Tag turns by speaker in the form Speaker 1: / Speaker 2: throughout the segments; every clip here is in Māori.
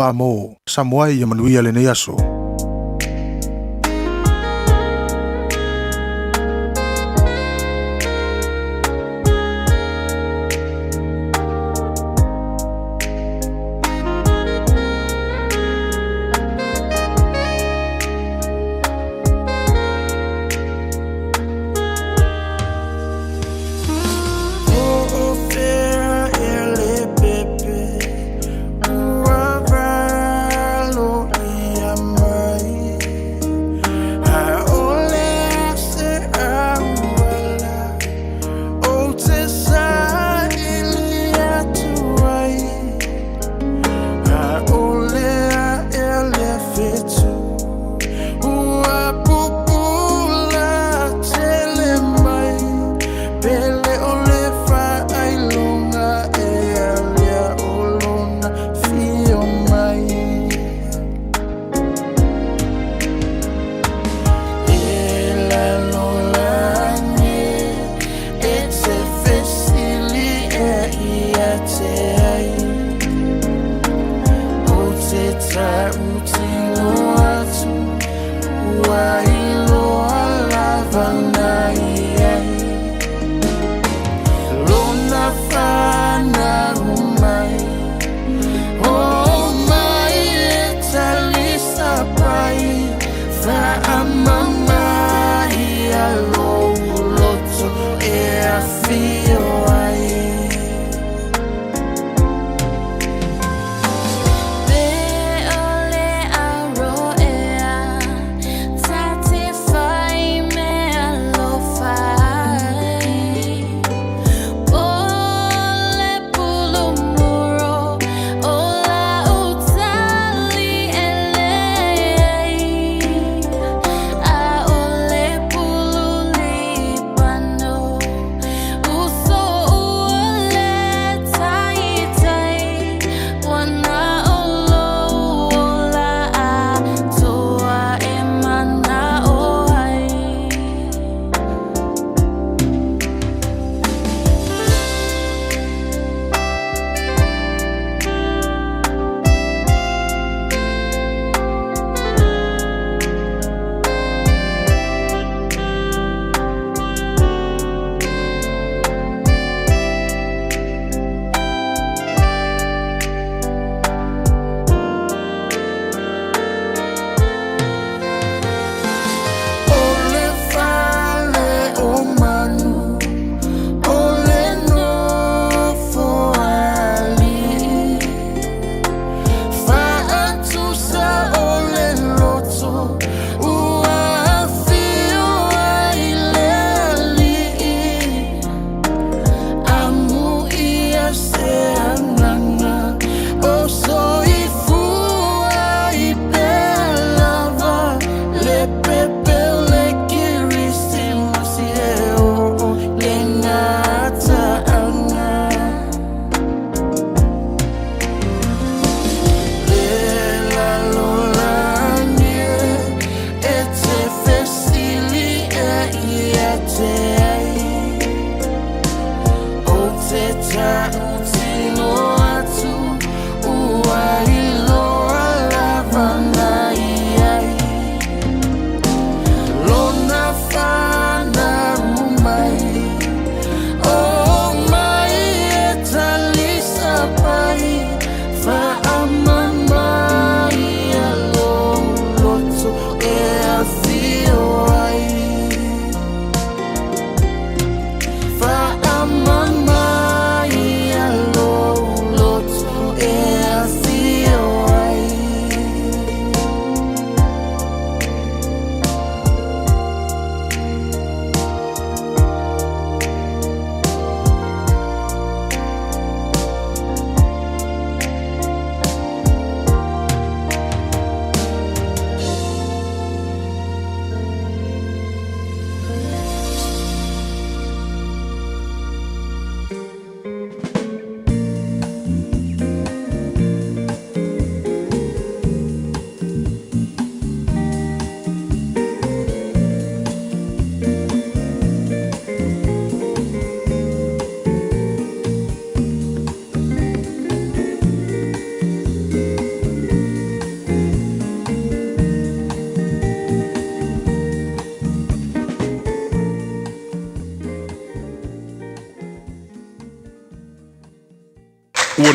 Speaker 1: Amo Samuai Yamanuia Leneaso.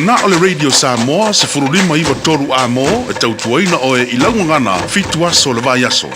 Speaker 1: na ole Radio Samoa se furulima iwa toru amo e tautuaina oe ilaungangana fitu aso le vai aso.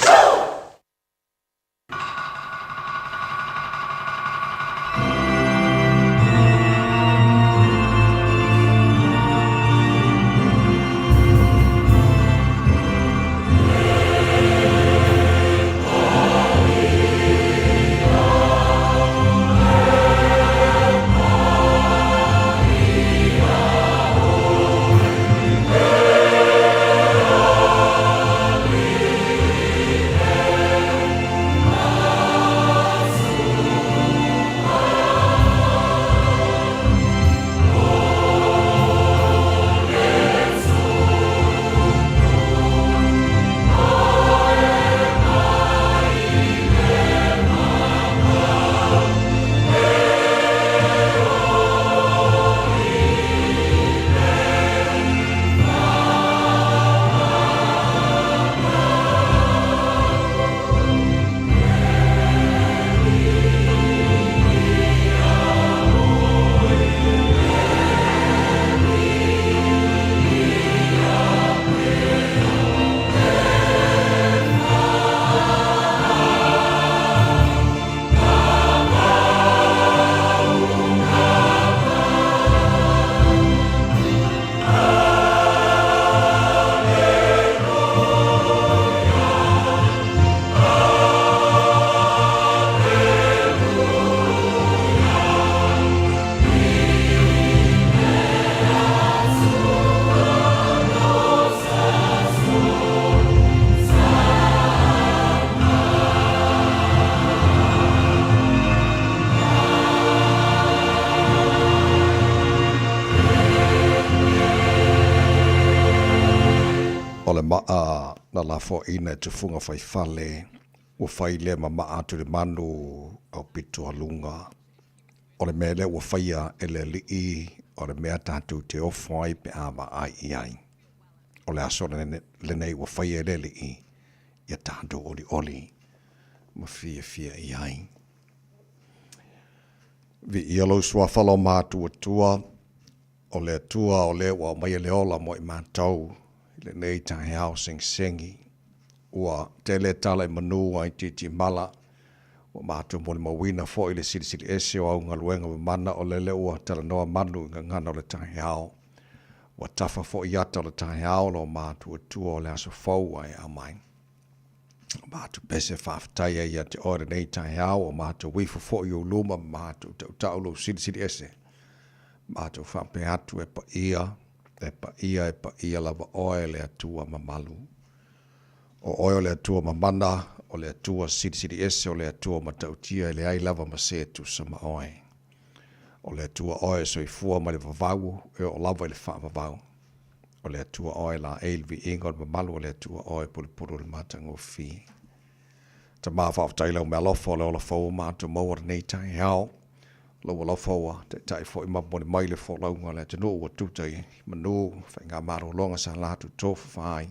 Speaker 2: Na la fo ina te funga fai fale o fai le mama atu le manu au pitu alunga o le mele o faia ele li o le mea tatu te ofai pe ama ai ai o le aso le nei o faia ele li ia tatu oli ma fia ai vi ialo sua falo matu tua o le tua o le wa mai le ola mo i matau le nei tahi hao sengi ua tele tala i manu ai titi mala ua mātua mole mawina fo i le sili ese o aunga luenga wa mana o lele ua tala noa manu nga ngana o le tahi hao ua tafa fo i ata o le tahi hao lo mātua tua o le aso fau ai amai mātua pese whaafatai ai te ore nei tahi hao o mātua wifu fo i uluma mātua tau lo sili ese mātua whampe atu e pa ia lava oe le atua mamalu. O oe le atua mamana, o le atua sidi ese, o le atua matautia, le ai lava masetu sama oe. O le atua oe so i fua ma le vavau, e o lava le wha vavau. O le atua oe la eilvi ingon mamalu, o le atua oe pulipuru le matango fi. Ta maa whaafatai lau mea lofo, le ola fau mātua mawar nei tai hao. Lau ala faua, te tai fo i mapone mai le fo launga le te nuu wa tutai, manu, whai ngā maro longa sa lātu tofu whai.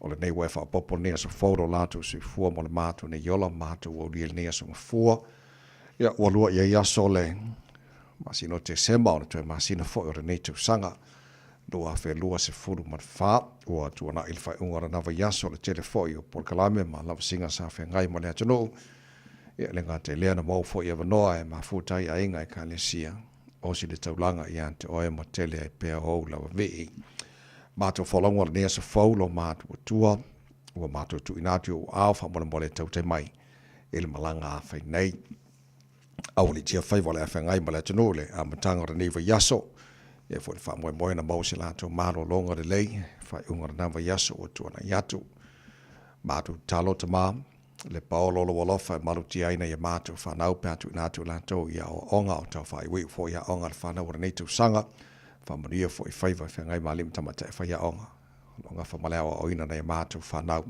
Speaker 2: O le nei wai wha popo nea sa fōro lātu si fua mo le mātu ne yola mātu o liel nea sa fua. Ia, ua lua ia iaso le, masino te sema o le tue masina fo i o le nei tu sanga. Lua whai lua se furu mat wha, ua tua na ili whai ungara nawa iaso le tele fo i o Polkalame, ma lava singa sa whai ngai mo le te nuu. Ia le ngā te lea na mau fo i avanoa e mafutai a inga e kālesia. Osi le taulanga i ante oe mo tele e pēa ou lawa vei. Mātou wholonga le nea sa faulo mātou atua. Ua mātou tu inatu o awha mole mole tau te mai. Ele malanga a whai nei. Au li tia whai wale a whai ngai male atanole. A matanga ra neiva yaso. Ia fo le wha moe moe na mausi lātou māro longa le lei. Whai unga ra nawa yaso o tua na yatu. Mātou talo ta maa. Le paolo lo walofa malu tia ina ya mātou whanau pēatu inatu lātou ia o onga o tau whai wei fo ia onga le whanau ora neitu sanga whamaria fo i whaiva whengai malim tamata e whai ia onga longa whamalea o ina na ya mātou whanau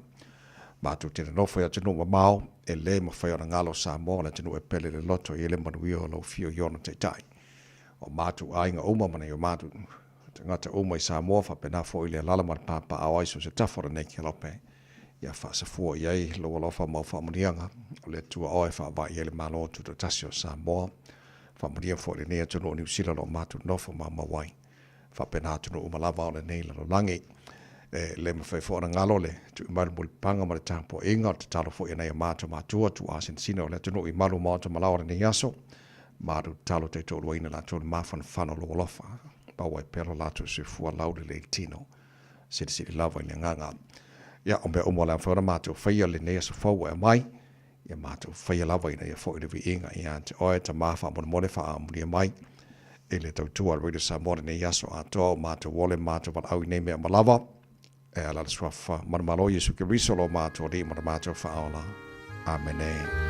Speaker 2: mātou tena nofo ia tenu mamao e le ma whai ona ngalo sa mo na tenu e pele le loto i le manuia o lo fio iona te tai o mātou ainga uma mana i o mātou ngata uma i sa mo whapena fo i le lalaman pāpa a waiso se tafora nei ki lope ia whaasafua iei lo alofa mau whaamurianga o le tua oe whaavai ele malo tu tasio Samoa whaamurianga fo le nea tono New Zealand o mātu nofo ma mawai whapena tunu umalawa o le nei lalo langi. Le mawhai fo na ngalo le tu imaru muli panga ma le tāpo inga te talo fo ina ia mātua mātua tu asin sina o le tunu imaru mātua malawa ni yaso maru talo te tolu ina la tolu mafan whano lo lofa bawa pelo la tu se fua laude le tino siri lava ni nganga ya ombe omola fo na mātua whaia le nei so fau e mai ia mātua whaia lava ina ia fo ina vi inga ia te oe ta mafa mone wha amuri mai e le tautua rida sa mone ni yaso ato mātua wole mātua wat au nei mea malawa ala le swafa manamalo Yesu Keriso lo mātua di manamatua whaola. Amen.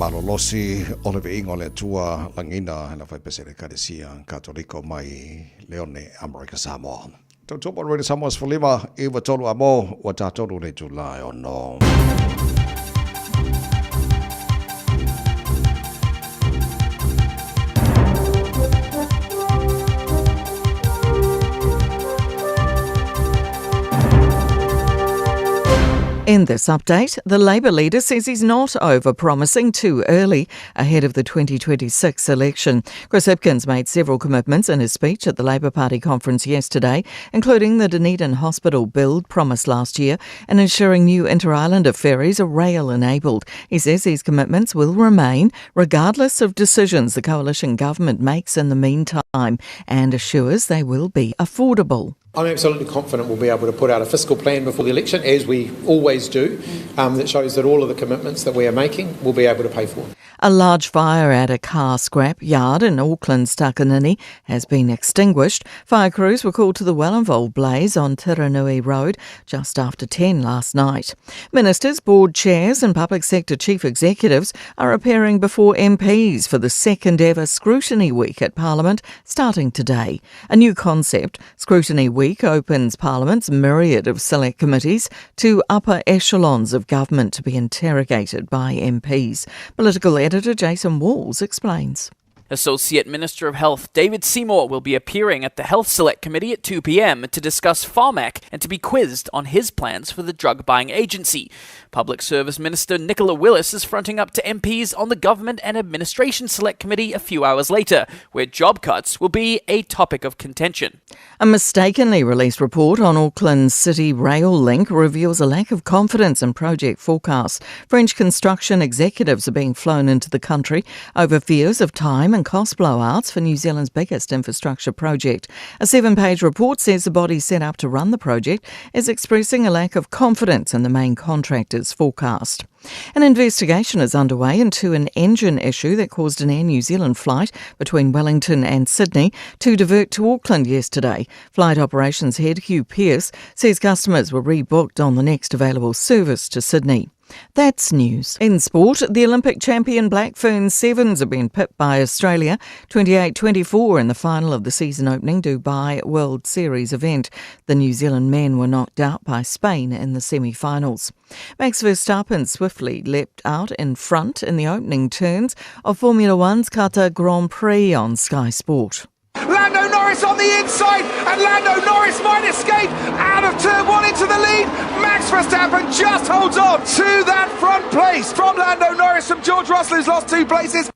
Speaker 2: malolosi ole ve ingo le tua langina na fai pesere kadesia katoliko mai Leone America Samoa Tau topa Radio Samoa Sfolima, iwa tolu amo, wa tātolu nei July o no.
Speaker 3: In this update, the Labour leader says he's not over-promising too early ahead of the 2026 election. Chris Hipkins made several commitments in his speech at the Labour Party conference yesterday, including the Dunedin Hospital build promised last year and ensuring new inter-islander ferries are rail-enabled. He says these commitments will remain regardless of decisions the coalition government makes in the meantime and assures they will be affordable.
Speaker 4: I'm absolutely confident we'll be able to put out a fiscal plan before the election, as we always do, that shows that all of the commitments that we are making we'll be able to pay for.
Speaker 3: A large fire at a car scrap yard in Auckland's Takanini has been extinguished. Fire crews were called to the well-involved blaze on Tiranui Road just after 10 last night. Ministers, board chairs and public sector chief executives are appearing before MPs for the second ever Scrutiny Week at Parliament, starting today. A new concept, Scrutiny Week, opens Parliament's myriad of select committees to upper echelons of government to be interrogated by MPs. Political editor Jason Walls explains.
Speaker 5: Associate Minister of Health David Seymour will be appearing at the Health Select Committee at 2 p.m. to discuss Pharmac and to be quizzed on his plans for the drug buying agency. Public Service Minister Nicola Willis is fronting up to MPs on the Government and Administration Select Committee a few hours later, where job cuts will be a topic of contention.
Speaker 3: A mistakenly released report on Auckland's City Rail link reveals a lack of confidence in project forecasts. French construction executives are being flown into the country over fears of time and cost blowouts for New Zealand's biggest infrastructure project. A 7-page report says the body set up to run the project is expressing a lack of confidence in the main contractor's forecast. An investigation is underway into an engine issue that caused an Air New Zealand flight between Wellington and Sydney to divert to Auckland yesterday. Flight operations head Hugh Pearce says customers were rebooked on the next available service to Sydney. That's news. In sport, the Olympic champion Black Ferns Sevens have been pipped by Australia 28-24 in the final of the season-opening Dubai World Series event. The New Zealand men were knocked out by Spain in the semi-finals. Max Verstappen swiftly leapt out in front in the opening turns of Formula One's Qatar Grand Prix on Sky Sport.
Speaker 6: Lando Norris on the inside, and Lando Norris might escape out of turn one into the lead. Max Verstappen just holds on to that front place from Lando Norris from George Russell, who's lost 2 places.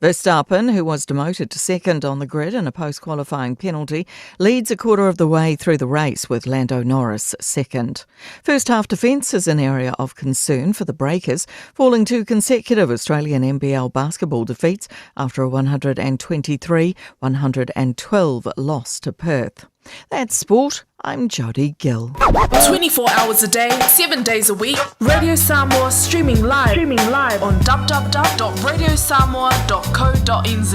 Speaker 3: Verstappen, who was demoted to second on the grid in a post-qualifying penalty, leads a quarter of the way through the race with Lando Norris second. First half defence is an area of concern for the Breakers, falling 2 consecutive Australian NBL basketball defeats after a 123-112 loss to Perth. That's sport. I'm Jodie Gill.
Speaker 7: 24 hours a day, 7 days a week. Radio Samoa streaming live on www.radiosamoa.co.nz.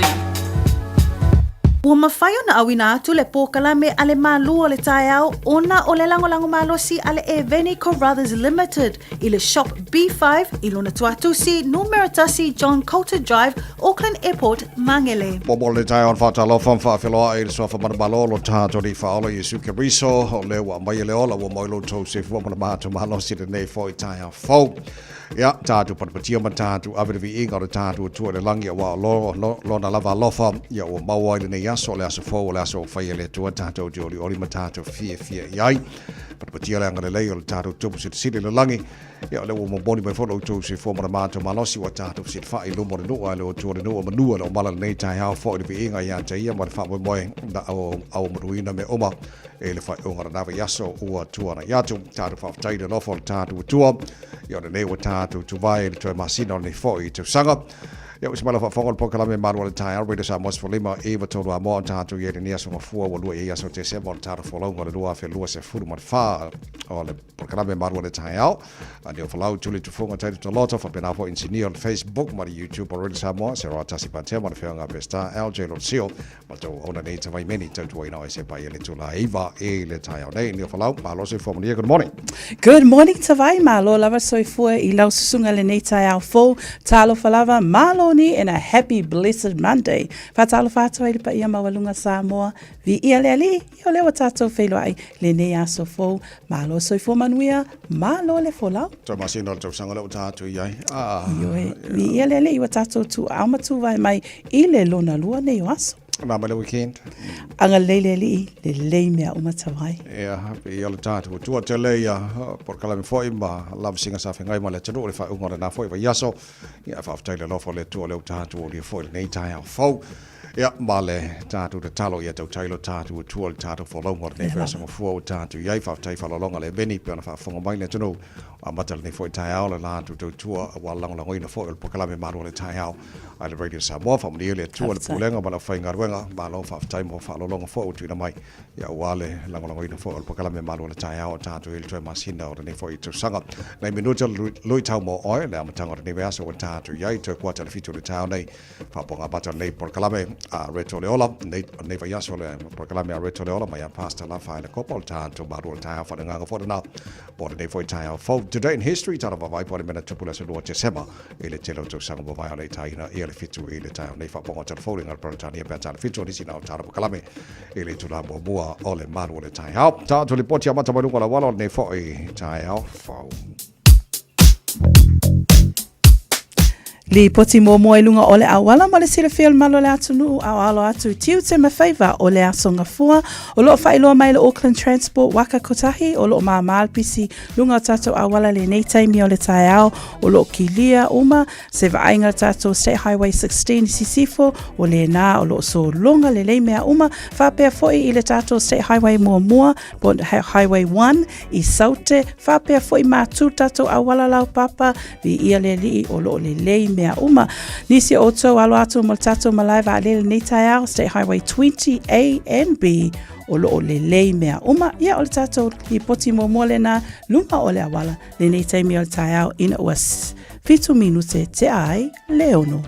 Speaker 8: Ua mawhai ona awina atu le pōkala me ale mālua le tai au ona o le langolango malosi ale e Veni Carruthers Limited i le shop B5 i lona tuatusi Numeratasi John Coulter Drive, Auckland Airport, Mangele.
Speaker 2: Bobo le tai on whātalo whamwhawhiloa i le sofa manabalo lo tātori whaola i suke riso o le ua mai le ola ua moilo tau se fuamana mātu mahalosi le nei fo I tai au fau. Ia, tātu panapatia ma tātu awirivi inga o le tātu atua le langi a wā lona lava lofa ia o maua i le nei aso le aso fau o le aso whaia le atua tātu o oli ma tātu fia iai. Panapatia le anga le lei o le tātu tupu siri le langi ia le ua maboni mai whono tau se fuamana mātu malosi wa tātu sit whai lumo le nua le o tua le nua manua le o mala le nei tai hao fo i le vi inga ia te ia ma le wha moe na au maruina me oma e le whai unga nawa yaso ua tua na iatu tātu whawhtai le lofo le tātu atua ia le nei wa tātu tu vai le tue masina o le fo I tu sanga ia usi mala whawhongo le pokalame marua le tai arwede sa mos folima Eva tolu a moa tātu ia le niaso mafua wa lua ia so te sema o le tātu wholaunga le lua lua se furu ma le wha o le pokalame marua le tai au a neo whalau tuli tu funga taitu to loto whapena po insinia on Facebook ma le YouTube already sa moa se roa tasi pantea ma le whianga pesta LJ Lord Seal ma tau ona nei tawai meni tau tua ina o se pai le tula Eva e le tai au nei neo whalau malo se whamania good morning.
Speaker 9: Good morning tawai malo lava soifua I lau susunga le nei tai au fo talo whalava malo morning and a happy blessed Monday. Fatalo fatu ai pa ia mawalunga Samoa. Vi ia le ali, i ole o tātou whailo ai, le nei aso fōu, malo soi fō manuia, malo le fōlau.
Speaker 2: Tau masino le tau sanga le o tātou iai.
Speaker 9: Ioe, vi ia le ali, i wa tātou tu aumatu vai mai, i le lona lua nei o aso.
Speaker 2: Nā mai le weekend.
Speaker 9: Anga leile li, le lei mea umatawai.
Speaker 2: Ia, i ole tātou tua te leia, por kalami fōi ma lava singa sa whengai ma le tanu, le whai ungore nā fōi wa iaso, ia whaftai le lofo le tua leo tātou o le fōi le nei tai au fōu. Ia, ma le tātou te talo ia tau tailo tātou tua le tātou wholaunga nei whea fua o tātou iai whaftai whalolonga le veni pia na whafonga mai le tanu, a matala nei fōi tai au le lātou tau tua wa langolango ina fōi le pokalami maru le tai au. Ai le Radio Samoa whamani le tua le pulenga ma la whainga ruenga ma lo whaftai mo whalolonga fōi o tuina mai. Ia wale langolango ina fōi le pokalami maru le tai au tātou ili toi masina o nei fōi tu sanga. Nei minuta lui tau mo oi le amatanga o nei veaso o tātou iai toi kua tala fitu le tau nei whaponga bata nei pokalami a Reto Leola nei vai aso le pokalami a Reto Leola mai a pasta la whai le kopa o tātou maru le tai au whananga whananga Bora nei fōi tai au fōu. Today in history tara wawai pōne mena tupula sa lua te sema i le telo tau sanga wawai o nei taina i le fitu i le tai au nei whaponga tara fōu ringa Pratania pēr tara fitu nisi nao tara pokalami i le tula mua o le maru o le tai au. Tātou le poti amata manuka la wala nei fōi tai au fōu.
Speaker 9: Li poti mo e lunga o le awala ma le sila whial malo le atunu au alo atu tiu te mawhaiva o le asonga fua o loo whailoa mai le Auckland Transport waka kotahi o loo maa maalpisi lunga o tatou awala le nei taimi o le tai au o loo kilia uma se vaainga tatou State Highway 16 sisifo o le na o loo so longa le leimea uma whapea foi i le tatou State Highway mua bon Highway 1 i saute whapea foi mātu tatou awala lau papa vi ia le li o loo le leimea mea uma. Nisi o tau alo atu mo tatou malaiva a lele nei tai au State Highway 20A and B o loo le lei mea uma. Ia o le tatou i poti mo le na lunga o le awala le nei taimi o le tai au ina uas fitu minute te ai leono.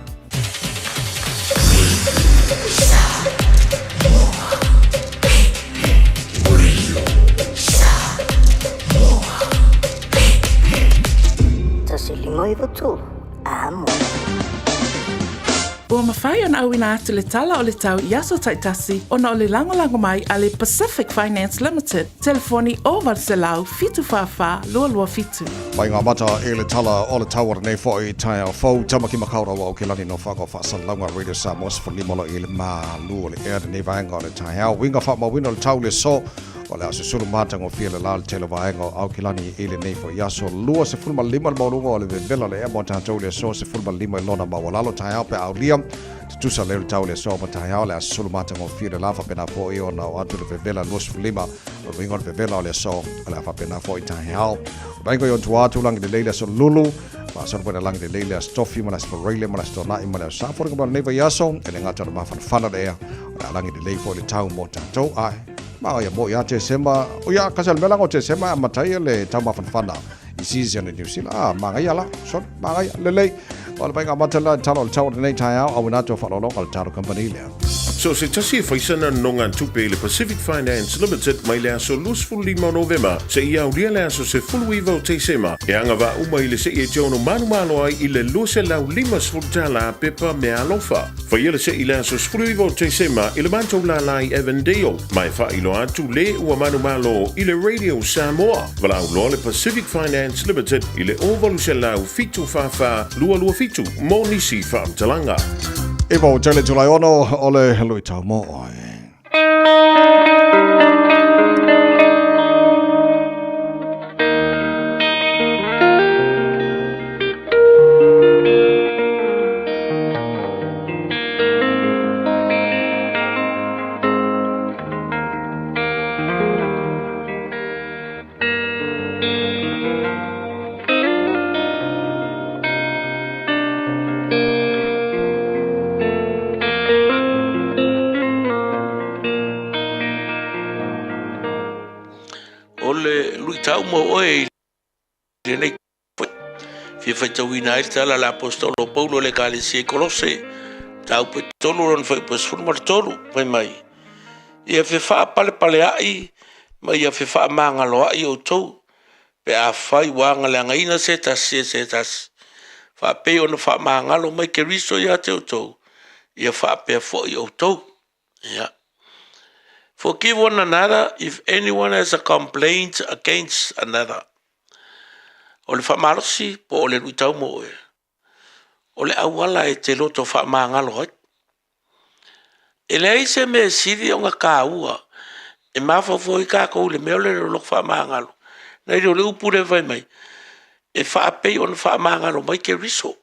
Speaker 10: Tasi limoi votu. Amo.
Speaker 7: Ua mawhai ana au ina atu le tala o le tau i aso taitasi ona o le lango mai a le Pacific Finance Limited. Telefoni o Valselau fitu whawha lua fitu.
Speaker 2: Mai ngā mata e le tala o le tauara nei fōi tai au fōu tamaki makaura wa o ke lani no whako whaasalanga Radio Samoa whalimolo i le mā lua le ea nei vaenga o le tai au. Winga wha mawina o le tau le so o le aso suru mātanga o fia le la le telo vaenga au ke lani i le nei fōi aso lua se fulma lima le maurunga o le vela le ea mo tātou le so se fulma lima i lona mawalalo tai au pe au liam. Tusa le tau le so matai au le aso suru mātanga o fia le la whapena fōi o na o atu le vela lua se fulima o winga le vela o le so o le whapena fōi tai au. Vaenga i on tuatu langi le leile so lulu ma so pena langi le leile a stofi ma la sporele ma la stonai ma la safori ma neva yaso e le ngata ma fanfana le ea o langi le leifo le tau mo tātou ai ma ia mo ia te sema o ia kasal melango te sema matai le tau ma fanfana i season in New Zealand ma ia la so ma ia le lei o le vaenga matala talo le tau nei tai au au na to whalolonga le tau company lea.
Speaker 11: So se tasi e whaisana nongan tupe le Pacific Finance Limited mai le aso lusfuli ma November se ia uria le aso se fuluiva o te sema e anga wa uma i le se i e jono manu malo ai i le luse lau lima sfultala pepa me alofa. Whaia le se i le aso fuluiva o te sema i le mantou la lai Evandale mai wha ilo atu le ua manu malo i le Radio Samoa. Walau loa le Pacific Finance Limited i le ovalu se lau fitu whawha lua fitu mo nisi whaamtalanga.
Speaker 2: Evo tele tulai ono ole lui tau mo oi.
Speaker 12: Tau mo oi le nei fi fa tawina il tala la apostolo Paulo le kalisi Colosse tau pe tolu ron fa pas furma tolu mai ia fe fa pale ai mai ia fe fa mangalo ai o tou pe a fai wanga le ngaina setas Whapei o na whamangalo mai ke riso ia te utou. Ia whapea fo i utou. Yeah. Forgive one another if anyone has a complaint against another. O le whamarosi po o le ruitau mo e. O le awala e te loto whamangalo hoi. E le aise me siri o ngā kāua. E mawhawhoi kākou le meo le lok whamangalo. Nei reo le upure vai mai. E whaapei o na whamangalo mai ke riso.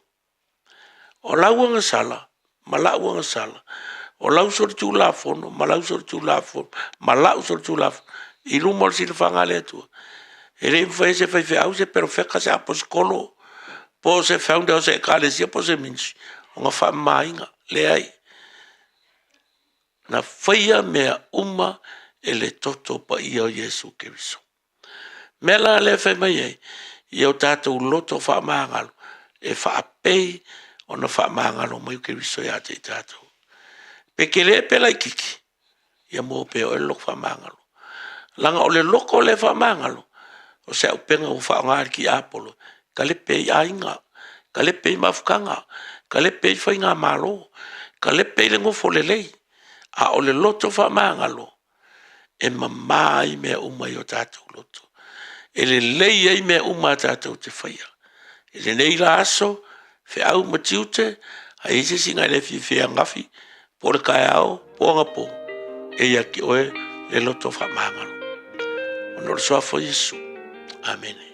Speaker 12: O lauanga sala, ma lauanga sala. O lau sori tū la fono, ma lau sori tū la fono, ma lau sori tū la fono. I rumor si le whangale atua. E rei mwhai se whai whiau se pero wheka se apos kolo. Po se whaunde o se ekalesia po se minsi. O ngā whamainga, le ai. Na whaia mea uma e le toto pa ia o Yesu Keriso. Mela le whai mai ei, i au tātou loto whamangalo, e whaapei o na whamangalo mai o Keriso ia te tātou. Peke le pela i kiki, ia mō pe o e loko whamangalo. Langa o le loko o le whamangalo, o se au penga o whaongari ki Apolo, ka le pei ainga, ka le pei mafukanga, ka le pei whainga malo, ka le pei le ngofo le lei, a o le loto whamangalo, e mamai mea umai o tātou loto. E le lei ei mea umai tātou te whaia. E le nei la aso, fe au matiute, a ise singa le fi ngafi, po le kai au, po anga po, e ia ki oe le loto whamangalo. Ono le soa fo Yesu. Amen.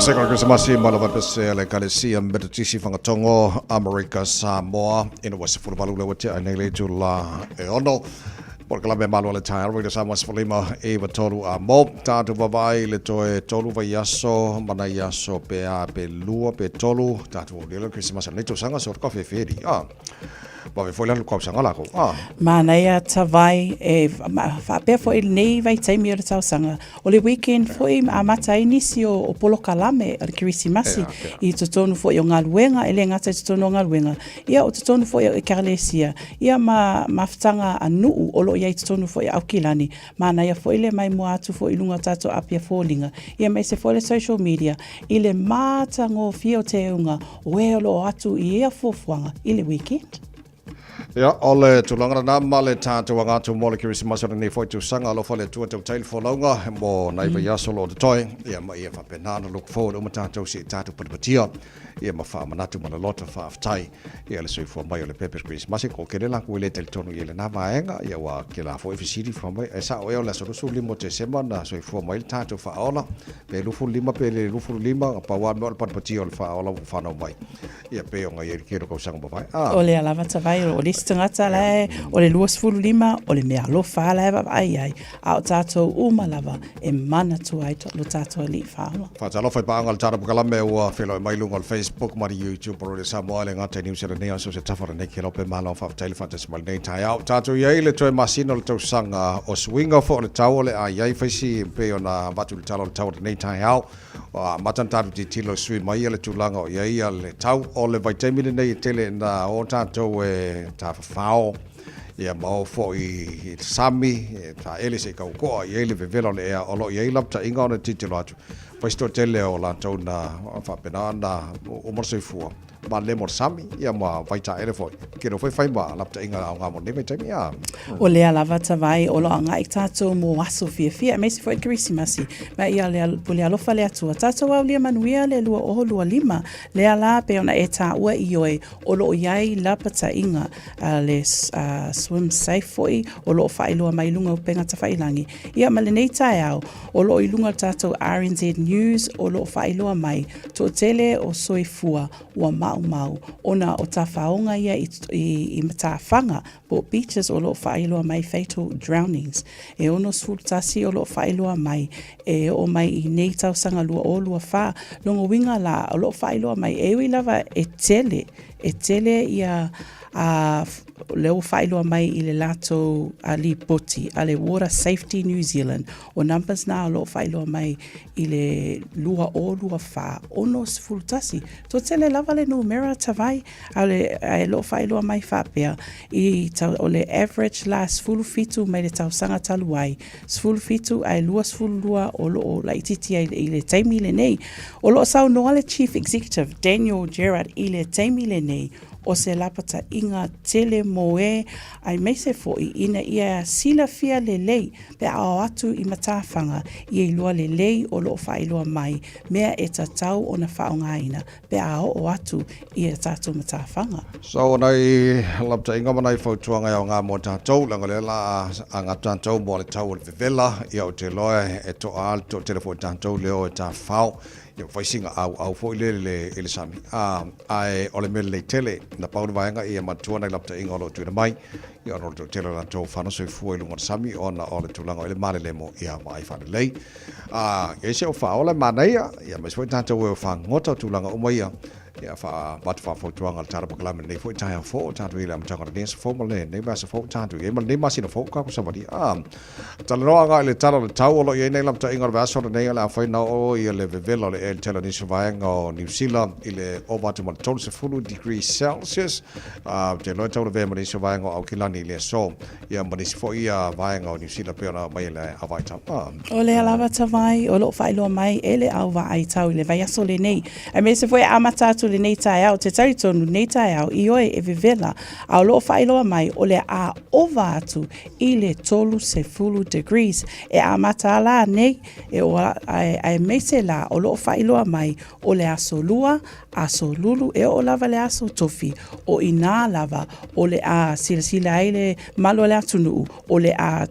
Speaker 2: Paseka Krismasi malava pese le kalesia mbetisi fangatongo America Samoa ina wasi fulu le wati anele tula e ono por kala me malu le tai America Samoa sfulima e tolu a mo tatu vavai le toe tolu va yaso mana yaso pe a pe lua pe tolu tatu le Christmas le to sanga sort coffee feri ba ve foi la ko sanga la ko
Speaker 9: mana ia tavai e fa pe foi nei vai tai mi o tau sanga o le weekend foi a mata inicio o polo kalame al Christmasi I tonu foi o ngaluenga ele ngata tonu ngaluenga ia o tonu foi e Carlesia ia maftanga anu o lo ia tonu foi au kilani mana ia foi le mai mo atu foi lunga tato apia folinga ia mai se foi le social media ile mata ngo fio te unga o e lo atu ia fofuanga ile weekend.
Speaker 2: Ja, ole tulanga na male tatu wanga tu mole Christmas ni foi tu sanga lo fole tu tail for longa mo na ia solo de toy ia ma ia fa penana look forward o tatu si tatu patia ia ma fa manatu mana lota fa tai ia le soi for mai le Pepe Christmas ko kele la ku le tel tonu ia le na vaenga ia wa ke la foi fisiri for mai esa o ia la so so limo te semana soi for mai tatu fa ola pe lu fu lima pe le lu fu lima pa wa mo pa patia fa ola fa no mai ia pe o ngai kero ko sanga vai
Speaker 9: ole ala va vai o tangata lai o le luas fulu lima o le mea lofa lai ai ai au tatou uma lava e mana tu ai lo tatou li whaala.
Speaker 2: Whatalo whai paangal tara pukalame ua whelo e mailunga al Facebook mari YouTube o le Samoa le ngata New Zealand nea so se tawhara nei ke lope maala o whawtaili whantasmal nei tai au. Tatou iai le toi masino le tau sanga o swinga fo le tau o le a iai whaisi pe o na watu le talo le tau nei tai au. Matan tatu ti tilo sui mai le tūlanga o iai le tau o le vaitemine nei tele na o tatou e ta whao ia mau fo I sami ta ele se kau ko ia le vevelo le o lo ia lapta inga ona titilo atu paisto tele o la tau na fa penana o mo se fu ma le mor sami ia ma vai ta ele fo ke no foi ba lapta inga nga mo ne vai ia
Speaker 9: o le lava vai o lo anga I tatou mo aso fia me se foi Christmasi ma ia le pole alo fale atu tatou wa le manuia le lua o lua lima le ala pe ona eta ua ioe o lo iai lapata inga le swim safe foi o lo whailua mai lunga o penga tawhailangi ia ma le nei tai au o lo ilunga tatou RNZ News o lo whailua mai to tele o soifua ua mau ona o tawhaonga ia I matawhanga po beaches o lo whailua mai fatal drownings e ono sfultasi o lo whailua mai e o mai I nei tau sanga lua o lua wha longo winga la o lo whailua mai e ui lava e tele ia leo whailua mai I le lato a li poti a le Water Safety New Zealand o numbers na lo whailua mai I le lua o lua wha ono sfultasi to tele lava le numera tawai a le lo whailua mai whapea I tau o le average la sfulu fitu mai le tau sanga taluai sfulu fitu ai lua sfulu lua o lo o la ititi I le taimi le nei o lo sau noa le Chief Executive Daniel Gerard I le taimi le nei o se lapata inga tele moe ai meise foi ina ia sila fia le lei pe ao atu I matawhanga I lua le lei o lo whailua mai mea e tatau o na whaongaina pe ao o atu I tatu matawhanga.
Speaker 2: So nei lapta inga manai fautuanga o ngā mo tātou langa le la a ngā tātou mo le tau o le vevela I au te loe e to al to telefon tātou leo e tā whao ia whaisinga au fo le sami ai ole mele le tele na paunu vaenga ia matua nei lapta inga o tuina mai ia ro to tele la to fano so fu lunga sami ona ole tulanga ole male le mo ia mai fa le ia se o fa ole manai ia mas foi tanto o fa ngota tulanga o mai ia fa bat fa fo tuanga tara pakala nei foi tai fo tanto ile am tanga dance fo male nei ba se fo tanto ia male ma sino fo ka ko sabadi talo anga le talo le tau lo ia nei lapta inga va so nei la foi na o ia le vevelo le el tele ni vaenga o New Zealand ile over to 12 degrees Celsius te lo tau le ve ni vaenga o kilani le so ia mani fo ia vaenga o New Zealand pe ona mai le avai tapa
Speaker 9: o le alava tavai o lo whailo mai ele au va ai tau le vai aso le nei a me se foi amata le nei tai au te taritonu nei tai au I oe e vevela au lo whailoa mai o le a ova atu I le tolu se fulu degrees e a mata la nei e o ai meise la o lo whailoa mai o le aso lua aso lulu e o lava le aso tofi o ina lava o le a sila ai le malo le atunu o le a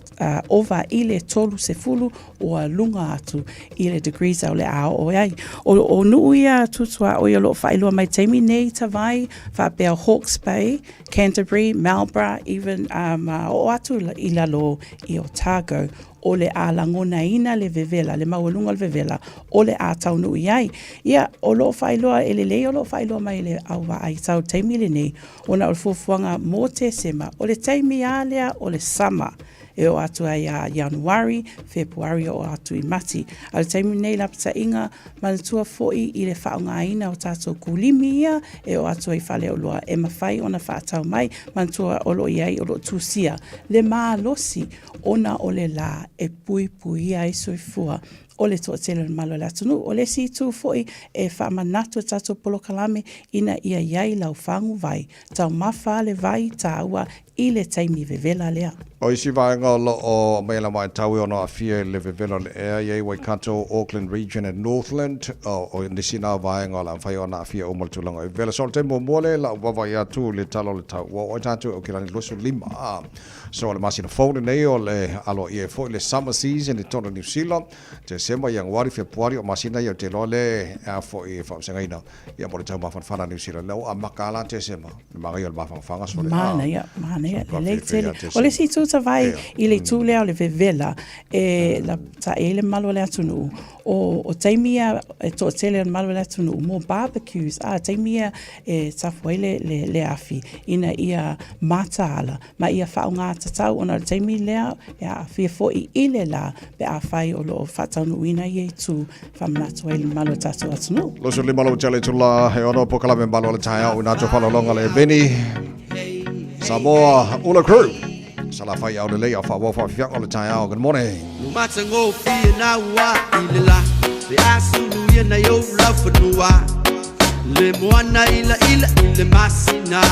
Speaker 9: ova i le tolu se fulu o a lunga atu i le degrees au le a o ai o nuu ia tutua o ia lo whailua mai teimi nei tawai whapea Hawke's Bay, Canterbury, Marlborough, even o atu i la lo i Otago o le a langona ina le vevela, le maualunga le vevela, o le a taunu iai. Ia, o lo whailoa ele lei, o lo whailoa mai le awa ai tau teimi le nei, o na o le fuafuanga mō te sema, o le teimi a lea, o le sama, e o atu ai a Januari, Februari o atu i mati. A le teimi nei lapita inga, manatua foi i le whaonga ina o tātou kulimi ia, e o atu ai whale o loa e mawhai ona whaatau mai, manatua o lo iai o lo tūsia. Le maa losi, ona o le la e pui pui ai soifua o le toʻatele le malo le atunu o le situ foʻi e whaamanatu tātou polokalame ina ia iai lau whangu vai tau mawha le vai tāua i le taimi vevela lea.
Speaker 2: O isi vaenga lo o meila mai tau ona afia le vevela le ea iei Waikato, Auckland Region and Northland o nisi nā vaenga la whai ona afia o maltulanga. Vela sol te mōmole la wawa ia tu le talo le tau. O tātou o kilani losu lima. So le masina fōne nei o le alo i e fōi le summer season i tona New Zealand. Te sema Januari, Februari o masina i o te lole a fōi e whaamsengaina. Ia mo le tau mawhanwhana New Zealand. Lau a makala te sema. Mga i o le mawhanwhanga so le
Speaker 9: Mana ia. O le situ ta vai i le tūlea o le vevela e la ta ele malo le atunu o taimia e to tele malo le atunu mo barbecues taimia e tafua le afi ina ia mataala ma ia whaunga tatau ona le taimi lea e a fia foi i le la pe a whai o lo whataunu ina i e tu whamanatu ele malo tatu atunu.
Speaker 2: Losu li malo tele tula he ono pokalame malo le taia o nato whalalonga le Beni Samoa Ula Crew. Salafai au le lei au whawafa whianga le tai au. Good morning.
Speaker 13: Lumata ngō whia nā wā i le la. Le asulu ia nei au lau whanua. Le moana ila i le masina.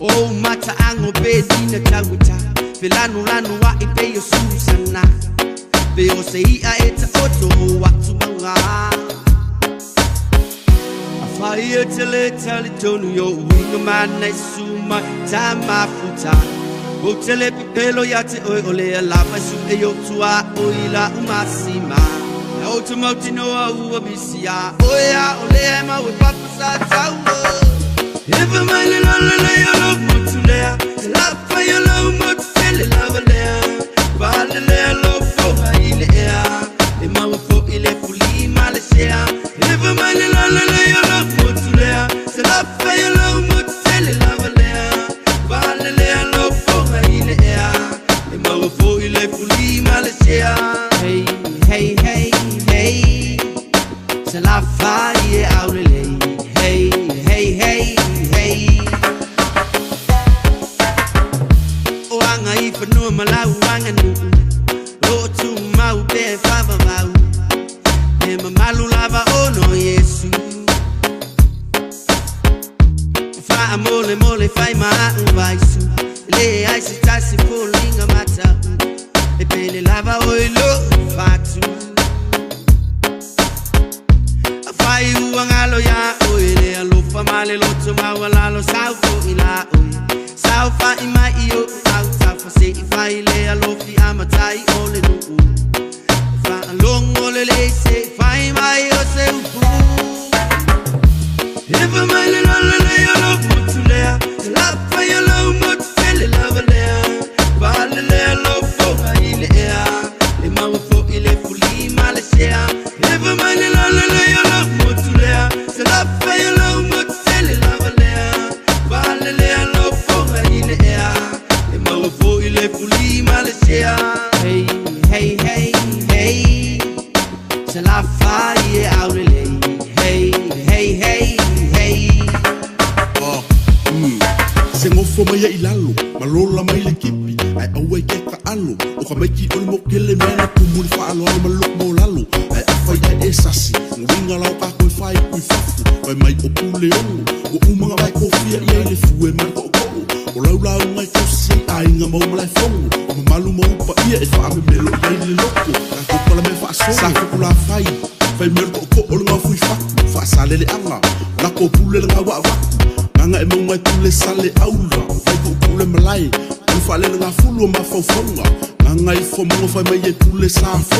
Speaker 13: O mata ango be dina tauta. Pe lanu wa i pe o susana. Pe o se ia e ta oto o watu maunga. Fire tele tonu yo winga mana suma tama futa o tele pelo ya te ole lava su e yo tua o ila umasima o to motino u bisia o ya ole ma we papa sa tau if my le yo lo mutulea la fa yo lo mutele lava le ba le lo fo ile ya e ma fo ile fuli malesea if my le yo lo mutulea se la fa yo lo mutele lava le ba le lo fo ile ya e ma fo ile fuli malesea hey hey hey hey se la fa ye aurele hey hey hey hey o anga I fanu malau anga nu o tu mau be fava mau e malu lava ono Yesu fa mole fai ma vai su le ai si tasi folinga mata e pele lava o lo fatu fai uangalo ya o ile alo fa male lo tu mawala lo sau ila o sau fa ima io au ta fa se fai le alo fi amatai o le nu fa longo le se fai mai o se u if my le alo mutulea la fa yo lo mutele lava le ba le alo fo ile ya le ma fo ile fuli malesea if my le alo mutulea la fa yo lo mutele lava le ba le alo fo ile ya le ma fo ile fuli malesea hey hey hey hey se la fa ye aurele hey hey hey hey
Speaker 14: oh se ngofo mai I lalo malola mai le kipi ai au ke ka alo o ka meki o mo kele mena ku muli fa alo ma lo mo lalo ai afai e sasi winga la ka ko fai ku fafu ai mai o pule o uma vai ko fia I le fu e ma ko o la mai ko si ai nga mo mai fongo o malu mo pa ia e fa me melo ai le loko ka ko pala me fa so sa ku la fai fai mer ko o nga fui fa sale le anga la ko pule nga wa nga e mo tule sale aula fai ko pule malai ku fa le nga fulu ma fa fonga nga I fo mo fa mai tule sa fo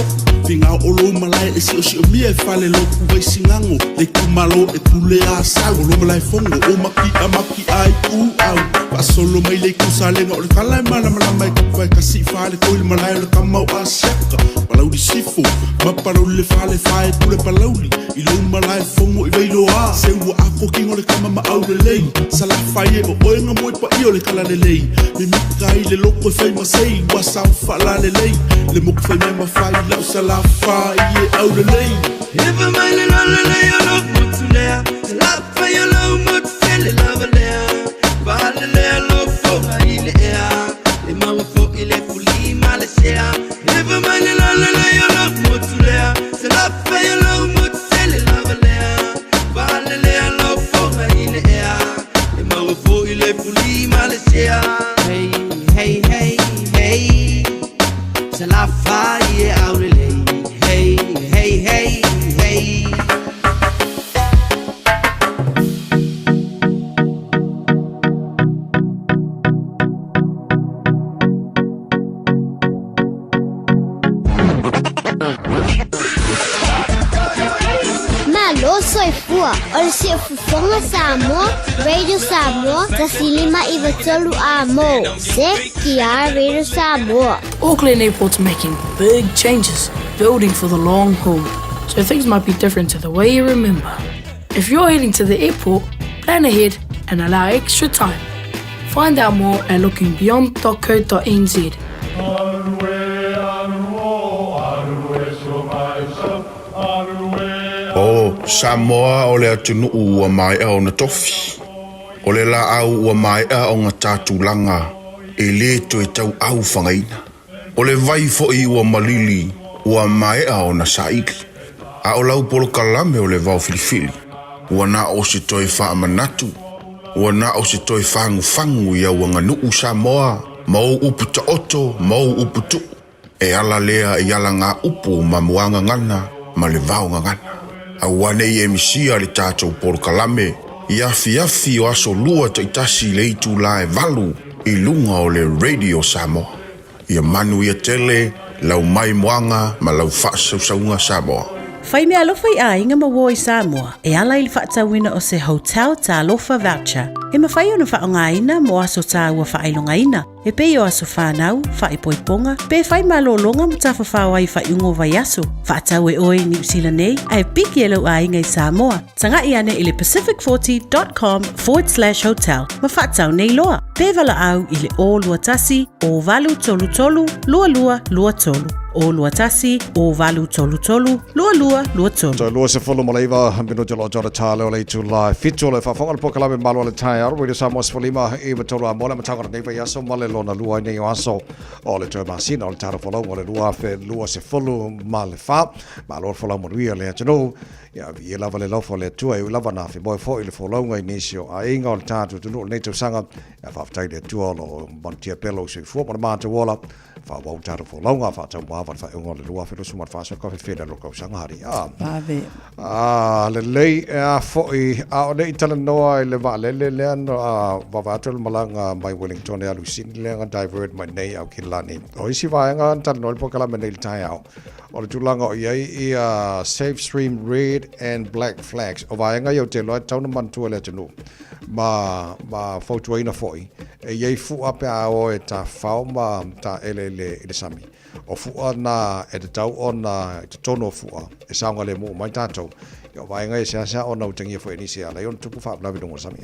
Speaker 14: finga o lo malai e si mi e fa le lo ku vai singango le ku malo e tule a sa o lo malai fongo o maki ai ku au pa solo mai le ku sale nga o le kala mala mai ku vai ka si fa le ko le malai le kamau a seka palau di sifu ma palau le fa le fa e tule palauli I lo malai fongo I vai lo a se u a ko kingo le kama ma au le lei sala fa ye o nga mo pa I o le kala le lei me mi kai le loko fai ma sei wa sa fa la le lei le mo fai ma fai la sala fa ye au le lei
Speaker 13: Never mind le lei o lo mo tu le la fa yo lo mo te le la le ba le lo fo I le le ma fo I le fuli ma le sea Never mind le lei o lo mo tu le la fa yo lo mo te le la le ba le lo fo I le le ma fo I le fuli ma le sea Hey hey hey hey Se la fa ye au le lei Hey hey hey hey
Speaker 15: Malo soy fua, ol si fufonga Samoa, Radio Samoa, Tasilima Ivatolu Amo, Se Kia Radio Samoa.
Speaker 16: Auckland Airport's making big changes, building for the long haul, so things might be different to the way you remember. If you're heading to the airport, plan ahead and allow extra time. Find out more at lookingbeyond.co.nz.
Speaker 1: O Samoa o le atunu ua mai au na tofi. O le la au ua mai au ngā tātulanga e le to e tau au whangaina. O le vai fo I ua malili ua mai au na saiki. A o lau polo kalame o le vau filifili. Ua na o se toi wha manatu. Ua na o se toi whangu ia ua nganuu Samoa. Mau upu ta oto, mau upu tu. E ala lea e ala ngā upu ma muanga ngana ma le vau ngana. A wane I emisia le tātou polo kalame. Iafi o aso lua taitasi le itu la e valu I lunga o le Radio Samoa. Ia manu ia tele, lau mai moanga ma lau whaasaunga Samoa.
Speaker 17: Whai mea alofa I a inga mawo I Samoa, e ala I whaatawina o se hotel ta alofa voucher. E mawhai o na whaongaina mo aso ta ua whailongaina. E pei o aso whanau, whaipoiponga, pe whai malolonga mo ta whawhawai whaiungo vai aso. Whaatau e oi New Zealand nei, a e piki e lau a inga I Samoa. Tanga I ane I le pacific40.com/hotel. Ma whaatau nei loa. Pe vala au I le o lua tasi, o valu tolu tolu, lua lua lua tolu. O lua tasi, o valu tolu tolu, lua lua lua tolu.
Speaker 2: So lua se fulu malaiva, hambino jalo jara tale o le tu lai. Fitu le whafonga po kalame malo le tai aro, Radio Samoa Sfalima, Eva tolu a mola matanga neiva yaso, male lona lua nei o aso, o le tue masina, o le tara folong, o le lua fe lua se fulu ma le fa, ma lor folong mo ria le atano, ia vi lava le lofo le tua, i lava na fi boi fo i le folonga inisio, a inga o le tatu tunu, nei tu sanga, ia whaftai le tua lo mantia pelo se fuo, ma mata wola, fa wau taro folonga, fa tau mawa, fa unga le lua fe lusu mat fasa, ka fe feda lo kau sangari. Le lei a foi, a o nei tala noa i le va lele lean, vavatul malanga mai Wellington e alusin leanga divert mai nei au kilani. O isi vaenga tala noa po kala menei tai au. O le tulanga o iei I Safe Stream Red and Black Flags. O vaenga iau te loa tauna mantua le tenu. Ma fautuaina foi. E iei fu ape a o e ta fau ma ta ele sami. O fua na e te tau o na te tono fua. E saunga le mo mai tātou. Ia vaenga e sea o na utangia foi nisi ala. Ion tupu wha apnawi dongo sami.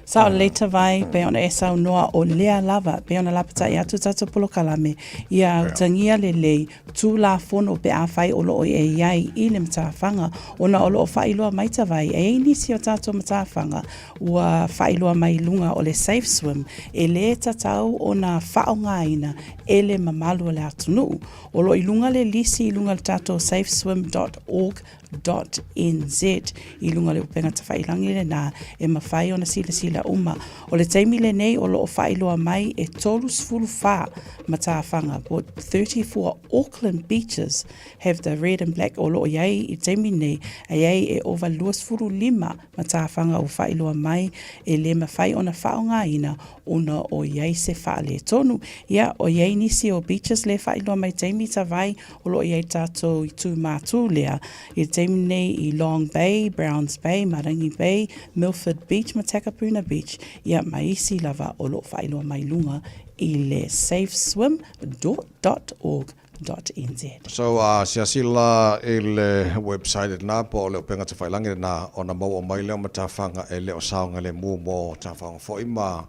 Speaker 9: Sao leita vai, pe ona e sau noa o lea lava, pe ona lapata I atu tato polo kalame. Ia utangia le lei, tu la fono pe a whai o loo e iai I le matawhanga. Ona o loo whailoa maita vai, e nisi o tato matawhanga. Ua whailoa mai lunga o le Safe Swim. E le tatau o na whaongaina, e le mamalu le atunu. O loo I lunga le lisi I lunga le tato safeswim.org.nz. NZ I lunga le upenga tawhailangi le nā e mawhai ona sila uma. O le taimi le nei o loo whailoa mai e tolu sfulu wha ma tāwhanga. But 34 Auckland beaches have the red and black o loo iai I taimi nei a iai e ova lua sfulu lima ma tāwhanga o whailoa mai e le mawhai ona whaonga ina ona o iai se wha le tonu. Ia o iai nisi o beaches le whailoa mai taimi tawai o loo iai tātou I tū mātū lea. I taimi nei I Long Bay, Browns Bay, Marangi Bay, Milford Beach, Matakapuna Beach. Ia maisi lava o loo whailoa mai lunga I le safeswim.org.nz.
Speaker 2: So sia sila I le website na po le penga te whailangi na ona mau o mai leo matawhanga e leo saunga le mu mo tawhanga fo ima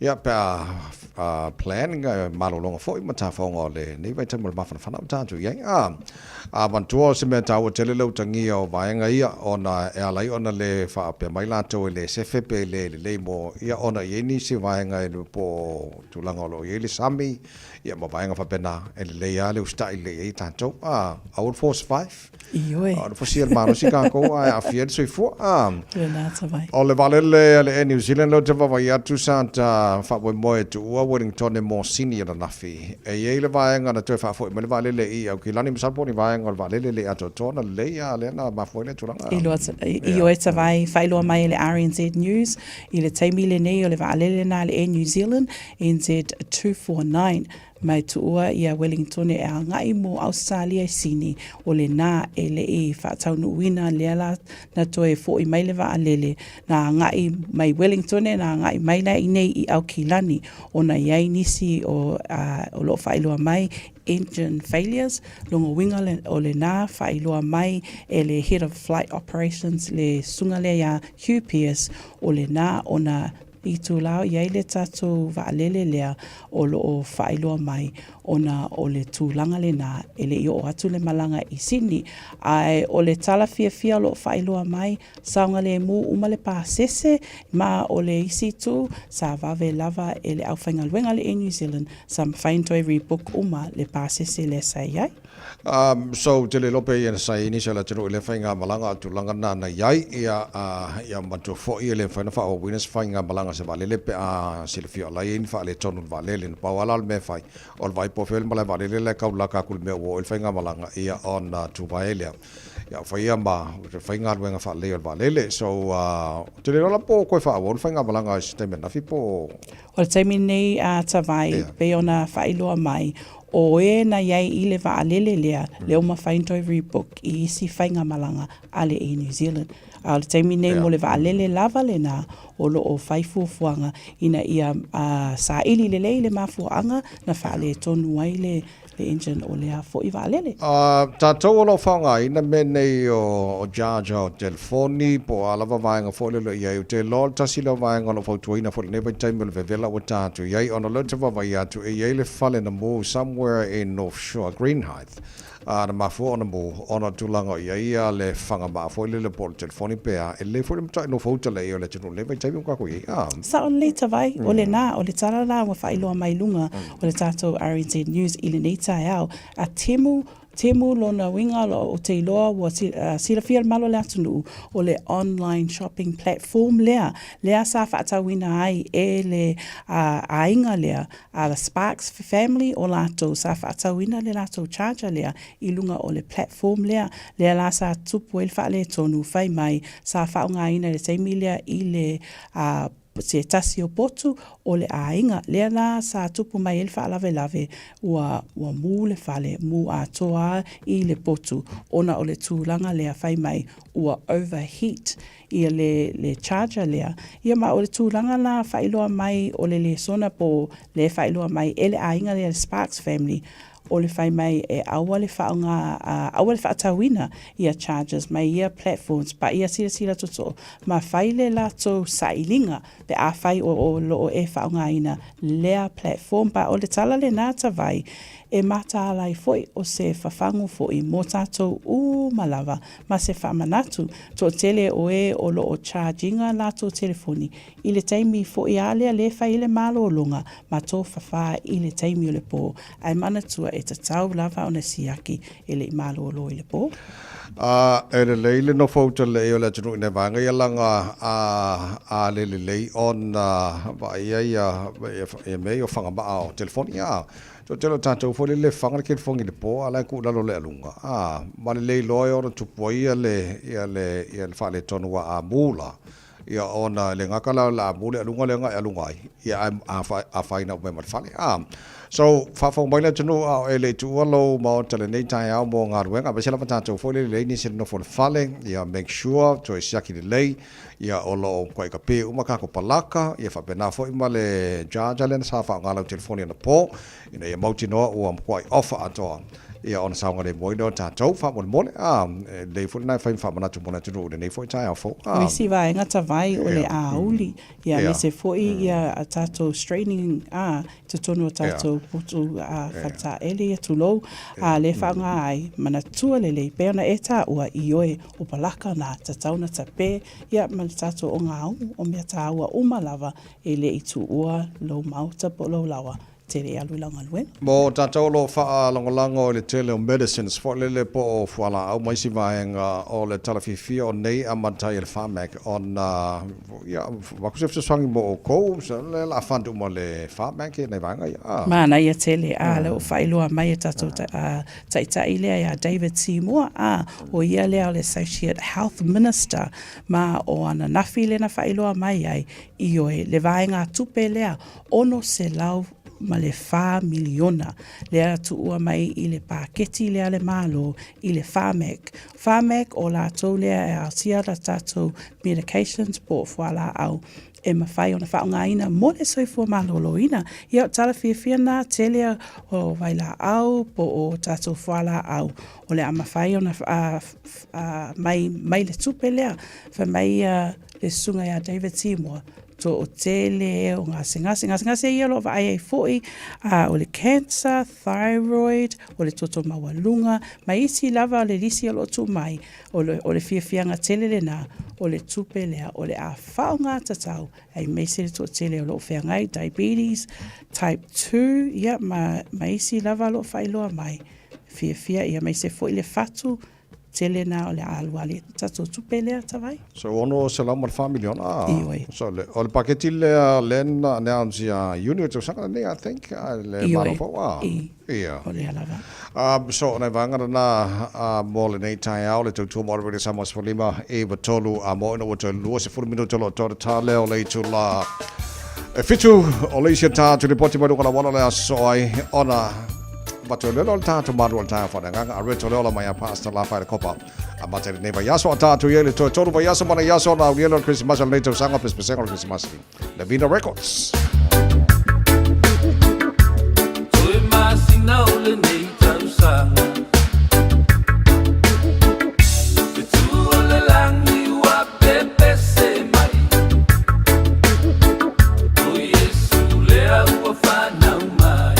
Speaker 2: ia pa planning malolonga fo ima tawhanga o le nei vai tamu le mawhana whana tātu iai mantua se mea tau tele lau tangi o vaenga ia ona e alai ona le whaapea mai lato le sefepe le mo ia ona ieni se vaenga e po tulanga o lo iei le sami ia ma vaenga whapena e le ia le ustai le iei tātou Our Force 5
Speaker 9: Ioe.
Speaker 2: O le fosia le mano si kako a fia de soifua
Speaker 9: Tuna tawai.
Speaker 2: o le valele le New Zealand lo te vavai atu sa ta whapoe moe tu ua Wellington e mo senior na nafi e iei le vaenga na tue whapoe me le valele I au ki lani misapo ni vaenga o le valele le ato tona le ia le na mafoe le turanga
Speaker 9: Ioe tawai whailoa mai le RNZ News I le taimi le nei o le valele na le New Zealand NZ 249 mai tuua ia Wellington e a ngai mo Australia sini o le nā e le I whaataunu wina lea la na toe fo I mai le wa alele na ngai mai Wellington e na ngai mai la I nei I Aukilani o na iai nisi o lo whailoa mai engine failures longa winga o le nā whailoa mai e le head of flight operations le sunga le ia Hugh Pierce o le nā o na I tūlao iai le tātou waalele lea o loo whailoa mai ona o le tūlanga le nā e le o atu le malanga I Sydney ai o le tala fia loo whailoa mai saunga le mu uma le pāsese ma o le isi tū sa vave lava e le awhainga luenga le New Zealand sa mawhaintoi rebook uma le pāsese le sa iai.
Speaker 2: So te le lope ia sai ini sala tiro le fainga malanga tu langa na iai ia matu fo ia le faina fa o winners fainga malanga se vale le pe silfio la in fa le tonu vale le pa wala me fai o vai po fel mala vale le ka la ka kul me o el fainga malanga ia on tu vaele ia fa ia ma fainga wenga fa le vale le so te le la po ko fa o fainga malanga sistema na fi po
Speaker 9: o te mini tawai pe ona whailoa mai o e na iai I le waalele lea leo ma whaintoi rebook I isi whainga malanga ale I New Zealand. A le taimi nei mo le waalele lava le nā o lo o whaifuafuanga ina ia sa ili le lei le mafuanga na whaale tonu ai le engine o lea fo I waalele.
Speaker 2: Tātou o lo whanga ina me nei o Jaja o telefoni po alawa vaenga fo le iai o te lol tasi lo vaenga lo fautuina fo le nebai taimi le vevela o tātou iai ona lo te wawai atu e iai le whale na mo somewhere in North Shore, Greenhithe. Na mafu ona mo ona tulanga ia le whanga mafu le polo telefoni pea e le fo no fauta le o le tunu le vai taimi kako ia.
Speaker 9: Sa on le tawai o le nā o le tara la wa whailoa mai lunga o le tātou RNZ News I le nei tai au a temu lona winga o te iloa wa silafia malo le atunu o le online shopping platform lea sa whaatawina ai e le ainga lea a la Sparks family o lato sa whaatawina le lato charger lea I lunga o le platform lea la sa tupu el whaale tonu whai mai sa whaunga ina le teimi lea I le se tasi o potu o le ainga lea la sa tupu mai el whaalave ua mu le whale mu atoa I le potu ona o le tūlanga lea whai mai ua overheat ia le charger lea ia ma o le tūlanga la whailoa mai o le sona po le whailoa mai ele ainga lea le Sparks family o le whai mai e aua le whaatawina ia charges mai ia platforms pa ia sila toto ma whai le lato sailinga pe a whai o loo e whaunga ina lea platform pa o le tala le nā tawai e mata alai foi o se whawhangu foi mo tātou malawa ma se whamanatu to tele o e o loo charginga lato telefoni I le taimi foi alea le whai le malo longa ma tō whawha I le taimi o le pō ai manatu e tatau lava ona siaki e le malo lo le po.
Speaker 2: E le leile no fauta le e o le atunu ina vanga ia langa a le lei on va ia mei o whanga maa o telefoni ia. So telo tātou fo le whanga ke fongi le po ala ku lalo le alunga. Ma le lei loe ora tupo ia le whale tonu wa a mula. Ia ona le ngakala la mule alunga le ngai alunga ai. Ia a whaina ume mat whale. So, whawhong maila tunu au e le tualo mo tele nei tai au mo ngā ruenga. Basela tātou fo le lei ni se no fo le whale. Ia make sure to e siaki le lei. Ia o lo koe ka pe umaka ko palaka. Ia whapena fo ima le jaja le na sa wha ngālau telefoni ana po. Ina ia mauti noa ua mkwai offer atoa. Ia ona saunga le moino tātou wha mole. Le fo nai whaim wha manatu mona tunu le nei fo i tai au fo.
Speaker 9: Misi wa e ngata vai o le auli. Ia me se fo i ia a tātou straining te tonu o tātou putu whata ele tu lo le whanga ai manatua le le peona e tā ua i oe o palaka na tatauna ta pe ia mana tātou o ngā o mea tā ua umalava e le i tu ua lo mauta po lo lawa tere alu langa luen.
Speaker 2: Mo tātou lo wha langolango le tele o medicines fo le po o whala au maisi vaenga o le talawhiwhia o nei a mantai le whamek on wakusef te swangi mo o kou so le la whandu mo le whamek e nei vaenga ia.
Speaker 9: Mana ia tele le o whailua mai e tātou taitai lea ia David Seymour o ia lea le Associate Health Minister ma o ana nafi le na whailua mai ai i oe le vaenga tupe lea ono se lau ma le wha miliona lea tu ua mai i le paketi lea le malo i le whamek. Whamek o la tau lea e asia la tātou medications po whala au e mawhai ona whaongaina mo le soifua maloloina. Ia o tala whiawhia telea o waila au po o tātou whala au. O le amawhai ona mai le tupe lea. Wha mai le sunga ia David Seymour. To o tele o ngase ia lo va ai foi o le cancer, thyroid, o le toto mawalunga, mai isi lava le lisi lo tu mai o le fiafianga tele le na o le tupe lea o le a whaonga tatau ai mai se to tele o lo whiangai diabetes type 2 ia mai isi lava lo whailoa mai fiafia ia mai se foi le fatu tele na o le alua le tato tupelea tawai.
Speaker 2: So ono se lau mal familion. So o le paketi le ne ansia unit o sanga ne I think le marapo. Ia.
Speaker 9: O le alava.
Speaker 2: So na vanga na mo le nei tai au le tu mo le samos folima e tolu a mo no to lu se fu minuto lo to tale o le tu la e fitu o le sia ta tu le poti mo ko la wala le soi ona But le lo tātou maru al tāia whananga, a reto leo la mai a pasta la whaere kopa. A mate ne vai yaso a tātou iele to toru vai yaso mana yaso na ulielo Christmas al neito sanga pes pesengo Christmas. Levina Records.
Speaker 18: Tui masina o le neita usanga. Betu o le langi ua pepe se mai. O Yesu lea ua whanau mai.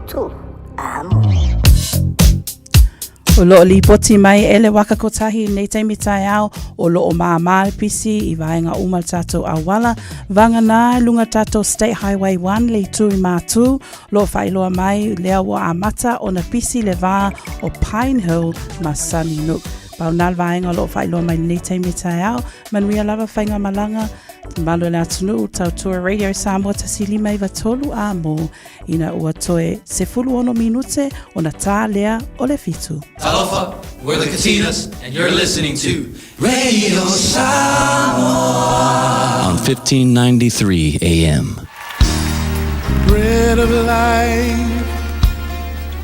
Speaker 10: tu. Amo.
Speaker 9: O loo li poti mai ele waka kotahi nei taimi tai au o loo maa pisi I vaenga umal tato awala vanga na lunga tato State Highway 1 le tui mātu loo whailoa mai lea wa amata o na pisi le vaa o Pine Hill ma Sunny Nook. Pau nal vaenga loo whailoa mai nei taimi tai au manuia lava whainga malanga Malo le atunu tautua Radio Samoa tasilima iwa tolu a mo ina ua toe se fulu ono minute o na tā lea o le fitu.
Speaker 18: Talofa, we're the Katinas, and you're listening to Radio Samoa
Speaker 19: on 1593 AM.
Speaker 14: Bread of life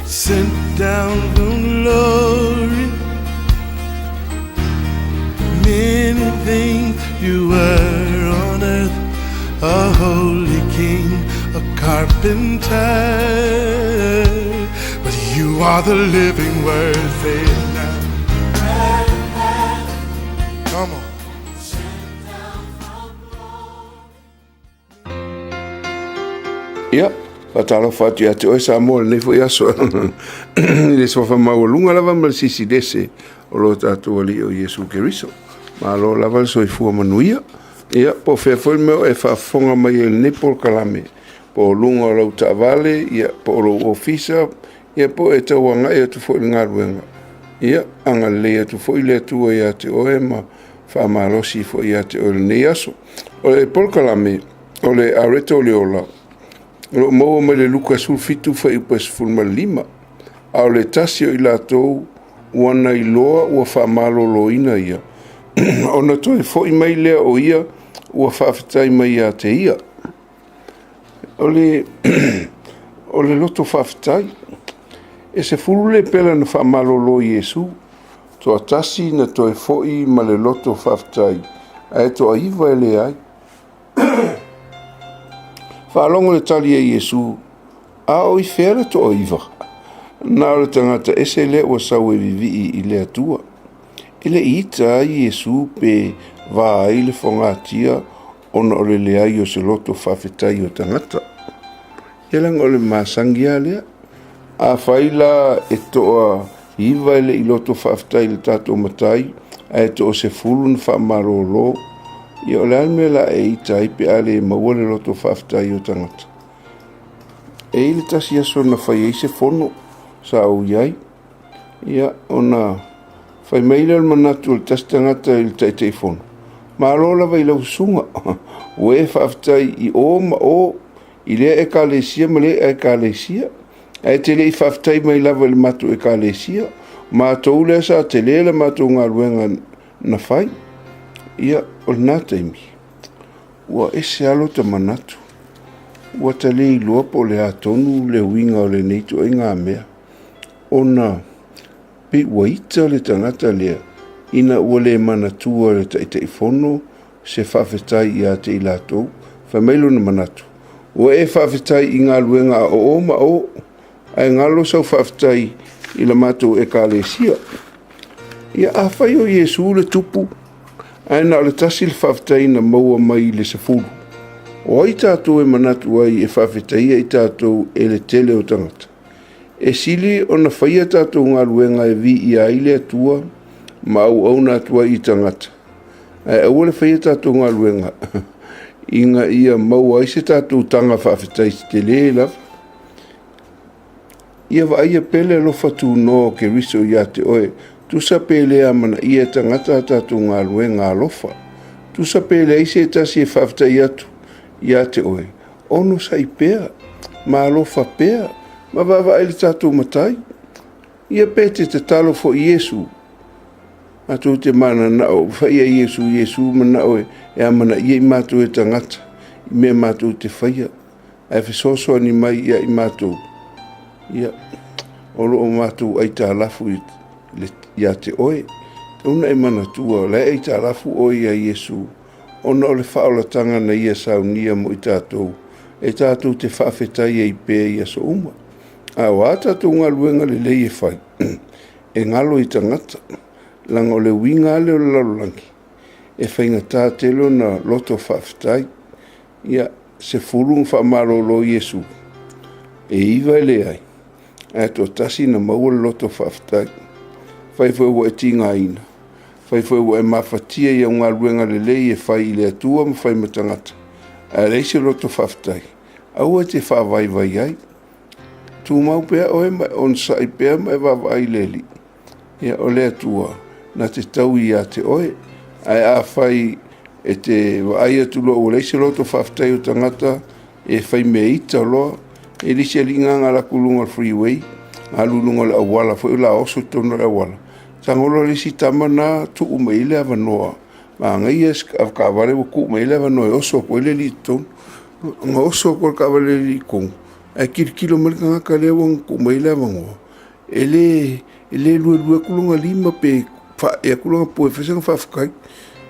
Speaker 14: sent down from glory. Many things you were on earth, a holy king, a carpenter, but you are the living word. Say it now. Come on.
Speaker 20: Yeah. Patalo fatu ate o sa mo le fo yaso le so fa maulunga lava mal sisi dese o lo tatu ali o Yesu Keriso ma lo lava so fu manuia ia po fe foi me e fa fonga mai el nepol kalame po lunga lo tavale ia po lo ofisa ia po e te wanga ia tu foi ngaruenga ia anga le tu foi le tu ia te o ema fa malo si foi ia te o le yaso o le pol kalame o le areto le ola Lo mo me le luka sulfitu fa I pas fulma lima. Au le tasio I latou wana I loa ua fa malo loina ia. Ona toi fo I mai lea o ia ua fa fitai mai a te ia. O le loto fa fitai. E se fulu le pela na fa malo lo Yesu. To atasi na toi fo I ma le loto fa fitai. A to aiva ele ai. Whaalongo le tali e Yesu, a o I whera to o iwa. Nā le tangata ese le o sau e vivi I le atua. Ele ita I Yesu pe vā I le whangatia ona o le leai o se loto whawhetai o tangata. Elang o le māsangia lea, a whaila e toa iwa ele I loto whawhetai le tato matai, a e to o se fulun whamarolo, Ia o le almela e ita I pe ale maua le loto whaftai o tangata. E ile tasi aso na whai eise fono sa au iai. Ia ona whai meile al manatu le tasi tangata I le taitei fono. Ma alola vai lau sunga. Ue whaftai I o ma o I lea e ka lesia ma lea e ka lesia. E te lei whaftai mai lava le matu e ka lesia. Ma tau lea sa te lea le matu ngā ruenga na whai. Ia o nā taimi, ua ese alo ta manatu, ua ta lei loa po le atonu le winga o le neitu ai ngā mea, ona pe ua ita le tangata lea, ina ua le manatua le taitei fono, se whawhetai I a te ilatou, whamailo na manatu, ua e whawhetai I ngā luenga o ma o, ai ngalo sau whawhetai I la matou e ka le sia, ia a whai o Yesu le tupu, Aina le tasi le whawhetai na maua mai le se fulu. O ai tātou e manatu ai e whawhetai ai tātou e le tele o tangata. E sili o na whaia tātou ngā ruenga e vi I a ile atua, ma au au nā atua I tangata. E au le whaia tātou ngā ruenga. Inga ia mau ai se tātou tanga whawhetai se te le lava. Ia wa aia pele lofa tū no ke riso I a te oe, Tu sa pele a mana ia tangata tātou ngā rue ngā lofa. Tu sa pele I se tasi e whawhetai atu I a te oe. Ono sa I pēa, mā lofa pēa, ma wawa ele tātou matai. Ia pēte te talo fo Yesu. Mātou te mana nao, whaia Yesu mana oe, e a mana ia I mātou e tangata. I mea mātou te whaia. E whesosoa ni mai ia I mātou. Ia, olo o mātou ai tā lafu Ia te oe, una e manatua, le e ta rafu oe a Yesu, ona o le whaolatanga na ia saunia mo I tātou, e tātou te whawhetai e I pēa ia so uma. A o a tātou ngā luenga le lei e whai, e ngalo I tangata, langa o le winga le o le larolangi, e whainga tātelo na loto whawhetai, ia se furung whamaro lo Yesu, e iwa le ai. e to tasi na maua loto whaftai. Whai whai wa e tinga ina. Whai whai wa e mawhatia i a ngā ruenga lelei e whai i le atua ma whai matangata. A reise loto whaftai. Aua te whawai vai ai. Tu mau pēa oe mai on sai pēa mai wawai leli. Ia o le atua na te tau i a te oe. Ai a whai e te vai atu lo o reise loto whaftai o tangata e whai me ita loa. E lise linga ngā la kulunga freeway. Ngā lulunga le awala whai la oso tonu le awala. Tangolo lisi tamana tu umeile avanoa. Ma ngai es ka vale ku umeile avanoa oso ko le li ton. Nga oso ko ka vale li kong. E kilo malka ka le won ku umeile avanoa. Ele lu kulunga lima pe fa e kulunga po fesen fa fkai.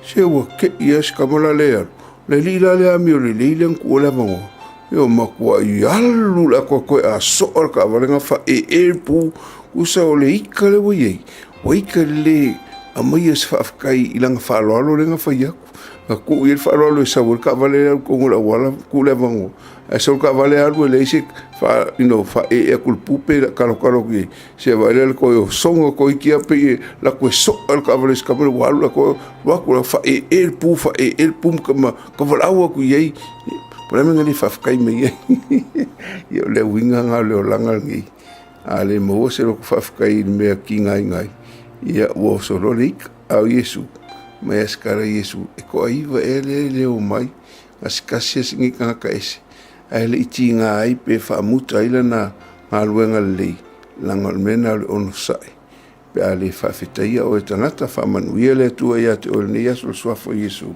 Speaker 20: Se wo ke yes kamala le. Le li la le ami le le ku le avanoa. Yo makua yalu la ko a so ka vale nga fa e pu usa o le ikale wo ye. Waika le a mai es whaafkai i langa whaaloalo le nga whaiaku. Ka ku i el whaaloalo e sawur ka vale al kongula wala ku le vango. E sawur ka vale alu e leise wha e kulpupe karo ki. Se vale al koe o songa koe ki ape la koe so al ka vale skamere walu la koe waku la wha e el pu ka vale awa ku iei. Pura menga ni whaafkai me iei. Ia le winga ngā leo langa ngi. A le maua se loko whaafkai mea ki ngai. Ia ua sorolik au Yesu mai askara Yesu e ko aiva e leo mai askasi singi kanga ese ai le iti ngā ai pe whaamuta ila na ngāluenga lei langa mena le ono sai pe a le whawhetaia o e tangata whamanuia le atua ia te ole nei aso le suafo Yesu.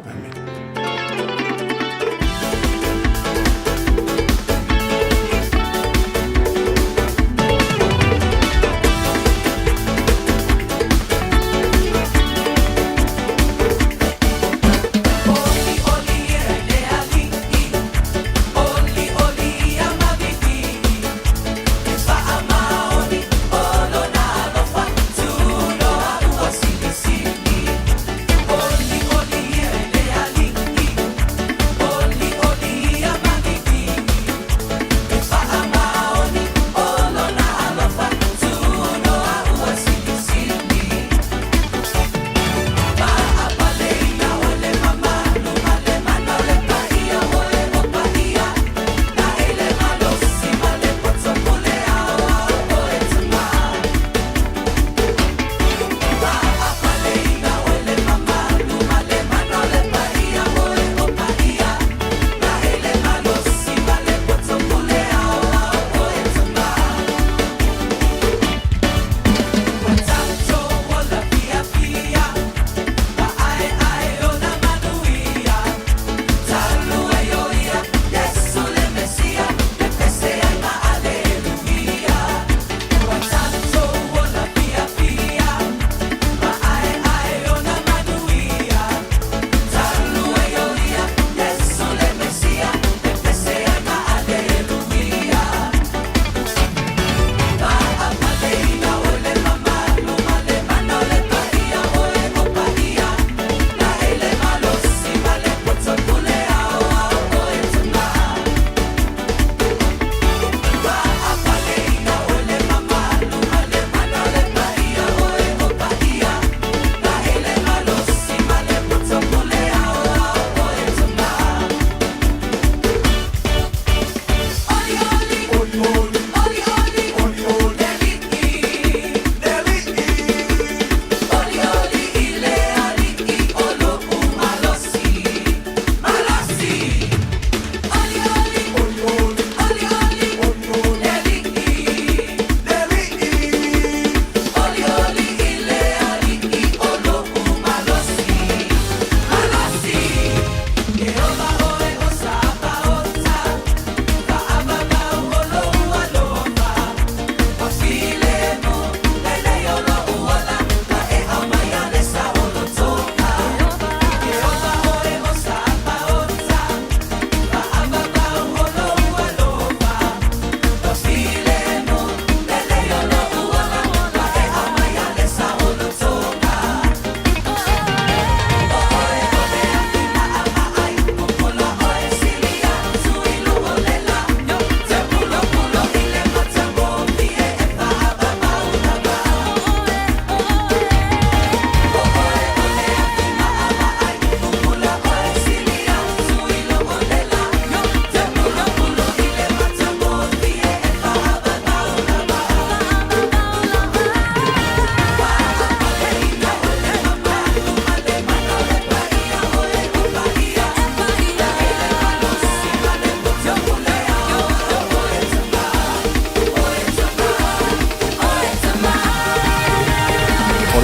Speaker 20: Amen.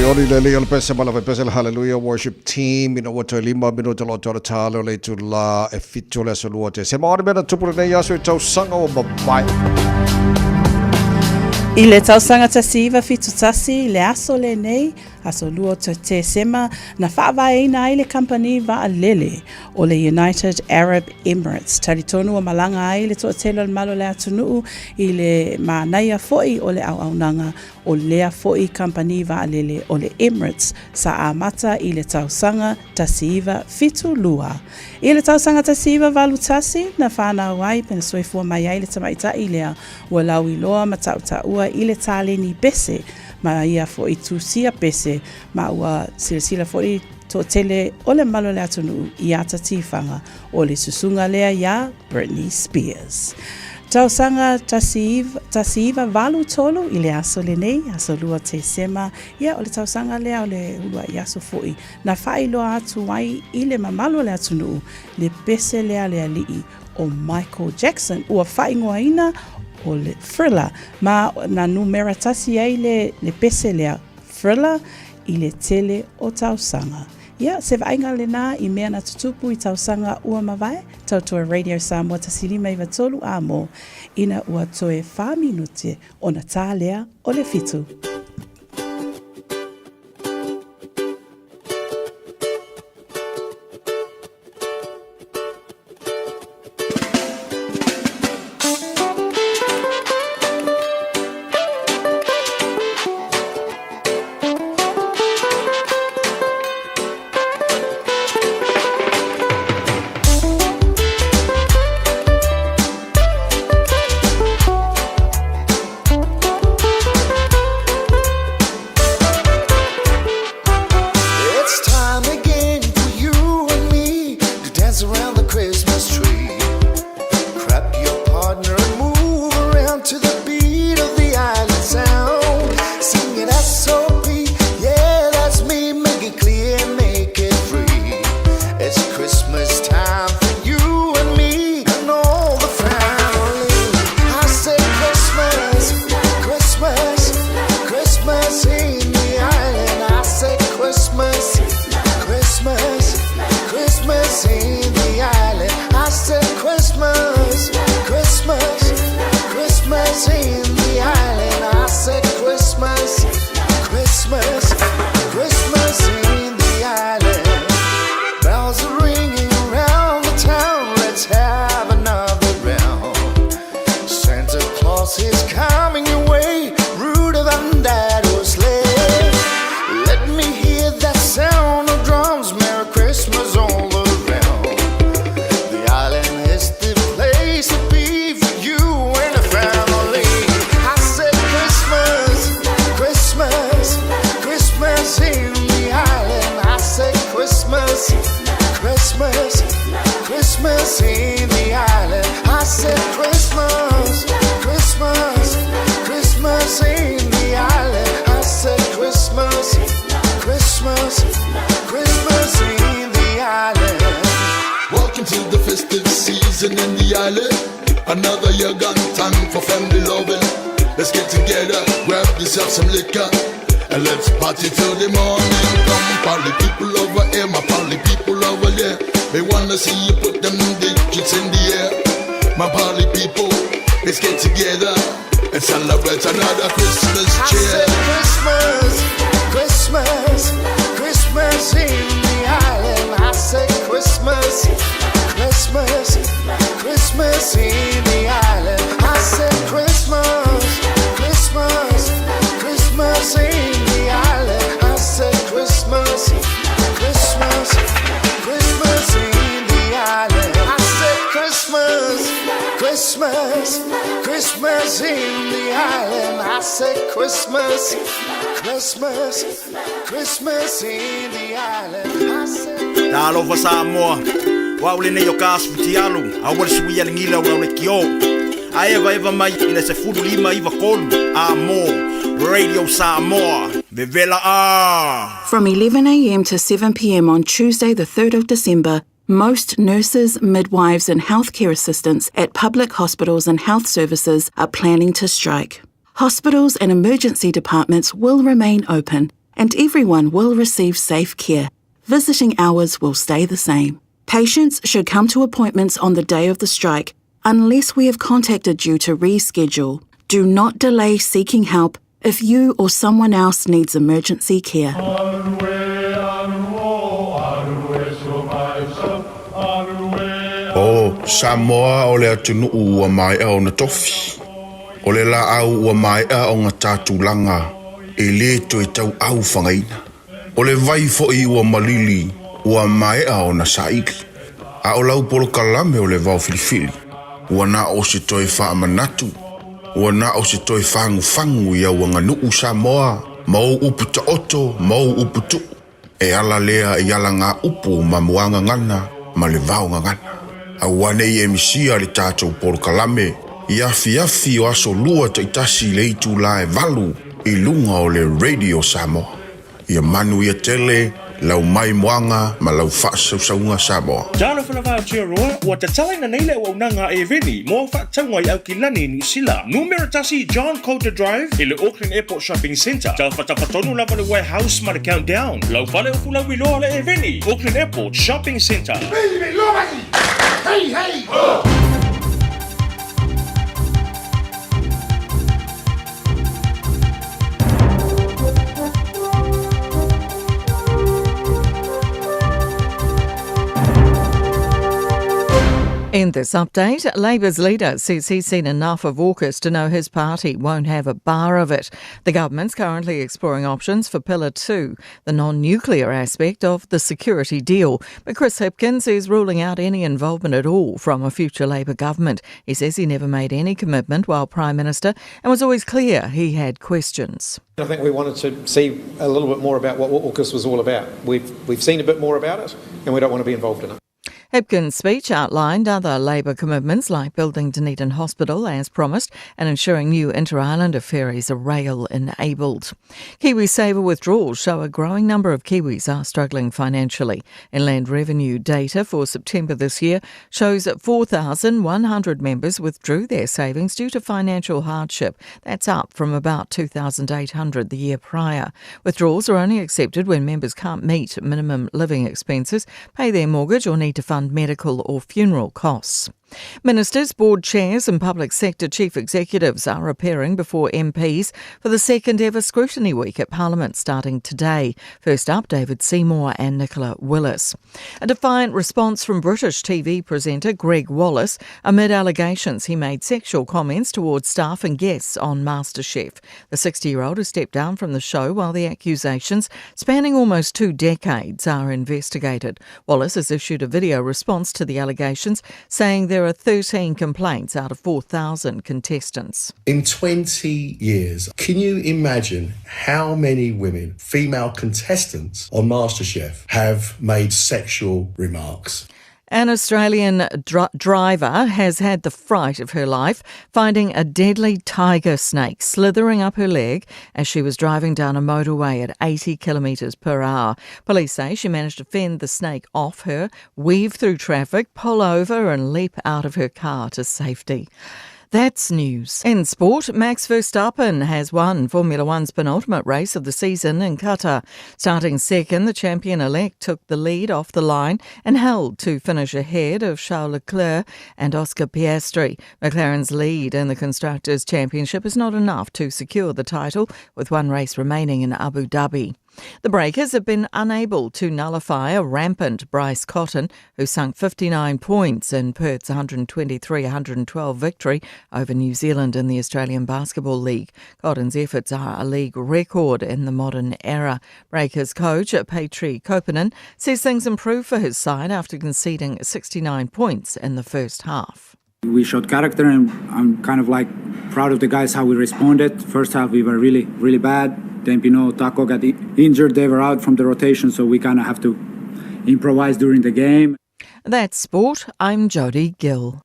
Speaker 2: ori le le pese mala pese hallelujah worship team ina wato lima minuto lo toro talo le tu la e fitto le soluote. Se ma ora mena tupu nei aso tau sanga o babai.
Speaker 9: I le tausanga tasiva fitu tasi le aso le nei aso luo te sema na whaavaina ai le company va a lele o le United Arab Emirates. Taritonu o malanga ai le toa telo le malo le atunuu i le maanaia foi o le au-aunanga o lea foi company va a lele o le Emirates sa amata i le tausanga tasiva fitu lua. I le tausanga tasiva valu tasi na whana wai pena soifua mai ai le tamaita i lea ua lau i loa matau-taua i le tāleni bese ma ia fo i tusia pese ma ua silasila fo i to tele o le malo le atunu i ata tifanga o le susunga lea ia Britney Spears. Tausanga tasiva valu tolu i le aso le nei, aso lua te sema, ia o le tausanga lea o le ulua i aso fo i. Na whailoa atu wai i le mamalo le atunu le pese lea lea lii o Michael Jackson ua whaingoa ina o le Thriller, ma na numera tasi ai le pese lea Thriller i le tele o tausanga. Ia, se vainga le nā i mea na tutupu i tausanga ua mawai, tautoa Radio Samoa tasilima iwa tolu amo, ina ua toe 5 minute o na tālea o le fitu.
Speaker 14: Another year gone time for family loving. Let's get together, grab yourself some liquor, and let's party till the morning come. Party people over here, my party people over there. They wanna see you put them digits in the air. My party people, let's get together and celebrate another Christmas cheer.
Speaker 18: I said Christmas, Christmas, Christmas in the island. I said Christmas, Christmas, Christmas in the island. I said Christmas, Christmas, Christmas in the island. I said Christmas, Christmas, Christmas in the island. I said Christmas, Christmas, Christmas in the island. I said Christmas, Christmas, Christmas in the island. I said
Speaker 21: Talo fa Samoa. Wa ule ne yo kasu tialu. Awal suia ngila wa le kio. I eva mai ina se fudu lima iva kolu. Amo Radio Samoa. Vevela a.
Speaker 22: From 11 a.m. to 7 p.m. on Tuesday the 3rd of December, most nurses, midwives and healthcare assistants at public hospitals and health services are planning to strike. Hospitals and emergency departments will remain open and everyone will receive safe care. Visiting hours will stay the same. Patients should come to appointments on the day of the strike unless we have contacted you to reschedule. Do not delay seeking help if you or someone else needs emergency care.
Speaker 1: O Samoa o le atunu ua mai au na tofi. O le la au ua mai au ngā tātulanga e le to e tau au whangaina. O le vai fo i ua malili ua mai au na saiki. A o lau polo kalame o le vau filifili. Ua na o se toi wha manatu. Ua na o se toi whangu i au anga nuu Samoa. Mau upu ta oto, mau upu tu. E ala lea i ala ngā upu ma muanga ngana ma le vau ngana. A wane i emisia le tātou polo kalame. I afi o aso lua ta itasi le itu la e valu i lunga o le Radio Samoa. Ia manu ia tele, lau mai moanga, ma lau whaasaunga Samoa.
Speaker 11: Jalo whanawha tia roa, ua te talaina nei le ua unanga e veni, mo whaataunga i au ki lani ni sila. Numero tasi John Coulter Drive, i le Auckland Airport Shopping Centre. Tau whatapatonu lava le warehouse ma le countdown. Lau whale ufu lau iloa le e veni, Auckland Airport Shopping Centre.
Speaker 14: Baby, lomaki! Hey, hey!
Speaker 3: In this update, Labour's leader says he's seen enough of AUKUS to know his party won't have a bar of it. The government's currently exploring options for Pillar 2, the non-nuclear aspect of the security deal. But Chris Hipkins is ruling out any involvement at all from a future Labour government. He says he never made any commitment while Prime Minister and was always clear he had questions.
Speaker 4: I think we wanted to see a little bit more about what AUKUS was all about. We've seen a bit more about it and we don't want to be involved in it.
Speaker 3: Hipkins' speech outlined other Labour commitments like building Dunedin Hospital as promised and ensuring new inter-islander ferries are rail-enabled. KiwiSaver withdrawals show a growing number of Kiwis are struggling financially. Inland Revenue data for September this year shows that 4,100 members withdrew their savings due to financial hardship. That's up from about 2,800 the year prior. Withdrawals are only accepted when members can't meet minimum living expenses, pay their mortgage or need to fund medical or funeral costs. Ministers, board chairs and public sector chief executives are appearing before MPs for the second ever scrutiny week at Parliament starting today. First up, David Seymour and Nicola Willis. A defiant response from British TV presenter Greg Wallace amid allegations he made sexual comments towards staff and guests on MasterChef. The 60-year-old has stepped down from the show while the accusations, spanning almost 2 decades, are investigated. Wallace has issued a video response to the allegations, saying there are 13 complaints out of 4,000 contestants.
Speaker 5: In 20 years, can you imagine how many women, female contestants on MasterChef, have made sexual remarks?
Speaker 3: An Australian driver has had the fright of her life, finding a deadly tiger snake slithering up her leg as she was driving down a motorway at 80 kilometres per hour. Police say she managed to fend the snake off her, weave through traffic, pull over and leap out of her car to safety. That's news. In sport, Max Verstappen has won Formula One's penultimate race of the season in Qatar. Starting second, the champion-elect took the lead off the line and held to finish ahead of Charles Leclerc and Oscar Piastri. McLaren's lead in the Constructors' Championship is not enough to secure the title, with one race remaining in Abu Dhabi. The Breakers have been unable to nullify a rampant Bryce Cotton, who sunk 59 points in Perth's 123-112 victory over New Zealand in the Australian Basketball League. Cotton's efforts are a league record in the modern era. Breakers coach Petri Koponen says things improved for his side after conceding 69 points in the first half.
Speaker 23: We showed character and I'm kind of proud of the guys how we responded. First half we were really, really bad. Then Taco got injured, they were out from the rotation, so we kind of have to improvise during the game.
Speaker 3: That's sport. I'm Jody Gill.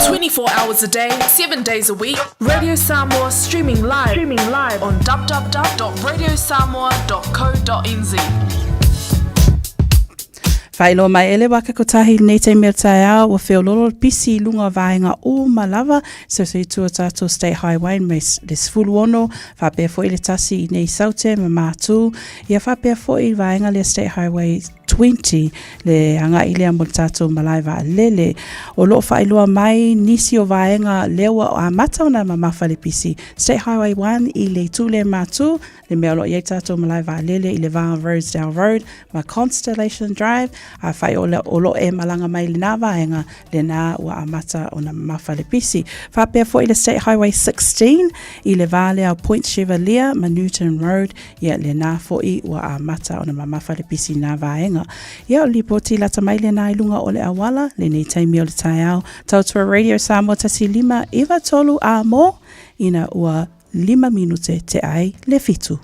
Speaker 7: 24 hours a day, 7 days a week. Radio Samoa streaming live on www.radiosamoa.co.nz.
Speaker 9: Whaelo mai ele waka kotahi nei te mea tai au wa whio lolo pisi lunga vaenga o malawa so se tua tato State Highway me le sfulu ono whapea fo ile tasi nei saute ma mātu ia whapea fo i vaenga le State Highway 20 le hanga i lea mo tato malai wa lele o loo whaelua mai nisi o vaenga lewa o amata ona ma mawhale pisi State Highway 1 i le tu le mātu le mea lo i tato malai wa lele i le Vanga Rosedale Road ma Constellation Drive a whai o lo e malanga mai le nā vaenga le nā ua amata o na mawhale pisi. Whapea fo i le State Highway 16 i le vale au Point Chevalier ma Newton Road ia le nā fo i ua amata o na mawhale pisi nā vaenga. Ia o li poti lata mai le nā ilunga o le awala le nei taimi o le tai au. Tautua Radio Samoa tasi 5 iwa tolu a mo ina ua 5 minute te ai le fitu.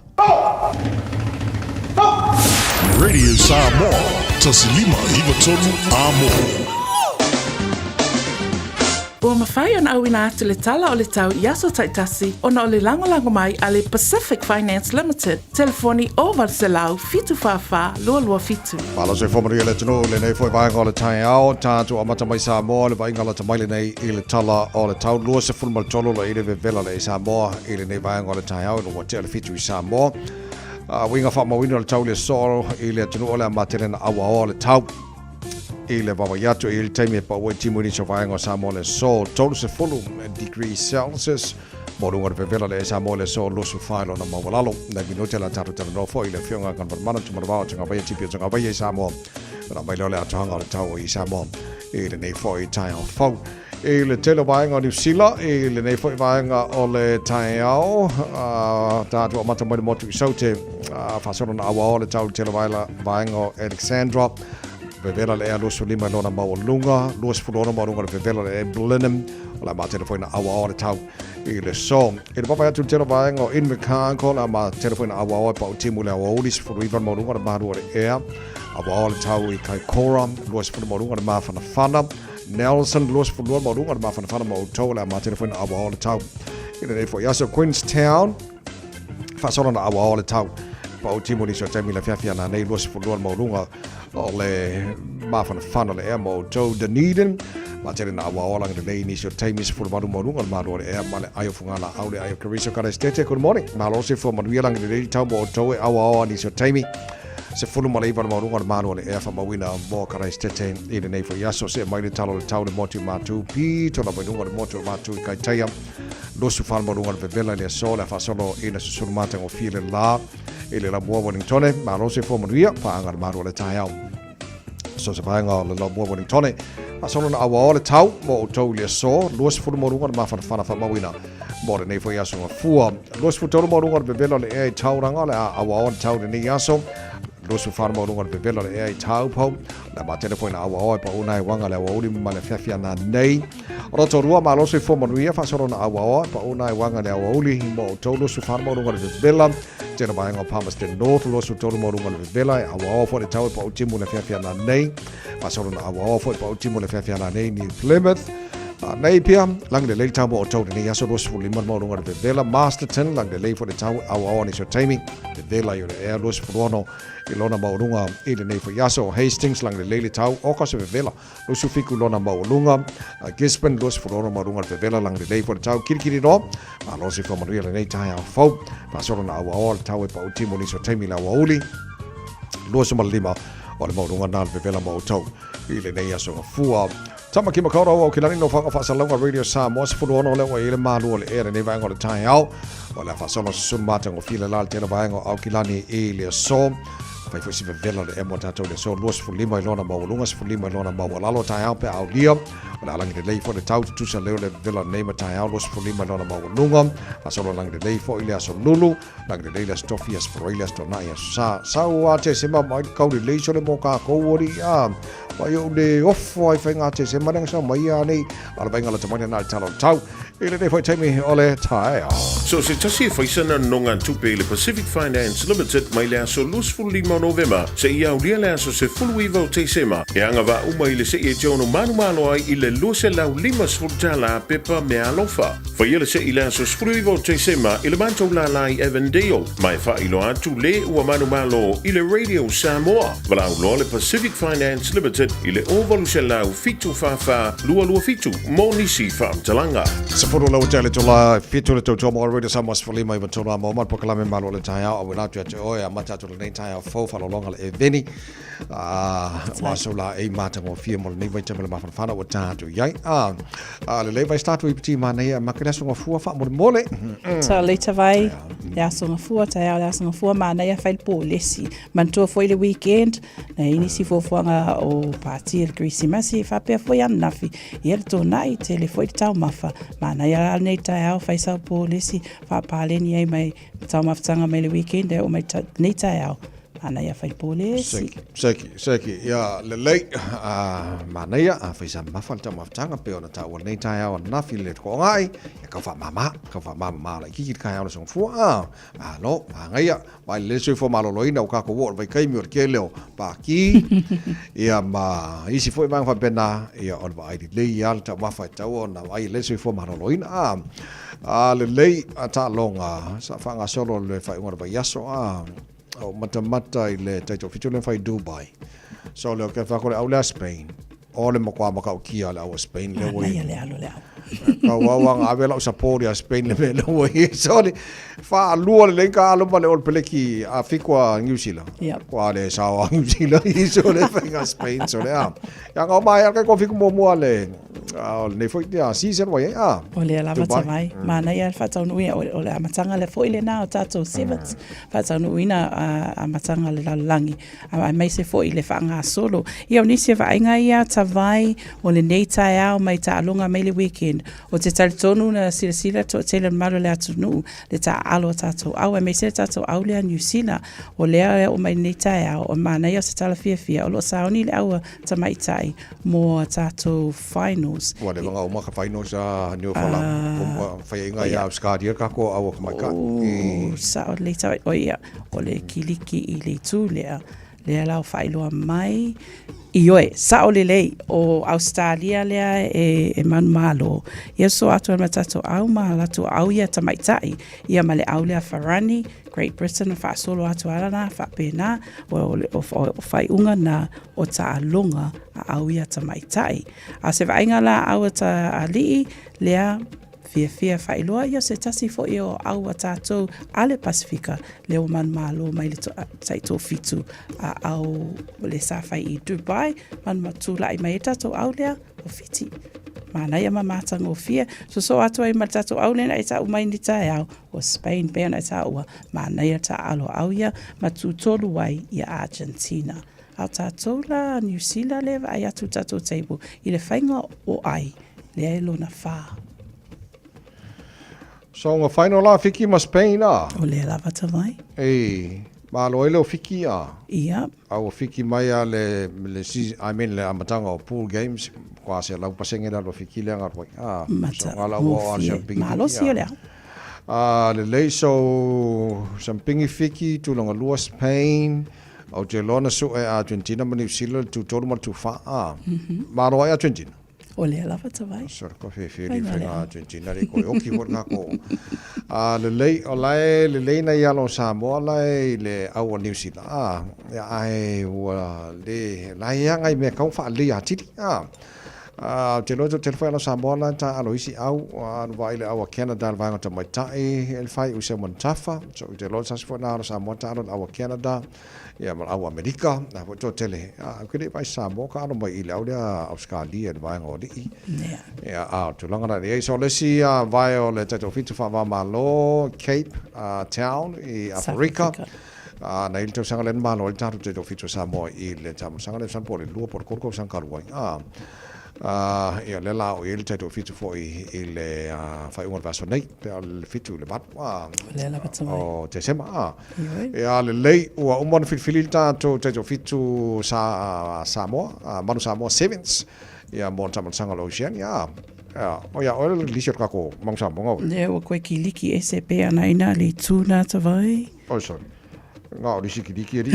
Speaker 14: Radio Samoa, tasilima iwa tonu amo.
Speaker 7: Ua mawhai ona au ina atu le tala o le tau Iaso Taitasi ona o le lango mai a le Pacific Finance Limited. Telefoni o Valselau fitu whawha lua fitu.
Speaker 2: Malo se whamari le tunu le nei fwoi vaenga o le tai au, tātu amata mai Samoa le vaenga la tamaile nei i le tala o le tau lua se fulma tolo le i le vevela le Samoa i le nei vaenga o le tai au ino watea le fitu i Samoa. Winga whamawina le tau le soro i le tunu o le amatere na awa o le tau. I le wawa yatu i le taimi e pa ue timu ni so vaenga o Samoa le so tolu se fulu degrees Celsius. Morunga le vevela le Samoa le so losu whaelo na mawalalo. Na minute la tatu tala nofo i le whionga kan varmana tumarawao tunga vaya tipi o tunga vaya i Samoa. Na mai leo le atuhanga o le tau i Samoa. I le nei fo i tai au fau. I le tele vaenga o New Zealand. I le nei fo i vaenga o le tai au. Tātu o mata mai le motu i saute. Whasoro na awa o le tau tele vaenga o Alexandra. Vevela le ea lusu lima lona maua luas fulona maunga le vevela le e Blenheim, o la ma telefoina awa o le tau i le so. I le papa atu telo vaenga o Invercargill, la ma telefoina awa o e pa utimu le awa ulis fulu iwan maunga le maru o le ea, awa o le tau i Kaikoura, luas fulu maunga le mawhana whana, Nelson, luas fulu maunga le mawhana whana ma utou, la ma telefoina awa o le tau. I le nefo yaso Queenstown, whasona na awa o le tau. Pa utimu ni so temi la fiafia na nei luas fulu maunga o le mawhana whana le ea mo tau Dunedin. Ma tere na awa olang le nei nisio teimis fulu maru marunga le maru o le ea ma le aio fungana au le aio Carissa Karestete. Good morning. Ma lo se fu manuia lang le nei tau mo tau e awa oa nisio teimi. Se fulu ma le iwan marunga le maru o le ea whamawina mo Karestete i le nei fu yaso se mai le talo le tau le motu matu pi tola marunga le motu matu i Kaitaia. Losu whan marunga le vevela le so le whasolo i na susuru matang o file la i le Labua Wellingtone. Ma lo se fu manuia pa anga le maru o le tai au. So se vaenga o le Labua Wellingtone. Asono na awa o le tau mo o tau le so. Luas fulu morunga le mawhana whana whamawina. Mo le nei fo yaso nga fua. Luas fu tolu morunga le bevela le ea i tauranga le awa o le tau le nei yaso. Luas fu whana morunga le bevela le ea i tau pau. Le ma telefoina awa o e pa unai wanga le awa uli ma le fiafia na nei. Roto rua ma loso i fo manuia whasono na awa o e pa unai wanga le awa uli mo o tau luas fu whana morunga le bevela. Tēnā vaenga o Palmerston North, losu tolu morunga le vevela, e awa o fo le tau e pa utimu le fiafia na nei. Pasoro na awa o fo e pa utimu le fiafia na nei ni Plymouth. Nei pia, lang le lei tau mo o tau ni yaso losu fu lima morunga le vevela. Masterton, lang le lei fo le tau awa o ni so teimi. Vevela i le ea losu fu lono i lona morunga i le nei fo yaso. Hastings, lang le lei tau oka se vevela. Losu fiku lona morunga. Gisborne, losu fu lono morunga le vevela, lang le lei fo le tau kirikiri no. Ma losu fo manuia le nei tai au fau. Pasoro na awa o le tau e pa utimu ni so teimi la awa uli. Losu malima o le morunga na le vevela mo o tau i le nei aso fua. Tama ki makaura o kilani no whaka whasalonga Radio Samoa se furu ono le wa i le malu o le ere nei vaenga o le tai au. O le whasalo se sun matang o fila lal tena vaenga au kilani i le so. Pai fo si vevela le emo tatou le so luas fu lima i lona maulunga se fu lima i lona maulalo tai au pe au lia. O le alangi le lei fo le tau tutusa leo le vevela nei ma tai au luas fu lima i lona maulunga. Whasalo langi le lei fo i le aso lulu. Langi le lei le stofi as foro i le asto nai aso sa. Sau a te sema mai kauri lei so le mo ka kouori a. wa yo de ofo ai whainga te se manang sa mai ani ala bainga la tamani na talo tau ile de foi taimi ole tai
Speaker 11: So se tasi faisana nongan tupe le Pacific Finance Limited mai le aso lusful 5 November se ia ulia le aso se fuluiva te sema e anga va uma ile se e jono manu ai ile luse lau 5 sfurtala pepa me alofa fa ile se ile aso fuluiva te sema ile manto la lai Evandale mai fa ilo atu le ua manu ile Radio Samoa vala ulo le Pacific Finance Limited ile ovalu se lau fitu fafa lua fitu monisi fam talanga
Speaker 2: se furu lau tele tola fitu le totomo Radio Samoa sfali mai batona mo mat pokalame malo le tai au wala tu ate oia mata tu le tai au fo fa longa le eveni masola e mata mo fia mo ni vai tamela ma fa wa tatu yai le le vai start wi piti mana ia makana so ngafua fa mo mole
Speaker 9: so later vai ya so ngafua tai au ya so ngafua mana ia fail polisi mantua foi le weekend na ini si fo nga o party Christmas fa pe foi anafi ia to nai tele foi tau mafa mana ia nei tai au fa sa polisi fa paleni ai mai tau maftanga mai le weekend o mai nei tai au ana ia fai polisi
Speaker 2: seki ya le mana ia fa sa mafalta maftanga pe ona tau nei tai au na file ko ngai ka fa mama la ki ka au so fu no ngai vai le so fo malo loina o ka ko wo vai kai mi or keleo pa ki ia ma isi foi bang fa pena ia on vai le ia ta wa fa tau ona vai le so fo malo loina le lei ata longa sa fanga solo le fai ngor ba yaso o mata ile taito fitu le fai Dubai so le ke fa ko au la Spain o le mo kwa maka kia la o Spain le we
Speaker 9: le
Speaker 2: ka wa avela support ya Spain le we so le fa lu le ka alo pa le ol peleki a fikwa New Zealand kwa le sa New Zealand so le fa Spain so le ya nga ba ya ka ko fiku mo le ne foi dia season wa ya
Speaker 9: o le la mata mai mana ia fa tau nui o le matanga le foi le na o tato sevens fa tau nui na a matanga le langi a mai se foi le fa nga solo ia ni se va inga ia tavai o le nei tai au mai ta longa mai le weekend o te tal tonu na silsila to tele malo le atunu le ta alo tato au mai se tato au le New Zealand o le o mai nei tai au o mana ia se tala fia o lo sauni le au ta mai tai mo tato finals
Speaker 2: wa le nga o maka finals a new fala fa inga ia skadia ka ko au ka ka
Speaker 9: sa o le tai o ia o le kiliki i le tu le la failo mai ioe sa o lelei o Australia lea e man malo ia so atu matato au ma tu au ia tamaitai ia male au lea Farani Great Britain fa solo atu alana fa pena o fai unga na o ta longa au ia tamaitai a se vainga la au ta ali lea fia whailoa ia se tasi fo i o au a tātou ale Pasifika leo man malo mai le taito fitu a au le sawhai i Dubai man matula i mai tātou au lea o fiti mana ia mamatanga o fia so atu ai ma tātou au lena i tāu mai ni tai au o Spain pēr na tāua mana ia tā alo au ia matutolu wai i Argentina au tātou la New Zealand leva ai atu tātou teibu i le whainga o ai le ailo na wha
Speaker 2: so nga final la fiki ma Spain
Speaker 9: o le lava tawai
Speaker 2: ma lo ele o fiki
Speaker 9: ia
Speaker 2: au fiki mai le I mean le amatanga o pool games kwa se lau pasenge la lo fiki le nga roi
Speaker 9: mata
Speaker 2: so ala wo jumping
Speaker 9: ma lo si le
Speaker 2: le so jumping fiki tu longa lua Spain au te lona so Argentina ma New Zealand tu tolu ma tu fa ma lo Argentina
Speaker 9: o le lava tawai
Speaker 2: so ko fe li fenga Argentina le ko oki mo nga ko le lei na ia lo Samoa le au New Zealand ya ai wa le la ia ngai me kau fa le atiti te lo te fa lo Samoa ta alo isi au vai le au Canada vai ngata mai tai el fai usa montafa so te lo sa fo na lo Samoa ta au Canada ia ma au Amerika na to tele kile vai Samoa ka no mai ile au le Australia vai ngodi ia to longa na so le si vai o le tato fitu fa va malo Cape Town i Africa na il tau sanga len malo il tatu te fitu Samoa i le tamu sanga le san pole lua por korko san karuai Ia le la o ile taito fitu fo i le fai unga vaso nei pe le fitu le bat
Speaker 9: Le la pat
Speaker 2: o te sema ia le lei ua umon filfili tato taito fitu Samoa manu Samoa Sevens ia mon sanga lo Oceania ia o ia o le lisio kako mang Samoa
Speaker 9: Le o koe ki liki e se pe anaina le tūna ta vai.
Speaker 2: Oh sorry ngā o lisi ki liki eri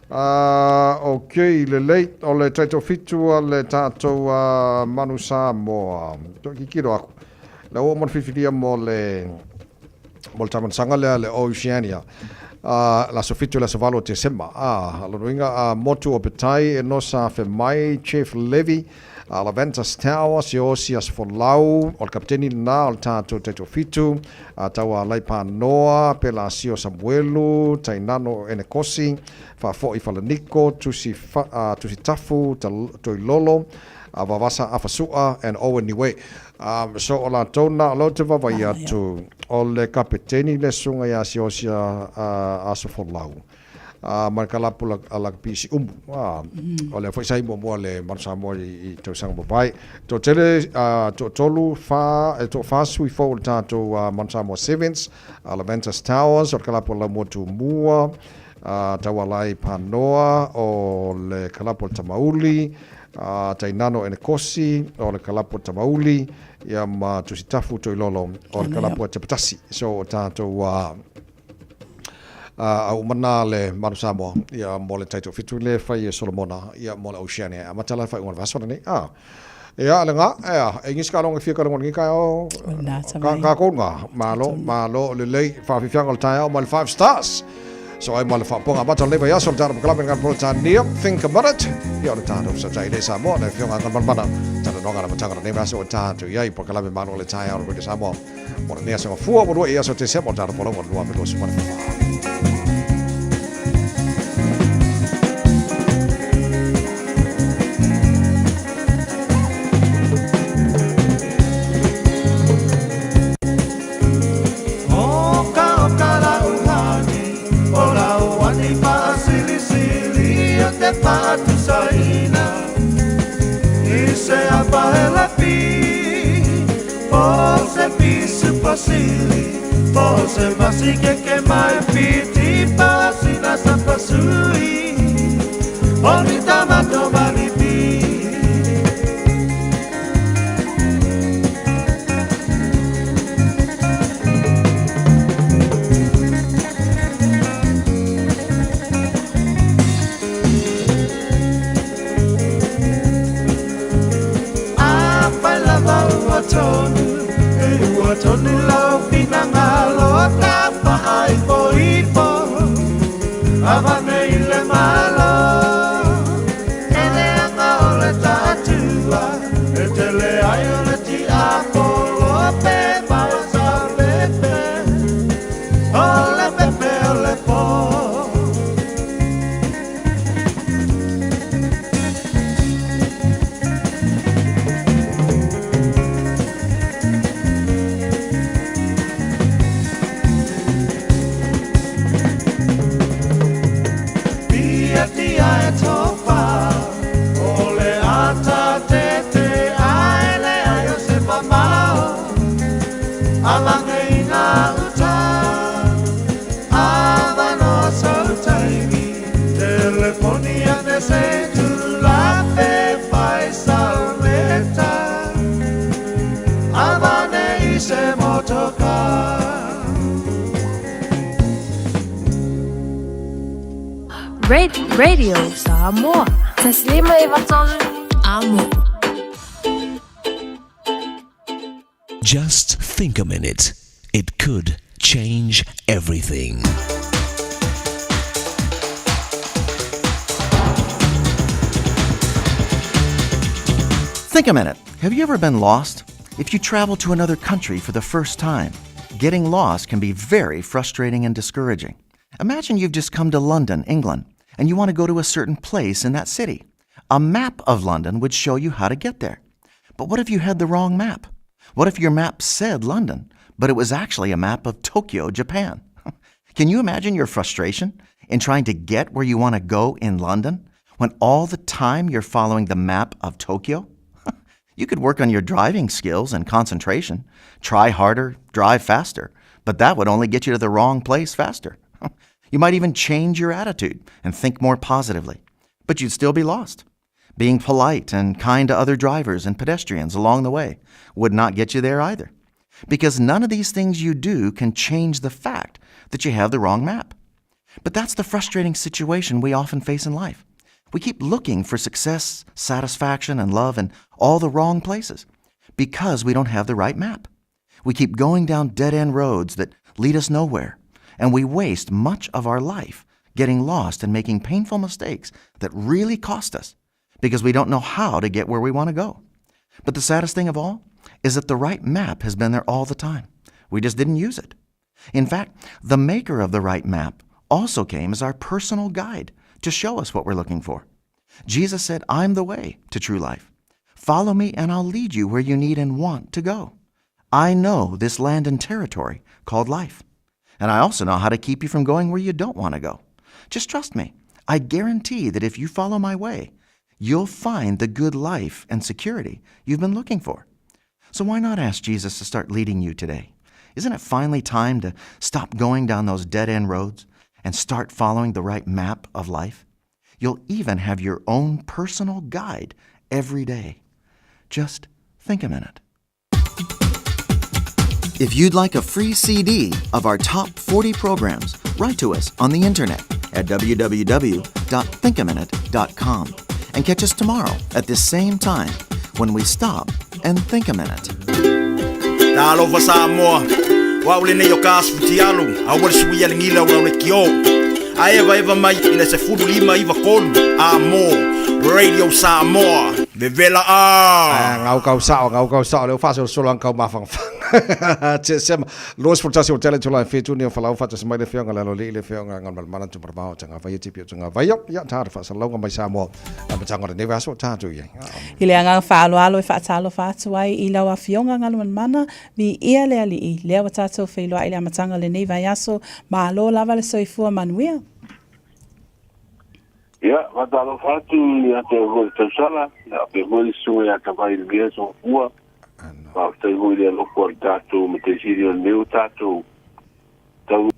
Speaker 2: okay, le lei o le taito fitu a le tātou manu Samoa. Ki kiro aku. Le o mon fifilia mo le tamansanga le Oceania. La sofitu la savalo te sema. Aloinga motu o petai e nosa fe mai Chief Levy. La Ventas Tower se osias for lau o le kapteni na o le tātou taito fitu. Taua Laipa Noa, Pela Sio Samuelu, Tainano Enekosi, Fa'afo i Falaniko, Tusi Tafu, Toi Lolo, Vavasa Afasua, and Owen Niwe. So o la tona o te vavai atu o le kapiteni le sunga ia si osia aso for lau. Mai kalapu la pisi o le foisai mo le marsa mo I tau sanga babai to tele to tolu to sui fo tato marsa mo Sevens la Ventas Towers o kalapu la mo tu mua tawalai panoa o le kalapu tamauli tainano Enekosi o le kalapu tamauli ia ma tusitafu to ilolo o le kalapu te patasi so tato au mana le manu Samoa ia mo le taito fitu le fai Solomona ia mo le Oceania matala fai ngona vasona nei ia le nga e ngis ka longa fia ka longa ngai o ka ko nga malo le lei fa fi fianga le tai mo le 5 stars so ai mo le fa ponga matala le vai so le tana club ngan pro tania think about it ia le tana so tai le Samoa le fianga ngan mana tana longa na matanga nei vaso tana ia I po kala me manu le tai o le Samoa mo le nea so fu o ia so te se mo tana po longa no me lo so
Speaker 18: Pose masi que mai piti pasi na sapasui Onita mato balipi Apa la bauatonu Uatoni lau pinangalo tapa ai poipo Avane ile malo Ele anga ole tatua Etele ai ole ti apolo Pe bausa pepe Ole pepe ole po
Speaker 6: Radio Samoa. Taslima Ivatolu Amo.
Speaker 8: Just think a minute. It could change everything.
Speaker 12: Think a minute. Have you ever been lost? If you travel to another country for the first time, getting lost can be very frustrating and discouraging. Imagine you've just come to London, England, and you want to go to a certain place in that city. A map of London would show you how to get there. But what if you had the wrong map? What if your map said London, but it was actually a map of Tokyo, Japan? Can you imagine your frustration in trying to get where you want to go in London when all the time you're following the map of Tokyo? You could work on your driving skills and concentration, try harder, drive faster, but that would only get you to the wrong place faster. You might even change your attitude and think more positively, but you'd still be lost. Being polite and kind to other drivers and pedestrians along the way would not get you there either, because none of these things you do can change the fact that you have the wrong map. But that's the frustrating situation we often face in life. We keep looking for success, satisfaction, and love in all the wrong places because we don't have the right map. We keep going down dead-end roads that lead us nowhere, and we waste much of our life getting lost and making painful mistakes that really cost us because we don't know how to get where we want to go. But the saddest thing of all is that the right map has been there all the time. We just didn't use it. In fact, the maker of the right map also came as our personal guide to show us what we're looking for. Jesus said, "I'm the way to true life. Follow me and I'll lead you where you need and want to go. I know this land and territory called life. And I also know how to keep you from going where you don't want to go. Just trust me. I guarantee that if you follow my way, you'll find the good life and security you've been looking for." So why not ask Jesus to start leading you today? Isn't it finally time to stop going down those dead-end roads and start following the right map of life? You'll even have your own personal guide every day. Just think a minute. If you'd like a free CD of our top 40 programs, write to us on the internet at www.thinkaminute.com and catch us tomorrow at this same time when we stop and think a minute.
Speaker 21: Talofa Samoa, waule nei o kasputi alu, awal suia lingila waule kio. Aeva eva mai ina se fulu lima iva kolu, Amo, Radio Samoa, Vevela a.
Speaker 2: Ngau kau sao, leo faso solang kau mafang. Sem los portasi o tele tula fe tuni o falau fata semai le fianga la le fianga ngal malan tu berbau tanga vai tipi tanga vai ya tar fa salong mai Samoa na tanga ne vaso tatu ye.
Speaker 9: Ile anga fa alo fa talo fa tuai I lawa fianga ngal mana vi ia le ali I le wa tatu fe lo ile matanga le ne vaso ma lo lava le soifua manuia.
Speaker 13: Ya, matalo fatu ya te ho te sala, ya pe mo su ya ka vai le so fua. Ba te ho le lo por tatu me te sirio meu tatu. Tau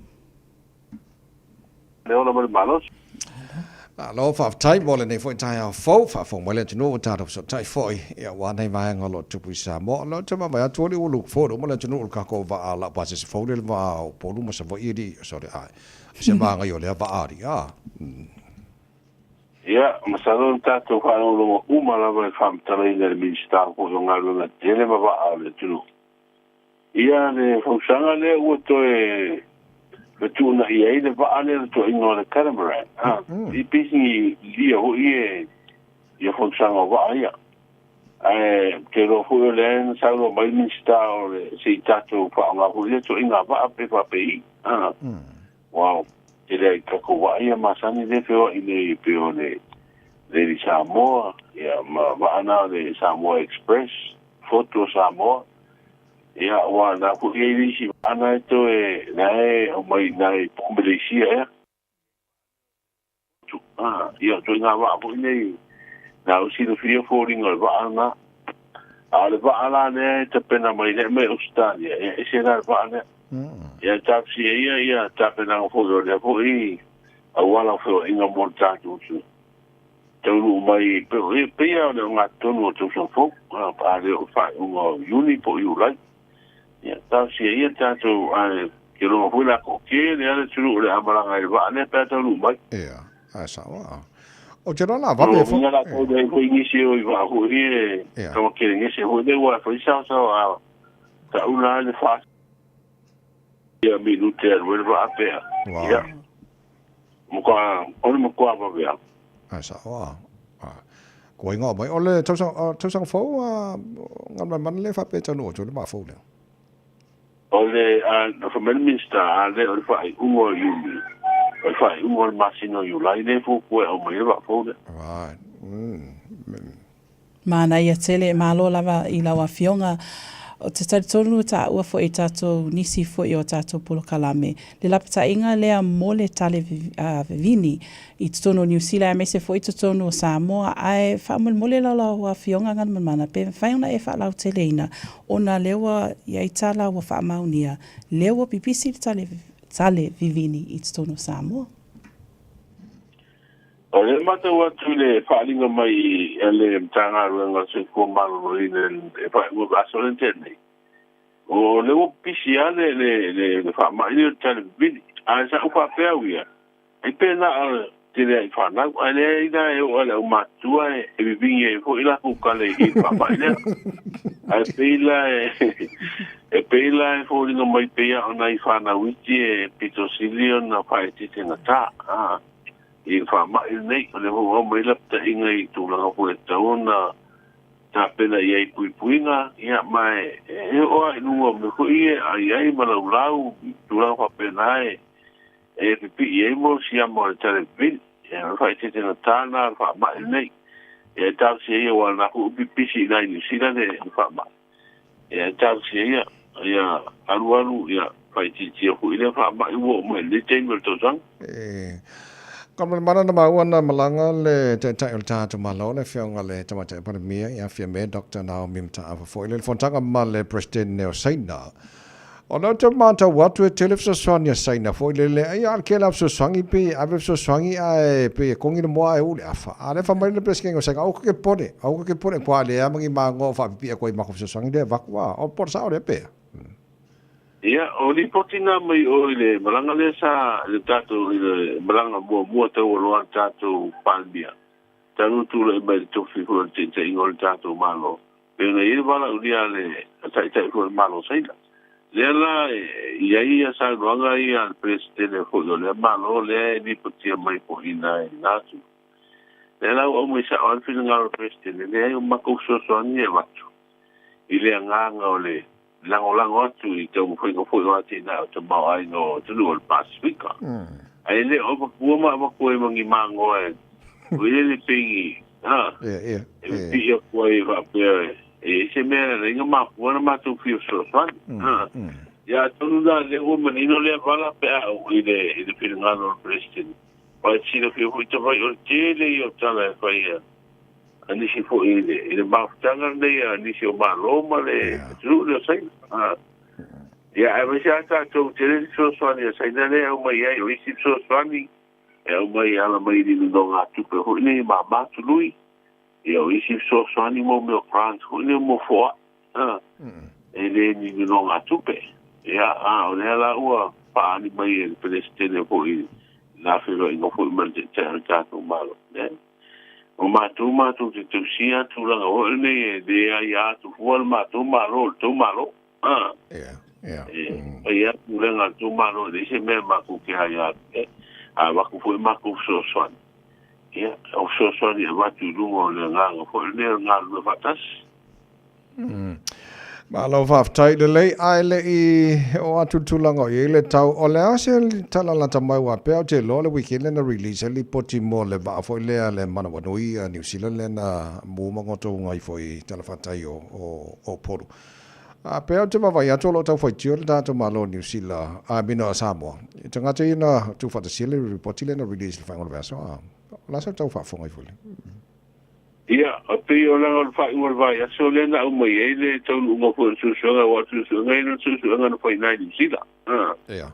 Speaker 13: le ona mal malos.
Speaker 2: Lo fa tai mo le nei foi tai a fo fa fo mo le tino tatu so tai foi ya wa nei vai ngalo tupu Samoa lo te ma ya tu le lu fo mo le tino ka ko va ala pa se fo le va o polu mo se vo I di so ai. Se ma nga yo le va ari a.
Speaker 13: Ya, masalon tato fa no lo uma la va fam tala ina le minister ko so ngalo na tele ma va ale tu. Ia le fusanga le o to e tu na ia ide va ale to ino le catamaran. I pisi dia ho ie ia fusanga va ia. Te lo fu le sa lo mai minister o se tato fa nga ho le to ina va pe fa pe. Wow. Ele kako ia masani le feo ile peo le Samoa ia ma ana le Samoa Express foto Samoa ia wa na ku ile si ana to e nai o mai nai Malaysia ia to nga wa po ile na o si no fio falling o va ana ale va ala ne te pena mai le me Australia e se na va ana ia taxi ia tapena o foto le po I awala fo inga monta tu tau mai pe ia le nga tonu tu so fo pa le o fa un uni po you like ia taxi ia tatu ke lo fu la ko ke le ale tu le amala ngai va ne pe tau mai
Speaker 2: ia asa wa o te rana va pe fo
Speaker 13: la ko de ko inicie o va ho ri como que ni se ho de wa fo sa a ta una le fa ia minute wel va a pe ia mo kwa va via
Speaker 2: asa wa ko inga mai ole tau sang fo ngam man le fa pe tanu tu ma fo le
Speaker 13: ole no for minister ale o fa ungo you o fa ungo masino you lai le fo ko o mai va fo le
Speaker 2: right
Speaker 9: mana ia tele malo lava I lawa fionga o te taritonu ta ua fo i tātou nisi fo i o tātou polo kalame. Le lapita inga lea mole tale vivini i te tono New Zealand, me se fo i te tono o Samoa, ai wha mole lau wa fionga ngan mana, pe whaiona e wha lau te leina, o na lewa ia i tala wa wha maunia, lewa pipisi tale vivini i te tono Samoa.
Speaker 13: O le mata watu le whaalinga mai ele mtanga ruanga se kua maro i le wha asolen tēnei. O le wo pisi ale le wha mai le tale vini. A sa upa pēa wia. E pēna te lea i whanau. A lea i da e o ale o matua e vivingi e fo ila kukale i wha mai lea. A peila e fo ringa mai pēa o nai whanau iti e pito silio na whae tite na tā. I whamai nei, o le hoa mai lapta inga i tūlanga pule tauna, tā pena i ai puipuinga, ia mai, e oa i nunga me hui e, ai ai malau lau, tūlanga whapena e pipi i ei mo si amo le tale pini, e whai te tena tāna, whamai nei, e tāu si eia wa naku upi si nai New Zealand e whamai. E tāu si eia, ia aru, ia whai titia hui le whamai uo mai le teimel tōsang.
Speaker 2: Kamala mana na mauna malanga le te tai o tātou malo le whionga le tamata pandemia ia whia me Dr. Naomi Mta'afa foi le fontanga ma le President Neo Saina. O na te mata watu e telefisa swani a Saina foi le ai al ke la so swangi pe ave so swangi ai pe kongi le moa e ule afa. Ale fa mai le presidente o sanga o ke pone kwa le amangi mango fa pi ko i mako so swangi de vakwa o por sa o le pe.
Speaker 13: Ia, o li potina mai o le malanga le sa le tātou i le malanga mua tau o loa tātou palmia. Tanu tu le mai le tofi kua te ingo le tātou malo. Pena i le wala uria le tai kua malo saila. Le la, ia sa luanga i al presidente kua le malo le ni potia mai po ina e natu. Le la o mai sa o alfina ngaro presidente le o mako soani e watu. I le nganga o le lango atu i te umwhinga whuinga ati nā o te mau ai no tunu o le Pasifika. Ai le o pakua makua e mangi mango e uile le pingi. E pia kua i whapea e se mea ringa makua na matu whio soaswani. Ia tonu nā le ua manino lea wala pea i le whiringano o president. Pai tira whio hui te whai o tele i o tala e whaia. Anisi fo i le mafutanga nei anisi o maloma le tru le saina. Ia e mai sa tātou te re so swani a saina le au mai ai o isi so swani e au mai ala mai ni no ngā tupe hui nei ma matului e o isi so swani mo me o France hui nei mo foa e le ni no ngā tupe ia o le ala ua paani mai e Palestine fo i la whiro ingo fo i man te tātou malo o mātou te tausia tūranga o nei e dea i atu fual mātou malo, tau malo. Ia tūrenga tau malo, e se mea mako ke hai atu. A wako fui mako soaswani. Ia, o soaswani e watu rungo o le nganga, fo le ngā lua fatasi.
Speaker 2: Malo whaftai le lei ai le I o atu tūlanga o le tau o le ase talalata mai wa pēo te lo le wiki le na release li poti mo le wa fo le mana wanui a New Zealand le na mūmangoto ngai fo I talawhatai o poru. A pēo te mawai ato lo tau fo tio le tātou malo New Zealand a bino a Samoa. I tangata I na tu whatasi le repoti le na release le whaingola vaso. Lasa tau whafongai fo le.
Speaker 13: Ia, a pei o langa o whai ua vai, a so lena au mai e le tau unga fo susuanga wa susuanga e no susuanga na whai nai New Zealand.
Speaker 2: Ia.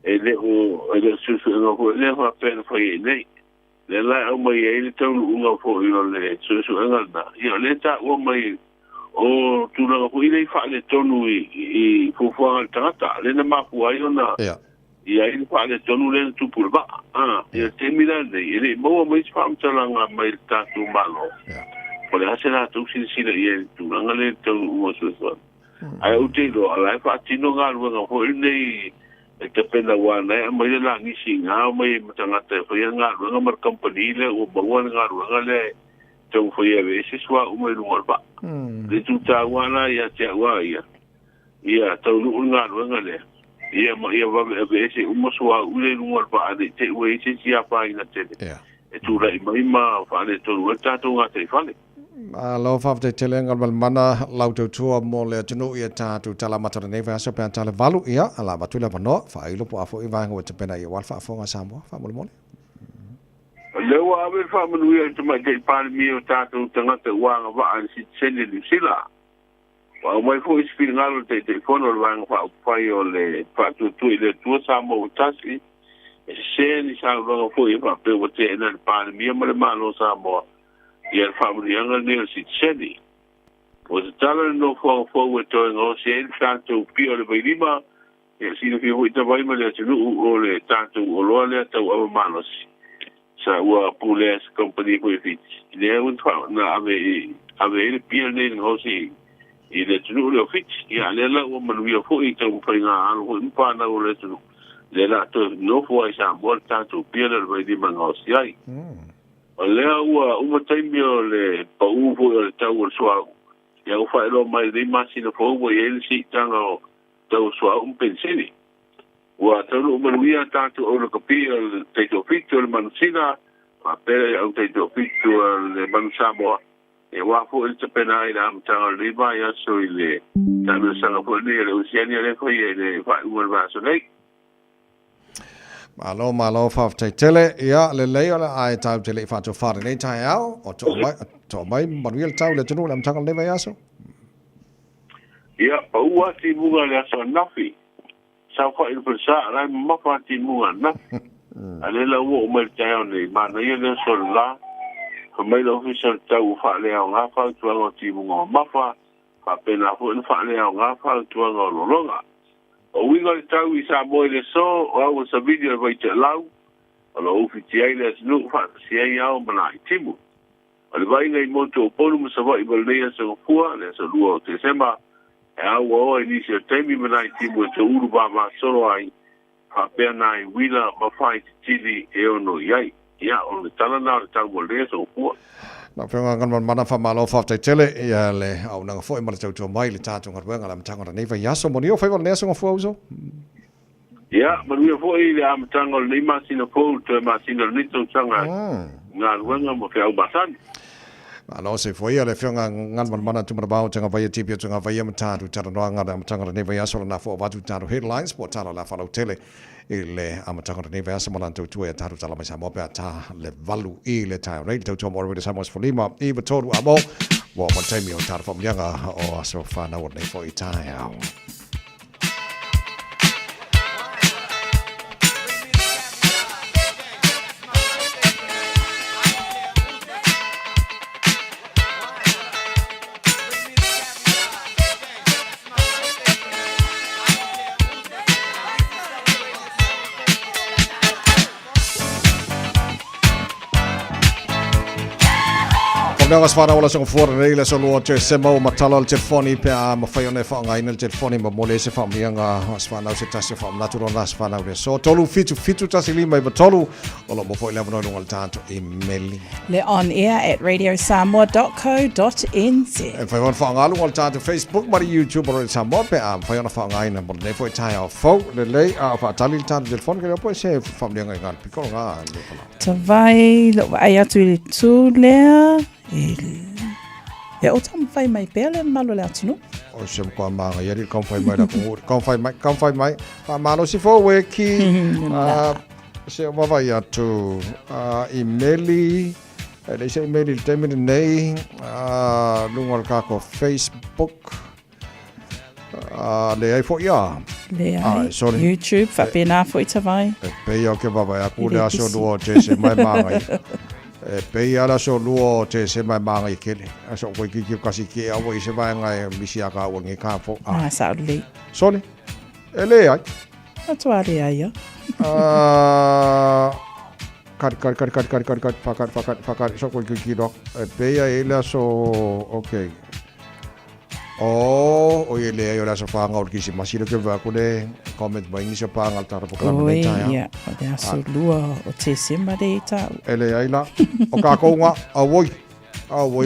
Speaker 13: E le susuanga fo le wha pēna whai e nei. Le lai au mai e le tau unga fo I o le susuanga na. Ia, le ta ua mai o tūranga fo I le wha le tonu I fufuanga tangata. Le na mapu ai o na. Ia I wha le tonu le tupu le ba. Ia te mira nei. E le maua mai whaamtalanga mai le tātou malo. O le hase la tau sila I e tūranga le tau unga susuanga. Ai au te lo, alai whaatino ngā ruanga fo I nei e te pena wana e mai le la ngisi ngā mai matangata e whaia ngā ruanga mar company le o maua ngā ruanga le tau whaia we se swa umai runga ba. Le tu tā wana ia te awa ia. Ia tau nuu ngā ruanga le. Ia wawe e se umasua ule runga ba ane te ue se si apa ina tene. E tu rai mai ma whane tonu e tātou ngā te whane.
Speaker 2: Alo fa te telenga mal mana lau tau tua mo le tunu ia tātu tala matara nei vai aso pe tala valu ia ala matula mano fa ilo po afo i vai ngwa te pena ia wal fa afonga Samoa fa mole mole.
Speaker 13: Lewa awe fa manuia te mai te pāle mi o tātou tangata wanga wa an si tsene ni sila. Wa mai fo ispiri ngalo te fono le wanga fa upai o le pātu tu i le tua Samoa o tasi. E se ni sa wanga fo i fa pe o te ena le pāle mi o male malo Samoa. Ia le whaamurianga ni o si tsene. O te tala no fo e toi ngā se e tātou pia le vairima. Ia sino ki hoi ta vaima le atinu o le tātou o loa le atau awa manosi. Sa ua Pules company ko fit le un fa na ave ele pia le no si i le tunu le fit ya le la o manu ya fo i ta un nga an ho pa na o le tunu le la to no fo sa volta to pia le vai di mano si ai o le ua uma taimi o le pa u fo le ta o so ya o fa lo mai di ma si no fo o ele si tanga o ta o so un pensini wa tolu manuia tātou o le kapia te to fitu le manusina ma pere au te to fitu le manusamo e wa fo il te pena i la amtanga le ba ya so i le tanu sanga fo le usiani le ko i le fa ua va so nei
Speaker 2: Malo fa te tele ia le leo le ai tau tele fa to fa nei tai au o to mai manuia tau le tunu le amtanga le ba ya so
Speaker 13: ia pa ua ti bunga le aso nafi sa fa il persa la ma fa ti mua na ale la wo me ta ne ma no ye le sol la ko me lo official ta u fa le nga fa tu ngo ti mua ma fa pena fo fa le nga fa tu ngo lo longa o wi go ta wi sa boy le so o sa video vai te lau o lo official le no fa si ai o bana timu ale vai nei mo to polu mo sa vai bol le so fu le so luo te sema e o inicio temi manai timu te uruba ma solo ai a pena i wila ma fai tili e ono iai ia o le tala na le tau le so fu
Speaker 2: na fenga ngan mana fa malo fa te tele ia le au na fo i mala tau mai le tatu ngar wenga la mtanga nei va yaso mo nio fa va neso ngo fu uso
Speaker 13: ia ma nio fo i le amtanga le ma sino fo to ma sino ni to sanga ngal wenga mo ke au basan
Speaker 2: Alo se foi ale fionga ngan mana tu mana bao tanga vai tipi tanga vai mata tu tara no ngada mtanga ne vai aso na fo vatu tara headlines po tara la falo tele ile amatanga ne vai aso mana tu tu e tara tala mai samo pe ta le valu ile ta radio to mo re samos for lima e betodu amo wo mo taimi o tara fo mlianga o aso fa na wo nei fo itaya Nanga sfara wala song for reile so lo che semo matalo al telefoni pe a ma fai one fa ngai nel telefoni ma mole se fa mianga sfana se tasi fa natural na sfana we so tolu fitu tasi lima ba tolu o mo foi leva no al tanto email
Speaker 9: le on air at radiosamoa.co.nz
Speaker 2: e fai on fa ngalu al tanto Facebook ma YouTube or Samoa pe a fai on fa ngai na mo ne foi tai a fo le le a fa tali tanto telefoni ke po se fa mianga ngal picolo nga
Speaker 9: Tavai lo ai atu i tu lea e o tam fai mai pele malo le atinu
Speaker 2: o se ko ma ya ri kon fai mai da kon fai mai pa malo si fo we ki se va vai atu emaili le se emaili temi nei lungal ka ko Facebook le ai fo ya
Speaker 9: le ai YouTube fa pena fo itavai
Speaker 2: pe yo ke va vai aku le aso do te se mai mai pe ala so luo te se mai mai kele aso ko ki kasi ki a wo se vai ngai misia ka wo ngi ka fo
Speaker 9: sa le
Speaker 2: sole ele ai
Speaker 9: atuari ai ya
Speaker 2: kar fakar so ko ki do pe ya ele so okay o ele yo la so fa ngol ki si masiro ke va ko le comment mai ni so pa ngal tar po kala
Speaker 9: me ta ya o te aso lua o te sema de ta
Speaker 2: ele ai la o ka ko nga a woi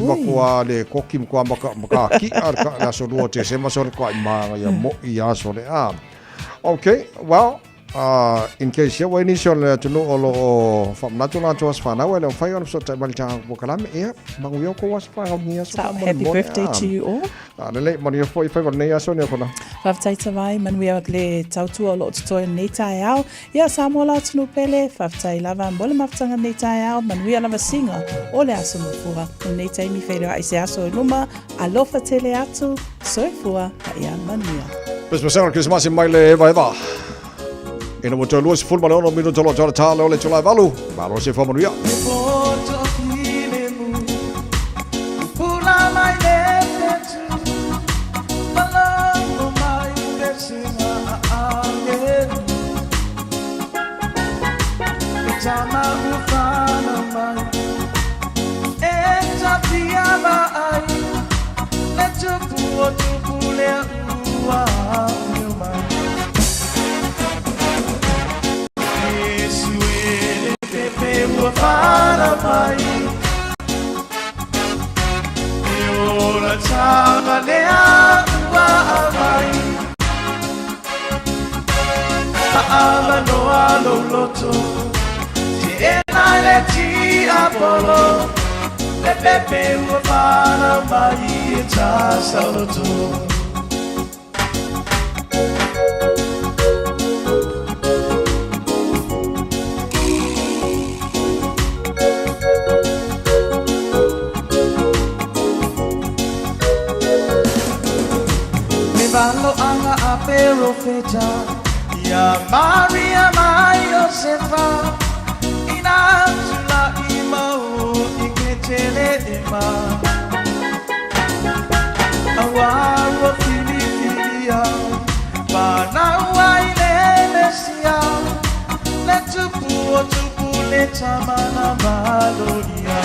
Speaker 2: ma ko le ko kim ko ma ka ki ar ka la so lua te sema so ko ma ya mo ya so le okay well in case ya wani shol tunu olo fam natula tuas fana wala fai on so tabal cha bokalam e manguyo ko was fa ngia so
Speaker 9: happy birthday to you all.
Speaker 2: Le mani foi fa ne ya so ne kola.
Speaker 9: Faftai tawai man we le tautu olo to neta yao. Ya samola tunu pele faftai lava mbole maftanga neta yao man we lava singa ole aso mfura. Neta mi fero ai se aso numa alofa tele atu so fua ya mania.
Speaker 2: Pues pasar Christmas in maile eva. Ina mo to luas full malon minuto lo jora talo le chola valu. Malo se fa manuia.
Speaker 15: Para mai eu la chama lea wa mai ama no alo loto ti ena le ti apolo le pepe wa para mai ta saluto. Valo anga apero feta ya Maria mai Josefa inazula imao iketele ema awa filifilia bana waile mesia letupu leta mana malonia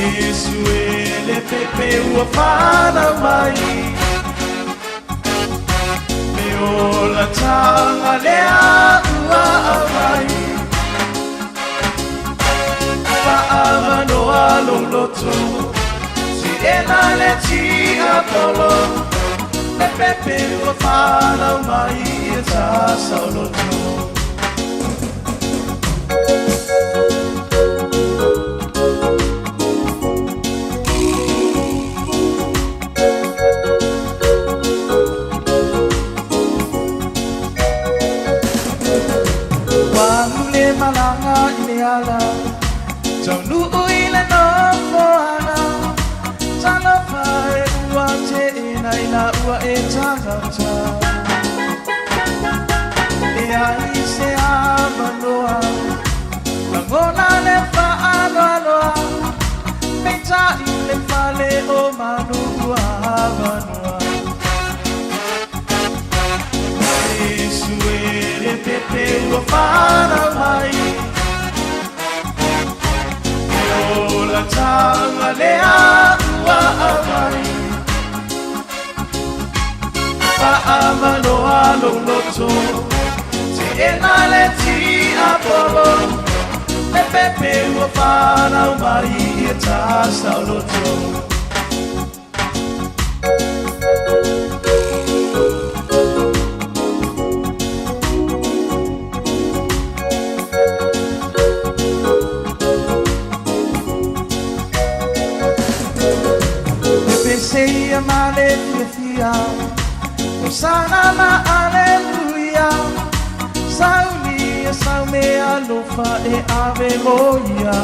Speaker 15: Yesu ele pepe ua fana mai Meola tanga lea ua mai Paama no alo loto Si ena le ti apolo Le pepe ua fana mai E tasa loto malanga ileala Tau nuu ile no moana Tala fae ua te ina ina ua e tangata E ai se amanoa Langona le faa anoa Meita ile fale o manu ua amanoa Yesu ele pepe ua fana mai Eola tanga lea ua mai Paama no alo loto Te ena le ti apolo Le pepe ua fana mai E tasa loto Seia malefia Osana ma aleluia Saunia saumea lofa e ave moia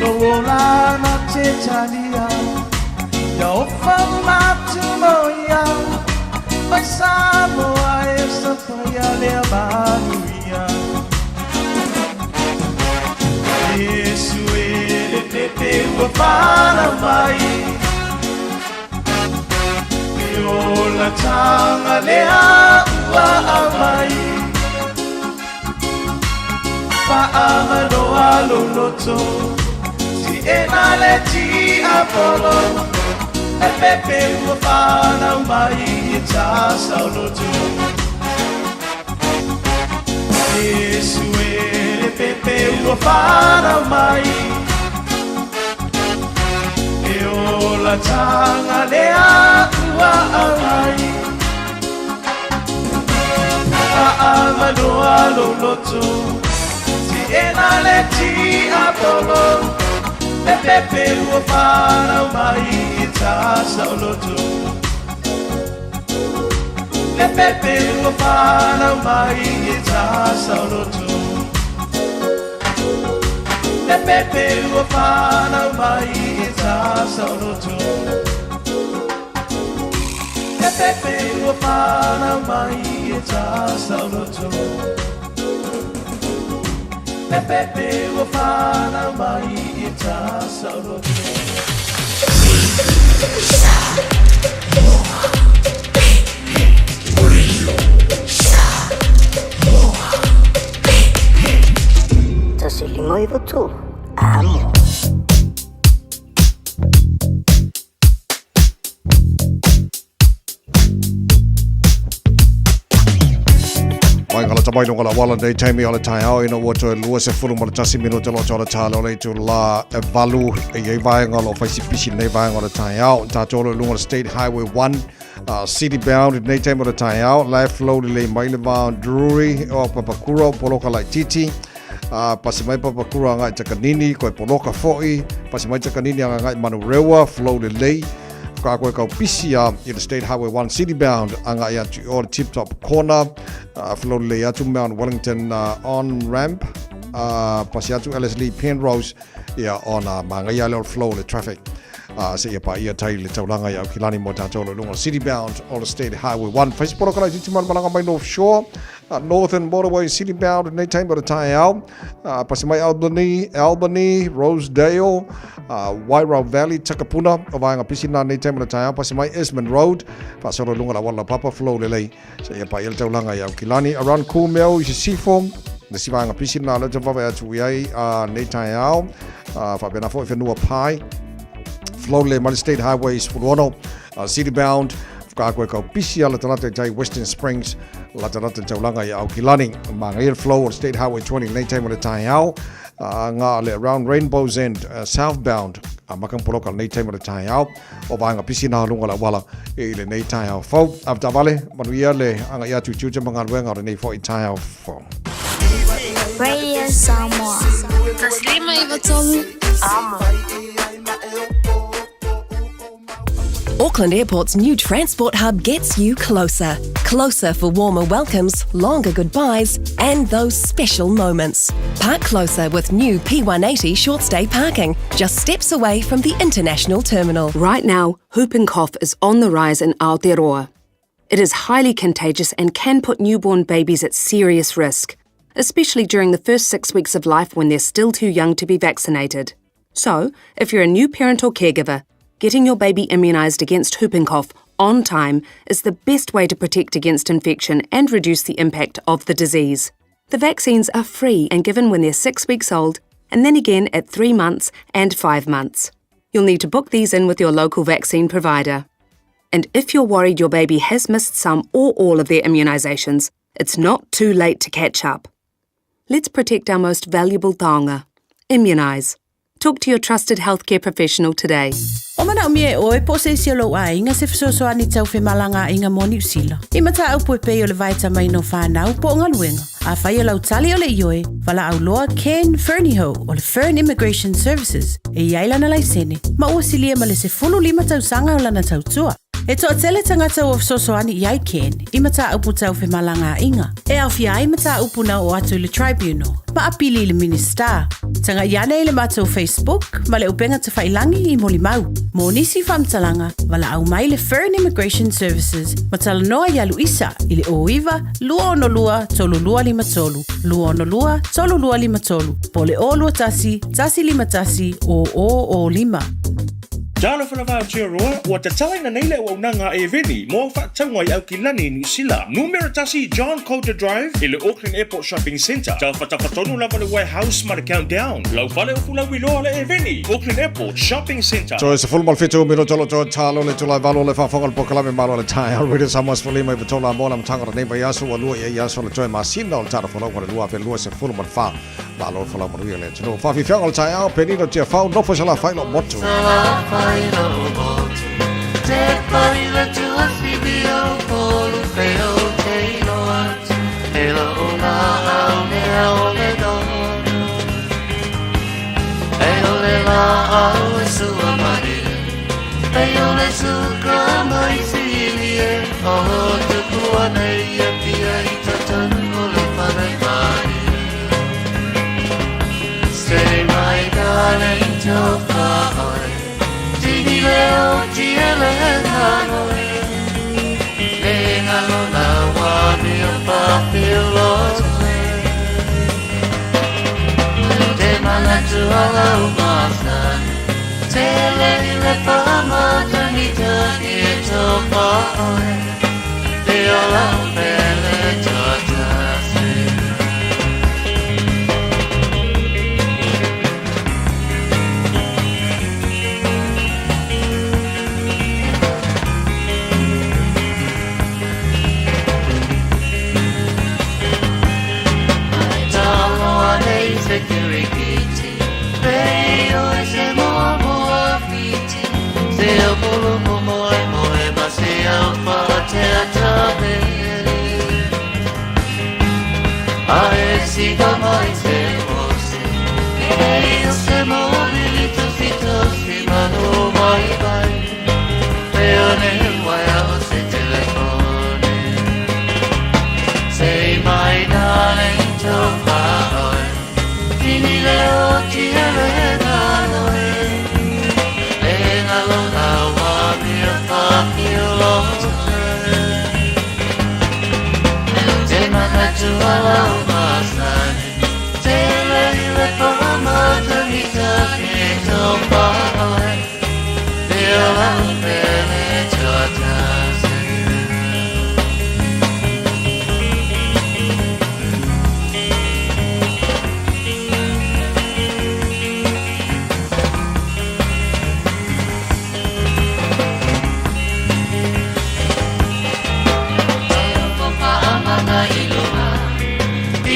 Speaker 15: Lola na tetalia Ya ofa matu moia Vai samoa e safoia le abanuia Yesu ele pepe ua fana mai Eola tanga lea ua mai Paama no alo loto Si ena le ti apolo E pepe ua fana mai E tasa loto Yesu ele pepe ua fana mai Eola tanga lea ua awai Manoa lo loto Ti ena le ti apolo Le pepe ua whana mai I tasa o loto Le pepe ua whana mai I tasa o loto Le pepe ua whana mai I tasa o loto Le pepe ua whana mai I tasa o loto Le pepe ua whana mai I tasa o loto
Speaker 10: Tasi limoi votu, amo.
Speaker 2: Waingala tabaino ngala wala nei taimi ala tai hao ina wato e lua se furu mara tasi minuta lo tala tala o leitu la e valu e iei vaenga lo faisi pisi nei vaenga la tai hao tātolo lunga State Highway 1 city bound nei taimi ala tai hao lai flow le maile vaan Drury o Papakura poloka lai titi pasi mai Papakura ngai takanini koe poloka foi pasi mai takanini anga ngai Manurewa flow le lei ka koe kau pisi in the State Highway 1 city bound anga ia tu o tip top corner flow le atu Mount Wellington on ramp pasi atu Leslie Penrose ia on manga ia le flow le traffic se ia pa ia tai le taulanga ia kilani mo tātolo lunga city bound on the State Highway 1 Facebook kala titi malanga mai North Shore Northern Motorway city bound nei time but tai au pasi mai Albany Rosedale Wairau Valley Takapuna o vaenga pisina nei time but tai au pasi mai Esmond Road pasoro lunga la wala papa flow le lei se ia pa ia taulanga ia kilani around Coolmel is Seaform na si vaenga pisina le tawava atu iai nei tai au fa bena fo whenua pai flow le Mali State Highways Furono city bound ka koe kau pisi ala tanate tai Western Springs la tanate taulanga ia au kilani mangair flow on State Highway 20 nei time o le tai au nga le around Rainbow's End southbound makang poloka nei time o le tai au o vaenga pisi na lunga la wala e le nei tai au fau after vale manuia le anga ia tu tuja manga luenga o le nei fo i tai au fau
Speaker 6: Radio Samoa Taslima Ivatolu Amo
Speaker 16: Auckland Airport's new transport hub gets you closer. Closer for warmer welcomes, longer goodbyes, and those special moments. Park closer with new P180 short stay parking, just steps away from the international terminal.
Speaker 17: Right now, whooping cough is on the rise in Aotearoa. It is highly contagious and can put newborn babies at serious risk, especially during the first 6 weeks of life when they're still too young to be vaccinated. So, if you're a new parent or caregiver, getting your baby immunised against whooping cough on time is the best way to protect against infection and reduce the impact of the disease. The vaccines are free and given when they're 6 weeks old, and then again at 3 months and 5 months. You'll need to book these in with your local vaccine provider. And if you're worried your baby has missed some or all of their immunisations, it's not too late to catch up. Let's protect our most valuable taonga. Immunise. Talk to your trusted healthcare professional today.
Speaker 9: O mana umie o e po se siolo a inga se fisoso ani tau fe malanga inga mo New Zealand. I mata au po pe o le vaita mai no whanau po nga luenga. A whai o lau tali o le ioe, wala au loa Ken Fernieho o le Fern Immigration Services. E iaila na laisene, ma ua silia ma le se 15 tau sanga o lana tau tua. E toa tele tangata o fisoso ani iai Ken, I mata au po tau fe malanga inga. E au fia ai mata au puna o atu le tribunal. Ma apili le minister. Tanga iana i le matou Facebook, ma le upenga te whailangi I moli mau. Mo nisi whamtalanga, wala au mai le Fern Immigration Services, ma tala noa ia Luisa, I le oiwa, lua ono lua, tolu lua lima tolu. Lua ono lua, tolu lua lima tolu. Po le o lua tasi, tasi lima tasi, o lima.
Speaker 11: Jalo whanawao tia roa, ua te talaina neile o unanga e veni, mo whaataunga I au ki lani ni sila. Numero tasi John Coulter Drive, I le Auckland Airport Shopping Centre. Tau whatawhatonu lava le warehouse ma le countdown. Lau whale o fula wiloa le e veni, Auckland Airport Shopping Centre.
Speaker 2: So it's a full malfitu mino tolo to talo le tulai valo le whafonga le pokalame malo le tai. Already samas fuli mai vitola mola mtanga na neiba yasu wa lua yasu le toi masina o le tara whala wana lua pe lua se full mal fa. Valo whala maruia le tino. Whafi whianga le tai au penino tia whau nofo sala whailo motu.
Speaker 15: Take paila tua sibio polu peo teilo atu Ela ola au mea ole dono E ole la au e sua maria E ole suka mai silie O te kua nei e pia i tatanu ole whanai maria Stay my darling toka oi Tini leo tiele hanoi Le ngalo na wami o papilo Te manatu ala umasan Te lehi le pamata ni tani e topa oi Te ala umele totasi Security, Leo se moa fiti, se o bolo moe ma se o fate atabe. Ae si da mai se mose, Leo se movilito si mano vai, Leo ne vai a se telefone. Say my darling tofa. Tini leo tiele nanoe E ngalo na wami o papilo Te manatu ala umasane Te lehi le pamata hita ke topa oe Te ala upele totase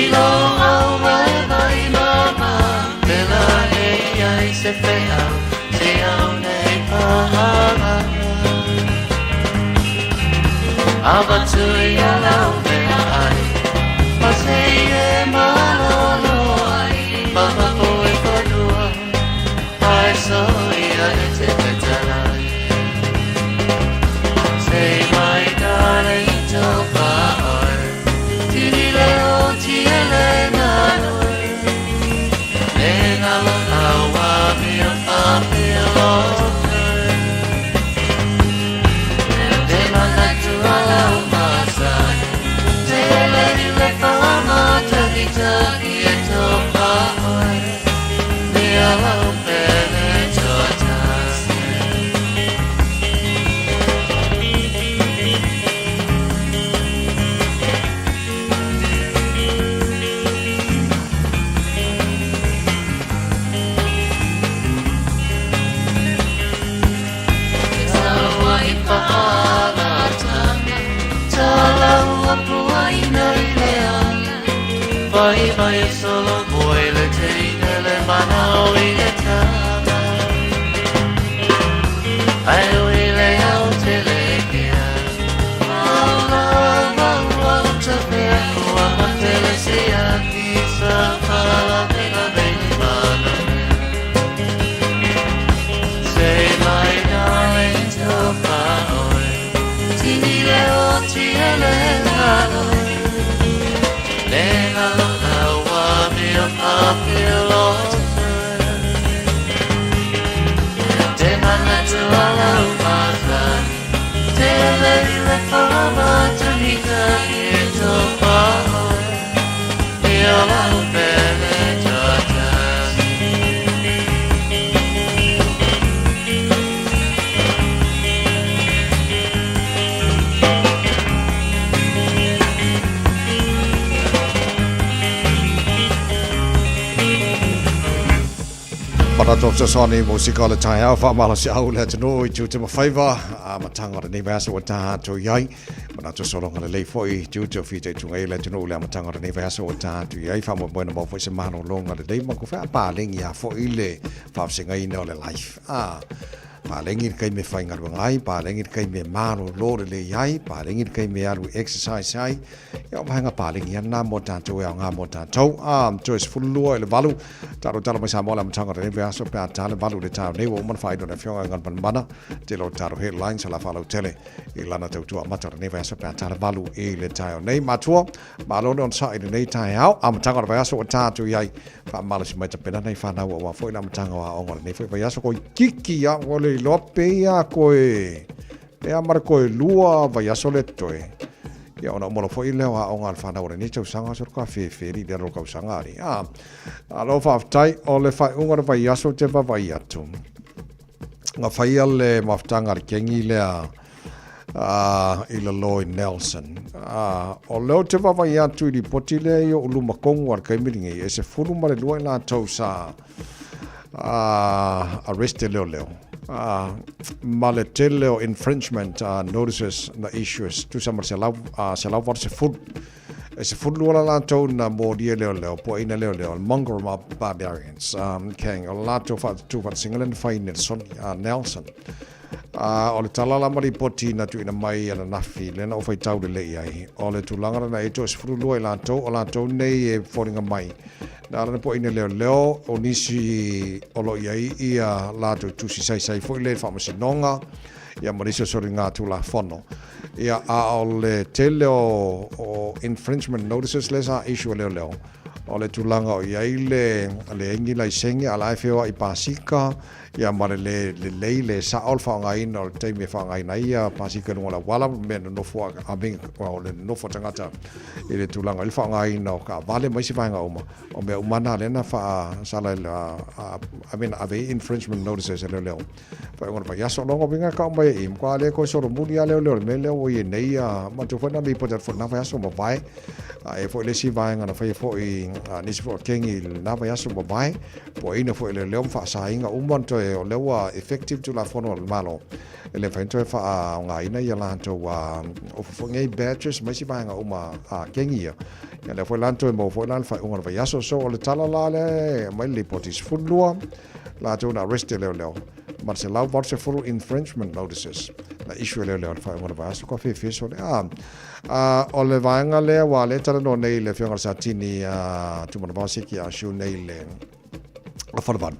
Speaker 15: Ilo au vai mama Tela hei ai se whea Se au nei pahana Awa tui alau mea ai Ma se e malolo ai Papa poe whanua Ai so ia e te petalai Say my darling topa oi Tini leo tiele nanoe E ngalo awa mi o papilo Te manatu ala umasane Te lehi le pamata hitaki e topa oi Me ala upele totase Vai vai solo vuoi le teine le mano e tana Ai ui le au te le kia Maula te peko a mate le sia ki sa pala pena beni mana Say my darling topa oi Tini leo tiele nanoe Nena lo awa mi o papilo Te manatu ala umasani Te lehi le pamata hita e topa oi Mi ala upele totasi
Speaker 2: Marato se soni musika le tai au fa mala se au le tano I tu te mawhaiva a matanga le nevasa wa taha tu iai marato solonga le leifoi tu te fite tu ngai le tano le matanga le nevasa wa taha tu iai fa mo bueno mo foi se mahano longa le dei ma ko fa pa lengi a fo ile fa se ngai no le life Palengi kai me whainga rungai, palengi kai me maro lore le iai, palengi kai me alu exercise ai, ia mahanga palengi ana mo tātou e ngā mo tātou, choice fulua e le valu, taro talo mai sa mola mtanga re neve aso pe atale valu le tau newa uman whaido na whionga ngan panmana, te lo taro headlines ala whalau tele, i lana tautua mata re neve aso pe atale valu e le tau nei matua, malone on sa i le nei tai hau, mtanga re aso o tātou iai, wha malasi mai ta pena nei whanau wa fwoi na mtanga wa onga nei fwoi aso koi kiki ya wale lope ia koe e amara koe lua vai aso le toe ia ona molo foi leo a onga al whanau re ni tau sanga so ka whewheri le ro kau sanga ari alo whaftai o le whai unga vai aso te vai atu nga whai ale maftanga re kengi lea i le Lloyd Nelson o leo te vai atu i di poti le i o uluma kongu ar kaimiringi e se fulu ma le lua i la tau sa arrested leo ma le tele o infringement notices na issues tu sa mar se lau var se ful lua la tau na modia leo po ina leo mongrel ma barbarians kang o la tau tu fa singlen fai Nelson o le talala mari poti na tu ina mai ana nafi lena o fai tau le lei ai o le tulanga na eto se fulu lua la tau nei e foringa mai na ana po ina leo o nisi o lo iai ia la tu si sai foi le fa masinonga ia mariso sori ngā tu la fono ia o le tele o infringement notices lesa issue leo o le tulanga o iai le ingi lai sengi ala FOA i pasika ia mare le sa olfa ngai no te me fa ngai nei ia pasika no wala me no fo a bing o le no fo tangata i le tulanga il fa ngai no ka vale mai si fa nga uma o me umana le na fa sala ave infringement notices leo fa ngor pa yaso longo binga ka mai im kwa le ko so muli ale me le o ye nei ia ma tu fa na mi po fo na fa yaso mo vai e fo le si vai nga na fa fo i ni fo kengi na fa yaso mo vai po ina fo le leo fa sa inga umon to o lewa effective tu la fono malo ele fento fa nga ina ia lanto wa o fo ngai batches mai si vai nga uma kengi ia le fo lanto mo fo lan fa unga va yaso so o le talala le mai le potis fulua la to na arrest leo Marcelo vorse full infringement notices la issue leo fa unga va yaso ko fe so le o le vanga le wa le tala no nei le fianga satini tu mo va se ki a shu nei le a forvan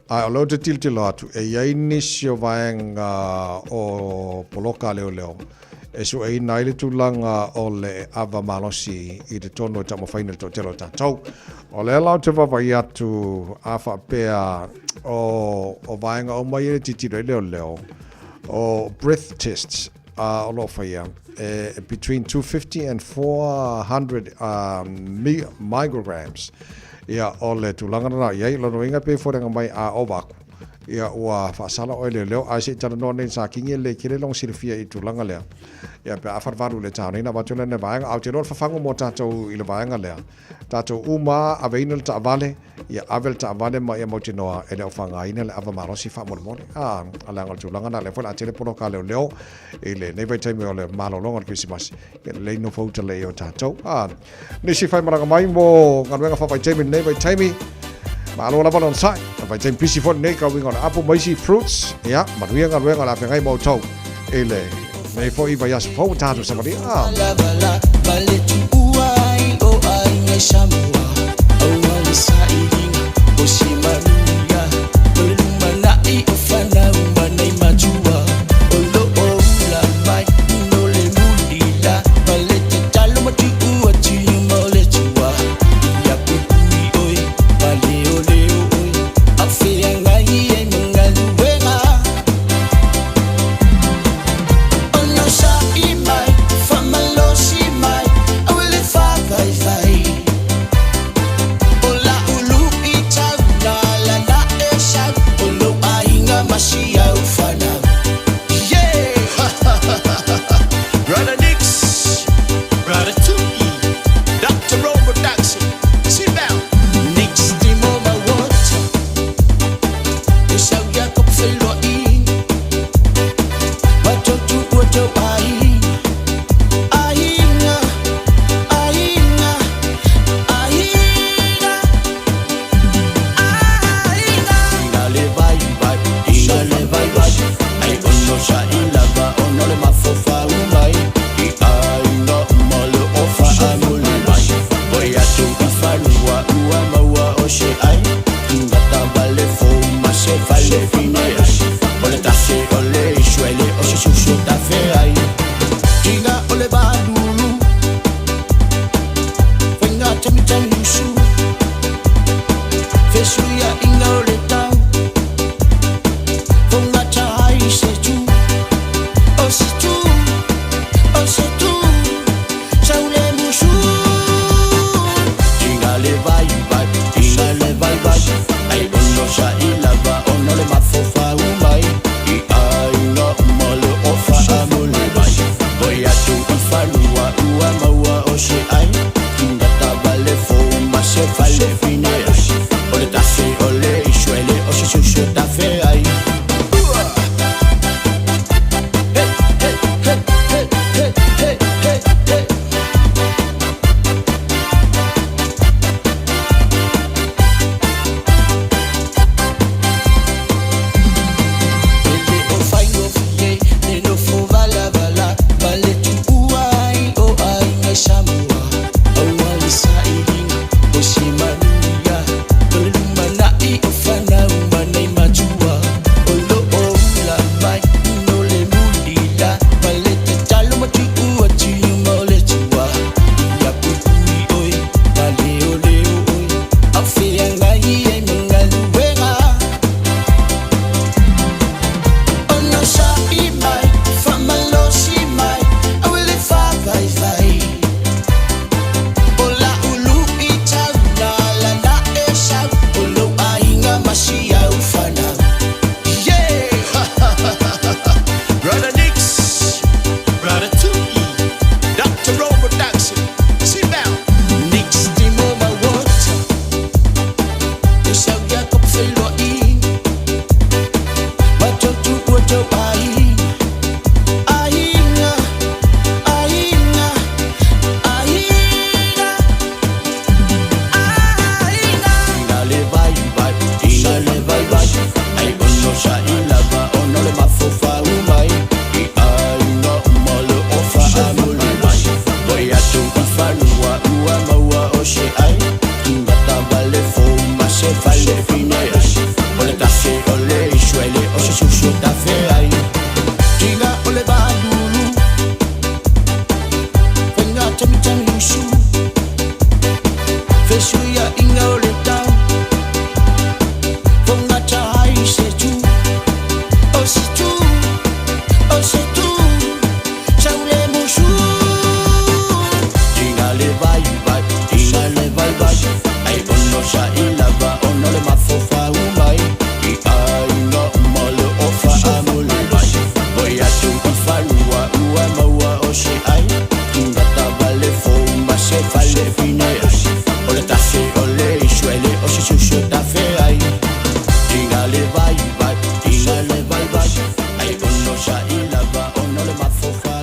Speaker 2: o lo te tiltilo atu e ia inisio vaenga o poloka leo e su e ina ile tulanga o le ava malosi i te tono tamo whaina to telo tātou o le lau te wawai atu awha pea o vaenga o mai e titiro leo o breath tests o lo whaia between 250 and 400 micrograms ia o le tulanga na ia lo inga pe forenga mai a obaku ia ua fasala o leo a se tana no nei sa kingi le kire long sirfia i tulanga lea ia pe afarvaru le tau na batula ne vaenga au te rol fafango mo tatou i le vaenga lea tatou uma aveina le taavale ia avel taavale ma ia mo tinoa e le ofanga ina le ava marosi fa mormone ala ngal tulanga na le fola tele pono ka leo e le nei vai taimi o le malolonga Christmas le no fouta le o tatou nisi fai maranga mai mo ngalwenga fa vai taimi nei vai taimi malo la balon sai vai taimi pisi fo nei ka winga apple maisi fruits ia manuia ngalwenga la fengai mo tau ele nei fo i vai as fo tatou samari
Speaker 15: Shamua, awali saidinga, oshimanuya, olumana I ofana umana imajua, olo oula mai, nole mulila, malete talo mati uati mole chua, ya pupui oi, male ole oi, afea ngai e mangaluenga, ono sai mai, famalosi mai, awele fa vai vai. Bye. fale fine ole tase ole ishuele o se susu ta fe ai Tinga ole badulu Venga tami tami yusu Fesuya inga ole tau Fonga chai se tu O se tu O se tu Saule musu Tinga le vai vai Tinga le vai vai Ai ono sa ilava ono le mafofa umai I ai no mole ofa amule vai Voy a tu falua ua maua o se ai Tinga tabale fo ma se fale fine Ole tafe ole ishuele o se susu ta fe ai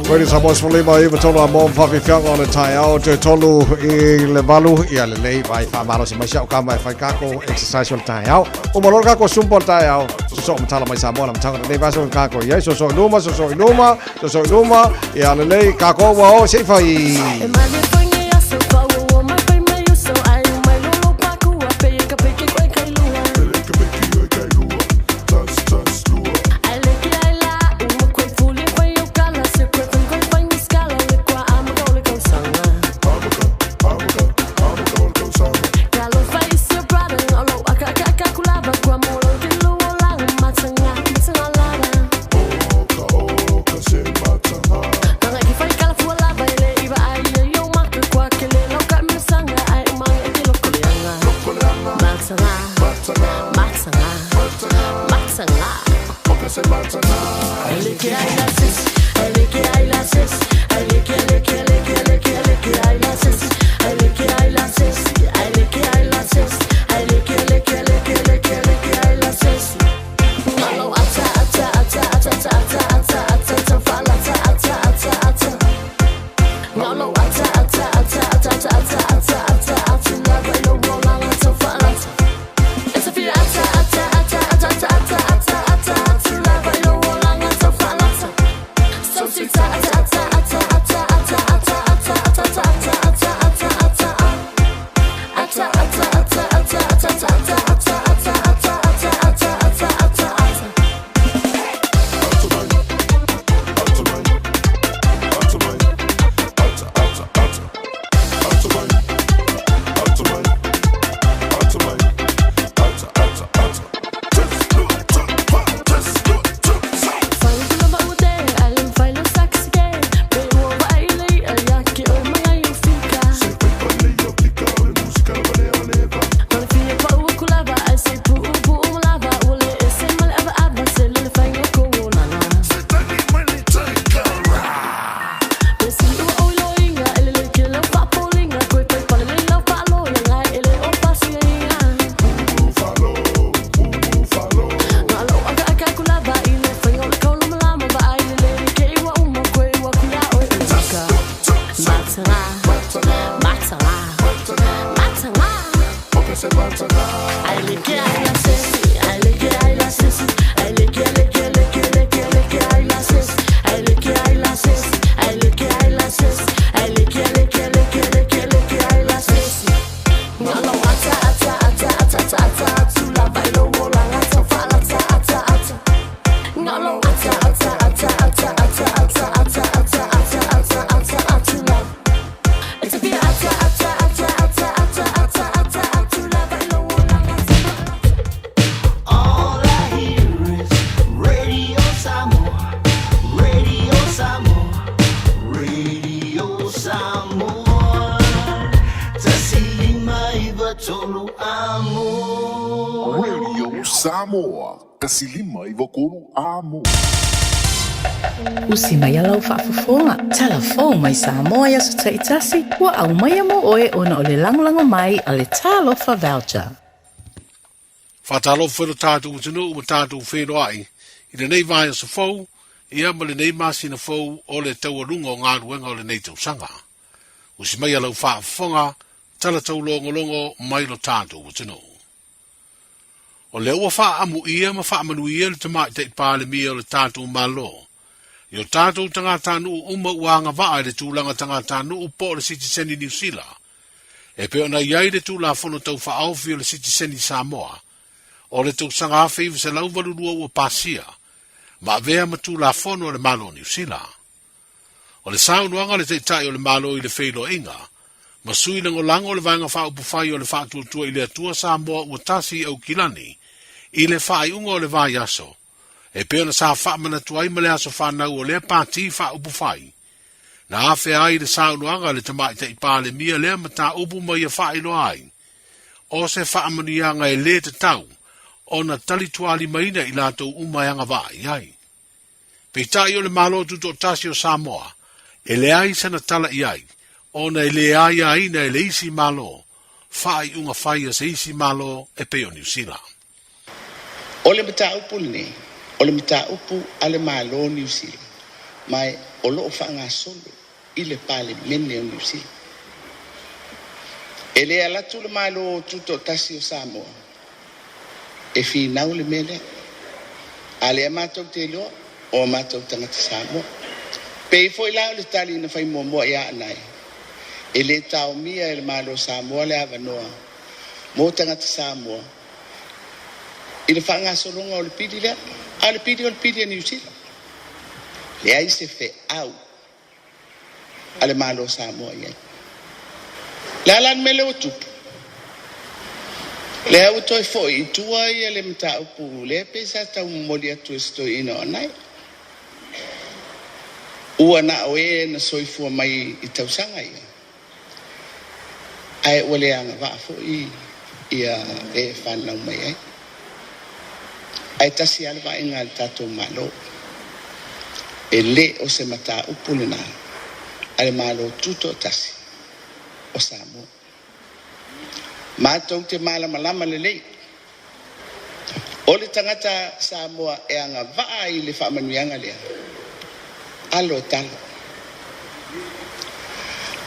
Speaker 2: Pwede sa mos lima iwa tolu a mom whawhiwhianga o le tai au te tolu I le valu ia le lei vai whamaro si maisia o ka mai whai kako exercise o le tai au. O maloro kako sumpo le tai au. So matala mai sa mola matanga le vaso kako ia so inuma so inuma ia le lei kako wa o se whai.
Speaker 18: Tolu amo.
Speaker 19: Radio Samoa. Kasilima i wakuru amo.
Speaker 20: Usi mai alau whaafafonga. Telefon mai Samoa ya sa taitasi. Wa au mai amo oe ona o le langolango mai a le talofa voucher.
Speaker 22: Whatalo whero tātou utinu o tātou whero ai. I le nei vai o sa fau, i ama le nei masina fau o le tauarunga o ngā ruenga o le nei tau sanga. Usi mai alau whaafonga, tala tau longo mai lo tātou utinu. O le ua wha amu ia ma wha amanu ia le tamai te pāle mia o le tātou malo. I o tātou tangata nu uma uanga waa le tūlanga tangata nu po le Citizen New Zealand. E pe ona iai le tūla fono tau wha aufi o le Citizen Samoa. O le tau sanga awhiwa se lau walurua ua pasia. Ma vea ma tūla fono o le malo New Zealand. O le saunuanga le teitai o le malo i le wheilo inga. Ma sui lango lango le vanga wha upufai o le wha tuatua i le atua Samoa ua tasi au kilani. I le wha unga o le vai aso. E peona sa wha mana tuai ma le aso whanau o le pāti wha upufai. Na awhi ai le saunuanga le tamai te ipale mia lea ma tā upu mai a wha ilo ai. O se wha amanianga e le te tau. O na tali tuali maina i lātou umayanga vai ai. Peitai o le malo tuto tasi o Samoa. E le ai sana tala i ai. O na le ai ai na le isi malo. Whai unga whai a se isi malo e peo New Zealand.
Speaker 24: O le mata upu ne, o le mata upu ale malo New Zealand. Mai o loo whanga solo i le pale mene o New Zealand. E le alatu le malo tuto tasi o Samoa. E fi nau le mele. Ale a matou te loa o matou tangata Samoa. Pei foi la le tali na fai moa ia anai. E le tau mia e le malo Samoa le avanoa. Mo tangata Samoa. I le whanga solonga o le pidi lea. A le pidi o le pidi a New Zealand. Le ai se fe au. A le malo Samoa iai. Le alan mele o tupu. Le au toi foi i tua ia le mta upu. Le pesa tau moli atu esto ino anai. Ua na oe na soifua mai i tausanga ia. Ai ole anga waa foi ia e whanau mai ai. Ai tasi alwa inga al tatou malo. E le o se mata upulina. Ale malo tuto tasi. O Samoa. Mātou te malama le lei. O le tangata Samoa e anga waa i le whaamanuianga lea. Alo talo.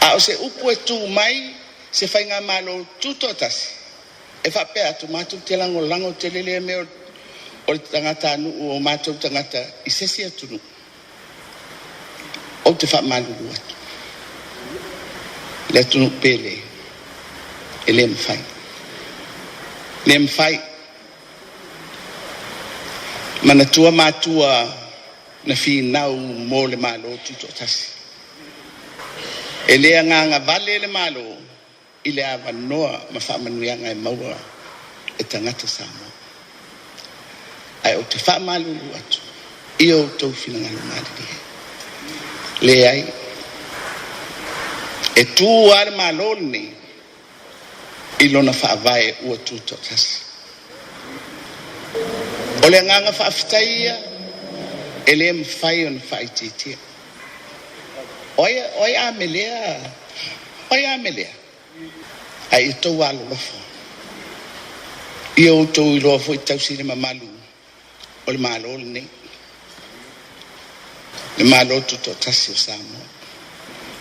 Speaker 24: A o se upu e tū mai se whainga malo tuto tasi. E whapea tu mātou te lango te lele me o le tangata anu o mātou tangata i sesi atunu. O te whaamalu atu. Le atunu pele. E le mwhai. Le mwhai. Mana tua mātua na fi nau mo le malo tuto tasi. E le anganga vale le malo i le awa noa ma whaamanuianga e maua e tangata Samoa. Ai o te whaamalulu atu. I o tau whinangalo māli. Le ai. E tū ale malo ni. I lona whaavae ua tuto tasi. O le nganga whaafitaia, e le mwhai o na whaititia. Oi a melea. Ai i tau alo lofo. I o tau i lofo i tau sire mamalu. O le malo le nei. Le malo tuto tasi o Samoa.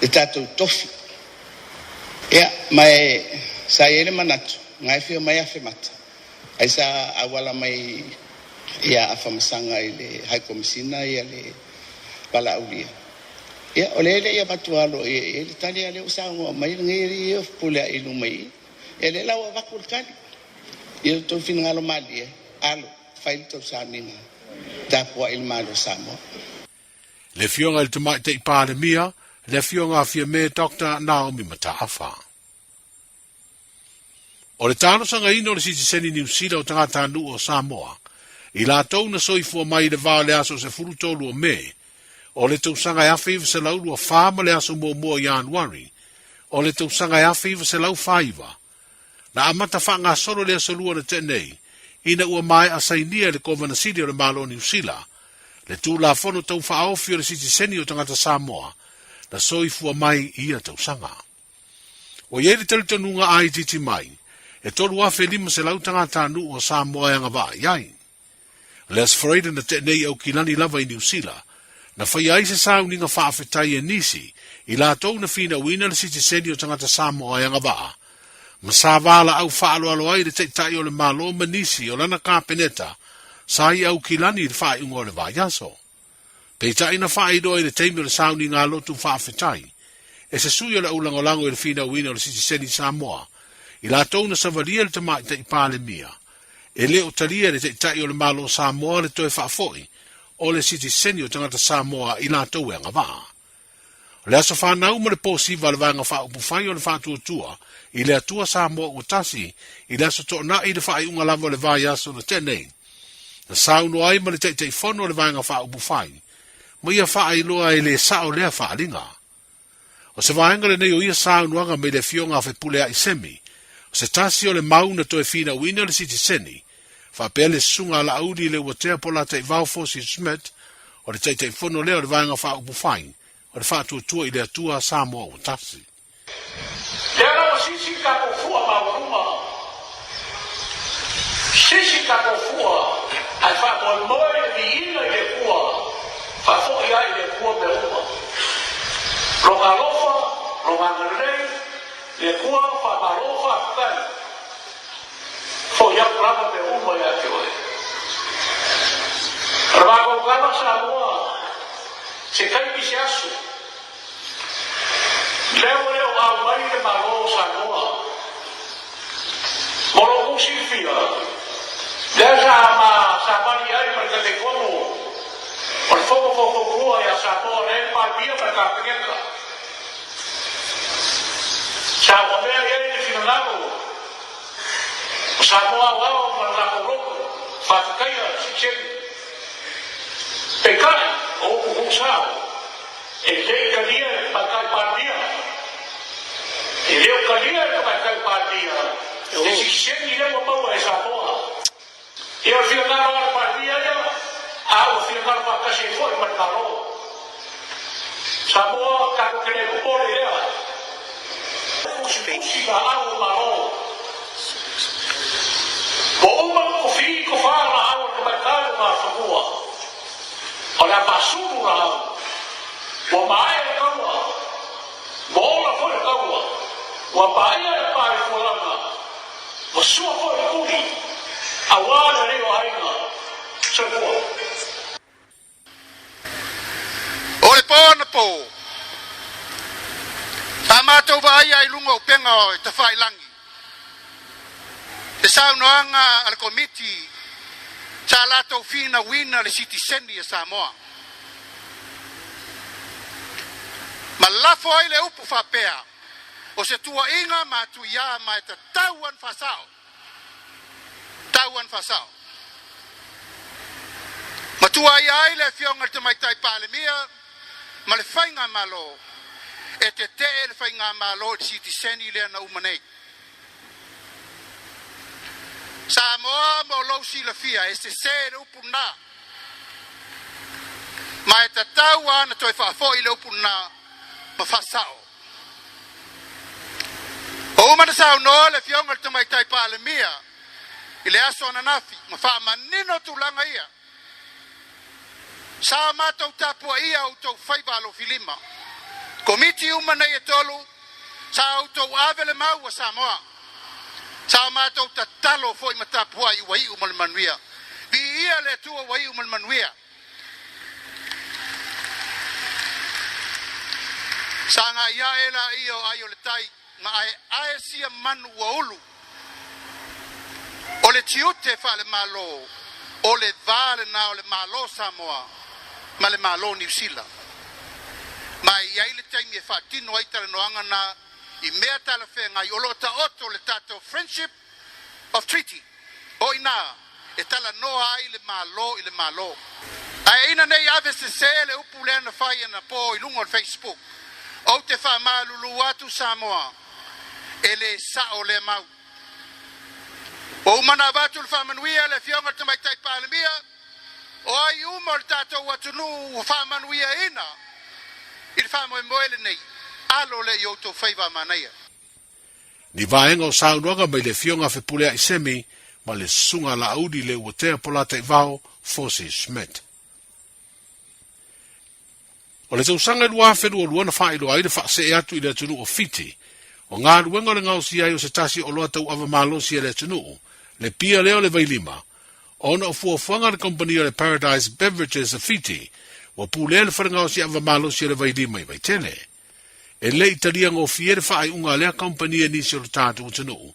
Speaker 24: Le tatou tofi. Ia, mai... Sa ele manatu, ngai fio mai afe mata. Ai sa awala mai ia afamasanga i le hai komisina ia le pala aulia. Ia ole ia batualo ia le tali ale usango mai ngiri ia pule ilu mai. Ia le lawa vakul kali. Ia to finngalo mali alo fail to samina. Tapua il malo Samoa.
Speaker 22: Le fionga il tamai te ipale mia, le fionga fia me Dr. Naomi Mataafa. O le tāno sanga ino le Citizen New Zealand o tangata anu o Samoa. I la tau na soifua mai le vā le aso se furutolu o me. O le tau sanga e awhiwa se laulu a whāma le aso mua mua Januari. O le tau sanga e awhiwa se lau whaiva. na amata wha solo lea solua na tenei, ina ua mai a sainia le Governor City o le malo New Zealand, le tū la fono tau wha aofi o le City Seni o tangata Samoa, na soi fua mai ia tau sanga. O iei le talitanunga ai titi mai, e tolu afe lima se lau tangata anu o Samoa yanga wa iai. Les Freire na tenei au kilani lava i New Zealand, na whai ai se sau ninga whaafetai e nisi, i la tau na fina uina le City Seni o tangata Samoa yanga wa, ma sa wala au whaalo alo ai le teitai o le malo manisi o lana kāpeneta, sa i au kilani le whae ungo le vaiaso. Peitai na whae doa i le teimi o le sauni ngā lotu whaafetai, e se sui o le ulangolango i le fina uina o le City Seni Samoa, i la tau na savalia le tamai te ipale mia, e leo talia le teitai o le malo Samoa le toe whaafoi, o le City Seni o tangata Samoa i la tau e ngawaa. Le aso whanau ma le pōsiva le vanga wha upufai o le whātuatua, i le atua Samoa ua tasi, i le aso tōna i le whae unga lava le vai aso na tenei. Na sauno ai ma le teitei whono le vanga wha upufai, ma ia whae loa i le sao lea whaalinga. O se vaenga le nei o ia sauno anga me le fionga whe pulea i semi, o se tasi o le mauna toe fina uina le City Seni, wha pele sunga la audi le uatea pola tei vau fosi smet, o le teitei whono lea o le vanga wha upufai, o le whātuatua i le atua Samoa ua tasi.
Speaker 1: Lera o sisi kako fua mauruma. Sisi kako fua. Ai wha moi moi ni ina i le fua. Wha fo ia i le fua me uma. Ronga lofa, ronga ngerei, le fua wha marofa kai. Fo ia prama me uma ia te oe. Rako kama Samoa. Se kai ki se asu. Leo au mai le malo Samoa. Moro usifia. Desa ma sabani ai per te como. Por fogo kua ya Samoa le pa dia per ka penga. Samoa me ai ni finalago. Samoa wa ma la koro. Fa kai si pekai o usao. E lei calia pa kai partia. E leu calia pa kai partia. E si scendi le mo e Samoa. E o finale la partia a o finale pa casi fuori ma parlo. Samoa ka ko le ko le ya. Si va a o malo. Bo uma ko fi ko fa la a o ma ka ma Samoa. Ora basura. Wa mai kawa. Bola foi kawa. Wa pai e pai fulana. Wa sua foi kuri. Awala leo haina. Chagua.
Speaker 4: Ole pona po. Tamato vai ai lungo penga o te fai langi. Te sau noanga al committee. Sa lato fina wina le City Seni e Samoa. Ma lafo ai le upu whapea, o se tua inga ma tu ia mai te tauan whasao. Tauan whasao. Ma tua ia ai le fionga te mai tai palemia, ma le whainga malo, e te te le whainga malo le City Seni lea na umanei. Samoa mo lau si la fia, e se se le upu na. Ma e te tauan na toi whafoi le upu na, ma fasao. O umana sao no le fionga te mai tai pale mia. I le aso na nafi, ma fa manino tu langa ia. Sa matou tapua ia o tau whaiva alo filima. Komiti umana i tolu, sa o tau avele mau a Samoa. Sa matou ta talo foi matapua i wai umal manuia. Vi ia le tua wai umal manuia. Sanga ia ela io aio le tai, ma ae sia manu ua ulu. O le tiute fa le malo, o le vale na o le malo Samoa, ma le malo New Zealand. Ma ia ile taimi e fa tino aitare noanga na i mea tala whenga i olo ta oto le tato Friendship of Treaty. O ina, e tala noa ai le malo. Ai ina nei ave se le upu lena whai na po i lungo al Facebook. O te wha malulu atu Samoa, e le sao le mau. O mana vatu le whamanuia le fionga te mai tai palemia. O ai uma le tātou atunu o whamanuia ina. I le whamoe moele nei. Alo le i outou whaiva manaia.
Speaker 22: Ni vaenga o saunoanga mai le fionga whepulea i semi, ma le sunga la audi le uatea polata i vao, Fosi Schmidt. O le tausanga lua whenua luana whaelo ai le whaase e atu i le atunu o fiti. O ngā ruenga le ngau si ai o se tasi o loa tau ava malosi e le atunu. Le pia leo le vailima. Ona o fuafuanga le kompania le Paradise Beverages a fiti. Wa pulea le whanangau si ava malosi e le vailima i vaitele. E le italia ngō fiere whaai unga lea kompania nisi o le tātu o atunu.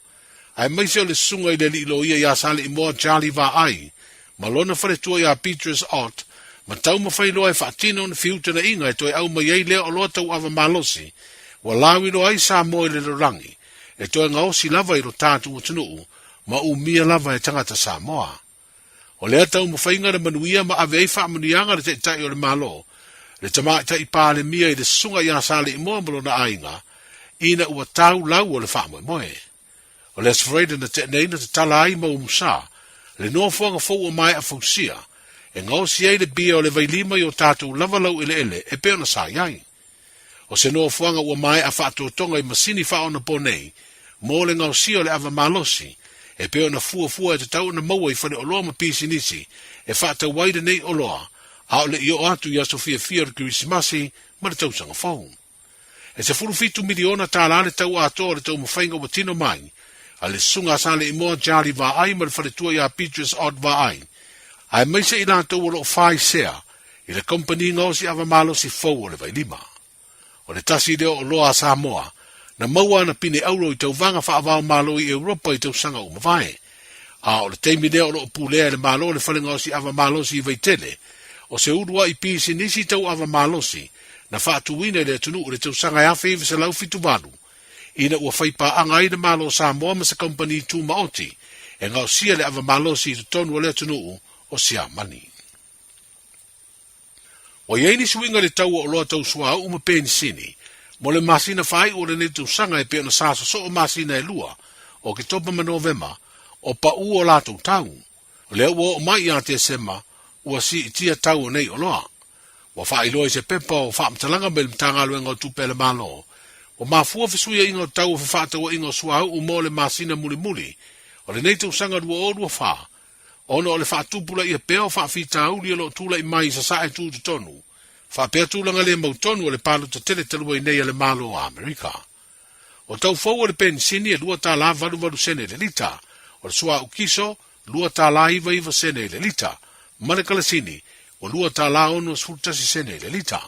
Speaker 22: Ai maise o le sunga i le li ilo ia ia sale i moa Charlie va ai. Malona whare tua ia Petrus Ott. Ma tau mawhai loa e whaatino na fiuta na inga e toi au mai ei lea o loa tau ava malosi. Wa lawi loa ai sa moe le lorangi. E toi ngao si lava i ro tātu o tunuu. Ma umia lava e tangata sa moa. O lea tau mawhai ngara manuia ma ave ei wha manuianga le te tai o le malo. Le tamai tai pāle mia i le sunga ia sale i moa malona ainga. Ina ua tau lau o le wha moe moe. O le sfreida na te neina te tala ai ma umusa. Le noa fuanga fau o mai a fausia. E ngau si ei le bia o le vailima i o tātou lavalau ele ele e peo na sa iai. O se noa fuanga ua mai a whaatotonga i masini wha ona ponei, mo le ngau si o le ava malosi, e peo na fua e te tau na maua i whane o loa ma pisi nisi, e whaatau waida nei o loa, a o le i o atu i a Sofia Fia o Kirisimasi, ma le tausanga fau. E se furu fitu miliona tāla le tau ato le tau mawhainga wa tino mai, a le sunga sale i moa jari va ai ma le wharetua i a Petrus Odd va ai, ai maise i lātou o lo whai sea, i le kompani ngau si ava malo si fau o le vailima. O le tasi leo o loa Samoa, na maua na pine auro i tau vanga whaavao malo i Europa i tau sanga o mawai. A o le teimi leo o lo pulea le malo le whale ngau si ava malo si vaitele, o se urua i pisi nisi tau ava malo si, na whaatuwine le tunu o le tau sanga e awhi se lau fitu walu. Ina ua whaipa anga i le malo Samoa ma se kompani tu maoti, e ngau sia le ava malo si tu tonu o le tunu o sia mani. O yeini suinga le tau o loa tau sua uma peni sini, mo le masina fai o le netu sanga e peo na sasa so o masina e lua, o ke topa ma novema, o pa u o latou tau. O le ua o mai a te sema, ua si itia tau o nei o loa. Wa fai loa i se pepa o wha mtalanga me le mtanga luenga o tupele malo. O mafua fisuia inga o tau o whafata o inga o sua u mo le masina muli muli, o le netu sanga lua o lua wha. Ono o le whaatupula i a peo whaafita au li lo tula i mai sa sa e tu tonu. Whaapea tūlanga le mautonu o le palo ta tele talua i nei a le malo o Amerika. O tau fau o le pensini e lua tā la valu sene le lita. O le sua ukiso, lua tā la iva sene le lita. Mane kalasini, o lua tā la ono sfurtasi sene le lita.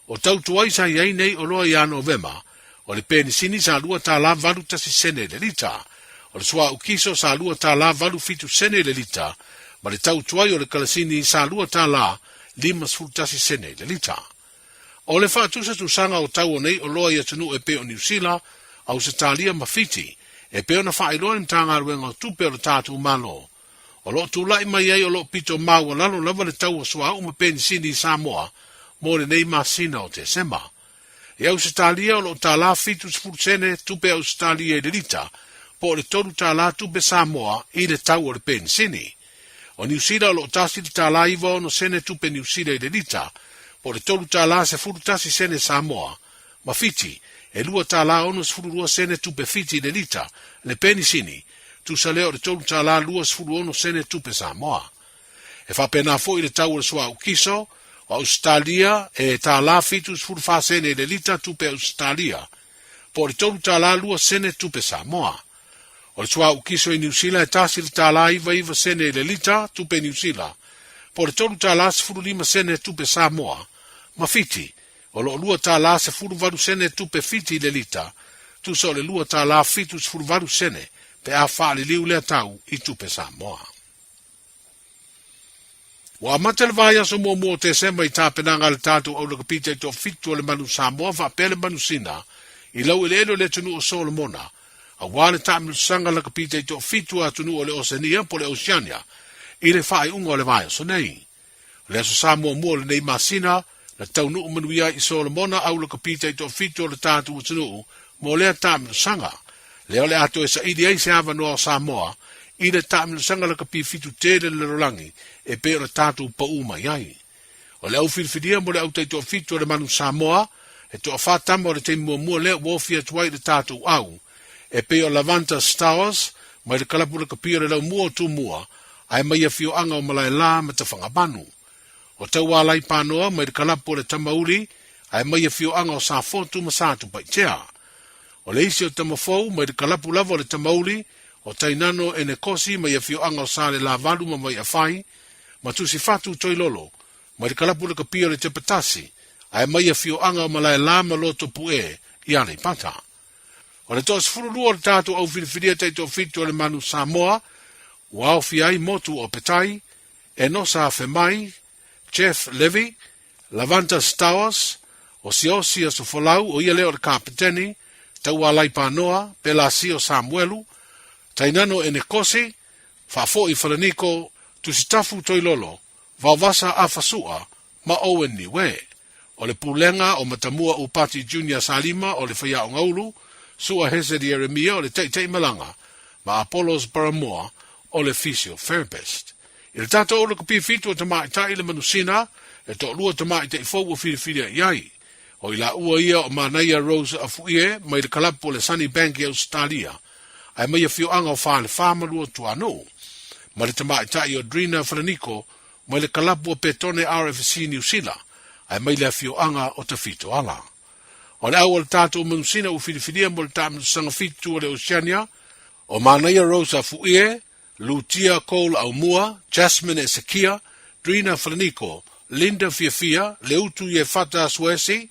Speaker 22: O tau tuai sa iai nei o loa i a novema, o le pensini sa lua tā la valu tasi sene le lita. O le sua ukiso sa lua tā la valu fitu sene le lita, ma le tau tuai o le kalasini sa lua tā la lima sfurtasi sene le lita. O le whaatusa tu sanga o tau o nei o loa i atunu e peo New Zealand, au se talia mawhiti, e peo na whaeloa ni tanga ruenga o tupe o le tātu malo. O lo tu lai mai ei o lo pito mau o lalo lava le tau o sua uma peni sini i Samoa, mo le nei masina o te sema. E au se talia o lo tā la fitu sfurtsene tupe au se talia i le lita, po le toru tā la tupe Samoa i le tau o le peni sini. O New Zealand lo tasi ta la iva no sene tupe New Zealand de lita, po le tolu ta la se furu tasi sene Samoa, ma Fiji, e lua ta la ono se furu lua sene tupe Fiji de lita, le peni sini, tu sa leo le tolu ta la lua se furu ono sene tupe Samoa. E fa pena fo i le tau le sua ukiso, o Australia, e ta la fitu se furu fa sene de lita tupe Australia, po le tolu ta la lua sene tupe Samoa. O le sua ukiso i New Zealand e tasi le tala iva sene le lita tupe New Zealand. Po le tolu tala se furu lima sene tupe Samoa. Ma Fiti, o lo lua tala se furu varu sene tupe Fiti le lita. Tu so le lua tala fitu se furu varu sene pe a wha li liu lea tau i tupe Samoa. Wa amate le vaya so mua te sema i tāpenanga le tātu au laka pita i tō fitu o le manu Samoa wha pele manu sina i lau ele eno le tunu o Solomona. A wale tāmilu sanga laka pita i tō fitu a tunu o le Oceania po le Oceania, i le whae unga o le vaya so nei. Le aso Samoa mua le nei masina, na taunu umanuia i Solomona au laka pita i tō fitu o le tātu o tunu, mo lea tāmilu sanga. Leo le ato e sa idi ei se ava noa Samoa, i le taʻamilasanga le kapifitu tele le rolangi e pe o le tatou paʻu mai ai. O le au filifilia mo le au taitoʻafitu o le manu Samoa e toʻafātama o le teimuamua lea ua ofi atu ai le tatou au e pe o Lavanta Stowers mai le kalapu le kapia le lau mua o tumua ai mai a fioanga o malaela ma te whangabanu. O tau alai panoa mai le kalapu o le tamauli ai mai a fioanga o sa fotu ma sātu paitea. O le isi o tamafou mai le kalapu lava o le tamauli o tainano e ne kosi mai a fioanga o sa le lavalu ma mai a whai ma tusi fatu toilolo mai le kalapu le kapia le tepatasi ai mai a fioanga o malaela ma loto pue i ale pata. O le tos furulua o le tātou au filifilia teito fitu o le manu Samoa, ua au fiai motu o petai, e nosa a Femai, Jeff Levy, Lavanta Stowers, o siosi a Sofolau, o ia leo le kapiteni, tau alai panoa, Pelasi o Samuelu, tainano e Nekosi, fafo i Falaniko, tusitafu toilolo, vauvasa a Fasua, ma Owen Niwe, o le pulenga o matamua upati Junior Salima o le whaia o ngaulu, sua Hesed Yeremia o le teitei malanga, ma Apollos Baramoa o le Fisio Fairбest. I le tata o le kupi fitu o tamai tai le manusina, e to lua tamai te ifou o whiriwhiria iai. O i la ua ia o Manaia Rose Afuie, mai le kalapu o le Sunny Bank i Australia, ai mai a fioanga o whaale whamalua tuano. Ma le tamai tai o Drina Franiko, mai le kalapu o Petone RFC New Zealand, ai mai le fioanga o te fito ala. O le au o le tātou manusina o whiriwhiria mo le tāmanu sanga fitu o le Oceania, o Manaia Rose Afuie, Lutia Cole Aumua, Jasmine Ezekia, Drina Franiko, Linda Fiafia, Leutu Ye Fata Suesi,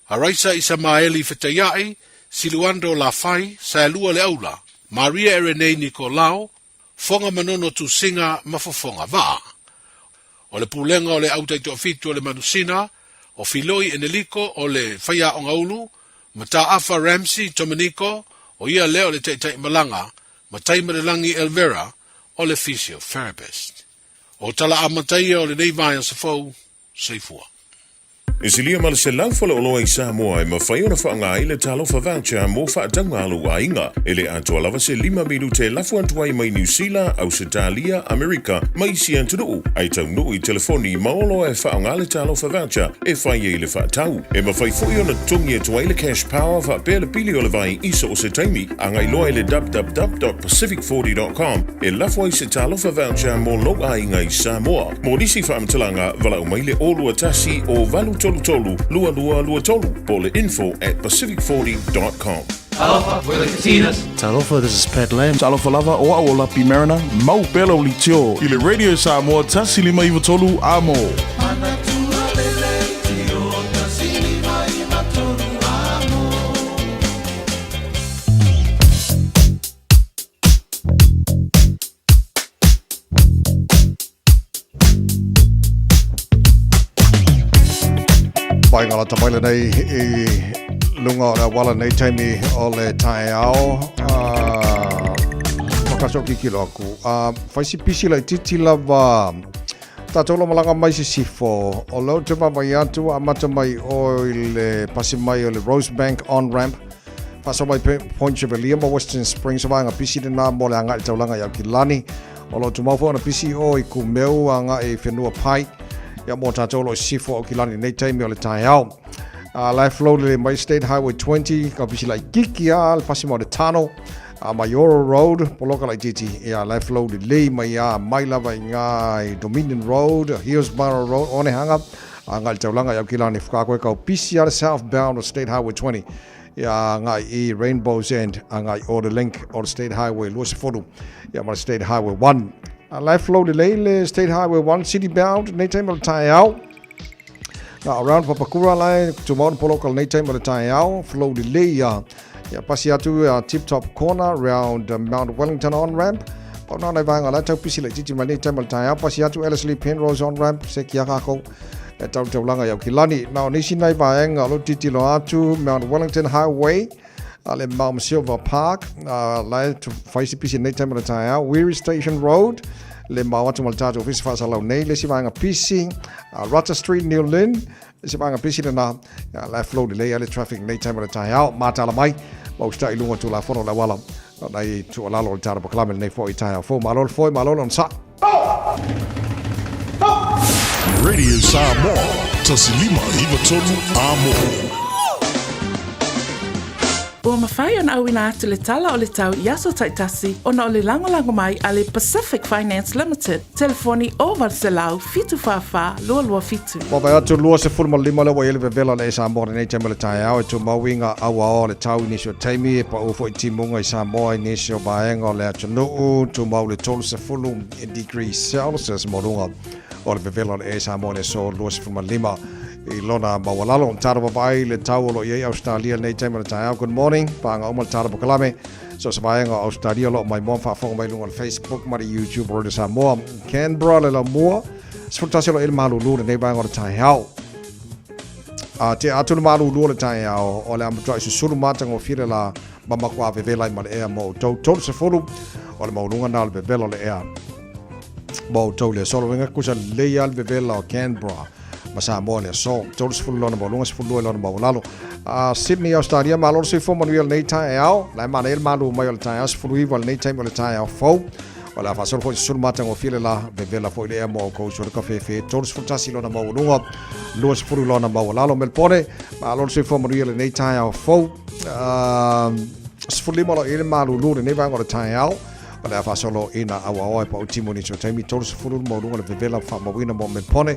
Speaker 22: Araisa Isamaeli Fetayai, Siluando Lafai, Saelua Leaula, Maria Erene Nicolau, Fonga Manono Tusinga Mafofonga Va. O le pulenga o le autaito afitu o le manusina, o Filoi Eneliko o le Faya Ongaulu, Mata Afa Ramsey Tomaniko, o ia leo le teitai malanga, Matai Marelangi Elvera, o le Fisio Fairбest. O tala amataia o le neivai sa fau, seifua.
Speaker 11: E silia ma le se laufala o loa i Samoa e mawhai o na whaanga i le talofa voucher mo whaatanga alu a inga. E le atua lava se 5 milu te lafu antuai mai New Zealand, Australia, Amerika, mai si antunuu. Ai tau nuu i telefoni maolo e whaanga le talofa voucher e whai e le whaatau. E mawhai fui o na tungi atua i le cash power wha pēle pili o le vai isa o se taimi. Angai loa i le www.pacific40.com e lafu ai se talofa voucher mo loa inga i Samoa. Mo nisi whaamtalanga vala o mai le olua tasi o valu tolu, lua tolu, or the info at pacific40.com.
Speaker 3: Talofa, we're the Katinas.
Speaker 5: Talofa, this is Pat Lam. Talofa lava o aola pi marina, mau pelo li tio. I le radio Samoa, tasi lima iwa tolu amo.
Speaker 2: Pai ngala tapaile nei I lunga o wala nei taimi o le tae ao whakasoki kilo aku. Whaisi pisi lai titi lava tātou malanga mai se sifo o lau te mamai atu a mata mai o le pasi mai o le Rosebank on-ramp pasa mai Point Chevelia mo Western Springs wanga pisi de nā mo le anga I taulanga iau ki lani o lau tu maufo ana pisi o I kumeu anga I whenua pai ia mo tātou lo sifo o ki lani nei taimi o le tae ao. Life load le mai State Highway 20 ka pisi lai kiki a le pasi mo le tano Mayoro Road poloka lai titi ia life load le mai a mai lava I ngā Dominion Road, Hillsborough Road one hanga ngā le taulanga iau ki lani whakakoe kau pisi a le southbound o State Highway 20 ia ngā I Rainbow's End ngā I Order Link o le State Highway Luasiforu ia ma le State Highway 1 life load le State Highway 1 city bound nei taimi o le tae ao. Now around Papakura lai tumau poloka nei taimi o le tae ao flow le ia pasi atu tip top corner around Mount Wellington on ramp. Pau nā nei vanga la tau pisi le titi mai nei taimi o le tae ao pasi atu Ellerslie Penrose on ramp se ki ako e tau taulanga iau ki lani. Now nisi nei vaenga lo titi lo atu Mount Wellington Highway le Mount Silver Park lai tu whaisi pisi nei taimi o le tae ao Weary Station Road le mawatu maltatu ofisi fasa lau nei le si vanga pisi Rutter Street New Lynn le si vanga pisi na life load le ale traffic nei taimi o le tae ao matala mai mau sta I lunga tu la fono la wala Nei tu ala lo tara pa nei fo I tai fo malo on sa.
Speaker 19: Radio Samoa, tasilima iwa tolu amo.
Speaker 9: Ua mawhai ana au ina atu le tala o le tau Iaso Taitasi ona o le lango mai a le Pacific Finance Limited. Telefoni o Valselau fitu whawha lua fitu.
Speaker 2: Wapai atu lua se fulma lima le wa ele vevela le Samoa nei te mele tai au e tu mawinga awa o le tau inisio taimi e pa ufo I timunga I Samoa inisio baenga o le atu nuu tu mau le tolu se fulu degrees Celsius morunga o le vevela le Samoa le so lua se fulma lima. I lona mawalalo tara papai le tau lo ye Australia nei te mele tai au. Good morning panga umal tara pakalame so sabaenga Australia lo mai mon fa fonga mai lunga Facebook mari YouTube o le Samoa Canberra le la mua sfutasi lo il malulu nei banga o tai au te atu malulu le tai au o le amtua su sulu mata ngo fire la mama kwa vevela mai e mo to se fulu o le maulunga na le vevela le e mo to le solo venga kusa le al vevela o Canberra masa mo le so todos fulu lona bolunga fulu lona bolalo Sydney Australia malor se fo manuel nei tai au la manel malu mai le tai as fulu ivol nei tai le tai au fo wala fa sol fo sul mata ngo file la bevela fo le mo ko sur ka fe todos futasi lona bolunga los fulu lona bolalo melpone malor se fo manuel nei tai au fo sfuli mo le malu lu nei va ngo le tai au wala fa solo ina awa pa utimoni so taimi todos fulu mo lunga le bevela fa mo wina mo melpone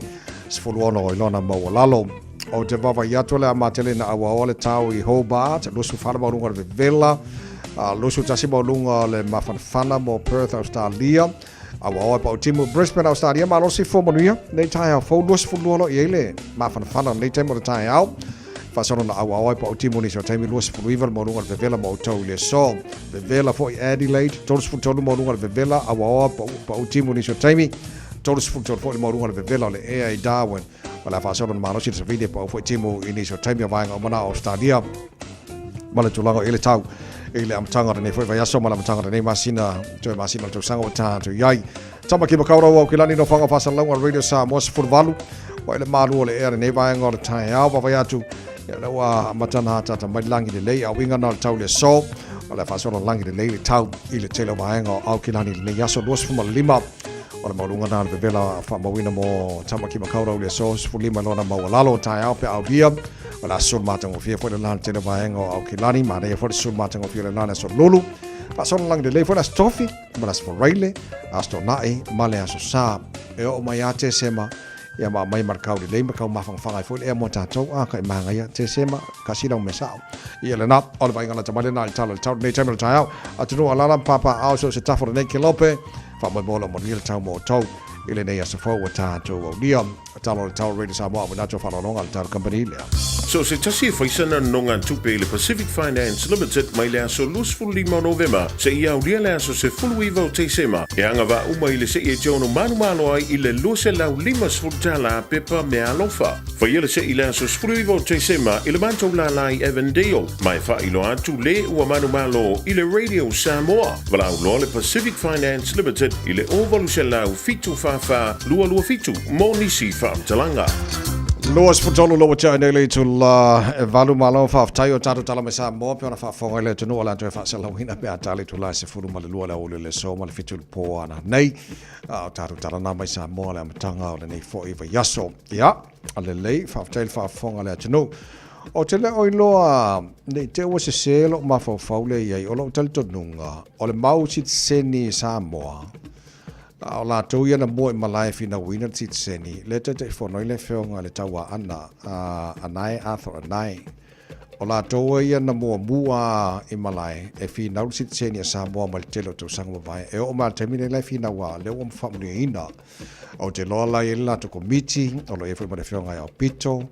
Speaker 2: sfulu ono ilona mo lalo o te vava iato le amatele na awa le tau I Hobart lusu fana mo lunga le vela lusu tasi mo lunga le mafanfana mo Perth Australia awa pa utimu Brisbane Australia ma lo si fo monuia nei tai au fo lusu fulu ono ile mafanfana nei tai mo le tai au fa sono na awa pa utimu ni so taimi lusu fulu iva mo lunga le vela mo tau le so le vela fo Adelaide todos fulu tolu mo lunga le vela awa pa utimu ni so taimi todos fulu fo mo lunga le vela le AI Darwin wala fa sono ma no si video pa fo timu ini so taimi va nga mana Australia mala tulanga ile tau ile amtanga ne fo va so mala amtanga ne masina to sanga ta to yai tama ki makaura wa kilani no fanga fa salanga radio sa mo se furvalu wa ile malu le era ne va nga ta ya va ya tu ya wa matana ta ta malangi de lei a winga na tau le so wala fa sono langi de lei tau ile telo va nga au kilani le ya so dos fuma lima o le maulunga na le vela fa mawina mo tamaki makaura le sos fulima lona mawalalo tai au pe au bia wala sul mata ngo fia fo le lan tele vaengo au kilani ma re fo sul mata ngo fia le lan so lulu pa son lang de le fo la stofi ma las fo raile asto nai male aso sa e o mai ate sema ya ma mai markau le me kau mafang fangai fo le mo tatou a kai manga ya te sema kasi dong mesao ia le na o le vainga na tamale na talo tau nei tamale tau atu ala papa au so se tafo nei kilope fa mo mo mo real tau mo tau ile nei aso fo wa tatou o dia talo tau radio Samoa na to fa longa tau company le
Speaker 11: so se tasi faisana nonga tupe le Pacific Finance Limited mai le aso lusful lima novema se ia ulia le aso se fulu iwa te sema e anga va uma ile se e jono manu ai ile luse lau lima sfultala pepa me alofa fa ile se ile aso fulu iwa te sema ile manto la lai Evandale mai fa ilo atu le ua manu ile radio Samoa vala ulo le Pacific Finance Limited ile ovalu lau fitu fafa lua fitu monisi fa talanga
Speaker 2: Loas futolo lo cha nei to la valu malo fa tayo tato tala me sa mo pe na fa fo le tunu ala to fa sala hina pe atali to la se furu mal lo la o le so mal fitul po ana nei tato tala na mai sa mo la matanga o le nei fo iva yaso ya ale le fa tail fa fo le tunu o te le oi loa nei te o se selo ma fa le ia o lo tal to nunga o le mau sit seni sa mo o la tau ia na mo I malai fina wina tit seni le te fo noi le feonga le taua ana anai Arthur anai o la tau ia na mo mua I malai e fina tit seni sa mo mal telo to sanga vai e o ma termine le fina wa le o family ina o te loa la ila to committee o lo e fo ma le feonga o pito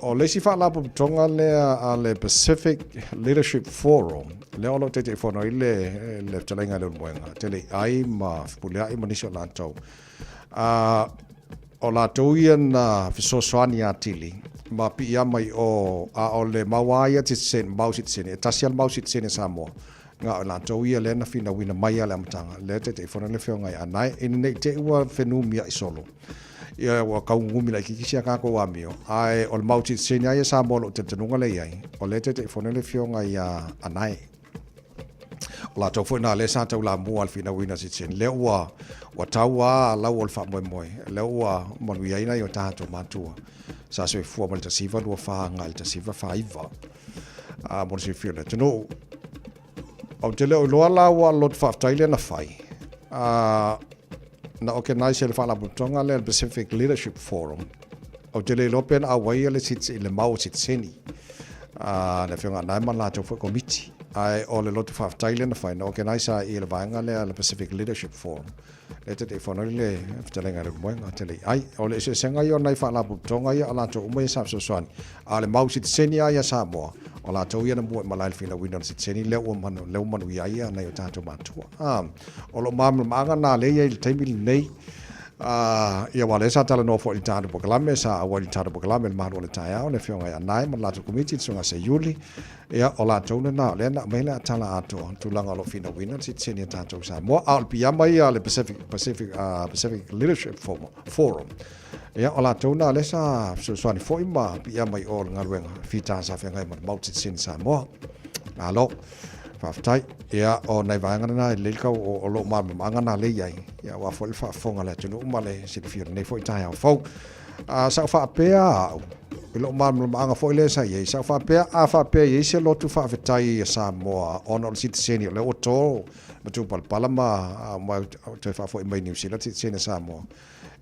Speaker 2: o le si fa la tonga le Pacific Leadership Forum le olo te fo no ile le talenga le moenga tele ai ma pulia I manisho la tau o la toia na fiso swani atili ma pia mai o le mawaya te sen mausit sen tasial mausit sen Samoa nga la toia le na fina wina mai ale amtanga le te fo no le feonga anai in nei te ua fenumia I solo ia wa kaungumi la kikisia ka ko amio ai ol mauti senia ia sa molo te tenunga le ai o le te fonele fionga ia anai la tau foi na le sa tau la mua al fina wina sitsen le ua taua la ua fa moi le ua manu ia ina yo tato matua sa se fu mal tasiva lu fa ngal tasiva fa iva mo se fila tino au te le lo la ua lot fa taile na fai na organize le fa la butonga le Pacific Leadership Forum au te le lopen a wai le sitsi le mau sitseni na fionga na man la tau foi committee ai o le lotu fa Thailand fa na organizer i le vanga le Pacific Leadership Forum le te fono le ftelenga le moenga tele ai o le senga yo nai fa la butonga ia ala to mo sa so swan ale mau sit senia ya sa mo o la to ia na mo malai fina winner sit seni le o manu ia na yo tato matua o lo mam manga na le ia le taimi nei ia wale sa tala no fo i tata proklame sa awali tata proklame le mahalo le tai au le fionga ia nai ma lato committee sunga se yuli ia o la tona na le na mele tala ato tulanga lo fina winner sit senior tato sa mo al piyama ia le Pacific Leadership Forum ia o la tona le sa swani fo ima piyama i ol ngaluenga fita sa fenga ma mau sit sen sa mo alo faftai ia o nai vanga na le ka o lo ma manga na le ia ia wa fo fa fonga le tunu male si fir nei fo tai fo sa fa pea lo ma manga fo le sa ia sa fa pea fa pea ia se lo tu fa fetai sa mo on sit senior le oto tu palama ma te fa fo mai New Zealand sit senior sa mo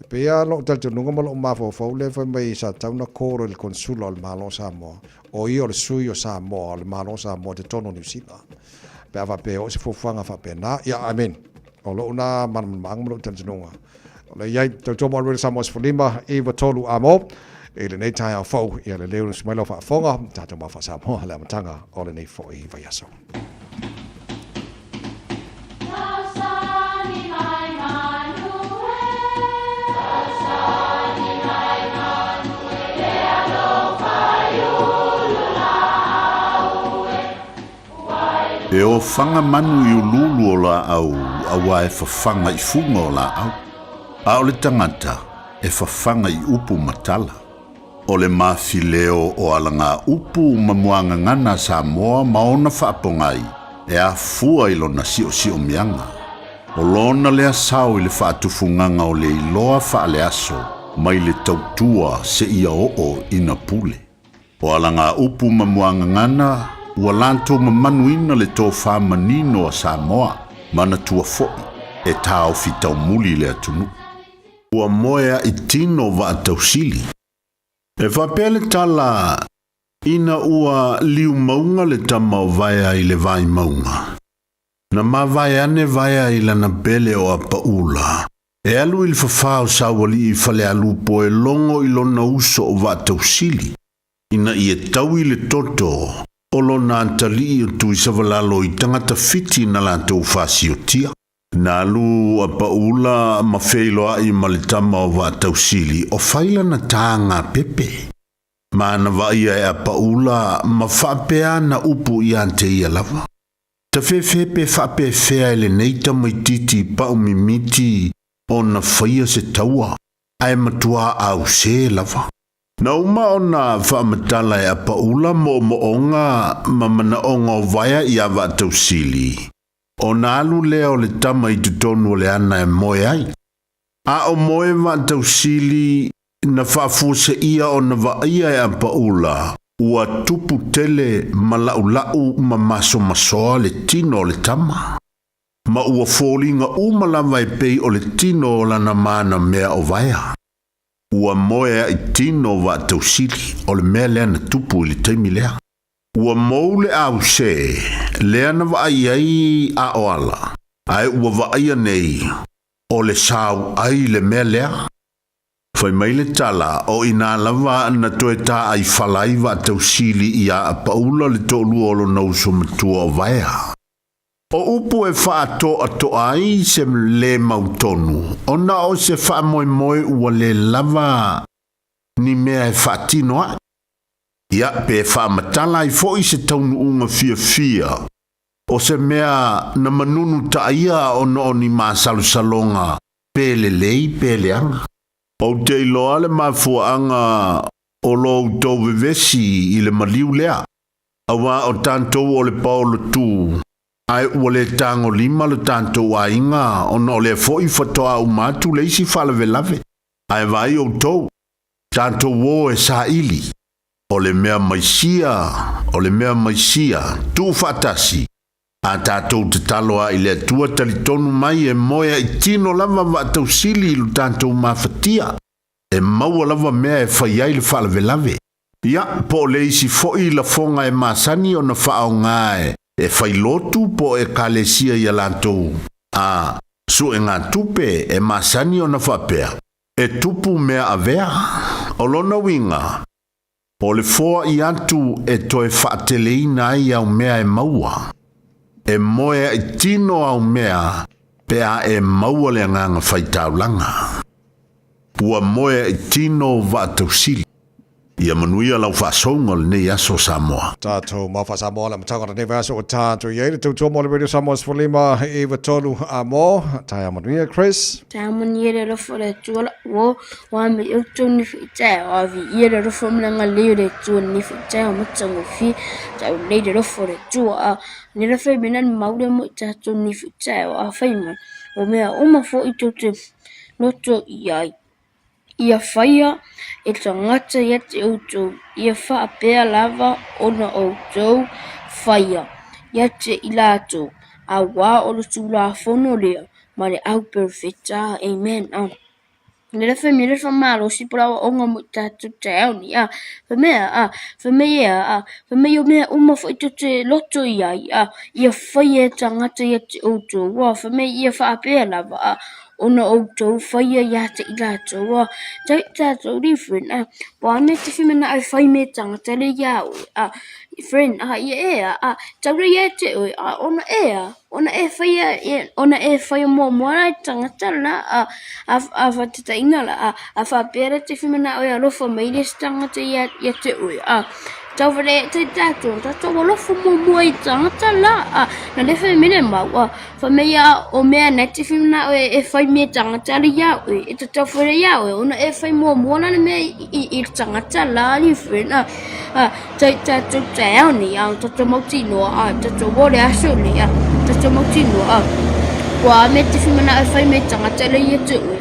Speaker 2: pea lo tal tunu mo ma fo le fa mai sa tauna koro il consulo al malo sa mo o io le suyo sa mo al malo sa mo te tono New Zealand pe ava pe o se fofanga fa pe na ia amen o lo na man mang lo tanzonga o le ia to mo re samos folima e va tolu amo e le nei tai fo ia le leo smelo fa fonga tato ma fa sa mo la matanga o le nei fo e va yaso
Speaker 7: E o whanga manu i ululu o la au, awa e whawhanga i funga o la au. A o le tangata, e whawhanga i upu matala. O le mawhi leo o alanga upu mamuanga ngana sa moa maona whaapongai, e a fua ilo na si o mianga. O lona lea sao i le whaatufunganga o le iloa whaale aso, mai le tautua se ia o ina pule. O alanga upu mamuanga ngana, ua lanto mamanuina le tō whamanino a Samoa, mana tua fo'i, e tāo fitau muli le atunu. Ua moea i tino wa atausili. E whapele tala, ina ua liu maunga le tama o vaia i le vai maunga. Na ma vai ane vaia i lana bele o apaula. E alu il whawhao sawali i whale alu po e longo i lona uso o wa atausili. Ina i e tau i le toto, olo na antali o tui savalalo i tangata fiti na lantou whasiotia. Nā lu a paula ma wheiloa i malitama o wātausili o whaila na tāngā pepe. Ma na waia e a paula ma whapea na upu i ante ia lava. Ta whewhepe whape whea ele neita mai titi pa umimiti o na whaia se taua. Ai matua au se lava. Na uma o na whaamatala e a paula mo onga ma mana onga o vaya i a wātausili. O na alu lea o le tama i tutonu o le ana e moe ai. A o moe wātausili na whaafusa ia o na waia e a paula. Ua tupu tele ma lau ma maso masoa le tino o le tama. Ma ua fōlinga umalawa e pei o le tino o lana mana mea o vaya. Ua moe i tino wātausili o le mea lea na tupu i le taimi lea. Ua moule au se, lea na waai ai a oala. Ai ua waai nei, o le sau ai le mea lea. Fai mai le tala o ina lava na toe ta ai falai wātausili i a paula le tolu olo na uso matua o vaea. O upu e whaato ato ai se le mautonu. O na o se wha moe ua le lava ni mea e whaatino ai. Ia pe whaamatala i fo i se taunu unga fia. O se mea na manunu ta ia o no ni masalu salonga pele lei pele anga. O te iloa le mafuanga o lo tau vevesi i le maliu lea. Awa o tantou o le paolo tu. Ai ua le tango lima le tantou a inga ona o le foi fatoa umatu le isi falavelave. Ai vai o tou, tantou wo e sa ili. O le mea maisia, tu fatasi. A tātou te taloa i le tua talitonu mai e moia i tino lava wa tau sili ilu tātou mawhatia. E maua lava mea e whaiai le whalavelave. Ia, po le isi foi la fonga e masani o na whaau ngae. E whailotu po e kalesia i alantou. A, su e ngā tupe e masani o na whapea. E tupu mea avea. O lona winga. O le foa i atu e toe whaateleina ai au mea e maua. E moe i tino au mea, pea e maua le nganga whaitaulanga. Ua moe i tino vātausili. Ia manuia lau whasonga le nei aso Samoa.
Speaker 2: Tātou mawha Samoa la matangata nei aso o tātou iei. Tūtua mo le Radio Samoa Sfolima Eva Tolu a mo. Tai amanuia, Chris.
Speaker 8: Tai amanuia le rofo le tuala o wa me utu ni fitai o avi ia le rofo mlanga leo le tua ni fitai o matango fi. Tai le rofo le tua ni le fai mena ni maure mo tātou ni fitai o a fai man. O mea uma fo i te loto iai. Ia whaia e tangata ia te outou. Ia whaapea lava ona outou whaia. Ia te ilato. A wā o le tūla whono lea. Ma le au perfecta. Amen. Nere whemi le whamalo si prawa onga mo tātou te auni. Whamea o mea uma fo ito te loto iai. Ia whaia tangata ia te outou. Whamea ia whaapea lava. Ona outou whaia ia te ilato. Tātou different. Pāne te whimena ai whai me tangata le iau. Friend, ia taura ia te oi. Ona e whaia, ona e whaia mō moara i tangata la. A whatita inga la. A whapera te whimena oi a lofa meire tangata ia te oi. Tau whare te tātou walofu mō i tangata la. Na le whai mene mau. Whamea o mea nei te whimena oi e whai me tangata le iau. E te tau whare iau. Ona e whai mō moara le mea i tangata la. Ni friend. Tātou te auni. Tātou mauti noa. Tātou wore aso ni. Tātou mauti noa. Wa me te whimena e whai me tangata le ia te oi.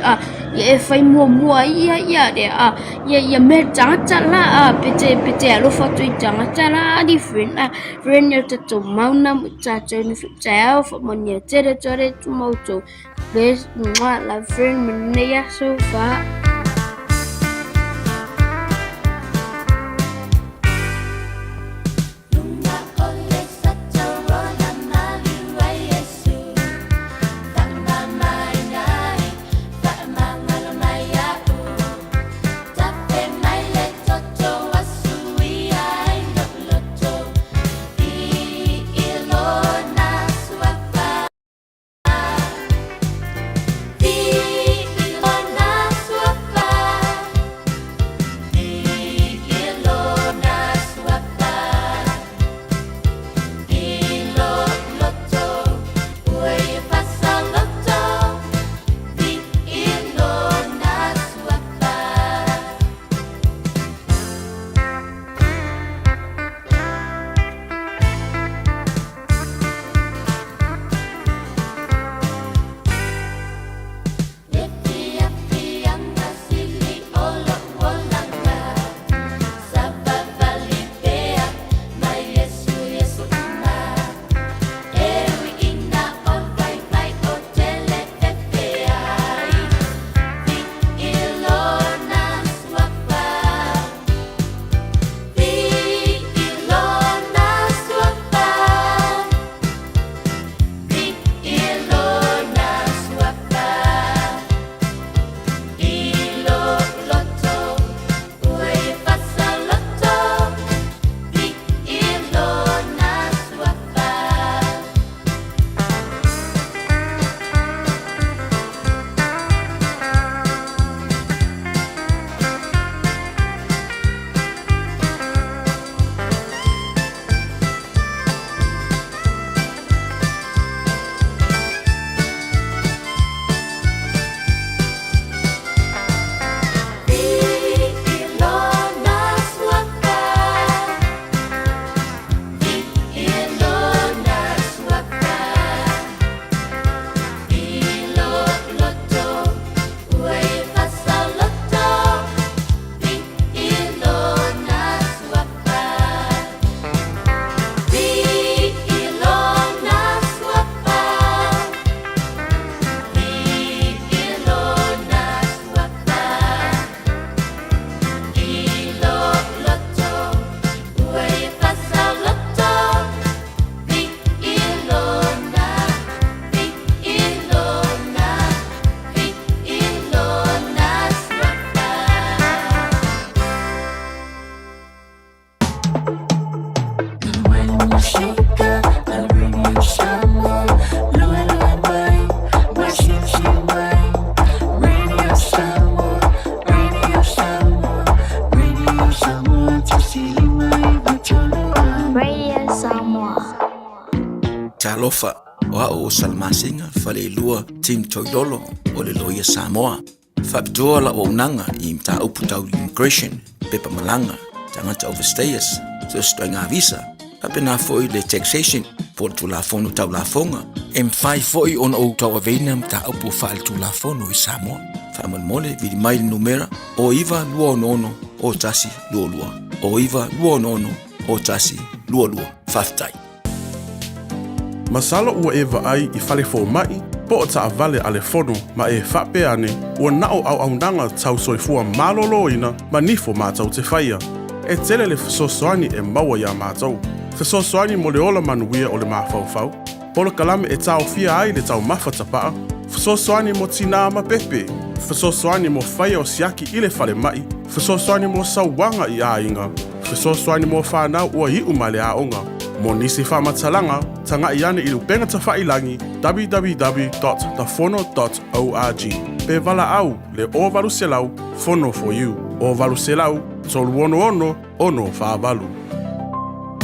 Speaker 8: Ia e whai mua ia re. Ia me tangata la. Pete alofa tu i tangata la. Ni friend. Friend ia tātou mauna mo tātou ni whutau. Whamania tere tore tu mautou. Bless mwa la friend menea so far.
Speaker 12: Ilona
Speaker 6: Samoa.
Speaker 12: Talofa o salmasinga fale lua tim toidolo o le loia Samoa. Fapitoa la o nanga I mta uputau immigration pepa malanga tangata overstayers so stoinga visa. Apena foi le taxation por tu la fono tau la fonga. Fai foi on o tau avena mta upu fal tu la fono I Samoa. Faman mole vidi mai numera o iwa lua nono o tasi lua lua. O iwa lua nono o tasi lua lua. Faftai.
Speaker 5: Masala ua e vaai I fale fo mai, po o taa vale ale fono ma e whape ane, ua nao au nanga tau soifua malolo ina ma nifo mātau te whaia. E tele le fesosoani e maua ia mātau. Fesosoani mo le ola manuia o le mawhauwhau. Polo kalame e tau fia ai le tau mawhatapaa. Fesosoani mo tina ma pepe. Fesosoani mo whaia o siaki I le fale mai. Fesosoani mo sauwanga I a inga. Fesosoani mo whanau ua hiu ma le a onga. Mo nisi whamatalanga, tanga I ane I lupenga ta whailangi www.thefono.org. Pe vala au, le o valu selau, fono for you. O valu selau, tolu ono whavalu.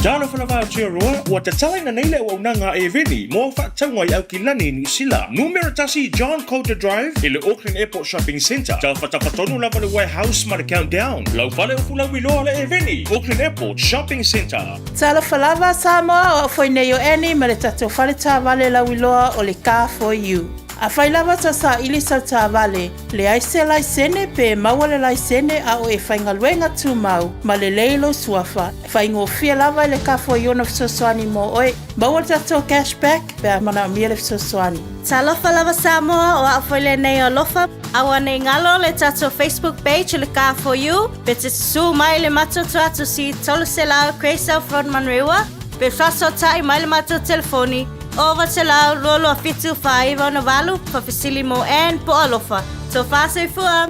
Speaker 14: Jana whanawha tia roa, ua te talaina neile o nanga e veni, mō whaatangwa I au ki lani New Zealand. Numero tasi John Coulter Drive, I le Auckland Airport Shopping Centre. Tau whatawhatonu lava le warehouse ma le countdown. Lau pale o fulau iloa le e veni, Auckland Airport Shopping Centre.
Speaker 9: Tala whalawa Samoa o whai nei o eni ma le tato whale tā wale lau iloa o le car for you. A whai lawa ta sa ili sa tā wale, le aise laisene pe maua le laisene a o e whaingaluenga tū mau, ma le leilo suafa. Whaingo fia lawa le ka for you na fisosoani mo oe, maua tato cashback pe a mana mia le fisosoani.
Speaker 21: Ta lofa lawa Samoa o a whaile nei o lofa, awa nei ngalo le tato Facebook page le ka for you, pe te su mai le mato atu si tolu se lao Craysel Frodman Rewa, pe fraso tai mai le mato telefoni, over te lau lolo fitu whaiva na walu pa Fasilimo and po alofa. So fase fua.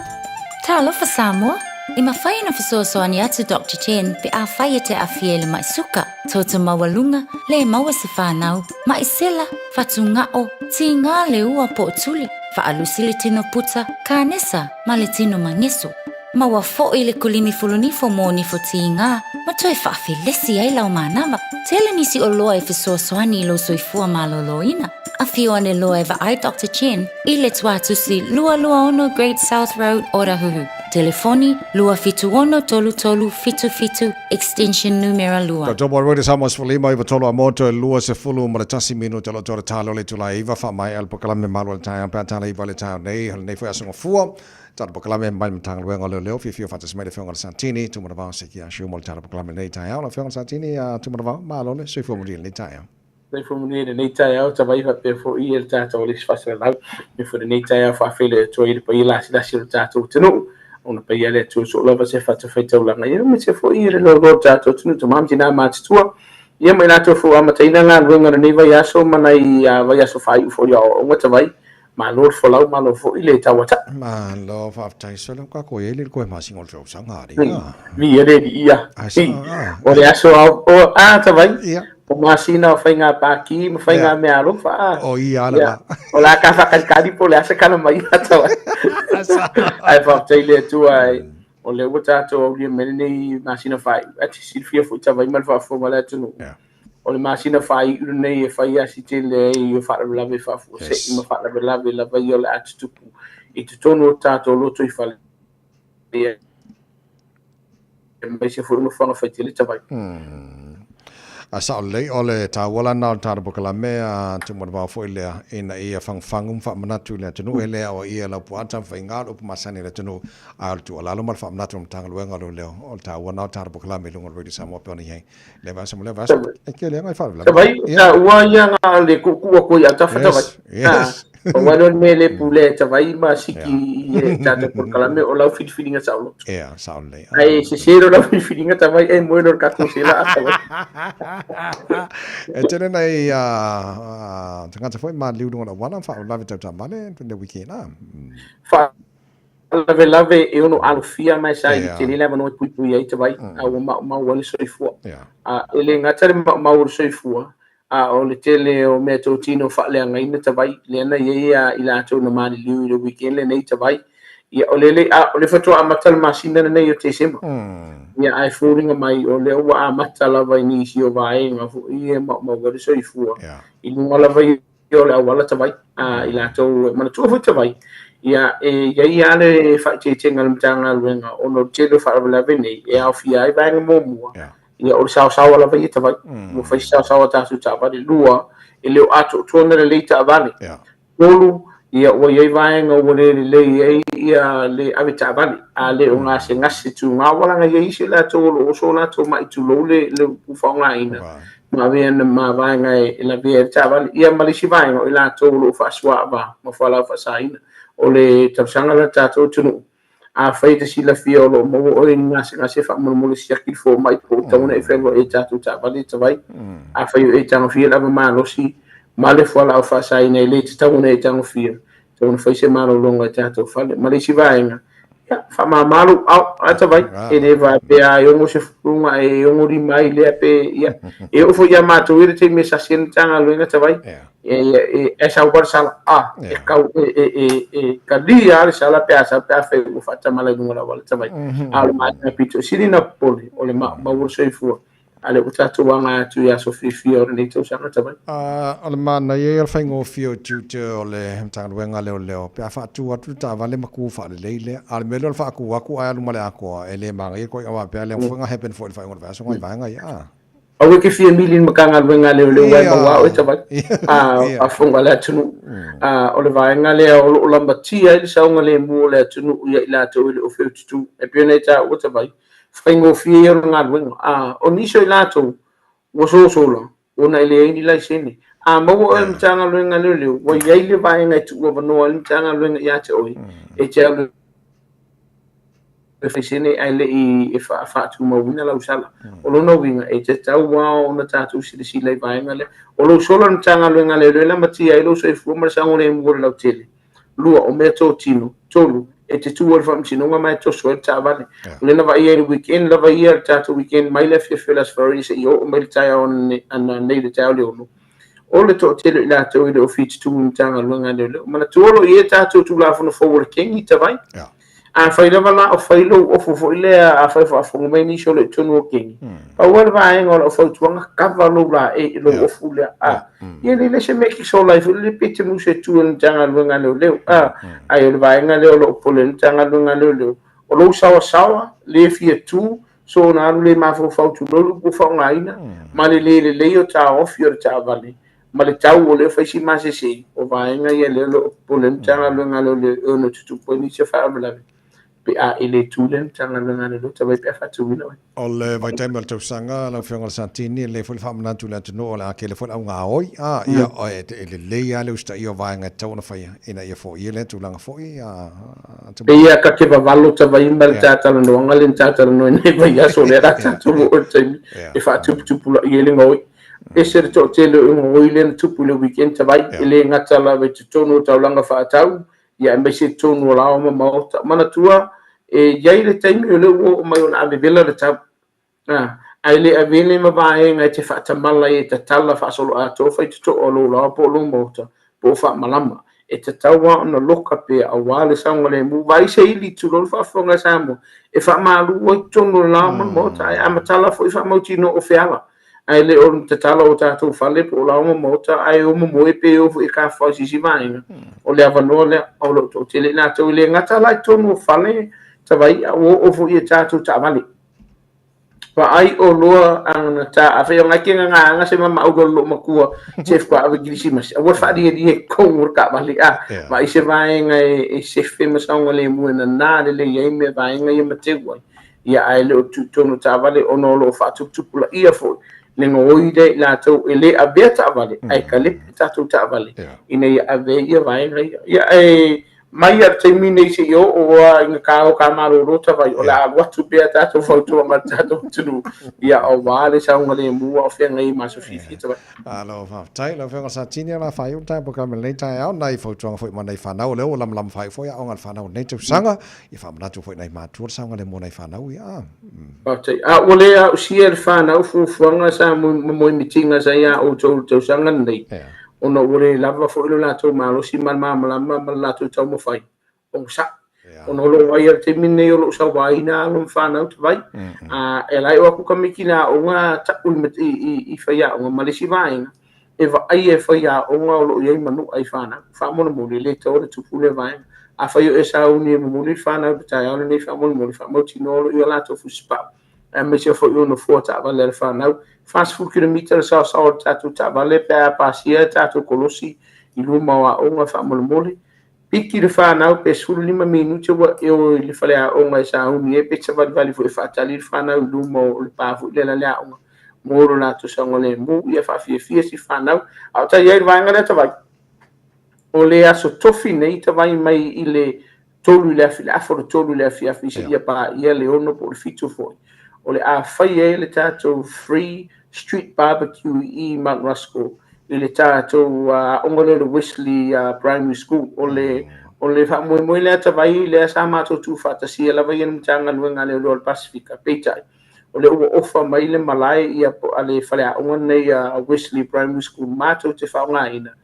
Speaker 23: Ta alofa Samoa. I mawhai na fisosoani atu Dr. Chen pe a whai te a fiele mai suka. Toto mawalunga le maua se whanau. Mai sela fatu ngao ti ngā le ua po tuli. Whaalusi le tino puta ka nesa ma le tino mangeso. Maua fo I le kulimi fulunifo mo nifo ti ngā. Ma toi whaafi lesi ai lau manawa. Tele nisi o loa e fisosoani lo soifua malolo ina. A fio ane loa e ai Dr. Chen I le tuatusi lua ono Great South Road Orahuhu. Telefoni lua fitu ono tolu fitu extension numero lua.
Speaker 2: Ka topo roi Samoa Sfalima iwa tolo a moto e lua se fulu ma le tasi minu te lo tore talo le tula iwa wha mai al pokalame malo le tai ampa tala iwa le tai nei hal nei fo asunga fua. Tata pokalame mai mtanga luenga leo fio fatas mai le fionga le Santini tu mara se ki a shu mo tata pokalame nei tai au la fionga Santini tu mara malo le so fo mo nei tai.
Speaker 25: Nei fo mo nei tai au ta vai fa pe fo I el tata o le fasa lau me fo nei tai au fa fele to I pa ila si o tata tenu. Ona pa ia le tu so lava se fata feita ulanga ia me se fo I le logo tato tunu to mam tina matitua ia mai nato fo amataina nga luenga nei vai aso mana I vai aso fai fo ia o ngata vai ma lor fo lau ma lo fo I le tawata
Speaker 2: ma lo fa tai so lo ka ko ele ko ma singol so sanga ri
Speaker 25: vi ele ia o le aso o ta vai o masina o fainga paki mo fainga me alo fa
Speaker 2: o ia la
Speaker 25: o la ka fa kali po le asa kana mai ata ai fa tele tu ai o le wata to o le meni masina fai ati silfia fu ta vai mal fa fo mala tu o le masina fai nei e fai asi tele e fa la ve fa fu se ma fa la va io la atu tu I tu tono tato lo tu I fa e me se fu no fa no fa tele ta vai
Speaker 2: a sa le ole ta wala na ta bokala me te mo ba fo ile ina ia fangfangum fa manatu le tunu ele o ia la puata fainga o masani le tunu al tu ala lo mal fa manatu tanga luenga lo le o ta wana ta bokala me lungo redi samo pe ni le va samo le va e ke le ngai fa la
Speaker 25: vai sa wa ya le ku ko ya ta fa ta vai o wano me le pule ta vai ma siki ta te bokala me o la fit feeling sa lo
Speaker 2: sa le
Speaker 25: ai se sero la fit feeling ta vai e mo no ka ko se la ata
Speaker 2: e tene nei tangata foi ma liu no wana fa lave tata mane the weekend
Speaker 25: fa lave e ono alfia mai sai te leva no pui ai te vai a ma wale soifua ele ngata ma ur soifua o le tele o me to tino fa le ngai ne te vai le na ia ila to no mali liu the weekend le nei te vai ia o le fatua amata le masina nei o te sema ia ai furinga mai o le ua amata lava ni si o vaenga fu ia ma gari so i fua i lunga lava i o le awala tawai i latou mana tua fu tawai ia ia le whaitetenga le mtanga luenga o no telo whaavelawe nei e au fia ai vaenga mōmua ia o le sao lava i tawai mo whai sao tasu tawari lua e leo ato tuana le leita avale tolu ia o ia vaenga o le ia le ave tawari a le o ngase ngase tu ngā walanga ia isi la tolo o so la to mai tu lo le ufaunga ina ma vena ma vaenga e la via tawari ia malisi vaenga o la tolo fa swaba ma fala fa saina o le tapsanga la tato tunu a faita sila fia o lo mo o ngase fa mo le siaki fo mai po tauna e fengo e tato tawari tawai a faio e tanga fia la ma lo si male fala fa saina le tauna e tanga fia tona fai se malo longa tato fale malisi vaenga ya fa malu au ata vai e ne va pe a yo mo se funga e yo mo ri mai le pe ya e o fo ya mato ire te me sa sen tanga lo ngata vai e sa por sala e ka ka di ya sala pe sa pe fe o fata mala dunga la wala tavai al ma pito sirina poli o le ma wo se fu ale o tatu wanga tu ya so fi o ni to sana tavai
Speaker 2: al ma na ye fa ngo fi o tu o le tanga wenga le pe fa tu atu ta vale maku fa le al melo fa ku aku ai lu male ako ele ma ngai ko wa pe le funga happen for fa ngor va so ngai va ngai
Speaker 25: awe ke fia milin makanga wenga le wa o tavai a funga le tunu o le vaenga le o lamba tia ile saunga le mu le tunu ia ila to ile o fe tu e pioneta o tavai faingo fia o nga wenga o niso ila to wo so lo ona ile ni la sini mo o mtanga wenga le wo ia ile vaenga tu o no ile mtanga wenga ya te oi e che fishine ai i fa tu mo wina la usala o lo no winga e te tau wa ona tatu si le vaenga le o lo solo mtanga lenga le la matia i lo so fu ma sa ngone mo la tele lua o meto tino tolu e te tu o fam tino ma to so ta vale le na va i weekend la va i tatu weekend mai le felas for is yo o melta on an nei de tau le o le to tele la to i o fit tu mtanga lenga le ma to lo i tatu tu la fo forward king i tavai a fai lava la o fai lo o fo ile a fai fo mai ni so le tonu king pa wal va en o fo tuanga cavalo la e lo o fu le ye le se make so life le pete mu se tu en tanga lo ngalo le ai le va en le lo polen tanga lo ngalo le o lo sawa le fie tu so na le ma fo tu lo ku fo ngaina ma le o ta off your ta vale ma le tau o le fai si ma se o va en ye le lo polen tanga lo ngalo le o no tu po ni se fa bla a ele tulen tanga langa le ta vai pe fa tu wina
Speaker 2: o le vai taimel tau sanga la fionga santini le fo fa mna tu la tu no la ke le fo au nga oi ia o ele le ia le usta io vai nga tau na fa ina ia fo ile tu langa fo ia
Speaker 25: ia ka ke va valo ta vai mal ta ta no nga le ta ta no ne vai ya so le ta tu o taimi e fa tu pula ile ngoi e se to te le ngoi le tu pula weekend ta vai ile nga ta la ve tu no ta langa fa tau ia me se tu no la o ma mana tua e ia le taimi o le o mai ona ave vela le tau ai le avele ma vai nga te fa tamala e te tala fa solo a to fa to o lo la po lo mota po fa malama e te tawa no loka pe a wale sanga le mu vai se ili tu lo fa fonga samo e fa malu o to no la mota ai amatala fo fa mo tino o fiala ai le o te tala o tatou fale po la mota ai o mo e pe o e ka fa si vai o le avano le o lo to tele na to le ngata la to no fale ta vai o fo e tatou ta vale pa ai o loa ang ta afa nga kinga nga se mama o lo makua chef kwa ave gilisi mas o fa di ko ur ka vale ma ise vai nga e chef famous ang le mu na le ye me vai nga ye matego ia ai le to no ta vale o no lo fa tu pula ia fo le ngoide la to ele abeta vale ai kale tatou ta vale ina ia ave ia vai ia e mai ar termine se yo o nga ka maro rota vai o la watu be tatou foto ma tatou tunu ia o vale sa ngale mu o fe ngai ma so fifi ta
Speaker 2: alo fa tai lo fe sa tinia la fa yo tai po ka me le tai au nai foto fo ma nai fa na o le o lam fa fo ya o ngal fa na nei tu sanga i fa ma tu fo nai ma tu sa ngale mo nai fa na ia
Speaker 25: tai o le a sier fa na fu nga sa mo mitinga sa ya o tu sanga nei ono ore lava fo lo la to malo si mal la to tau mo fai o sa Ono lo ai te mine o lo sa waina lo whanau te vai. E lai o aku kamikina o ngā takul i whaia o ngā malisi vainga. E wa ai e whaia o ngā o lo iei manu ai whanau. Whamona muli le taore tupule vainga. A whaio e sa uni e muli whanau betai aone nei whamona muli whamau tino o lo i o lato fuspau. E me se whaio no fua ta wale le whanau. Fast food kilometer sa o tatu ta wale pe a pasia tatu kolosi i luma wa o ngā whamona muli. Piki le whanau pe suru 5 minuta wa e o le whale a o ngai sa uni e pe tawali vali fu e whatali le whanau luma o le pafu le la lea onga. Moro la to sa ngole mu ia whawhia si whanau. Au ta iei vanga le tawai. O le aso tofi nei tawai mai i le tolu le afi le aforo tolu le afi se ia pa ia le ono po le fitu foi. O le a whai e le tātou free street barbecue i Mount Rushmore. Le tātou ongole le Wesley Primary School o le whamoe le atawai le sa mātou tū whātasi e lawa iana mtanga luenga le Royal Pacifica peitai o le ua ofa mai le malai ia po ale whale a onga nei Wesley Primary School mātou te whaonga ina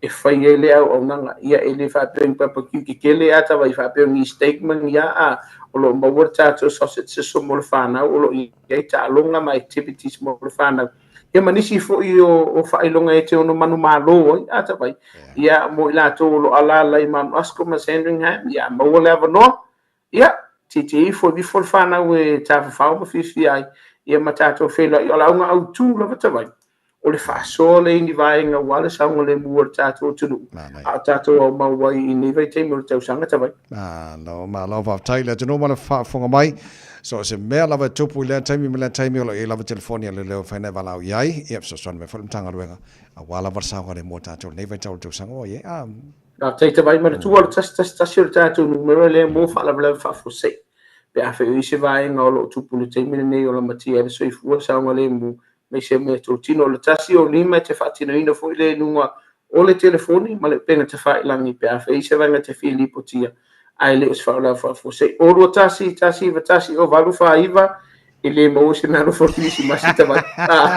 Speaker 25: e whai e le au nanga ia e le whapeong papakiu ki kele atawai whapeong i statement ia o lo mawar tātou sausage siso mo le whanau o lo i ta alonga ma activities mo le whanau. Ia manisi fo i o whailonga e te ono manu malo ata vai. Ia mo i lato lo ala lai manu asko ma Sandringham. Ia maua le avanoa. Ia titi fo di fo whanau e tafa whao ma fifi ai. Ia ma tato whela i ala unga au tū lava ta vai. O le whaso le ini vai ngā wale saunga le mua tato o tunu. A tato au mawai i nevai te mura tau sanga ta vai.
Speaker 2: No, ma lava taile tunu mana whafonga mai. So se mea lava tupu i lea taimi me lea taimi o i lava telefonia le leo whainai walau iai. Ia so swan me whalimtanga ruenga. A wala warsauga le mua tātou nevai tau tau sanga o ie.
Speaker 25: Nā teita vai mana tua o tasi o tātou numero le mua whalawala whafosei. Pe a whai uise vai ngā o lo tupu le taimi nei o la matia le soifua saunga le mua. Me se me to tino le tasi o lima te whatina ina fo le nunga o le telefoni ma le penga te whailangi pe a whai se vanga te whili potia. Ai le usfala fa se oro tasi o valu fa iva ele mo se me alo fortisi masita va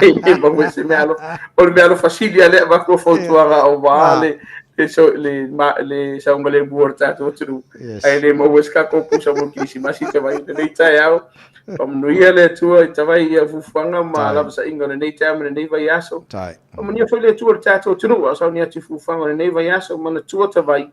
Speaker 25: ele mo se me alo o me alo facilia le va ko fotuara o vale le sa un le buorta to tru ai le mo ska ko pusa mo kisi masita va le taiao om no ia le tua i tawai ia fufanga ma la sa inga nei tamana nei vai aso om ni fa le tua tato tru so ni ati fufanga nei vai aso mana tua tawai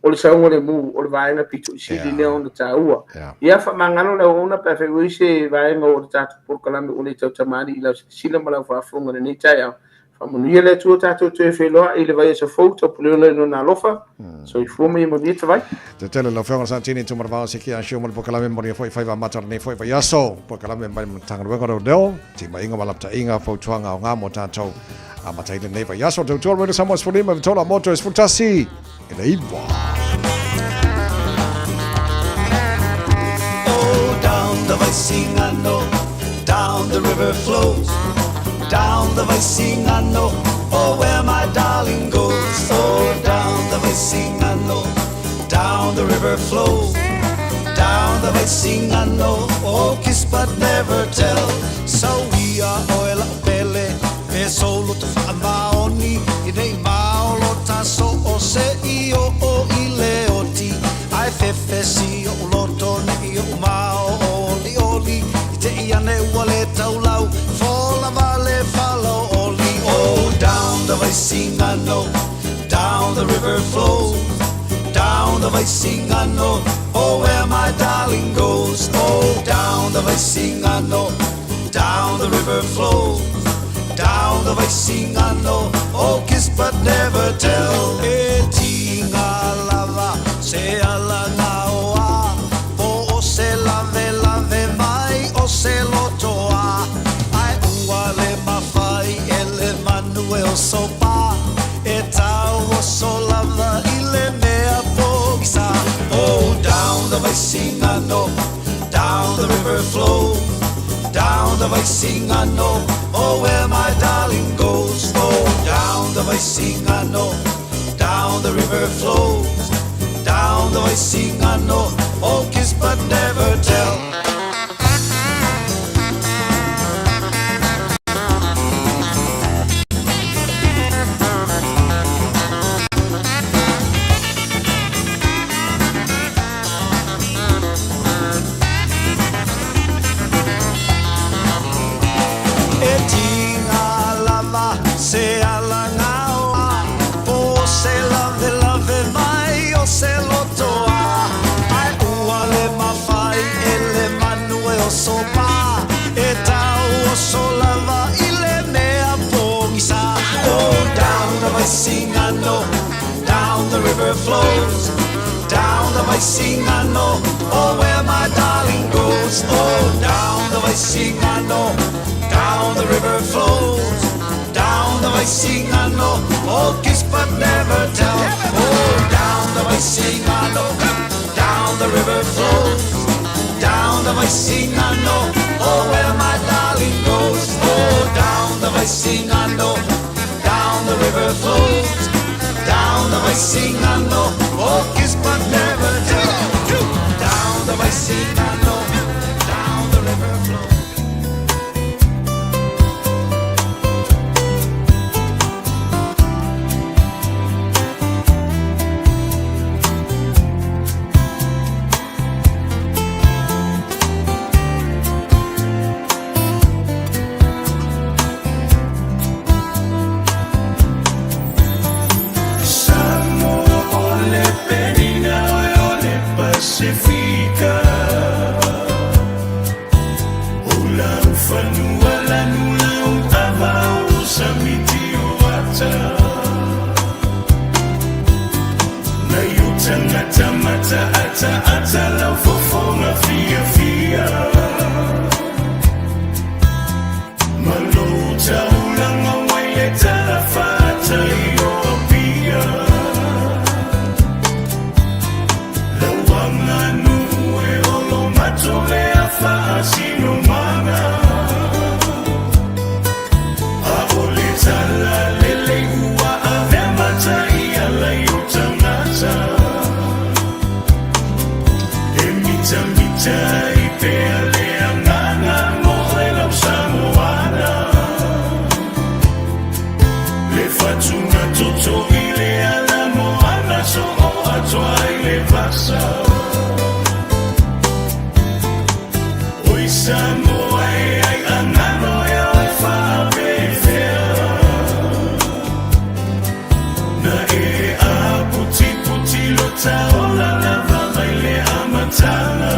Speaker 25: o le saunga le mu o le vaenga pitu i siri leo na taua. Ia wha mangano le ona pa whai uise vaenga o le tatu porkalame o le tau tamari i lau sila ma lau whaafonga le nei tai au. Whamunuia le tua tatu tue wheloa i le vai asa fauta puleo le no nā lofa. So i fuama i mo vita vai.
Speaker 2: Te tele lau whenga santini tu maravao se ki a shio mali porkalame mori a fwoi whaiva matara nei fwoi vai aso. Porkalame mai tanga ruenga rau leo. Ti ma inga malapta inga fautuanga o ngā mo tātou. A mataile nei vai aso. Tau tual wena Samoa Sfulima vitola moto es futasi. In Iwa.
Speaker 10: Oh, down the Vaisingano, down the river flows, down the Vaisingano, oh, where my darling goes. Oh, down the Vaisingano, down the river flows, down the Vaisingano, oh, kiss but never tell. So we are oil pele, pe solo to famaoni, idei maolo taso o se io o ileoti. Ai fefe si o loto ni o mao oli oli, te iane wale taulau, fola vale falo oli. Oh, down the Vaisingano, down the river flows, down the Vaisingano, oh, where my darling goes. Oh, down the Vaisingano, down the river flows, down the Vaisingano, oh, kiss but never tell. E tinga lava, se ala naoa, o se lave mai, o se lotoa. Ai ua le mawhai, ele manuel sopa, e tau o so lava, ile mea pokisa. Oh, down the Vaisingano, down the river flows, down the Vaisingano, oh, where my darling goes. Oh, down the Vaisingano, down the river flows, down the Vaisingano, oh, kiss but never tell. so pa e tau o so lava I le mea pōngisa. Oh, down the Vaisingano, down the river flows, down the Vaisingano, oh, where my darling goes. Oh, down the Vaisingano, down the river flows, down the Vaisingano, oh, kiss but never tell. Oh, down the Vaisingano, down the river flows, down the Vaisingano, oh, where my darling goes. Oh, down the Vaisingano, down the river flows, down the Vaisingano, oh, kiss but never tell. Down the Vaisingano, down the river flows. Pacifica, ula ufanua lanula utava usamiti uata, na yutangata mata ata la fofonga fia fia, maluta ulanga waileta la fata iopia. Sino mana Aolitala lele ua avemata iala yutangata Emita mita ipea leangana moela usamoana Le fatuna toto ile ala moana so o atoa ile vasa Samoa ai angano ya fa befea na e a puti lota ola lava baile amatana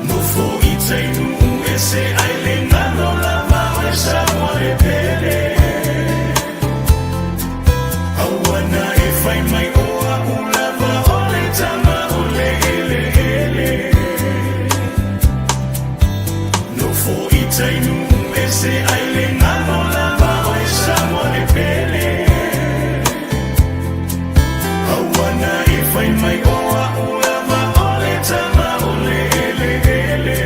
Speaker 10: no fo itainu ese aile ngano lava esa more pele awana e fai mai oa ulava ole tama ole ele Tainu ese aile ngano lava oisa mole pele Awana ifai mai oa ulava ole tama ole ele ele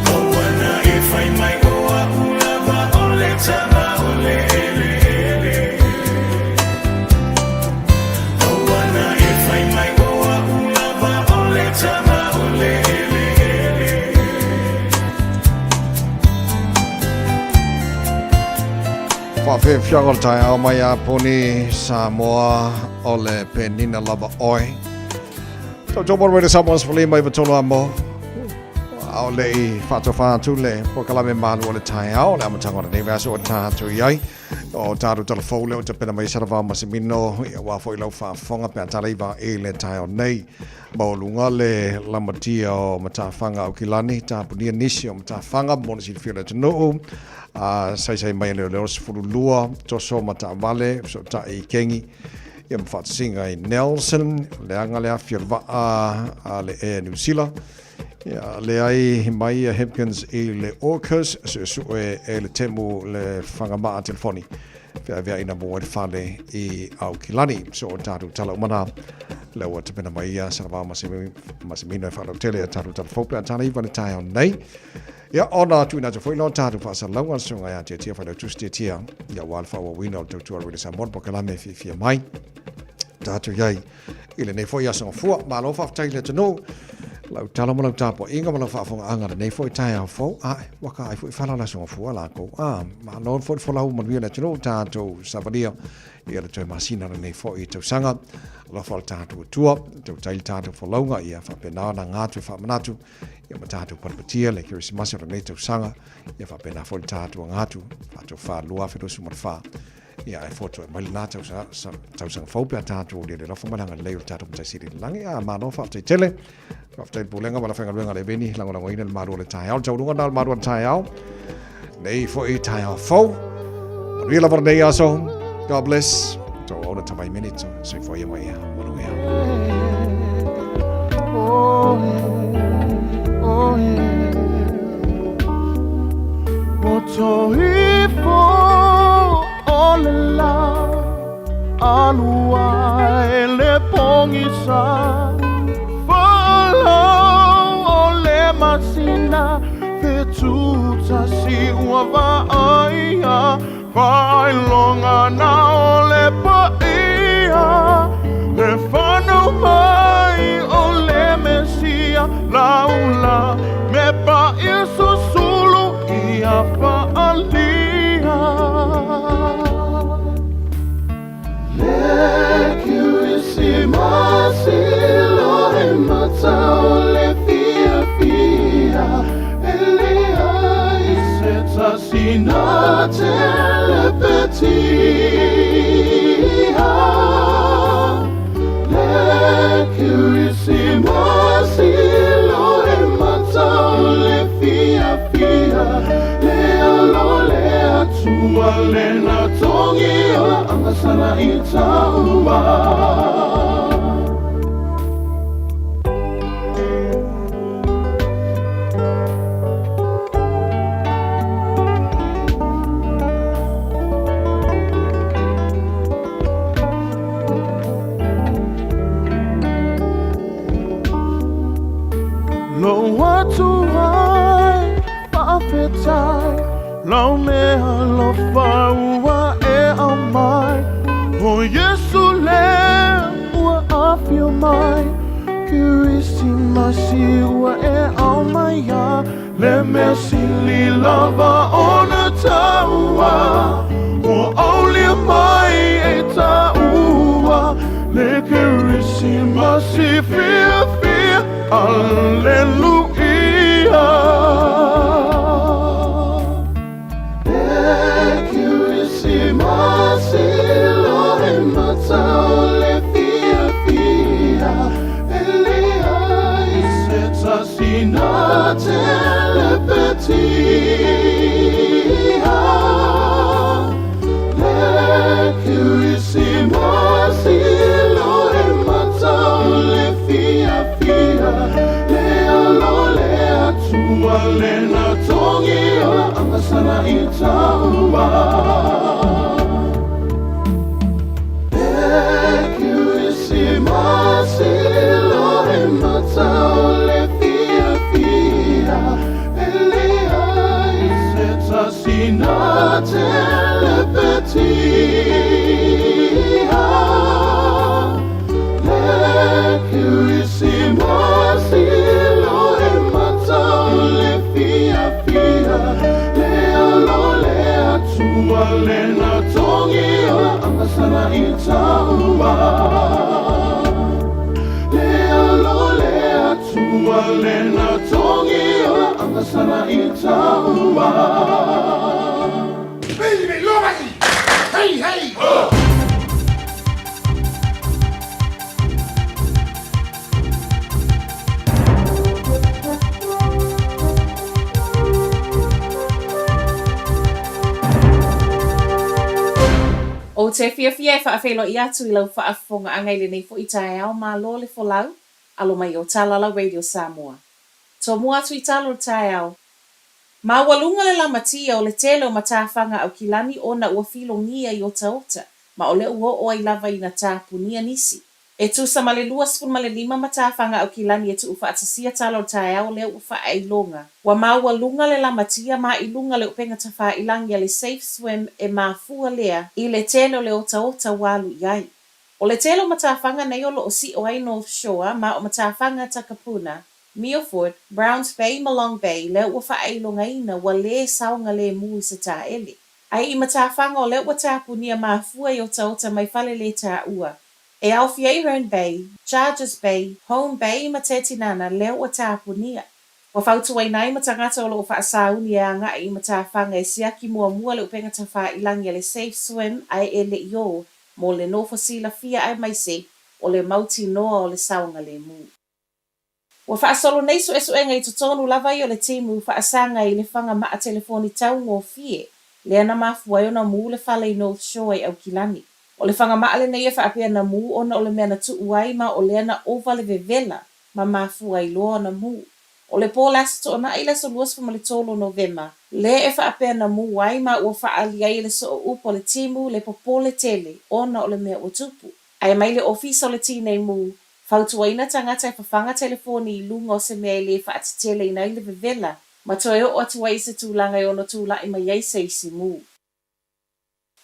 Speaker 10: Awana ifai mai oa ulava ole tama ole ele ele Awana ifai mai oa ulava ole tama ole ele
Speaker 2: Whawhi whiangol tai au mai a poni Samoa o le penina lava oi. Tau jopor wele Samoa's whali mai watono a mo. Au le I whatu le pokalame malu o le tai au le amatanga o nei vaso o tātu iai. O tātu telefole o te pena mai sarawa masimino ia wafo I lau whaafonga pe atariwa e le tai o nei. Maulunga le lamatia o matawhanga o Kilani, tāpunia nisi o matawhanga, mona si whiole tanu. Sai mai leo sifuru lua, toso mata vale, so ta I kengi. Ia mwhatsinga I Nelson, le anga lea whiorwa a le e New Zealand. Ia le ai mai a Hempkins I le Orcas, so e le temu le whangamaa telefoni. Vea ina mo e whale I au Kilani, so tātu tala umana. Lewa te pena mai ia sarawa masimino e whanau tele a tātu tala whaupe a tāna iwa le tai au nei. Ia ona tu na te foi no tātu whaasa launga sunga ia tia whanau tusti tia. Ia walfa wa wina o tautua rele sa mon pokalame fia mai. Tātu iai ile nei foi asanga fua malo whaftai le tano. Lau tala mo lau tāpo inga mo lau whaafonga angara nei foi tai au fau. Waka ai foi whanala sunga fua la ko. Ma non foi whalau manuia le tano tātu savaria. Ia le toi masina nei foi tau sanga. La fal tātu tua, tau tail tātu whalaunga ia whapena na ngātu whamanatu. Ia ma tātu patpatia le kirisi masi o nei tau sanga. Ia whapena fol tātu a ngātu. Whātu wha lua whirosu mar wha. ia e foto mai na tau sang fau pe tatu le lo fo malanga le tatu mta siri langi a mano fa te tele fa te pulenga mala fenga luenga le beni lango ina le maru le tai au tau lunga dal maru tai au nei fo e tai au fo real over day also God bless to all the time minutes so for you my
Speaker 13: Olela alua ele pongisa follow ole masina vetuta si uava aia vai longa na ole paia me fano mai ole mesia laula me pa isso sulu ia fa alia Masilo e matao le fia fia Elea i seta sina telepetia Lecurisi masilo e matao le fia fia Lea lo lea tua lena tongia Angasana itaua Lau mea lo faua e au mai O Yesu le ua afio mai Kirisi masi ua e au mai ya Le mesi li lava ona taua O aulia mai e taua Le kirisi masi fia fia Alleluia Masilo e matao le fia fia Elea i seta sina telepetia Lecurisi masilo e matao le fia fia Lea lo lea tua lena tongia Angasana itaua Masilo e matao le fia fia Elea i seta sina telepetia Lecurisi masilo e matao le fia fia Lea lo lea tua lena tongia Angasana itaua Lena tongia angasana itaua Baby, lomai! Hey, hey!
Speaker 15: O te fia fia e whaafelo I atu I lau whaafonga angai le nei fo I tae au mā lo le fo lau. Alo mai o Talala Radio Samoa. Tō mua atu I talo tae au. Ma walunga le lamatia o le tele o matawhanga au kilani o na ua filongia I o taota. Ma o le ua o I lava I na tāpunia nisi. E tu sa male 2.5 matawhanga au kilani e tu ufa atasia talo tae au le ufa ailonga. Wa ma walunga le lamatia ma ilunga le upenga tawha ilangi le safe swim e ma fua lea I le tele o le o taota walu iai. O le telo matawhanga nei o lo o si o ai North Shore ma o matawhanga Takapuna, Milford, Browns Bay, Malong Bay, le ua whaailonga ina wa le saunga le mui sa tā ele. Ai I matawhanga o le ua tāpunia mafua I o taota mai whale le tā ua. E Alfie Hearn Bay, Chargers Bay, Home Bay ma Tetinana le ua tāpunia. Wa fautu ai nai ma tangata o lo whaasauni e anga i ma tāwhanga e siaki mua le upenga ta wha ilangi le safe swim ai e le io mo le no fosila fia ai mai se o le mauti noa o le saunga le mu. Wa whaasolo neisu esu enga i tutonu lava i o le timu whaasanga i le whanga maa telefoni tau ngō fie le ana mafua iona mu le whale i North Shore au Kilani. O le whanga maa le nei e whaapea na mu ona o le mea na tuu ai ma o le ana ova le vevela ma mafua i loa na mu. O le pō lasa ona i le so luas fuma le tolo Novema. Le e whaapea na mu ai ma ua whaali ai le so upo le timu le popole tele ona o le mea o tupu. Ai mai le ofisa o le tine mu. Fautuaina tangata e whawhanga telefoni i lunga o se mea le whaatitele i nai le vevela. Ma toe o atua i se tūlanga i ono tūla i mai eise i si mu.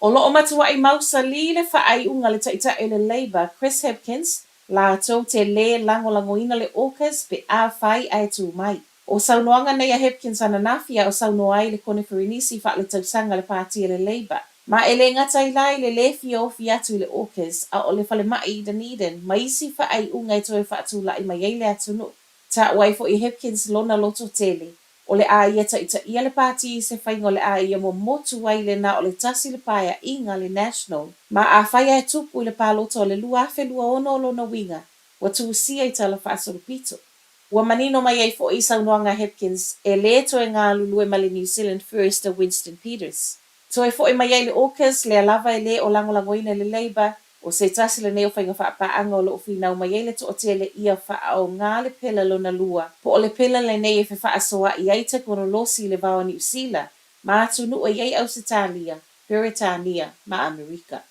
Speaker 15: O loo matua i mausa li le whaai unga le taita e le Labour, Chris Hipkins, la tau te le langolangoina le Aucas pe a whai ai tū mai. O saunoanga nei a Hipkins ana nafia o saunoai le Koniferenisi wha le tausanga le pātia le Labour. Ma ele ngata i lai le lefi o fiatu le Aucas a o le whale mai i Dunedin, ma isi whaai unga i toe whaatula i mai eile atunu. Ta wai fo i Hipkins lona loto tele. O le a ia ta ia le pāti i se whaingo le a ia mo motu wai le na o le tasi le pāia inga le National. Ma a whaia e tupu i le pāloto o le lua whelua ono o lona winga. Wa tu sia i tala whaasoro pito. Wa manino mai ei fo i saunoanga Hipkins e le to e ngā lulue ma le New Zealand First Winston Peters. To e fo i mai ei le Aucas le alava e le o langolangoina le Labour o se tasi le neo whainga whaapaanga o lo uwhinau mai ei le to o tele ia wha o ngā le pela lona lua. Po o le pela le nei e whaasoa i aita kono losi le vawa New Zealand ma atu nua i ei Ausitalia, Peritania ma Amerika.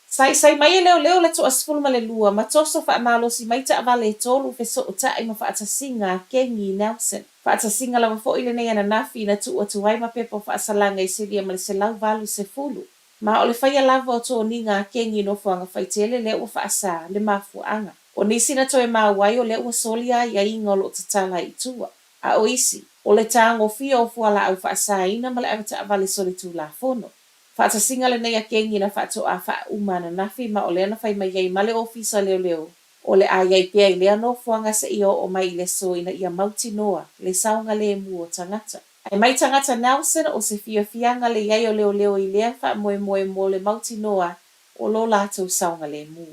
Speaker 15: Sai mai e leo le to asfulma le lua ma toso whaamalosi mai ta avale e tolu fe so o ta i ma whaatasinga Kengi Nelson. Whaatasinga lava fo i le nei ana nafi na tu atu wai ma pepo whaasalanga i selia ma le se lau valu se fulu. Ma o le whaia lava o tō ni ngā Kengi no fuanga whaitele le ua whaasa le mafuanga. O nisi na toe maa wai o le ua solia i a inga o lo tatala i tua. A o isi, o le tāngo fia o fuala au whaasa ina ma le avata avale soli tū la fono. Whaatasinga le nei a Kengi na whaato a wha umana nafi ma o le ana whai mai iei ma le ofisa leo. O le a iei pia i lea no fuanga se io o mai le so ina ia mauti noa le saunga le mu o tangata. Ai mai tangata Nelson o se fianga le iei o leo i lea wha moe mo le mauti noa o lo lātou saunga le mu.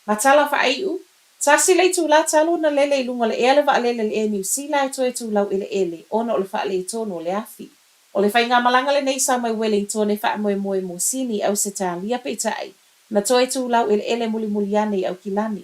Speaker 15: Matala wha aiu, tasi lei tū la talo na lele i lunga le ele wa alele le e New Zealand toe tū lau ele ona o le wha le tono le afi. O le whai ngā malanga le nei sa mai Wellington e wha moe mo sini au se tālia peitai na toe tū lau ele muli ane au Kilani.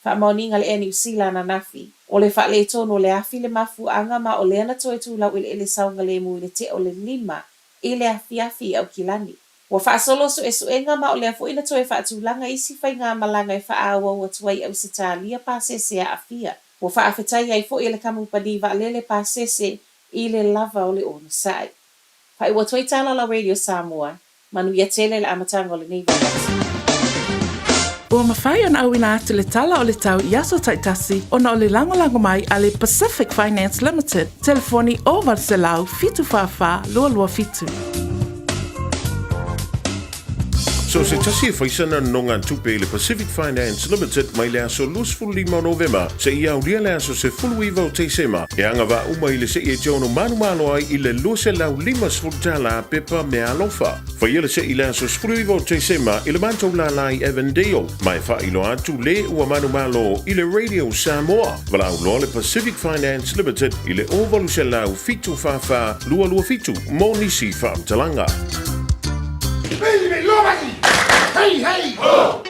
Speaker 15: Wha maoninga le e New Zealand na nafi. O le wha le tono le afi le mafu anga ma o le ana toe tū lau ele saunga le mu i le te o le lima i le afi au Kilani. Wa wha solo su e suenga ma o le afo ina toe wha tūlanga isi whai ngā malanga e wha awa ua tuai au se tālia pāsese a afia. Wa wha awhetai ai fo i le kamupani wa lele pāsese i le lava o le ono sai. Pai ua toi tala la Radio Samoa, manu ia tele le amatanga o le nei vangasi.
Speaker 9: Ua mawhai ana au ina atu le tala o le tau i aso taitasi ona o le langolango mai a le Pacific Finance Limited. Telefoni o Valselau fitu whawha lua fitu.
Speaker 11: So se tasi e whaisana nongan tupe le Pacific Finance Limited mai lea so lusful 5 November se ia ulia lea so se fulu iwa o teisema e anga wa uma i le se e jono manu ai i le lose lau 5 sfultala pepa me alofa. Whaia le se i lea so fulu iwa o teisema i le mantou la lai Evandale mai wha ilo atu le ua manu i le Radio Samoa. Walau loa le Pacific Finance Limited i le ovalu se lau fitu whawha lua fitu mo nisi whaamtalanga.
Speaker 13: Hey, hey! Oh!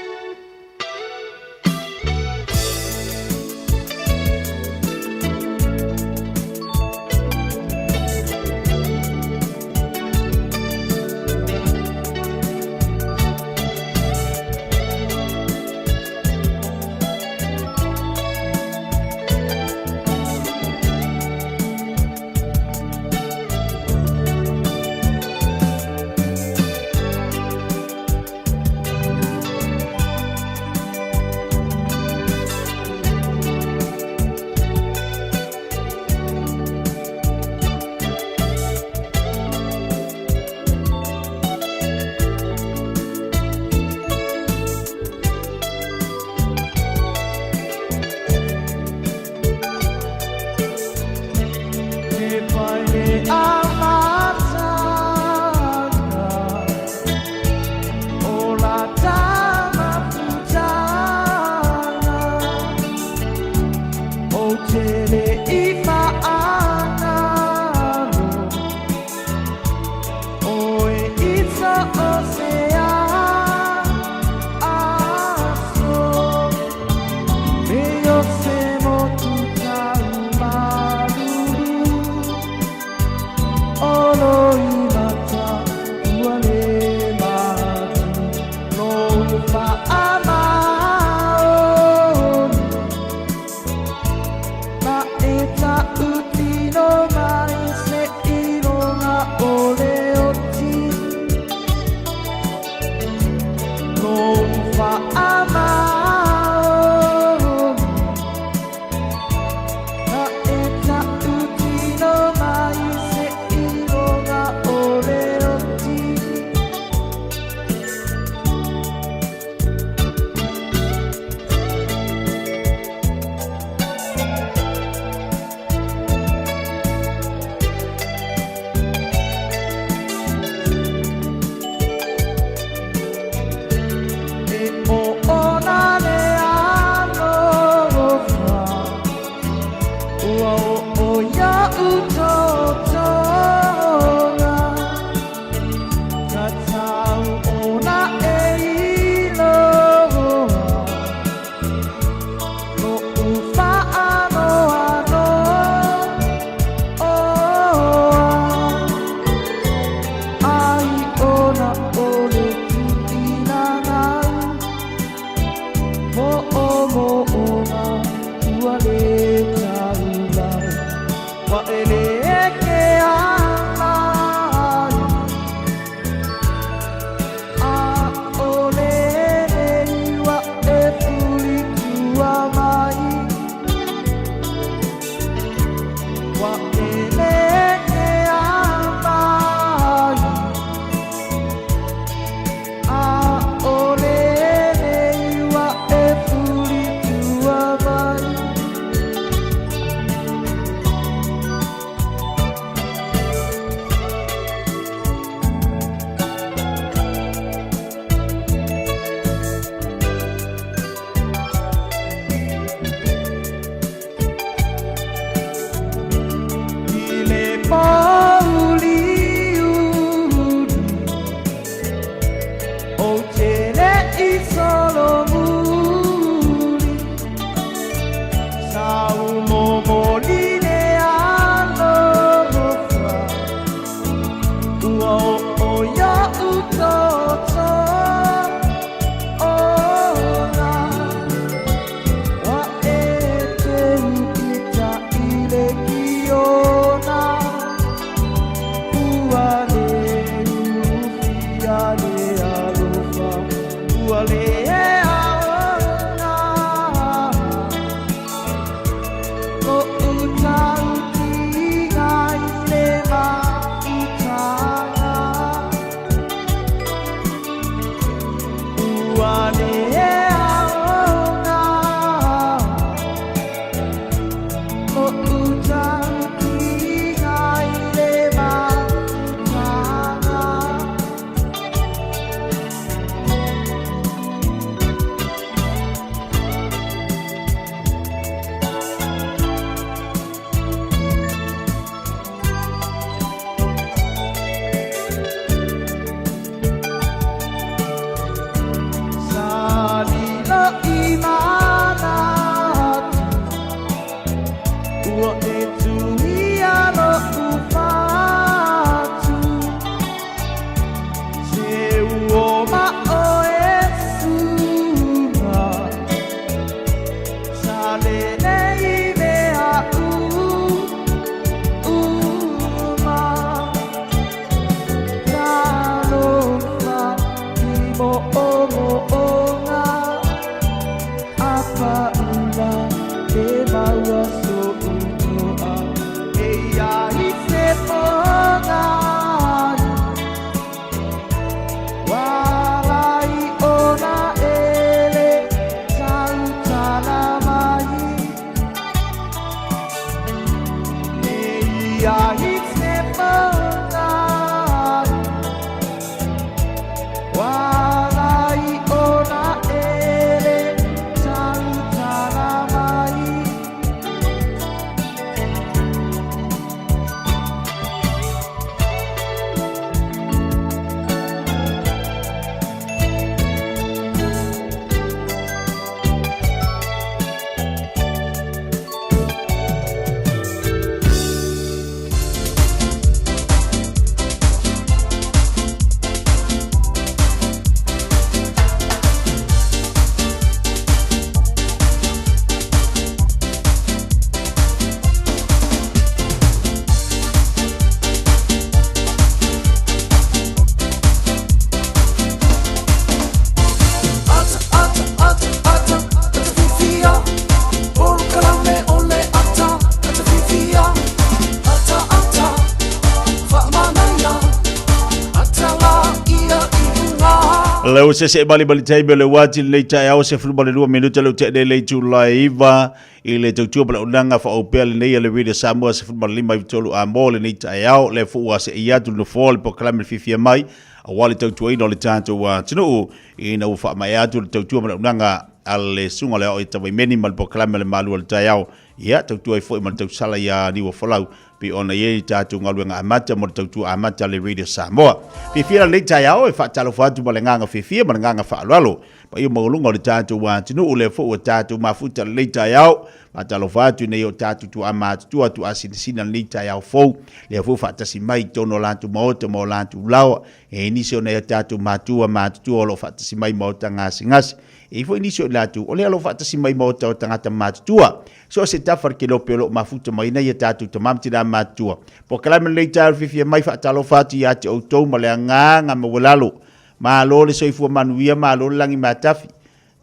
Speaker 16: Leo se bali taimi le wati le tai au se fulu bali 2 minuta le te le Julai iva i le tautua bala unanga fa opea le nei le Radio Samoa se fulu bali 5 vitolu a mo le nei tai au le fu se ia tu no fall po klame fifia mai a wale tautua ino le tanto wa tinu i na ufa mai atu le tautua bala unanga ale sunga le o i tawai meni mal po klame le malu le tai au ia tautua i fo i mal tau sala ia ni wa folau pe ona ye tatu ngaluenga amata mo tautu amata le Radio Samoa fifia le tayao e fa talo fatu balenganga fifia balenganga fa lalo pa i molunga le tatu wa tinu ule fo tatu mafuta le tayao matalo fatu ne yo tatu tu amata tu atu asinisina le tayao fo le fo fa tasi mai tono lantu mo lantu lawa e inisio ne tatu matua matu olo fa tasi mai mo ngasi e fo inisio latu ole alo fa tasi mai mo tangata matua so se tafar ke lo pelo mafuta mai na ye tatu tamam tina matua po kalame le tar fifia mai fa talo fatu ya te auto malanga nga mawalalo ma lo le soifu manuia ma lo langi matafi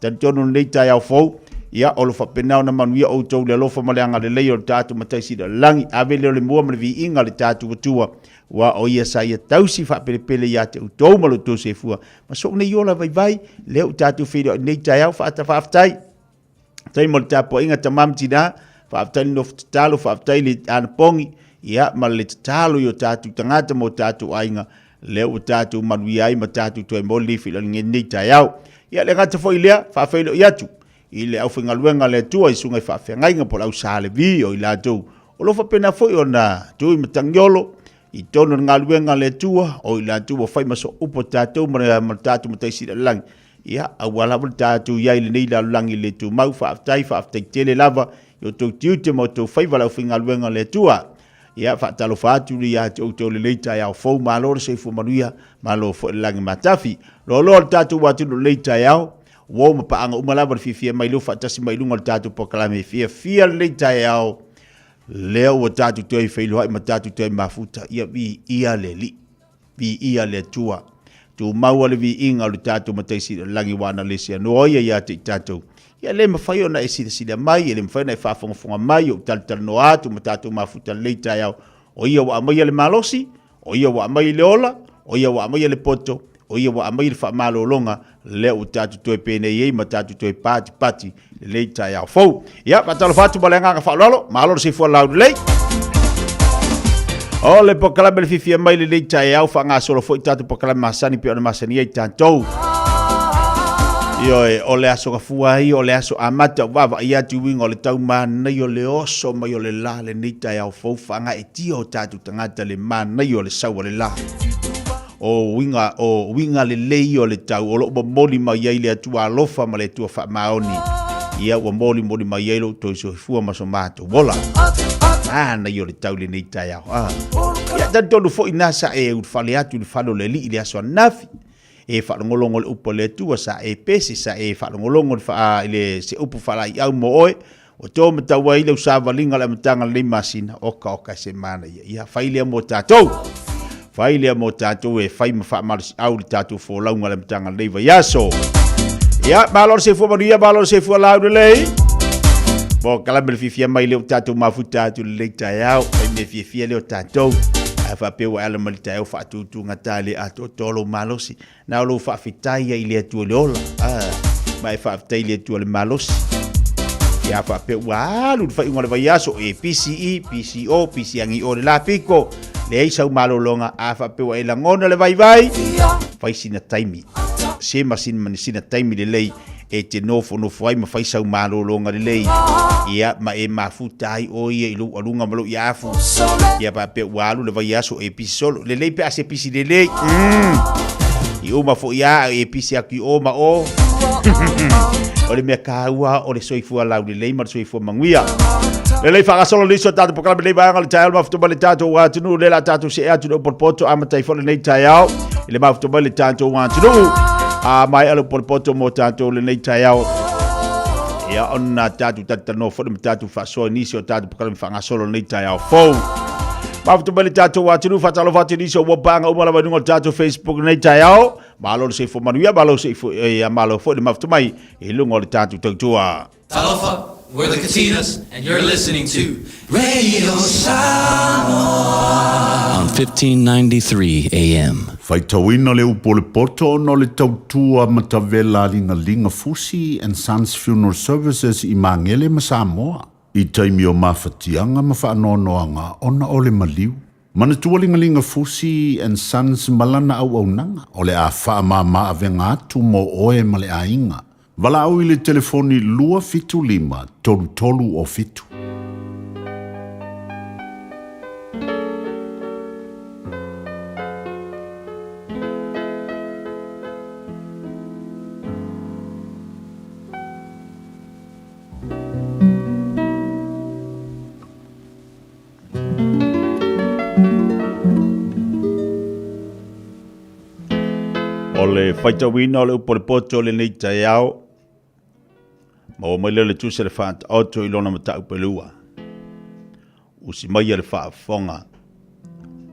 Speaker 16: tan tono le ta ya fo ya olo fa penau na manuia auto le lo fa malanga le le tatu matai si langi ave le mo me vi inga le tatu tua wa o ia sa ia tausi fa pele ya te auto malo to se fu ma so ne yola vai le tatu fi le ta ya fa ta fa tai tai mo tapo inga tamam tina fa tali no talo fa tali an pongi ya mal talo yo tatu tangata mo tatu ainga le o tatu manui ai ma tatu to mo li fi ngi ta ya ya le ngata fo ile fa felo ya tu ile au finga luenga le tu ai sunga fa fa ngai ngapo au sale vi o ila tu o lo fa pena fo ona tu i mtangiolo i tono ngaluenga le tu o ila tu o fa maso upo tatu ma tatu matai si lang ia awala tatu ia ile nei la langi le tu mau fa tai tele lava yo to tiute mo to fai vala finga luenga le tua ia fa talo fatu ia to le leita ia fo malo se fo manuia malo fo langi matafi lo tatu watu le leita ia wo ma pa anga umala fifia mai lo fa tasi mai lunga tatu po kalame fia leita ia leo tatu to fai lo ma tatu to mafuta ia vi ia le tua tu mau le vi inga le tatu mataisi langi wana lesia no ia te tatu ia le mafai ona esi mai le mafai na fa fonga mai o tal no atu matatu mafuta leita ia o ia wa mai le malosi o ia wa mai le ola o ia wa mai le poto o ia wa mai le fa malo longa le o tatu to pene ye matatu to pati leita ia fo ia patalo fatu balenga fa lolo malo se fo laud le o le pokalame le fifia mai le leita e au whanga solo fo i tatu pokalame masani pe ona masani e tantou. Io e o le aso kafua i o le aso amata wawa i atu winga o le tau mānei o le oso mai o le la le neita e au fau whanga e tia o tatu tangata le mānei o le sau o le la. O winga le lei o le tau o lo moli mai ai le atua alofa ma le atua wha maoni. Ia ua moli mai ai lo to iso fua maso mātou wola. Na yo le tau le neita e au. Ia tantonu fo i nasa e ufale atu le falo le li i le aso nafi. E whalongolongo le upo le tua sa e pesi sa e whalongolongo le se upo whala i au mo oe o tō matawa i leu sa walinga le matanga le masina oka se mana ia whailea mo tātou whailea mo tātou e whai ma whaamaru au le tātou fō launga le matanga le wa yaso ia malor se fua manuia malor se fua lau lei bo kalamele fifia mai leo tātou mafu tātou le leita e au ai me fifia leo tātou fa pe wa ala malita e fa tu ngatale a tolo malosi na lo fa fitai ile tu lola mai fa fitai ile tu malosi ya fa pe wa lu fa ingole va yaso e PCE PCO PCangi o la pico le isa malo longa a fa pe wa ila ngona le vai fa sina taimi se masin sina taimi le lei e te nofo ai ma fai sau malo longa le lei ia ma e mafuta ai o ia ilu alunga malo ia afu ia pa pe walu le vai aso e pisi solo le lei pe ase pisi le lei i o ma fo ia e pisi aki o ma o o le mea kaua o le soifua lau le lei ma le soifua manguia le lei whaka solo liso tatu pokalame lei vaanga le tael mafutuma le tatu watunu le la tatu se atu no porpoto ama taifole nei taiao le mafutuma le tatu watunu mai alo porpoto mo tatu le nei taiao ia ona tatu tatano fo le tatu fa so inisio tatu pokalame whanga solo nei taiao fo mafutuma le tatu watunu fatalo fatu inisio wabanga umala vanunga tatu Facebook nei taiao malo se fo manuia malo se fo malo fo le mafutuma i lungo le tatu tautua
Speaker 3: Talofa, we're the Katinas, and you're listening to
Speaker 10: Radio Samoa.
Speaker 1: On 1593 AM.
Speaker 7: Faitauina le upo le poto no le tautua matavela linga Fusi and Sons Funeral Services I Mangele ma Samoa. I taimi o mawhatianga ma whaanoanoanga ona o le maliu. Mana tualinga Fusi and Sons malana au nanga o le a whaamama avenga atu mo oe ma le ainga. Wala au I le telefoni lua fitu lima tolu o fitu.
Speaker 16: Le faitawina o le upo le poto le nei tai au. Ma o mai le tuse le whaata auto I lona mata upelua. Usi mai le whaafonga.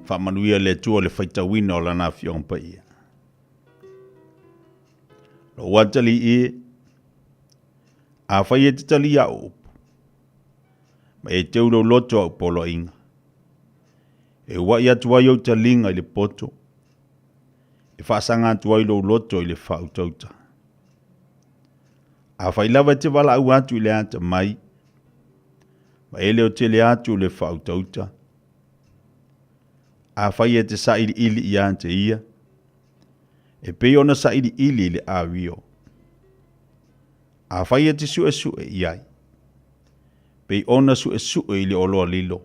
Speaker 16: Whaamanuia le tua le faitawina o lana fiong pa ia. Lo watali I. A whai e titali a upo. Ma e teulo loto au polo inga. E wai atua iau talinga I le poto. E whaasanga atu ai lo loto I le whautauta. A whailawa te wala au atu I le ata mai. Ma ele o te le atu le whautauta. A whai e te sairi ili I ante ia. E pei ona sairi ili le awio. A whai e te sue I ai. Pei ona sue I le oloa lilo.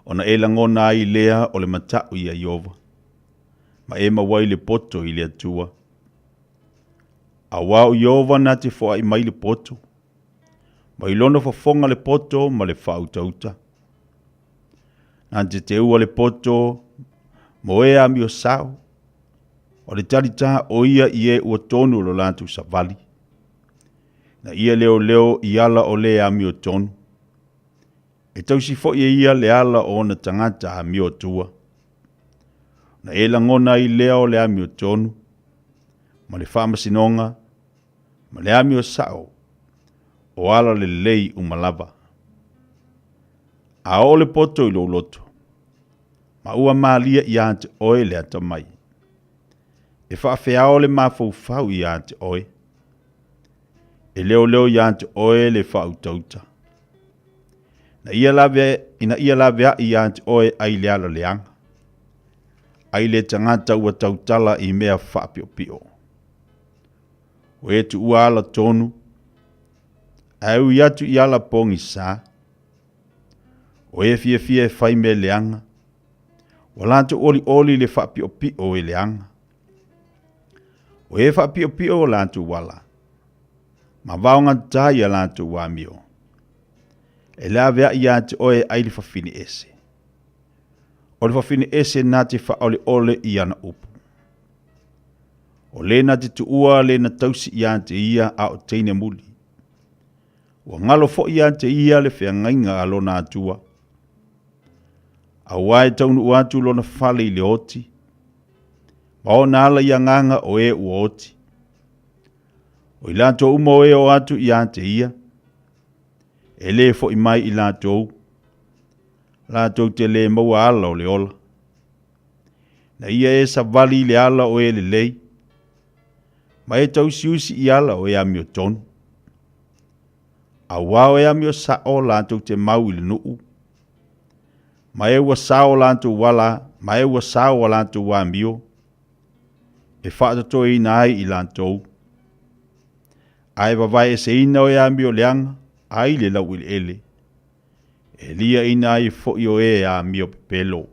Speaker 16: Ona e langona I lea o le matau I a Iova. Ma e mawai le poto I le atua. A wau Iova na te wha I mai le poto. Ma ilono whafonga le poto ma le whautauta. Nante te ua le poto, mo e ami o sao. O le tarita o ia I e ua tonu lo lantu savali. Na ia leo I ala o le ami o tonu. E tausi fo ia le ala o na tangata ami o tua. Na e langona I leo le ami o tonu, ma le whamasinonga, ma le ami o sao, o ala le lei umalava. A o le poto I lo loto, ma ua maalia I ante oe le ata mai. E whaafea o le mawhau I ante oe. E leo I ante oe le whautauta. Na ia lawe I ante oe ai le ala leanga. Ai le tangata ua tautala I mea whaapio. O e tu ua ala tonu, au I atu I ala pongi sa, o e fie whai me leanga, o lanto oli le whaapio e leanga. O e whaapio o lanto wala, ma vaonga tai a lanto wamio. E la vea I atu oe ai li whawhini ese. O le whawhine ese nā te whaole I ana upu. O le nā te tuua le na tausi I ante ia a o teine muli. Ua ngalo fo I ante ia le whiangainga alo nā tua. A wae taunu uatu lo na whale I le oti. Ma o nāla I anganga o e ua oti. O I lanto umo e o atu I ante ia. E le fo I mai I lanto u. La tau te le maua ala o le ola. Na ia e sa vali le ala o e le lei. Ma e tau siusi I ala o e ami o tonu. A wao e ami o sa o la tau te mau I le nuu. Ma e ua sa o la tau wala, ma e ua sa o la tau wa mio. E whaatato I na ai I la tau. Ai wawai e se ina o e ami o leanga, ai le lau I le ele. E lia ina I fo I o e a mio pelo.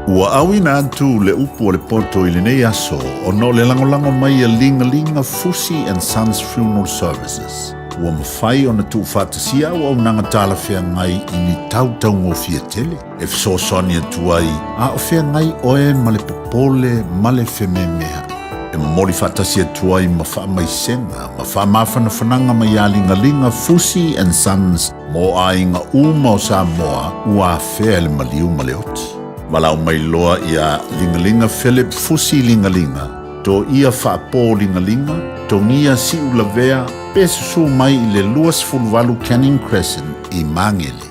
Speaker 7: Ua awina atu le upu o le poto I le nei aso o no le langolango mai a linga Fusi and Sons Funeral Services. Ua mawhai o na tu whātasia o au nanga tāla whea ngai I ni tautau ngō fia tele. E fsosoni atu ai a o whea ngai oe ma le popole ma le whememea. E mamoli whaatasi atua I ma wha mai senga, ma wha mawhana whananga mai alingalinga Fusi and Sons mo ainga uma o Samoa ua whea le maliu ma le oti. Walau mai loa ia lingalinga Philip Fusi lingalinga, to ia whaapō lingalinga, to ngia si ulavea, pe susu mai I le luas fulwalu Canning Crescent I Mangele.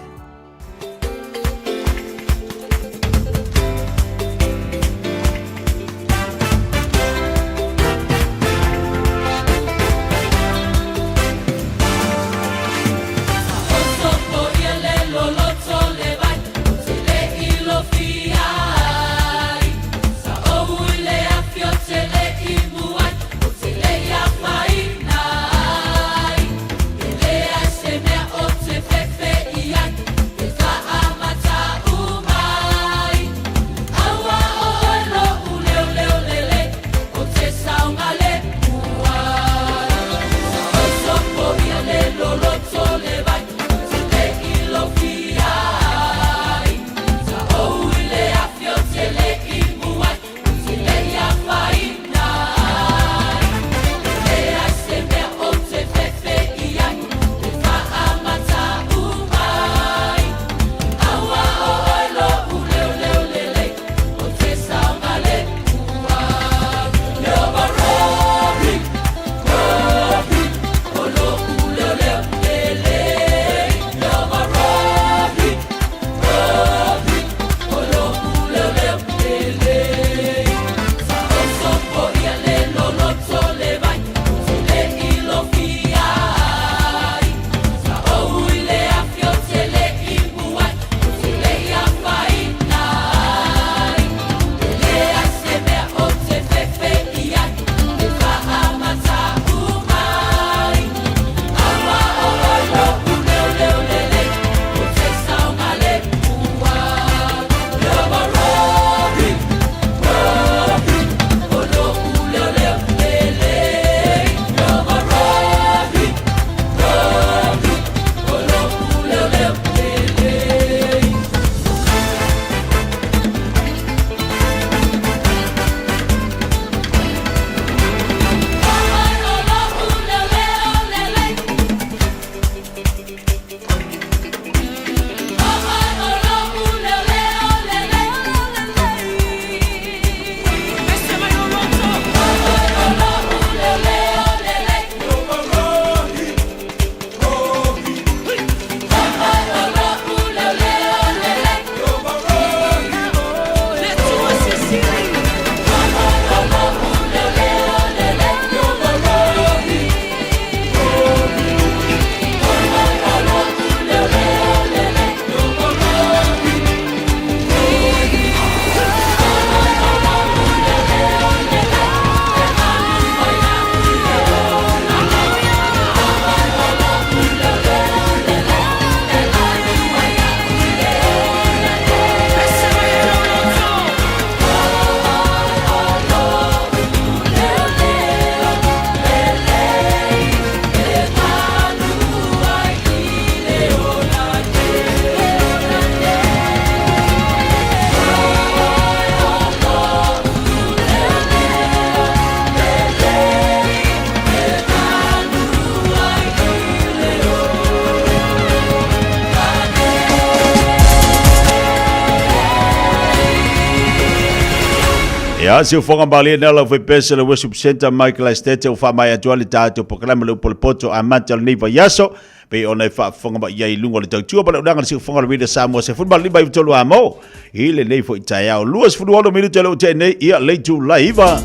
Speaker 16: Ya se fonga bali nela foi pesa le worship center Michael Estate o fa mai atuali tato programa le polpoto a mantel ni yaso pe ona fa fonga ba yai lungo le tau pa le udanga se fonga le video Samoa se football liba i tolu amo ile nei foi tayao luas football minuto le tene ia le tu laiva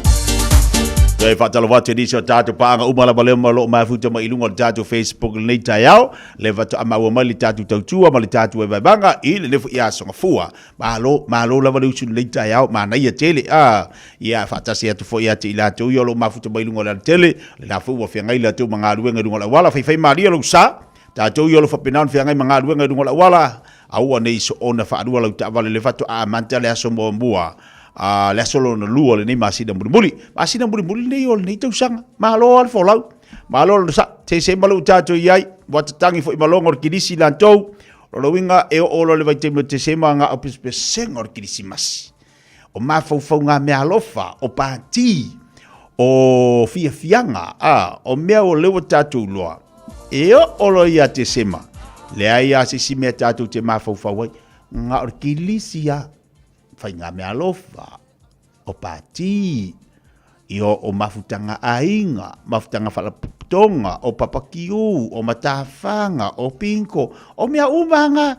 Speaker 16: Dei fatalo vate di so tato panga umala bale malo ma futa ma ilungo tato Facebook nei tayao le vato ama wa mali tato tautua mali tato e banga ile le ia so fua malo la vale usu nei tayao ma na ia tele ia fatasi atu fo ia te ila tu yo lo ma futa ma ilungo la tele la fu wa fenga ila tu manga ruenga dungo la wala fai maria lo sa tato yo lo fa penan fenga manga ruenga dungo la wala au nei so ona fa adu la ta vale le vato a mantale aso mbua la solo no lua le ni masida mbuli nei ol nei tausanga malo al folau malo sa te se malo tato yai wat tangi fo malongor kidisi lantou lo winga e o lo le vai te se manga opis pesengor kidisi mas o ma fo nga me alofa o pati o fianga o mea o lewa tātou loa. E o lo ia te sema. Le ai a si mea tātou te mawhauwhawai. Ngā o kilisia. Whai ngā mea lofa. O pāti. I o mafutanga ainga. Mafutanga whalaputonga. O papakiu. O matawhanga. O pinko. O mea umanga.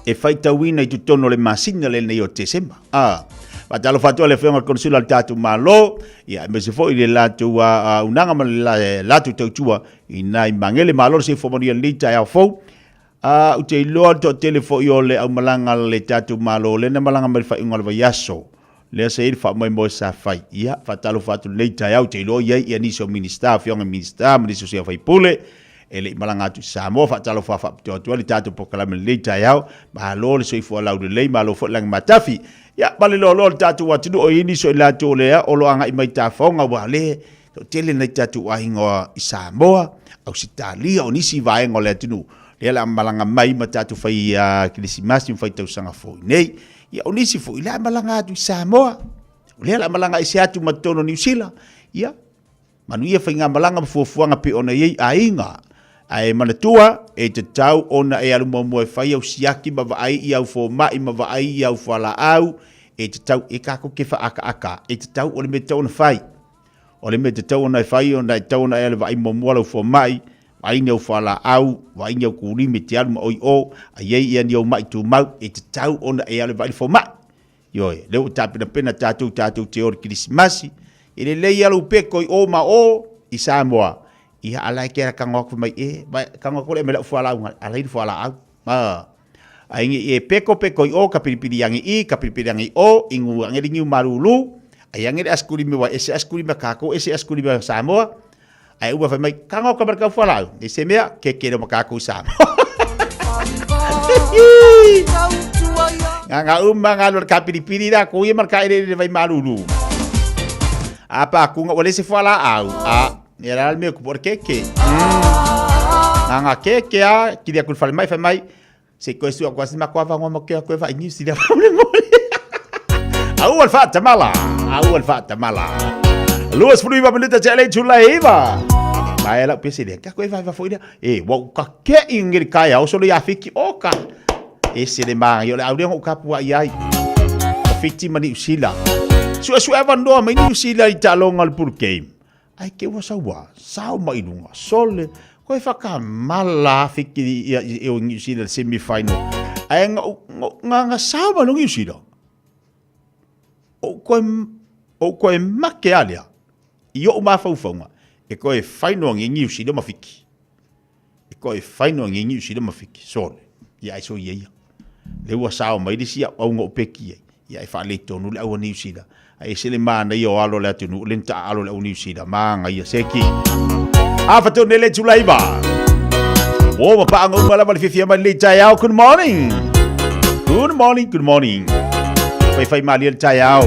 Speaker 16: E whai tauina i tu tono le masina le nei o te sema. Patalo fatua le whenga konsula le tātou malo. Ia, me se fo i le lātou unanga ma le lātou tautua. I nai mangele malo se whomonia lita e au fau. U te iloa to telefo i o le au malanga le tātou malo. Le na malanga ma le whai ingola vai aso. Le se iri wha mai mo sa whai. Ia, patalo fatua lita e au te iloa iei ia niso minister, whionga minister, maniso se whai pule. E le malanga atu Samoa whaatalo whapitoa tua le tātou pokalame le leita e au. Mahalo le soifua lau de lei, mahalo fo lang matafi. Ia, bale lo le tātou watinu o ini so i lātou lea, o lo anga i mai tāwhaonga wa le, to tele nei tātou ahingoa i Samoa, au si tālia o nisi vaengo le atinu. Lea la malanga mai ma tātou whai kilisimasi mwhai tau sanga fo nei. Ia, o nisi fo i lea malanga atu i Samoa. Lea la malanga i se atu matono New Zealand. Ia, manu ia whai ngā malanga mfuafuanga pe ona iei ainga. Ai manatua e te tau ona e alu mo e whai au siaki ma vaai i au fo mai ma vaai i au whala au e te tau e kako ke wha aka aka e te tau o le me tau na whai o le me te tau ona e whai ona e tau na e alu vaai mo au fo mai vai ni au whala au vai ni au kuri me te alu ma oi o a iei ia ni au mai tu mau e te tau ona e alu vaai fo mai Yoi, leo tapina pena tātou te ori kirisimasi e le lei alu peko i o ma o i Samoa ia alai kera kangoko mai kangoko le mela fuala alai fuala au aingi e peko i o kapiripiri yangi i kapiripiri yangi o ingu angeli ngiu marulu ayangi askuri me wa ese askuri me kako ese askuri me Samoa ai uba fa mai kangoko marka fuala au e se mea ke kero makako Samoa nga umanga lo kapiripiri da ko ia marka ere vai marulu apa ku nga wale se fuala au era al meu por keke nga keke a kiria kul fal mai fa mai se ko estu quasi ma kwa va mo ke ko va ni si da au al fa tamala Luas fruiva minuta chale chula eva mai la pese de ka ko va foi e wo ka ke ingir kaya o solo ya fiki oka ese de ma yo le audio ka pu ai fiti mani usila su eva no mai ni usila italong al pur game ai ke wa sao mai lunga sole ko fa ka mala fiki e o New Zealand semi final ai nga sao ma no New Zealand o ko make alia io ma fa ufonga e ko final ngi New Zealand ma fiki e ko final ngi New Zealand ma fiki sole ya so ye le wa sao mai disia o ngo peki ya fa le tonu le o New Zealand ai se le mana io alo le tunu le ta alo le New Zealand manga ia seki afa to nele tulaiba o ma pa ngo mala mala fifia ma le taiao good morning fai mali le taiao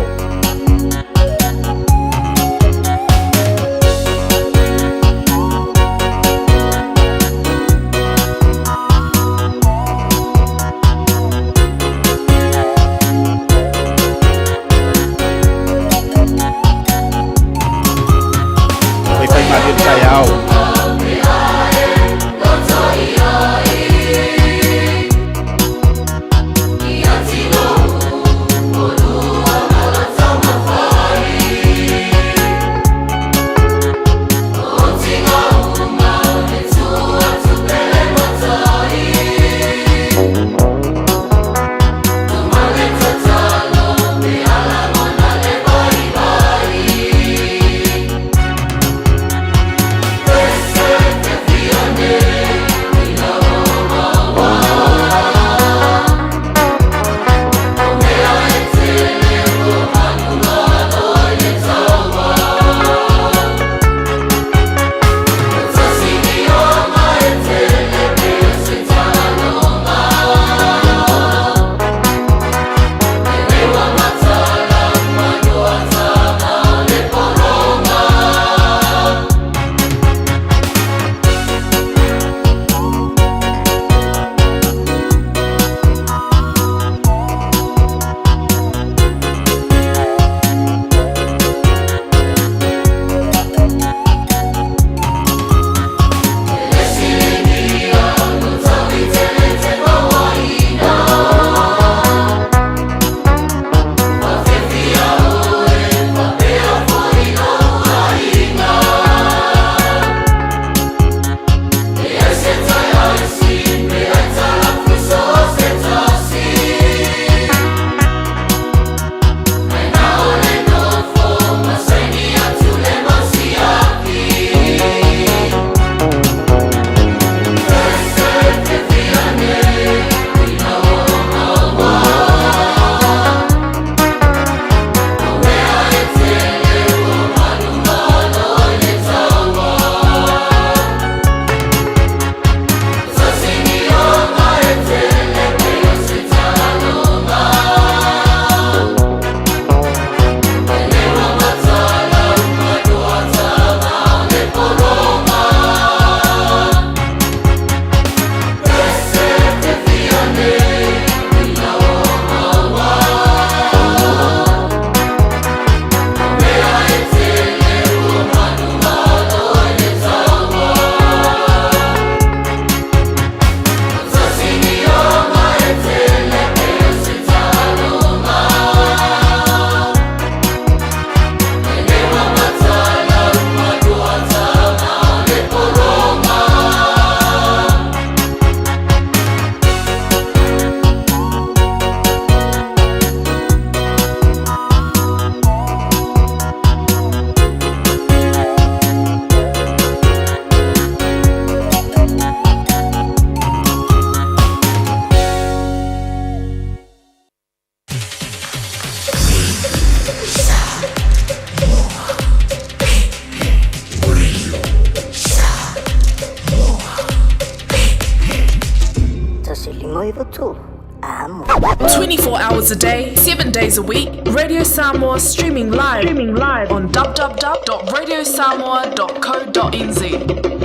Speaker 4: 24 hours a day, 7 days a week. Radio Samoa streaming live on www.radiosamoa.co.nz.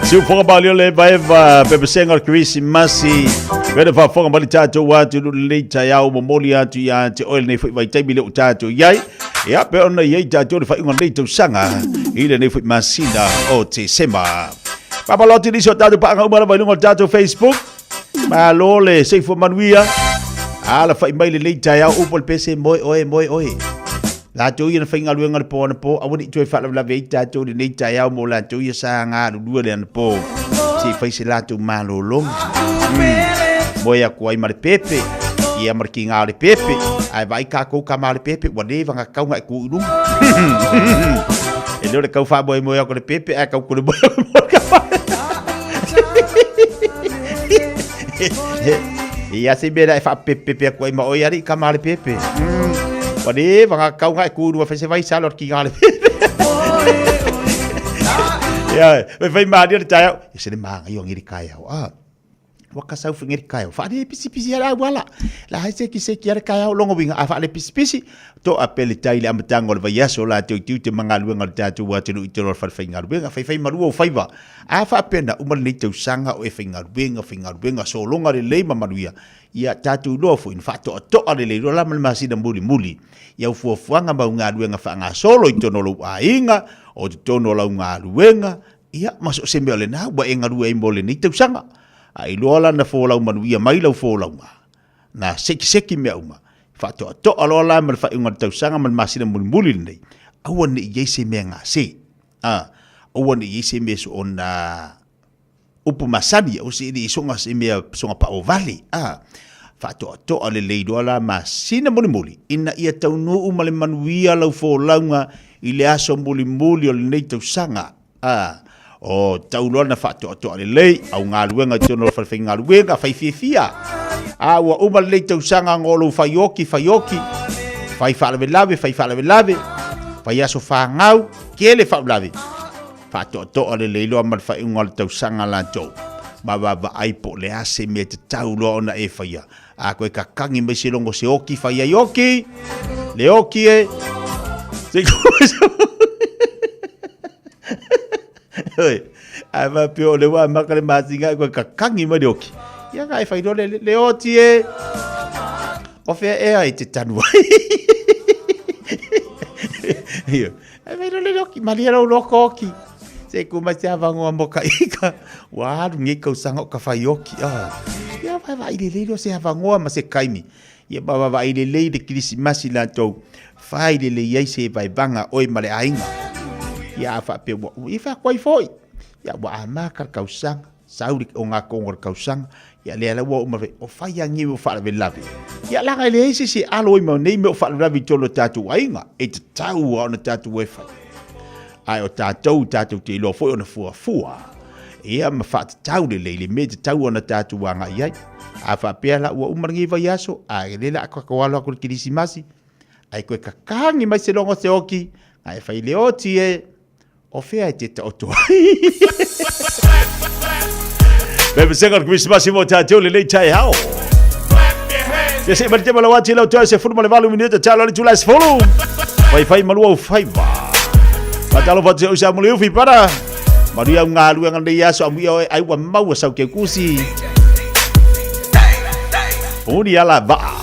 Speaker 16: Siu fonga balio le baeva pepesenga Krismasi. Wena fa fonga bali tato watu le tayao momoli atu ya te oil ne vai tai bile tato yai. Ya pe ona yai tato fa ingon le to sanga. Ile ne masina o te sema. Papa loti di tato pa ngau bala vai tato Facebook. Ma lole sei fo manuia. Ala fa mai le tayao upol pese moi oi. La tu ia whainga luenga le po na po, awani tu e whala la vei tātou le nei tai au mo la tu ia sa ngā rurua le ana po. Si whaise la tu malo long. Moia kua i mare pepe, ia marki ngā le pepe, ai vai ka kou ka mare pepe, wane vanga kau ngai ku irum. E leo le kau wha moe moia ko le pepe, ai kau kule moia ka mare. Ia se mera e wha pepe kua i ma oi ari ka mare pepe. Wane vanga kau ngai ku irum, whaise vai salor ki ngā le pepe. Ia, me whai maari o le tai au, e se le maa ngai o ngiri kai au, waka sau ngiri kai au, wha le pisi ara wala, la hai se ki ara kai au, longo winga, a wha le pisi, to a pele tai le amatango le vai aso la teo tiu te mga luenga le tātou wa tenu i te lor whai ngā luenga, whai marua o whaiva, a wha pena umar nei tau sanga o e whai ngā luenga, so longa le leima manuia, ia tātou loa fu in whato a toa le leiro la masina muli, ia ufuafuanga mau ngā luenga wha ngā solo i tono lau a inga, o te tono lau ngā luenga, ia maso se mea le nā, wa e ngā rua e mole nei tau sanga, a i loa la na fōlau manuia, mai lau fōlau ngā, na seki mea uma, whato a toa loa la ma le wha inga tau sanga ma le masina muli nei, aua ne i eise mea ngā se, aua ne i eise mea so o nā upu masani, o se i songa se mea songa pa o vale, whato a toa le leidoa la masina muli, ina ia tau nuu ma le manuia lau fōlau ngā, i le aso muli o le nei tau sanga, o tau loa na whato le lei, au ngā luenga tono whai ngā luenga, whai fia, ua uma le tau sanga ngolo whaioki, whai whalawe lave, whai aso whangau, ke le whalawe, whato le lei loa man whai unga le tau sanga la tau, ma aipo le ase me te tau loa ona e whaia, a koe ka kangi me se longo se oki, whai aioki, le oki e, se koe oi, ai va pio le wa makale masinga ko ka kangi ma dioki. Ya ga fai do le oti e. O fe e ai te tanu. Io. Ai vai do le dioki, ma le lo koki. Se ku ma se avango moka ika. Wa ngi ko sanga ka fai oki. Ya vai le se avango ma se kaimi. Ya ba vai le de Krismasi la to. Fai le ye se vai banga oi male ainga. Ya fa pe wo I fa koi foi ya wa ama ka kausang sauri o nga kongor kausang ya le wo ma o fa ya ngi wo fa le lavi ya la ga le si alo mo nei me o fa le lavi tolo tatu ainga e te tau ona tatu we fa ai o tatu te lo foi ona fua ia ma fa tau le me te tau ona tatu anga ia a fa pe la wo umar ngi va yaso a le la ka wala ko Krismasi ai ko ka kangi mai se longo se oki ai fa le oti e o fea te oto. Bebe senga Krismasi mo tātou le nei tai hao. Ya se mari te mala wati lau toa se furu male valu minuta talo ali tulai se furu. Fai malua u faiva. Matalo pati se usa muli ufi para. Maria ngā luenga nei aso amu ia ai wa mau sau ke kusi. Uni ala ba.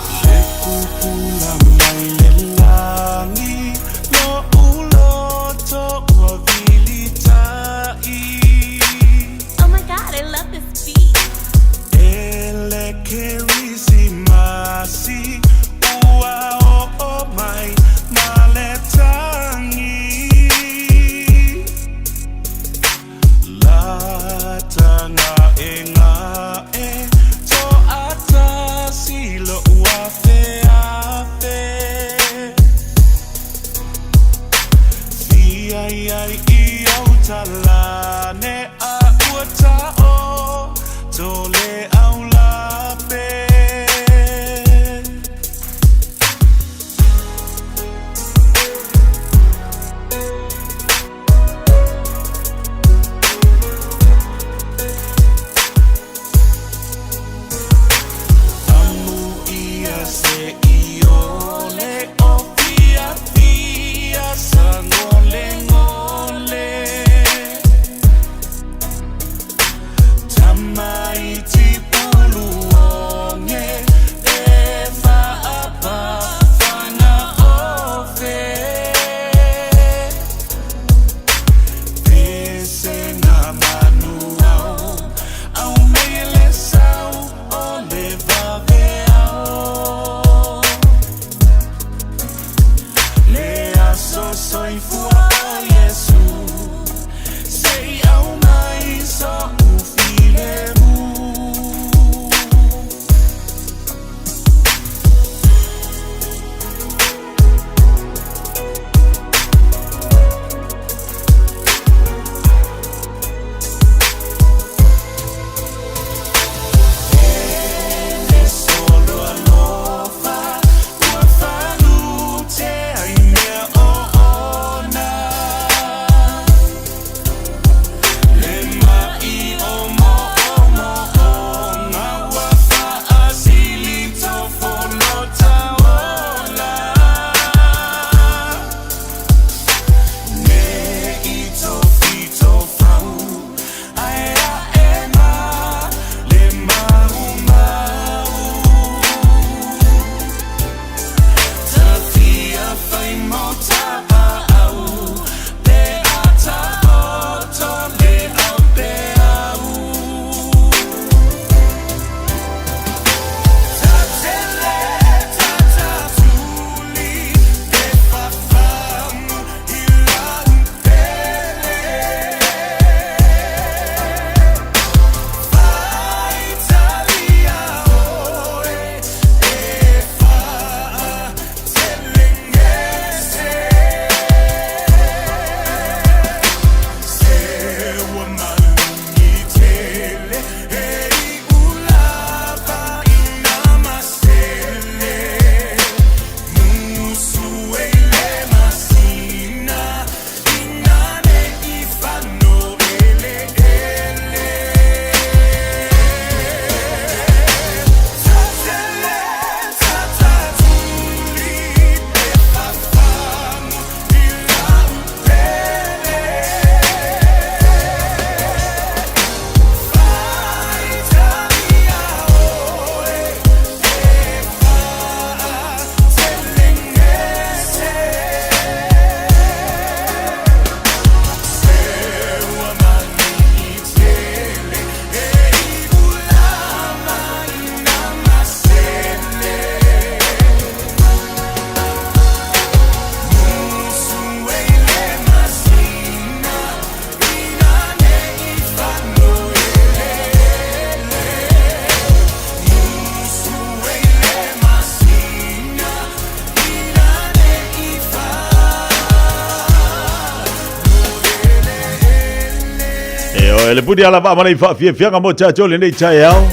Speaker 16: ele pudi ala ba mai fa fia nga mo cha cho le nei cha yao.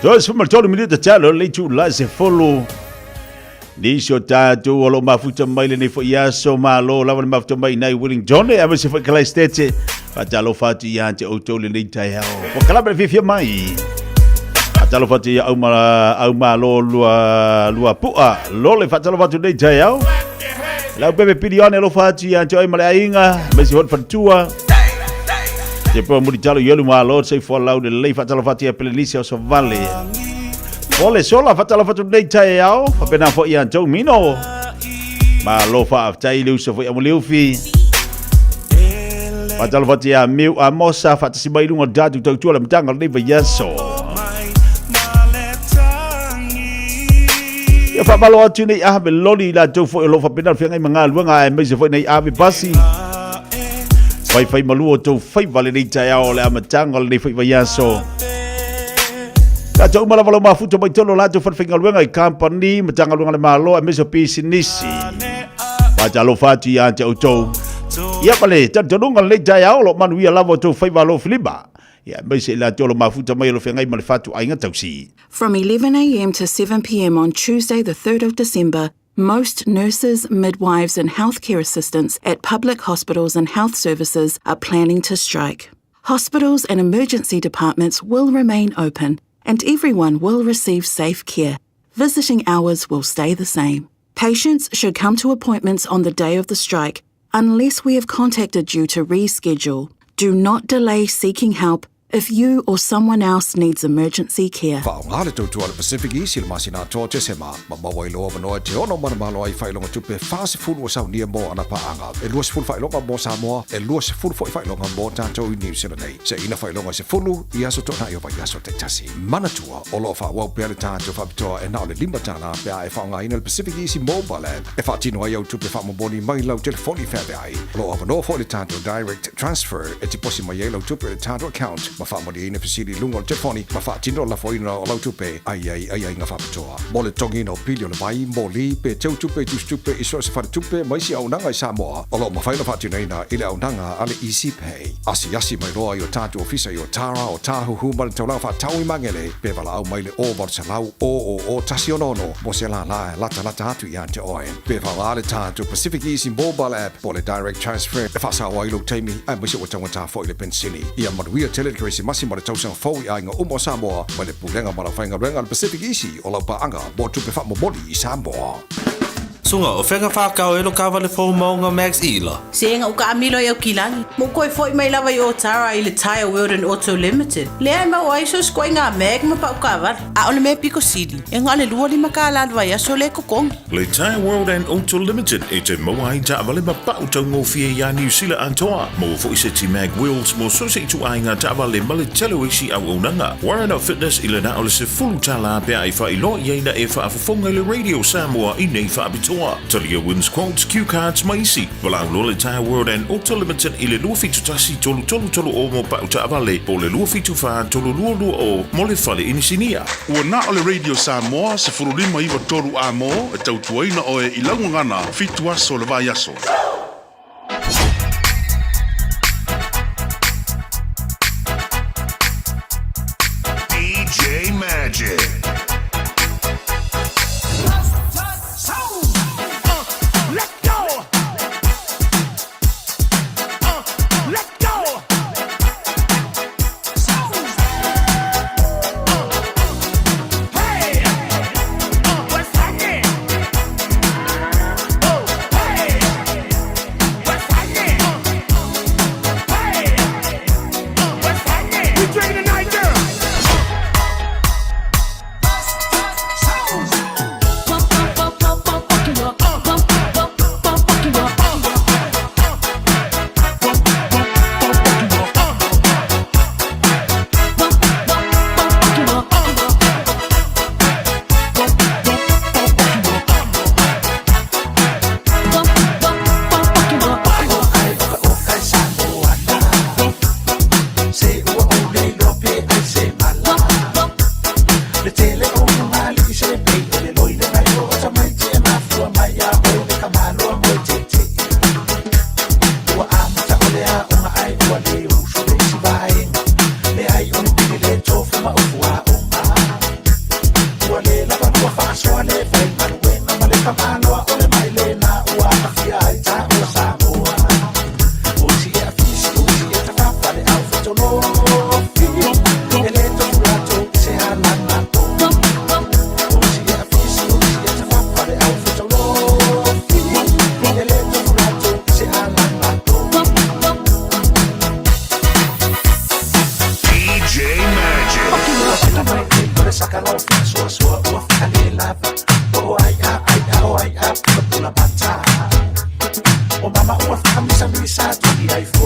Speaker 16: Jo se mal tolu minute cha lo le chu la se follow. Ni so ta tu olo mafuta mai le nei fo ia so malo la mafuta mai nai willing John e ave se fa kala stete. Fa cha lo fa ti ya te o to le nei cha yao. Po kala be fia mai. Fa lo fa ti au ma lo lua pua lo le fa lo fa tu nei cha yao. La bebe pidione lo fa ti ya te mai inga me si hot fa tua. Se po muri talo yelu malo se fo lau de lei fatalo fatia pelisia so vale. Ole sola fatalo fatu dei tai ao, fa pena fo ia tau mino. Ma lo fa tai lu so fo ia mo fi. Fatalo fatia miu a mosa fatasi mai lunga datu tau tua la mtanga le va yaso. Ya fa malo atu nei a be loli la tau fo lo fa pena fi ngai manga luanga e me se fo nei a be basi. Fai maluo tau fai vale nei tai ao le amatanga le fai vaiaso. Ka tau malavalo mafuta mai tolo la tau whanwhinga luenga i company matanga luenga le malo a mesa pisinisi. Pajalo fati a te autou. Ia pale, tantonunga le tai ao lo manu ia lavo tau fai valo filiba. Ia mesa ila tolo mafuta mai lo whengai male fatu ainga tausi.
Speaker 17: From 11 a.m. to 7 p.m. on Tuesday the 3rd of December, most nurses, midwives and healthcare assistants at public hospitals and health services are planning to strike. Hospitals and emergency departments will remain open and everyone will receive safe care. Visiting hours will stay the same. Patients should come to appointments on the day of the strike unless we have contacted you to reschedule. Do not delay seeking help if you or someone else needs emergency care.
Speaker 2: Whaongale tau tua le Pacific East il masina to te sema ma mawai loa manoa te ono mana malo ai whailonga tupe whaase fulu o sau nia mo ana paanga e lua se fulu whailonga mo Samoa e lua se fulu whailonga mo tātou i New Zealand nei se ina whailonga se fulu i aso tona i o vai aso te tasi manatua o loa whawau pia le tātou whapitoa e nao le lima tāna pia e whaonga ina le Pacific East mobile app e whaatino ai au tupe whamoboni mai lau telefoni whawe ai loa manoa fo le tātou direct transfer e ti posi mai e lau tupe le tātou account ma whamoni ina fasili lunga o telefoni ma whaatino la foina o lau tupe ai nga whapitoa mo le tongi no pilio le mai mo li pe tau tupe tu stupe iso se whare tupe mai si au nanga i Samoa o lo ma whaina whaatino ina ile au nanga ale easy pay asi mai roa i o tātou ofisa i o Tara o Tahu huma le taulau whaatau i mangele pe wala au mai le o Barsalau o tasi o nono mo se la lata atu i ante oe pe wala le tātou Pacific Easy mobile app po le direct transfer e whasa wa ilo teimi ai mwisi o tangata fo i le pensini ia manuia telekresi masi ma le tausanga fo i ainga umo Samoa ma le pulenga ma la whainga renga le Pacific Easy o lau paanga mo tupe whamomoli i Samoa.
Speaker 18: Sunga o whenga whakao e lo kawa le fo maunga Max Ila.
Speaker 21: Senga uka amilo i au kilangi. Mo koe foi mai lawa i o Tara i le Tire World and Auto Limited. Lea ma o aiso skoi ngā meg ma pa uka avar. A ole me piko sidi. E ngā le lua lima ka alalwa ia so le kokong.
Speaker 11: Le Tire World and Auto Limited e te maua i ta avale ma pa utau ngofie ia New Zealand antoa. Mo fo i se ti mag wheels mo so se i tu ainga ta avale ma le telo isi au unanga. Warren Up Fitness i le na ole se fulu tala pia i wha i lo i eina e wha afafonga le Radio Samoa i nei wha abitoa. Talia wins quotes, cue cards, maisi. Walau lo le Tire World and Auto Limited i le lua fitu tasi tolu o mo pa uta avale. Po le lua fitu wha tolu lua o mo le fale inisinia.
Speaker 5: Ua na o le Radio Samoa se furulima iwa toru a mo e tautuaina o e ilangu ngana fitu aso le vai aso.
Speaker 19: DJ Magic.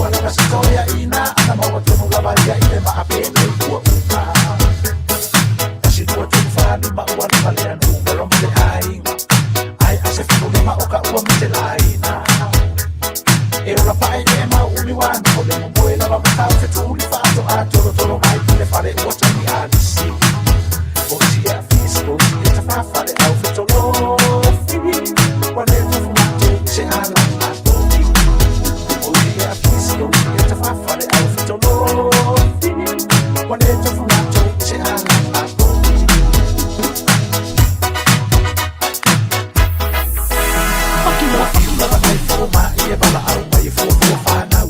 Speaker 10: ua lava sitoia ina ana maua tonu lava ia i le maapene ua uka kasi ua tonu whanima ua lava lea numero ma le ainga ai ase fitu lima oka ua ma te laina e ola pae e mau umi wana o le momoe lava matau fetuli whaato a toro toro mai ki le whare ua tani alisi o si e a fisi o si e ta whawhare au fetolo fini wane tofu mate se ala atomi o si e a fisi o si e ta whawhare au fetolo fini wane tofu mate se ala atomi Maki mo fiu lava mai foma i e bala au mai e fua whanau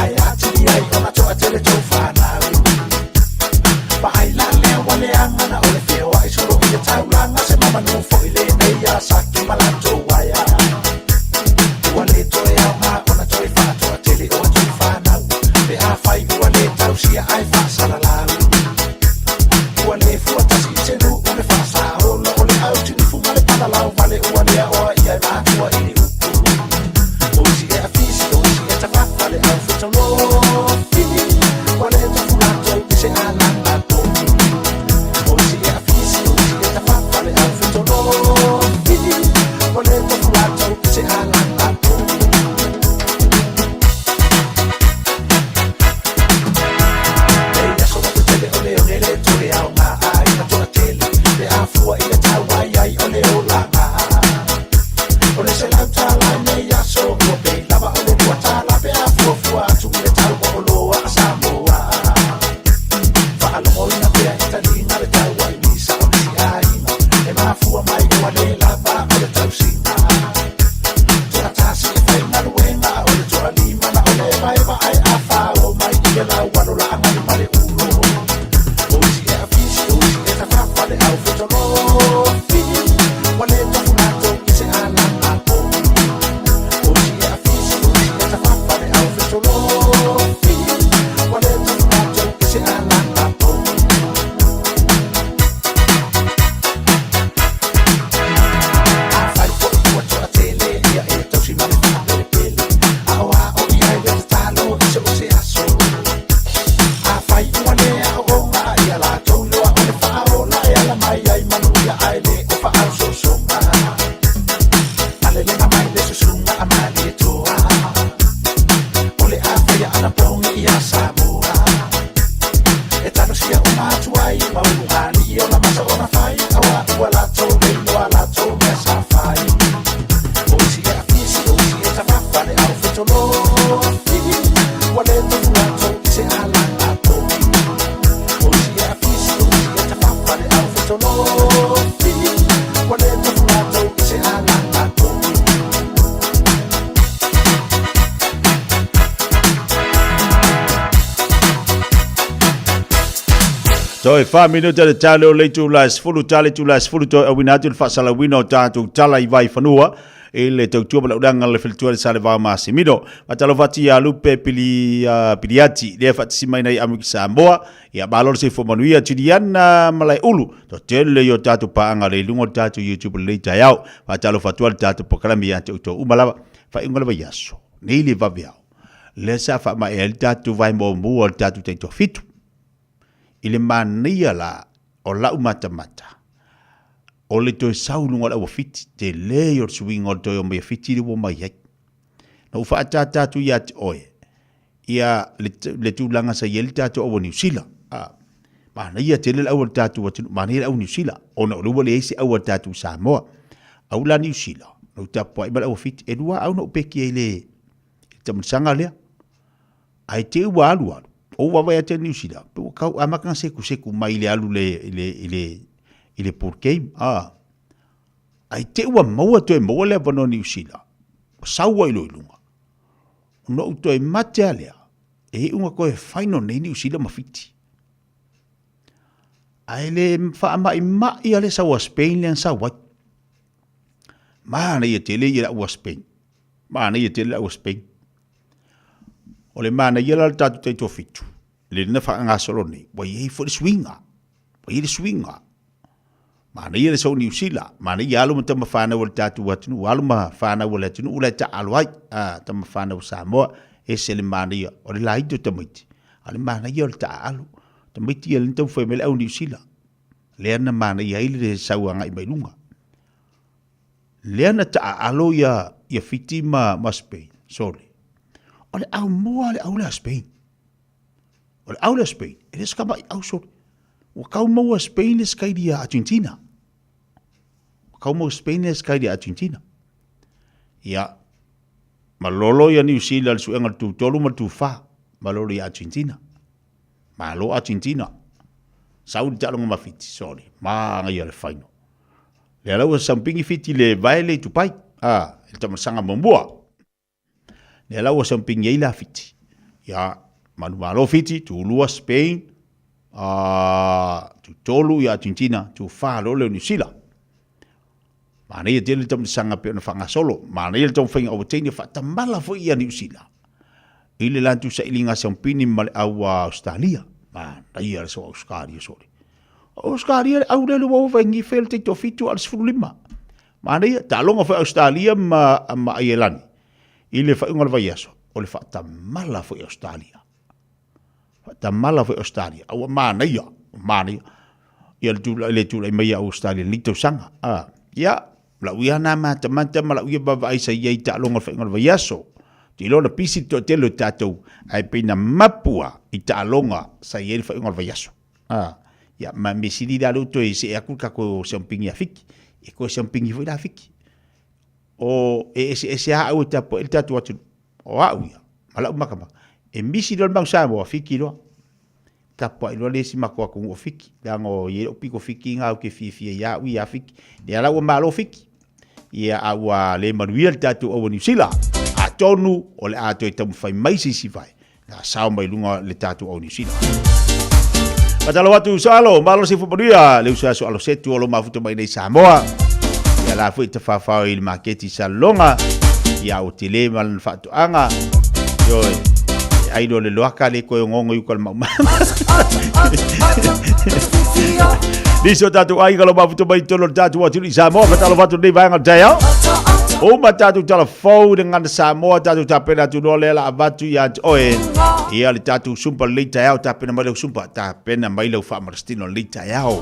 Speaker 10: ai ati i ai ona toa tele tau whanau pa ai la lea wale angana o le feo ai soro i le tau langa se mama no fo i le nei a saki malato waia ua le toe au ma ona toi whatoa tele o toi whanau pe a whai ua le tau sia ai whasala lau ua le fua tasi i senu o le whasa ola o le au tini funga le panalau vale ua lea oa i ai mātua i ni upu o si e a fisi o si e ta whawhale au whetalo fini ua le ta fulato i se ala atomi o si e a fisi o si e ta whawhale au whetalo fini ua le ta fulato i se ala atomi e aso na te tele o le o le tole au ngā ai na toa tele le a fua i le tau ai ai o le o la ngā o le se lau tala nei aso ua pei lava o le tua tala pe a fua fua atu i le tau o loa a Samoa whaalongoina pea i talinga le tau ai misa o le si aina e maa fua mai ua le lava o le tau sina toa tasi e whainga luenga o le toa lima na o le maeva ai a whao mai i le lau wano la angani ma le ulo o si e a fisi o si e ta whawhale au whetalo fini ua le tofu nato i se ala atomi o si e a fisi o si e ta whawhale au whetalo fini ua le tofu nato i se ala atomi a whai po i ua toa tele ia e tausi ma le whapele pele a o i ai le talo i se o se aso a whai ua le a o gonga ia la tau loa o le whaola e ala mai ai manu ia ai le o whaau sosonga a le lenga mai le susunga a mali e toa o le a whaia ana pongi ia Samoa e tano sia o mātu ai maunu hali i o la masa o na whai a wa ua la tau le inoa la tau mea sa whai o si e a fisi o si e ta whawhale au whetalo fini ua le tofu la tau i se ala atomi o si e a fisi o si e ta whawhale au whetalo fini ua le tofu la tau i se ala atomi
Speaker 16: Toi fa minuta le tale o le tu las fulu tale tu las fulu to awinatu fa sala wino tatu tala i vai fanua e le tau tua bala udanga le filtua le sale va masimino matalo fati ya lupe piliati le fati simai nei amu Samoa ya balor se fo manuia tidiana malai ulu to tele yo tatu paanga le lungo tatu YouTube le tayau matalo fatua tatu proklami ya to umala fa ingola ba yaso nei le va biao le sa fa ma el tatu vai mo mo tatu te to fitu ile mania la o la mata o le toi saulunga la fiti te le yor swing o toi o me fiti le wo mai ai no fa tata tu ya oe ia le tu langa sa yel tatu o New Zealand mana ia te le awal tatu wa mana ia au New Zealand o no le ese awal tatu Samoa au la New Zealand no tapo ai bala o fiti e dua au no peki ele tam sanga le ai te wa alu o wa vai te New Zealand pe ka amaka seku mai le alu le por game ai te wa maua to mo le bono New Zealand sa wa ilo lunga no to e matealia e unga ko e final nei New Zealand mafiti ai le fa ma ia le sa wa Spain le sa wa ma na ia te le ia wa Spain ma na ia te le wa Spain o le mana ia la tatu te to fitu le na fa nga solo ni wa ye for swinga wa ye swinga mana ia le so New Zealand mana ia lo mata mafana wal tatu watu walu ma fana wal tatu ula ta alwai ta mafana Samoa e se le mania o le laito tamaiti ale mania o le taaalo tamaiti le tau foi mele au New Zealand le ana mania ile le sauanga i mailunga le ana taaalo ia fiti ma Spain sorry o le au moa le au la Spain o le au la Spain e le skama au sorry o kau moa Spain le skaidi a Argentina kau moa Spain le skaidi a Argentina ia malolo ia New Zealand suenga tu tolu ma tu fa malolo ia Argentina malo Argentina Saudi talonga mafiti sorry ma ngai le final le ala sampingi fiti le vaile tu pai il tama sanga mombua le ala sampingi ila fiti ya manu malo fiti tu lua Spain tu tolu ia Argentina tu fa lo le New Zealand mana ia tele tam sanga pe na fanga solo mana ia tam fanga overtake fa tamala fo ia New Zealand ile lantu sa ilinga sampini mal au Australia ma ia so Australia sorry Australia au le wo vengi fel te to fitu al sfulima mana ia talonga fo Australia ma Ireland ile fa ngol va yaso o le fa tamala fo Australia tamala fo Australia au mana ia ia le tu le mai Australia lito sanga ya la uia na mata ma uia bava ai sai ai ta longa fa ngol yaso ti lo na pisi to te lo tatou ai pina mapua i ta longa sai ai fa ngol yaso ya ma misili da lo to se aku ka ko sampingi afiki e ko sampingi foi da afiki o se a au ta po el tatu atu o auia mala makama e misili do bang sa mo afiki lo tapa ilo le si mako ko afiki dango ye piko fiki nga ke fi ya ui afiki ya la o malo fiki ia awa le manuel tatu o New Zealand a tonu o le ato e tamu fai mai si vai na sao mai lunga le tatu o New Zealand patalo watu salo malo si fuporia le usa so alo setu o lo mafuto mai nei Samoa ia la fu te fa il marketi salonga ia o tele mal fatu anga yo ai do le loaka le ko ngongo yu kal mama Diso tatu ai kalau mafuto mai tolo tatu watu ni Samoa patalo watu nei vai ngal o matatu telefon dengan Samoa tatu tapena tu no lela abatu ya oe ia le tatu sumpa leita yao tapena mai sumpa tapena mai lo fa marstino leita yao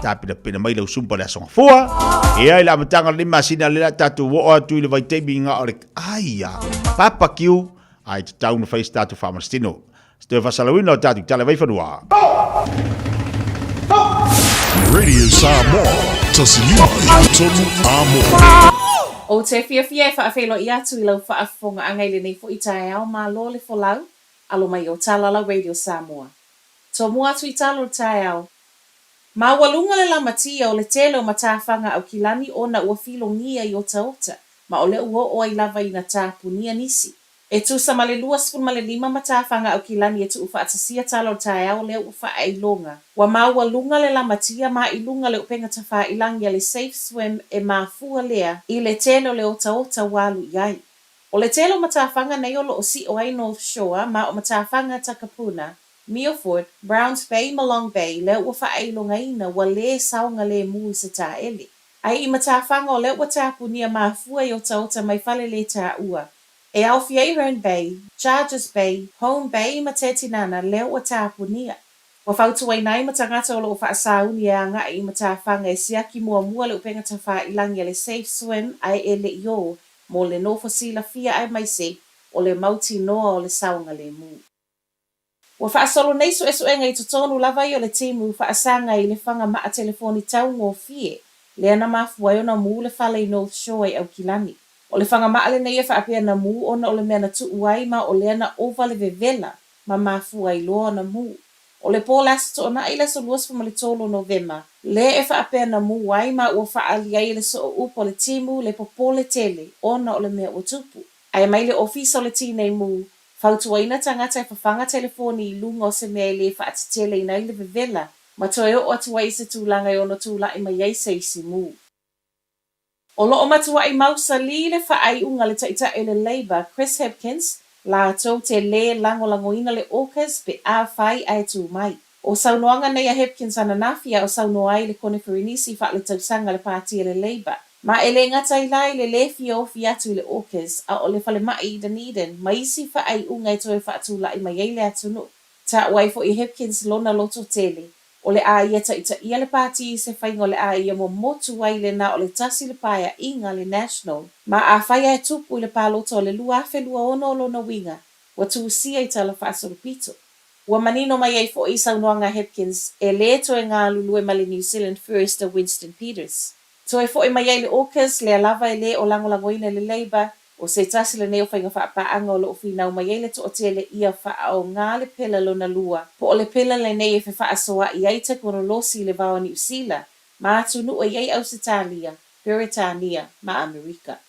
Speaker 16: tapena pena mai lo sumpa la song fua ia ila matanga lima sina lela tatu wo atu le vai tebi nga ole aia papa kiu ai tau face tatu fa marstino Steva Salawino tatu tala vai fanua
Speaker 19: Radio Samoa tasilima tolu amo
Speaker 15: O te fia whaafelo i atu i lau whaafonga angai le nei fo i tae au mā lo le fo lau, alo mai o Talala Radio Samoa. Tō mua atu i talo tae au. Mā walunga le lamatia o le tele o matawhanga au kilani o na ua filo ngia i o taota, ma o le ua o ai lava i na tāpunia nisi. E tu sa male lua spun male lima matawhanga au kilani e tu ufa atasia talo tae au le ufa ai longa. Wa mā walunga le lamatia mā ilunga le upenga tawha ilangi le safe swim e mā fua lea i le telo le o taota walu iai. O le telo matawhanga nei o lo o si o ai North Shore ma o matawhanga Takapuna, Milford, Browns Bay, Malong Bay le ufa ai longa ina wa le saunga le mui se tā ele. Ai i matawhanga o le ua tāpunia mā fua i o taota mai fale le tā ua. E au Hearn Bay, Chargers Bay, Home Bay ma te tinana leo o tāpunia. Wa fautu wai nai ma tangata o lo wha asauni e anga i ma tāwhanga e siaki mua le upenga tawha ilangi le safe swim ai e le io mo le no fosila fia ai mai se o le mauti noa o le saunga le mu. Wa wha asolo neiso esu enga i tutonu lava i o le timu wha asanga i le whanga maa telefoni tau ngō fie le ana mafua i ona mu le whale i North Shore au kilani. O le whanga maa le nei e wha apia na mu ona o le mea na tuu ai ma o le ana ova le vevela ma mafua i loa na mu. O le pōlas to ona i le so luas fuma le tolo Novema. Le e wha apea na mu wai ma ua wha ali ai le so upo le timu le popo le tele ona o le mea o tupu. Ai mai le ofisa o le tine mu. Fautua ina tangata e whawhanga telefoni i lunga o se mea le wha atatele ina i le vevela. Ma toe o atua i se tūlanga i ono tūla i mai eise i si mu. O lo o matua i mausa li le wha ai unga le taita e le Labour, Chris Hipkins, la tau te le lango ina le Orcas pe a whai ai tū mai. O saunoanga nei a Hipkins ana nafia o saunoa ai le Koniferenisi wha le tausanga le pātia le Labour. Ma ele ngata i lai le fio fi atu le Orcas a o le fale mai i Dunedin ma isi fa ai unga i toe fa atu la i mai eile atu no. Ta wai fo i Hipkins lona loto tele. O le a ia ta ita ia le pati se whainga o le a ia mo motu wai le na o le tasi le paia inga le National. Ma a whaia e tupu i le paloto o le lua whelua ono o lona winga. Wa tu sia i tala whaasoro pito. Wa manino mai ei fo i saunoanga Hipkins e le to e ngā lulue ma le New Zealand Firster Winston Peters. So e fo i mai ei le Orcas le alava e le o langolangoina le Labour o se tasi le neo whainga whaapaanga o le ofinau mai ei le to o tele ia wha o ngā le pela lona lua. Po o le pela le nei e wha soa i aita kono losi le vawa New Zealand ma atu nu e ei Ausitalia, Peritania ma Amerika.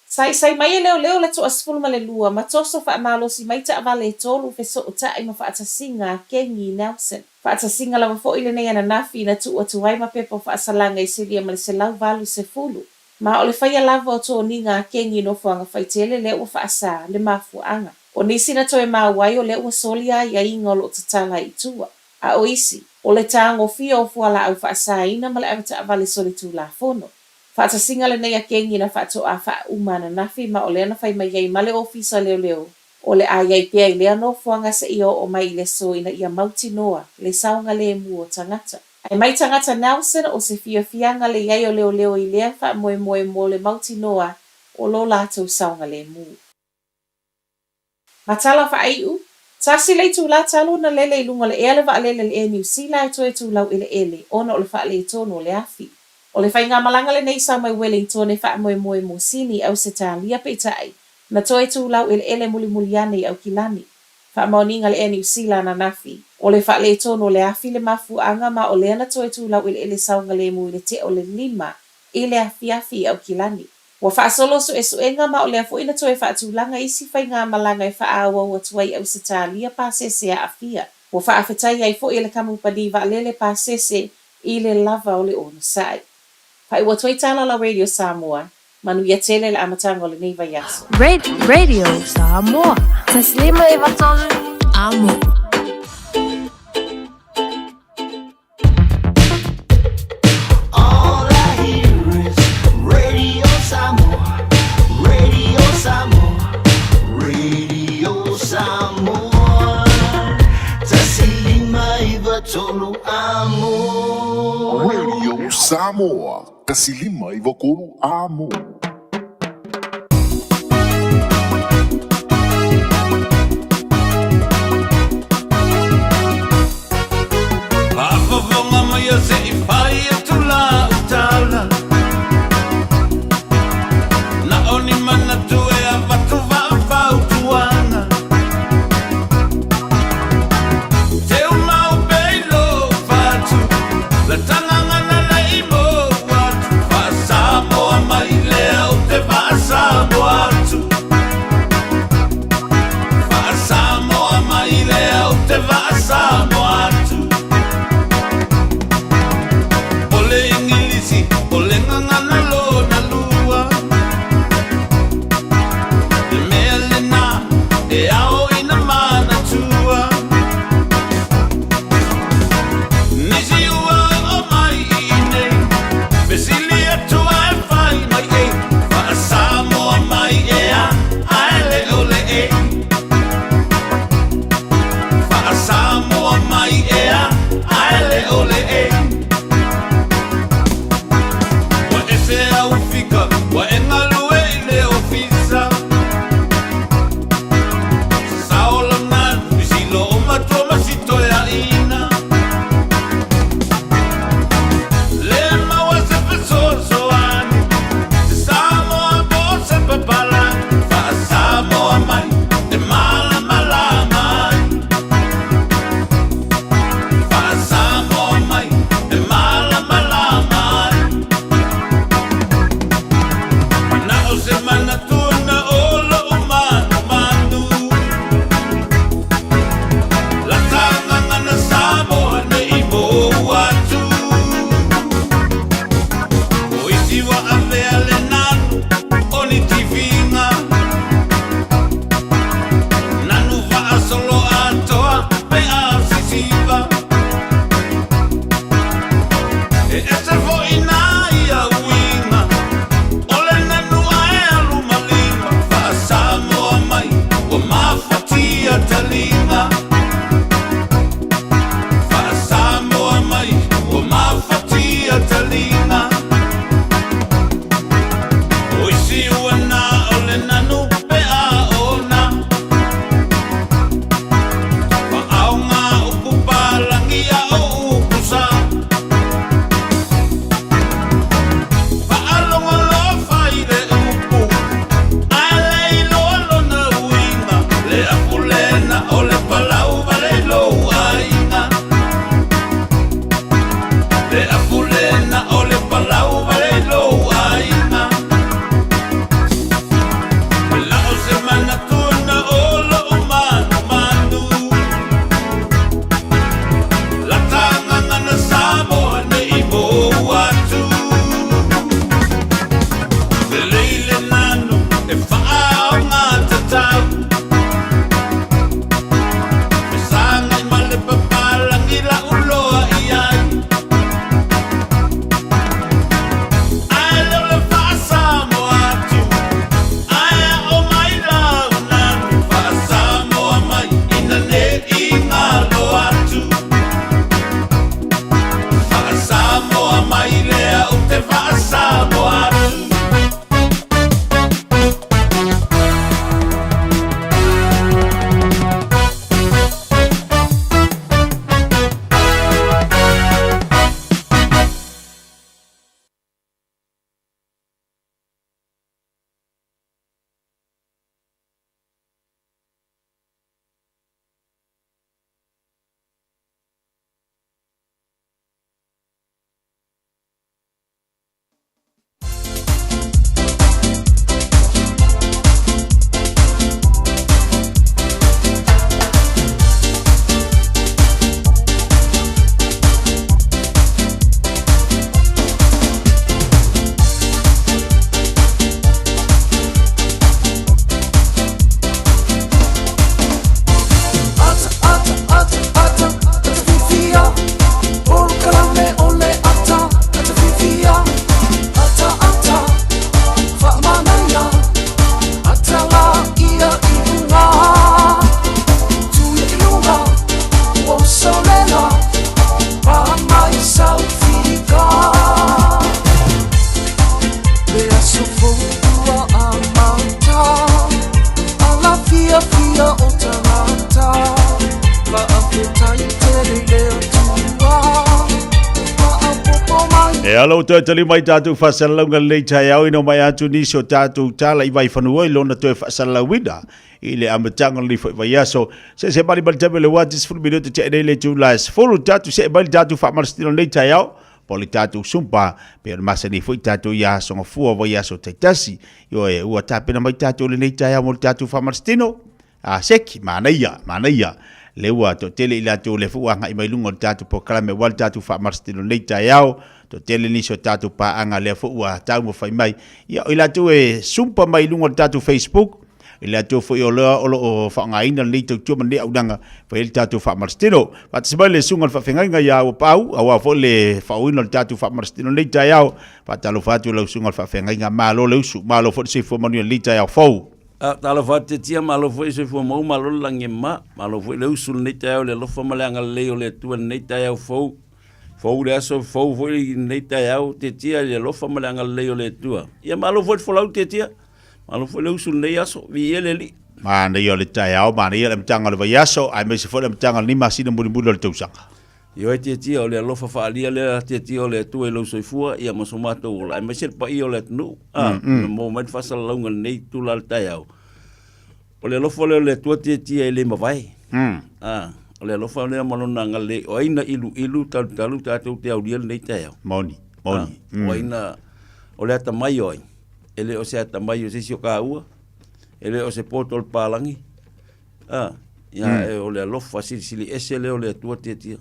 Speaker 15: Sai mai leo le to asfulma le lua ma toso fa malosi mai ta vale tolu fe so ta i ma fa singa Kengi Nelson. Fa singa la fo ile nei ana nafi na tu o tu ai ma pepo fa salanga i selia ma se lau valu se fulu. Ma o le faia lava o to ninga Kengi no fanga faitele le o fa sa le mafu anga. O nisi na to e mawai o le o solia ia inga lo tatala i tua. A o isi o le tango fia o fuala au fa sa ina ma le avata vale soli tu la fono. Fata singa le nei a Kengi na fato a fa umana nafi ma o le ana fai mai ei male ofisa leo. O le a iai pia i lea no fuanga se io o mai le so ina ia mauti noa le saunga le mu o tangata. Ai mai tangata Nelson o se fianga le iai o leo i lea fa moe mo le mauti noa o lo lato saunga le mu. Matala fa aiu, tasi le tu la talo na lele ilunga le ele va lele le New Zealand to e tu lau ele ona o le fa le tono le afi. O le whainga malanga le nei sa mai Wellington e wha moe mo sini au se tālia peitai. Na toe tū lau ele muli ane au kilani. Wha maoninga le New Zealand na nafi. O le wha le tono le afi le mafu anga ma o le ana toe tū lau ele saunga le mui le te o le lima. Ele afi au kilani. Wa wha solo so e suenga ma o le afo ina toe wha tūlanga isi whainga malanga e wha awa wa tuai au se tālia pasese a afia. Wa wha afetai ai fo ele kamupadi wa lele pasese i le lava o le ono sai. Pai wa toi tala la Radio Samoa, manu ia tele le amatanga o le neiva yaso.
Speaker 4: Radio Samoa. Taslima i watolu amo.
Speaker 10: All I hear is Radio Samoa, Radio Samoa, Radio Samoa. Taslima i watolu amo.
Speaker 19: Radio Samoa. Kasilima i wakonu amo.
Speaker 10: Pavovonga maya se ipai atula utala. Na oni mana tue avatu va utuana. Te umau beilo fatu. La tanganga na imo. Samoa mai lea
Speaker 16: E alo te tali mai tātou whasalunga lei tai au ino mai atu nisi o tātou tāla I vai whanua I lona toe whasalawina I le amatanga li vai aso se bali tabe le watis fulu minuto te nei le tu las fulu tātou se bali tātou whamarastino lei tai au poli tātou sumpa pe masa ni foi tātou ia songa fua vai aso taitasi yo e ua tāpena mai tātou le nei tai au mo tātou whamarastino a seki mana ia le ua to tele ila to le fua nga I mai lungo tātou po kalame wal tātou whamarastino lei tai au to tele ni so tatu pa anga le fo ua tau mo fai mai ia ila tu e sumpa mai lungo tatu Facebook ila tu fo o lo fa nga ina le tu tu mande au danga fa il tatu fa marstino pat se le sunga fa fenga nga ya o pau au fo le fa ino tatu fa marstino le ta ya pa talo fa tu le sunga fa fenga nga malo le su malo fo se fo manu le ta ya fo
Speaker 6: talo fa te tia malo fo se fo mo malo lange malo fo le su le ta ya le lo fo malanga le o le tu le ta ya fo fou le aso fou foi nei tai au te tia le lofa malanga leo le tua ia malo foi folau te tia malo foi le usul nei aso vi ele li
Speaker 16: mana ia le tai au mana ia le mtanga le vai aso ai me se foi le mtanga ni masina muri le tausanga
Speaker 6: io te tia o le lofa fa alia le te tia o le tua lo soifua ia masomato ai me se pa io le nu mo mai fa salonga nei tu la tai au o le lofa le tua te tia le mavai le lo fa le malo nanga le o ina ilu talu tatu te aulia nei te
Speaker 16: moni
Speaker 6: o ina o le tamai oi ele o se tamai o se sio ka ua ele o se potol palangi o le lo fa sili esele o le tua te tia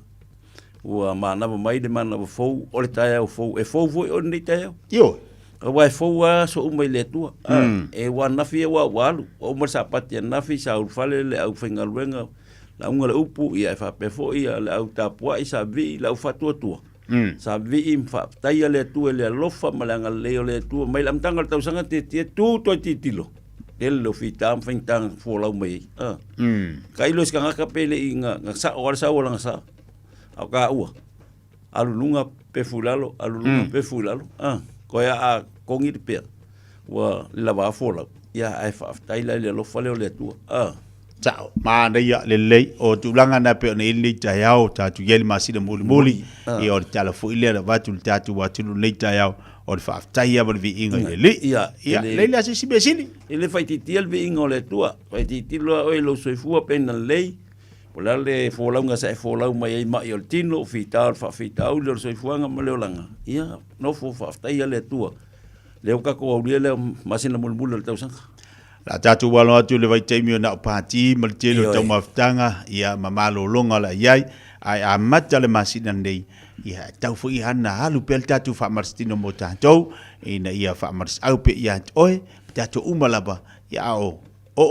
Speaker 6: ua mana mai de mana fo o le tai o fo e fo o nei te
Speaker 16: yo
Speaker 6: o vai fo wa so mai le tua e wa na fi wa walu o mo sa patia na fi sa u fale le au finga luenga la unga le upu ia fa pe fo ia le au tapua I sa vi la fa tua sa vi im fa taia le tu le lofa malanga le le tu mai lam tanga tau sanga te tu to titilo el lo fitam fintang fo la mai kai lo ska ka pele inga sa o sa o lang sa au ka ua alu lunga pe fulalo ko ya a kongi pe wa la va fo la ya ai fa taia le lofa le tu
Speaker 16: Ciao, mana ia lelei o tulanga na pe ne ile tai au tatu yeli masina muli e o tala fu ile vatu tatu watu nei tai au o fa tai ia vi inga ile ia le asi si besini
Speaker 6: ile fai tiel vi inga le tua fai titilo o lo soifua pena lei pola le folanga sa folau mai mai o tino fital fa fital le soifuanga maleolanga ia no fo fa tai le tua le ka ko le masina muli le tau sanga
Speaker 16: la tatu walo atu le vai taimi na pati maltelo tau maftanga ia mamalo longa la yai ai a mata le masina nei ia tau foi hana halu pel tatu fa marstino mo tatu ina ia fa mars au pe ia oi tatu umalaba ia o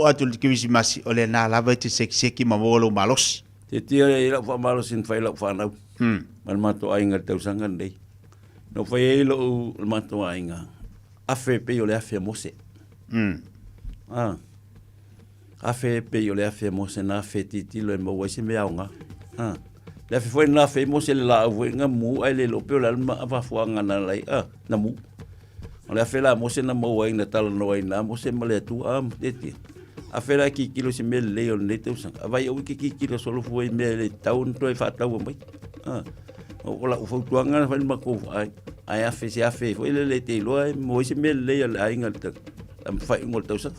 Speaker 16: atu le kivisi masi ole na lava te seki mamolo malos
Speaker 6: te tia ia fa malos in fa la fa na mal mato ainga tau sanga nei no fa lo mato ainga afe pe ole afe mose afe pe yo le afe mo se na fe titilo e mo wa se me aunga le afe foi na fe mo se la vo nga mu ai le lo pe la ma va fo nga na lai na mu le afe la mo se na mo wa na tal no ai na mo se ma le tu tete afe la ki kilo se me le yo ne te usanga vai o ki kilo solo fo me le tau to e fa tau mai o la fo tu nga fa ma ko ai afe se afe foi le te lo mo se me le yo ai nga am fai ngol tau sang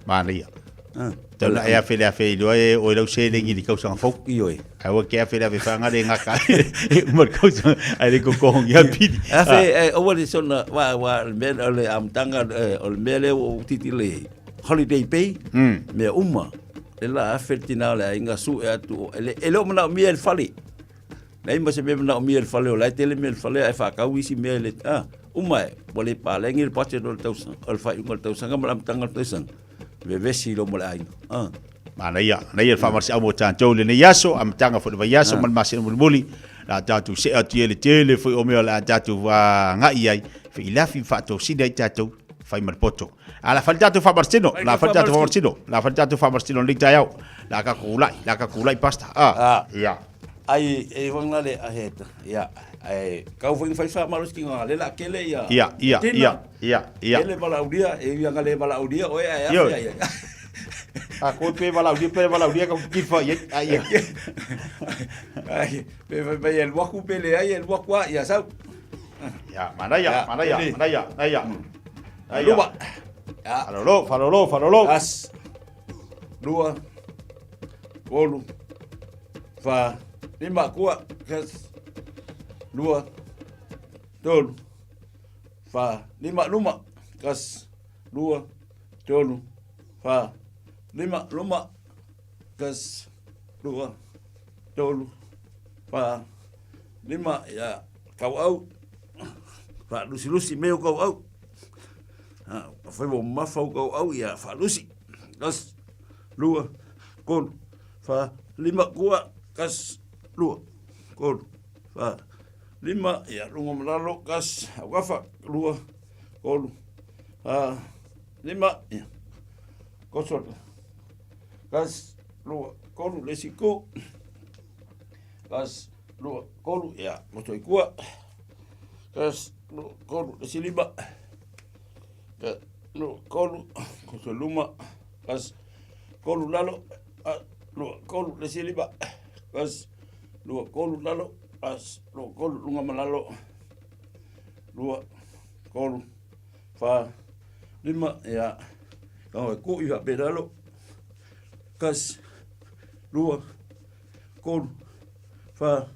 Speaker 16: mana ia tau la ia fele afe lo e o lo se lengi di kausa fo
Speaker 6: io e
Speaker 16: ai wa ke afe la fanga de ngaka mo kausa ai ko ko ya pidi
Speaker 6: afe o wa sona wa men ole am tanga ol mele o titile holiday pay me umma ela afe tina la inga su e atu ele o na mi el fali nei ma se me na mi el fali o la tele mi el fali ai fa ka wisi me le umai boleh paling il pace dol tausan alfa ingol tausan malam tangal tausan vevesi lo mulai
Speaker 16: mana ia nei fa marsi amo tan tole ne yaso am tanga fo va yaso mal masi muli la tatu se atiele tele foi o me la tatu va ngai ai fi la fi fato si dai tatu fai mal poto ala faltato fa marcino la faltato fa marcino lik tayau la ka kulai pasta ia
Speaker 6: ai e wanga le aheta ia ai kau foi fa malos ki ngale la kele ia
Speaker 16: ia
Speaker 6: ele balaudia e ia ngale balaudia o ia
Speaker 16: Aku pe walau dia kau kifa ya.
Speaker 6: Ai, pe el waku pele ai el wakwa ya sau.
Speaker 16: Ya, mana ya.
Speaker 6: Lupa. Ya.
Speaker 16: Farolo.
Speaker 6: As. Dua. Kolu. Fa. Lima kuat. Kas. Dua. Tolu. Fa. Lima. Kas. Dua. Tolu. Fa. Lima. Kas. Dua. Tolu. Fa. Lima. Ya. Kau au. Fa lusi meu kau au. Foi bom mafau kau au ya fa lusi. Kas. Dua. Kolu. Fa. Lima kuat. Kas. Dua. Kolu. Fa. Lima. Ya lungo melalo. Kas. Wafa. Dua. Kolu. Fa. Lima. Ya. Kosor. Kas. Dua. Kolu. Lesiku. Kas. Dua. Kolu. Ya. Mostoi kuat. Kas. Kolu. Lesilima. Kolu. Kosor luma. Kas. Kolu lalo. Kolu lesilima. Kas. Dua. Kolu lalo. Kas. Dua. Kolu lunga malalo. Dua. Kolu. Fa. Lima. Ya. Kau ku iwa pedalo. Kas. Dua. Kolu. Fa.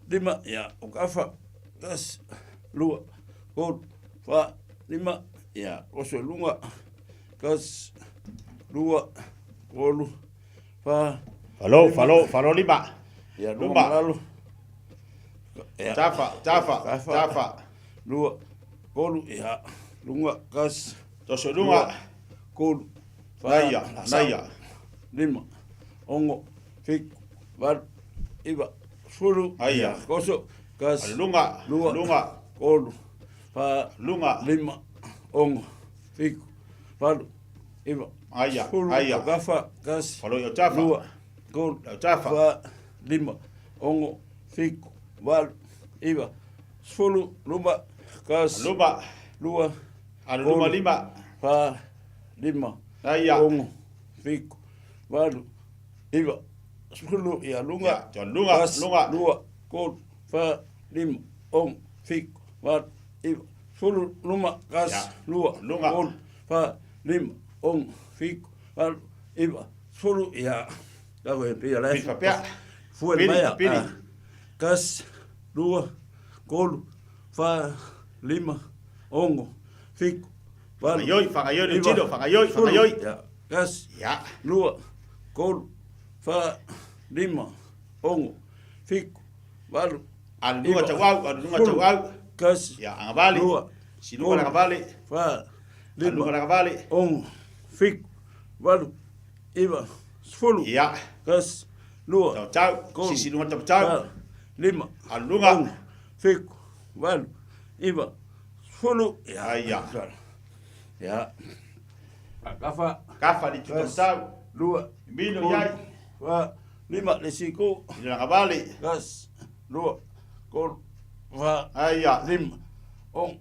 Speaker 6: Lima. Ya. Ukafa. Kas. Dua. Kolu. Fa. Lima. Ya. Kosor lunga. Kas. Dua. Kolu. Fa.
Speaker 16: Falo lima.
Speaker 6: Ya. Lunga lalu. Ya.
Speaker 16: Tafa.
Speaker 6: Dua. Kolu. Ya. Lunga. Kas.
Speaker 16: Tosok lunga.
Speaker 6: Kolu.
Speaker 16: Naya.
Speaker 6: Lima. Ongo. Fik. Var. Iba. Fulu.
Speaker 16: Aya.
Speaker 6: Kosok. Kas.
Speaker 16: Lunga.
Speaker 6: Kolu. Fa.
Speaker 16: Lunga.
Speaker 6: Lima. Ongo. Fik. Var. Iba.
Speaker 16: Aya.
Speaker 6: Fulu. Gafa. Kas.
Speaker 16: Falo yo tafa.
Speaker 6: Dua. Kolu.
Speaker 16: Tafa.
Speaker 6: Fa. Lima. Ongo. Fik. Var. Iba. Fulu. Luma. Kas.
Speaker 16: Luma.
Speaker 6: Dua.
Speaker 16: Ada luma lima.
Speaker 6: Fa. Lima.
Speaker 16: Aya.
Speaker 6: Ongo. Fik. Var. Iba. Fulu. Ya. Lunga.
Speaker 16: Lunga.
Speaker 6: Dua. Kolu. Fa. Lima. Ongo. Fik. Var. Iba. Fulu. Luma. Kas. Dua. Kolu. Fa. Lima. Ongo. Fik. Var. Iba. Fulu. Ya. Kau yang pia lai. Fuen maya. Kas. Dua. Kolu. Fa. Lima. Ongo. Fik.
Speaker 16: Fangayoi.
Speaker 6: Ya. Kas.
Speaker 16: Ya.
Speaker 6: Dua. Kolu. Fa. Lima. Ongo. Fik. Var.
Speaker 16: Lunga tawau.
Speaker 6: Kas.
Speaker 16: Ya, angabali.
Speaker 6: Dua.
Speaker 16: Si lunga angabali.
Speaker 6: Fa.
Speaker 16: Lunga angabali.
Speaker 6: Ongo. Fik. Var. Iba. Fulu.
Speaker 16: Ya.
Speaker 6: Kas. Dua.
Speaker 16: Tau. Si lunga tau.
Speaker 6: Lima.
Speaker 16: Lunga.
Speaker 6: Ongo. Fik. Var. Iba. Fulu. Ya. Ya.
Speaker 16: Kafa di tau.
Speaker 6: Dua.
Speaker 16: Mino yai.
Speaker 6: Fa. Lima. Lesiku.
Speaker 16: Lunga angabali.
Speaker 6: Kas. Dua. Kol. Fa.
Speaker 16: Aya.
Speaker 6: Lima. Ongo.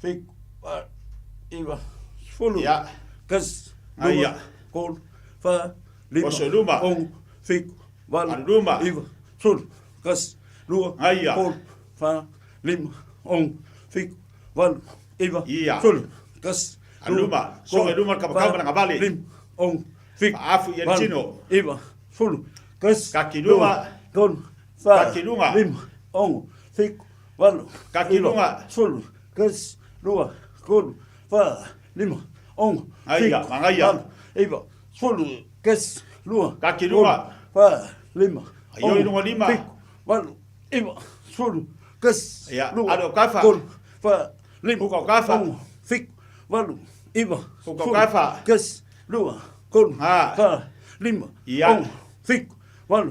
Speaker 6: Fik. Var. Iba. Fulu.
Speaker 16: Ya.
Speaker 6: Kas.
Speaker 16: Aya.
Speaker 6: Kol. Fa. Lima.
Speaker 16: Kosor luma.
Speaker 6: Ongo. Fik. Var.
Speaker 16: Luma.
Speaker 6: Iba. Fulu. Kas. Dua.
Speaker 16: Aya.
Speaker 6: Kol. Fa. Lima. Ongo. Fik. Var. Iba.
Speaker 16: Iya.
Speaker 6: Fulu. Kas.
Speaker 16: Luma. Songe luma kapakau ngabali.
Speaker 6: Lima. Ongo. Fik.
Speaker 16: Afu ya chino.
Speaker 6: Iba. Fulu. Kas.
Speaker 16: Kaki luma.
Speaker 6: Kol. Fa.
Speaker 16: Kaki lunga.
Speaker 6: Lima. Ongo. Fik. Var.
Speaker 16: Kaki lunga.
Speaker 6: Fulu. Kas. Dua. Kol. Fa. Lima. Ongo.
Speaker 16: Aya. Mangaya.
Speaker 6: Iba. Fulu. Kas. Dua.
Speaker 16: Kaki lunga.
Speaker 6: Fa. Lima.
Speaker 16: Ayo lunga lima.
Speaker 6: Fik. Var. Iba. Fulu. Kas.
Speaker 16: Ya.
Speaker 6: Dua.
Speaker 16: Ado kafa.
Speaker 6: Kol. Fa. Lima.
Speaker 16: Huko kafa.
Speaker 6: Ongo. Fik. Var. Iba.
Speaker 16: Huko
Speaker 6: Fulu.
Speaker 16: kafa.
Speaker 6: Kas. Dua. Kol.
Speaker 16: Ha.
Speaker 6: Fa. Lima.
Speaker 16: Ya.
Speaker 6: Ongo. Fik. Var.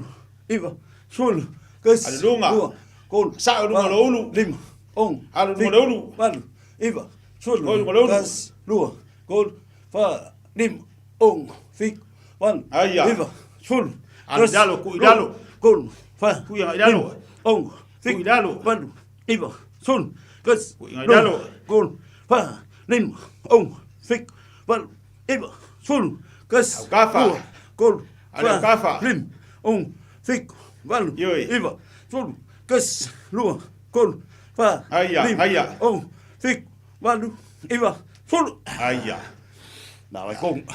Speaker 6: Iba. Fulu. Kas.
Speaker 16: Ado lunga.
Speaker 6: Dua. Kol.
Speaker 16: Sa lunga lo ulu.
Speaker 6: Lima. Ongo.
Speaker 16: Ado lunga lo ulu.
Speaker 6: Var. Iba. Fulu.
Speaker 16: Lunga lo ulu.
Speaker 6: Kas. Dua. Kol. Fa. Lima. Ongo. Fik. Var.
Speaker 16: Aya.
Speaker 6: Iba. Fulu.
Speaker 16: Idalo, ku idalo.
Speaker 6: Kol. Fa.
Speaker 16: Ku yang idalo.
Speaker 6: Ongo. Fik.
Speaker 16: Ku idalo.
Speaker 6: Var. Iba. Fulu. Kas.
Speaker 16: Ku yang idalo.
Speaker 6: Kol. Fa. Lima. Ongo. Fik. Var. Iba. Fulu. Kas.
Speaker 16: Au kafa.
Speaker 6: Kol.
Speaker 16: Ale kafa.
Speaker 6: Lim. On. Fik. Valu.
Speaker 16: Yoi.
Speaker 6: Iva. Tolu. Kas. Lua. Kol. Fa.
Speaker 16: Aya.
Speaker 6: Lim.
Speaker 16: Aya.
Speaker 6: On. Fik. Valu. Iva. Tolu.
Speaker 16: Aya.
Speaker 6: Nou, wij komen.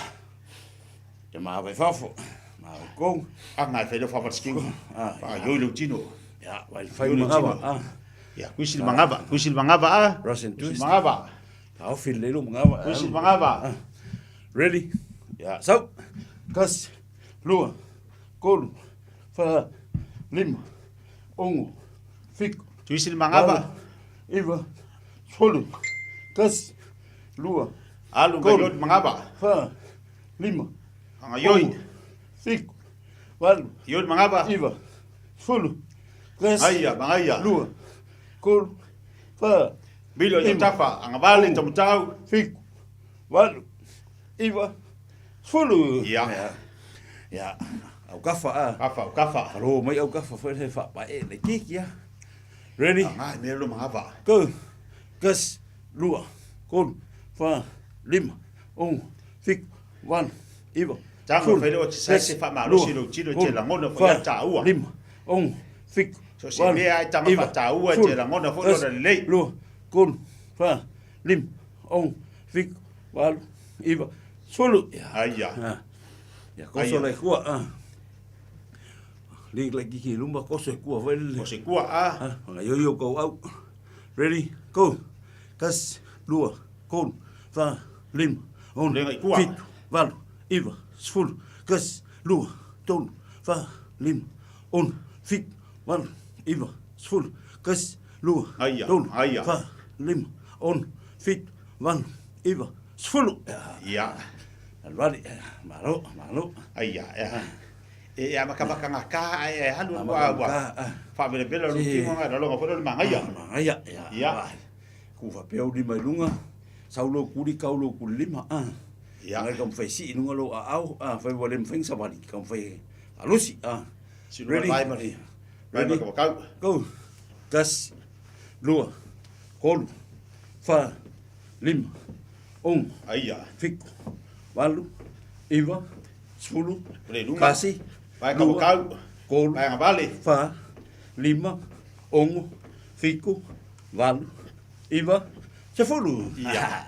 Speaker 6: Ja, maar wij vaffen. Maar wij komen.
Speaker 16: Ah, ngai fai lo fa skill. Ah, yo lo tino.
Speaker 6: Ja, wij fai mangava.
Speaker 16: Ya, kusil mangava ah.
Speaker 6: Russian twist.
Speaker 16: Mangava.
Speaker 6: Kau feel lelo mangava.
Speaker 16: Kusil mangava.
Speaker 6: Ready? Ja, zo. Kas. Lua. Kol. Fa. Lim. Ongo. Fik.
Speaker 16: Kusil mangava.
Speaker 6: Iva. Solu. Kas. Lua.
Speaker 16: Alu ngayot mangava.
Speaker 6: Fa. Lima.
Speaker 16: Ngayoy.
Speaker 6: Fik. Walu.
Speaker 16: Yod mangava.
Speaker 6: Iva. Solu. Kas.
Speaker 16: Aya, mangaya.
Speaker 6: Lua. Kol. Fa.
Speaker 16: Bilo yo tafa, angabali tamutau.
Speaker 6: Fik. Walu. Iva. Solu.
Speaker 16: Ja.
Speaker 6: Ja. Au kafa ah.
Speaker 16: Kafa.
Speaker 6: Kalau mai au kafa fa he fa ba e le kik ya. Ready?
Speaker 16: Ngai me lo mangava.
Speaker 6: Go. Kas. Lua. Kol. Fa. Lima. On. Fik. Wan. Iva.
Speaker 16: Tango fai lo sai se fa malo si lo tiro te la ngona fa taua.
Speaker 6: Lima. On. Fik.
Speaker 16: So se me ai tama fa taua te la ngona fo lo le.
Speaker 6: Lua. Kol. Fa. Lim. On. Fik. Wal. Iva. Solo.
Speaker 16: Aya.
Speaker 6: Ja, koso le kua ah. Ling lagi ki lumba koso kua vel.
Speaker 16: Koso kua ah.
Speaker 6: Yo go out. Ready? Go. Kas. Lua. Kol. Fa. Lim. On. Fik. Wal. Iva. Sful. Kas. Lua. Tol. Fa. Lim. On. Fik. Wal. Iva. Sful. Kas. Lua. Tol. Fa. Lim. On. Fik. Wal. Iva. Sful.
Speaker 16: Ja.
Speaker 6: Alvadi. Malo.
Speaker 16: Aya. E ama kabaka ngaka e halu wa. Fa bele bele lu ki nga lo ngo fo mangaya.
Speaker 6: Mangaya. Ja. Ku fa peu di mai lunga. Saulo kuri kaulo kulima ah. Ya, kam fai si nunga lo au fai volem fing sabani kam fai alusi ah.
Speaker 16: Ready? Ready?
Speaker 6: Go. Kas. Lua. Kol. Fa. Lim. On.
Speaker 16: Aya.
Speaker 6: Fik. Walu. Iva. Sfulu.
Speaker 16: Lunga.
Speaker 6: Kasi.
Speaker 16: Vai kau.
Speaker 6: Kol.
Speaker 16: Vai ngabali.
Speaker 6: Fa. Lima. On. Fiku. Walu. Iva. Sfulu.
Speaker 16: Ya.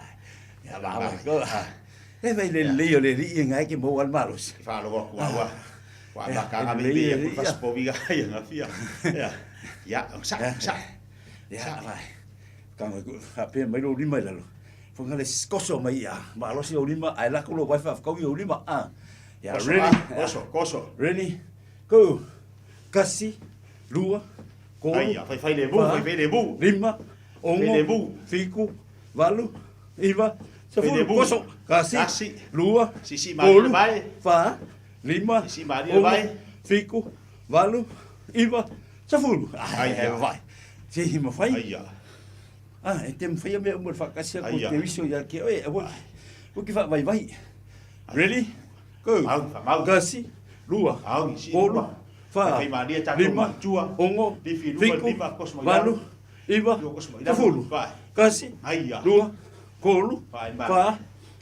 Speaker 6: Ya ba. Go. E vai le ri ngai ke mo al malos.
Speaker 16: Fa lo wa. Wa ba ka be be pas po viga ya na fia. Ya. Ya, sa.
Speaker 6: Ya vai. Kang ha pe mai lo lima la lo. Fo ngale koso mai ya. Ma lo si o lima ai la ko lo wifi ko yo lima ah. Ya ready.
Speaker 16: Koso.
Speaker 6: Ready. Go. Kasi. Lua. Ko.
Speaker 16: Ai ya, fai le bu.
Speaker 6: Lima. Ongo. Fiku. Walu. Iva. Sefulu. Koso. Kasi. Lua.
Speaker 16: Sisi mari vai.
Speaker 6: Fa. Lima.
Speaker 16: Sisi mari vai.
Speaker 6: Fiku. Walu. Iva. Sefulu.
Speaker 16: Ai vai.
Speaker 6: Si hima fai.
Speaker 16: Ai ya.
Speaker 6: Ah, tem fai me umur fa kasi ko te viso ya ke oi. O que vai vai. Ready? Go.
Speaker 16: Mau.
Speaker 6: Kasi. Lua.
Speaker 16: Au si.
Speaker 6: Kolu. Fa.
Speaker 16: Fai mari ta
Speaker 6: Lima.
Speaker 16: Tua.
Speaker 6: Ongo.
Speaker 16: Fiku. Lima kosmo.
Speaker 6: Walu. Iva. Sefulu.
Speaker 16: Vai.
Speaker 6: Kasi.
Speaker 16: Ai ya.
Speaker 6: Lua. Kolu. Fa.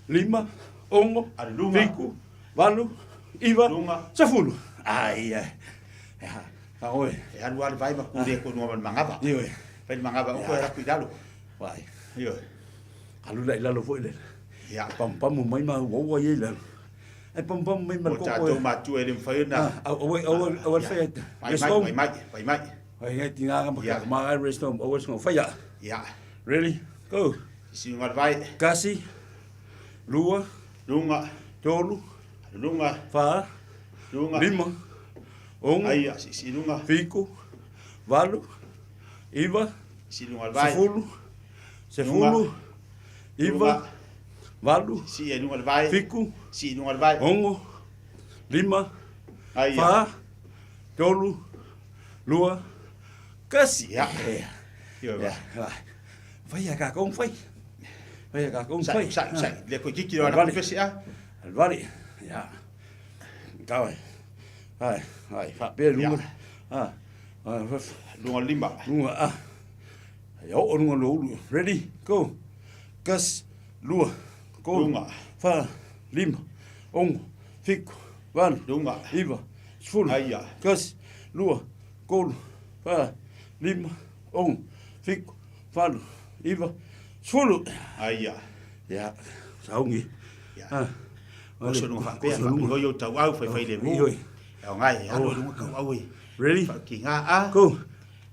Speaker 6: Lima. Ongo. Fiku. Walu. Iva. Sefulu. Ai ai. Ya, oi.
Speaker 16: E anu al vai ma ku de ko no mangava.
Speaker 6: Io.
Speaker 16: Pai mangava ko era cuidado.
Speaker 6: Vai.
Speaker 16: Io.
Speaker 6: Alu lai lalo foi le.
Speaker 16: Ya.
Speaker 6: Pam mai ma wo ye le. Ai pam mai ma ko.
Speaker 16: Ko ma tu ele foi na.
Speaker 6: Au fai.
Speaker 16: Vai mai.
Speaker 6: Ai ai tinga ka ma rest home. Au so fai ya.
Speaker 16: Ya.
Speaker 6: Ready? Go.
Speaker 16: Si ngal vai.
Speaker 6: Kasi. Lua.
Speaker 16: Lunga.
Speaker 6: Tolu.
Speaker 16: Lunga.
Speaker 6: Fa.
Speaker 16: Lunga.
Speaker 6: Lima. Ongo.
Speaker 16: Ai si lunga.
Speaker 6: Fiku. Walu. Iva.
Speaker 16: Si lunga vai.
Speaker 6: Sefulu. Iva. Walu.
Speaker 16: Si lunga vai.
Speaker 6: Fiku.
Speaker 16: Si lunga vai.
Speaker 6: Ongo. Lima.
Speaker 16: Ai.
Speaker 6: Fa. Tolu. Lua. Kasi.
Speaker 16: Ya. Yo.
Speaker 6: Vai ka kong fai. Vai ka kong fai.
Speaker 16: Sai. Le ko kiki ora ko pesi a.
Speaker 6: Alvari. Ya. Kau. Ai, fa pe lunga.
Speaker 16: Lunga lima.
Speaker 6: Lunga Yo, lunga lo. Ready? Go. Kas. Lua. Ko.
Speaker 16: Lunga.
Speaker 6: Fa. Lima. Ongo. fiku, valu,
Speaker 16: lunga,
Speaker 6: iwa, sfulu,
Speaker 16: aia,
Speaker 6: kasi, lua, kolu, fa, lima, on, fiku, valu, iwa, sfulu,
Speaker 16: aia,
Speaker 6: ya, saungi,
Speaker 16: ya, koso lunga whapea, whapiho yo tau au, whai le mu, eo ngai, alo lunga kau au e,
Speaker 6: ready,
Speaker 16: ki ngā a,
Speaker 6: go,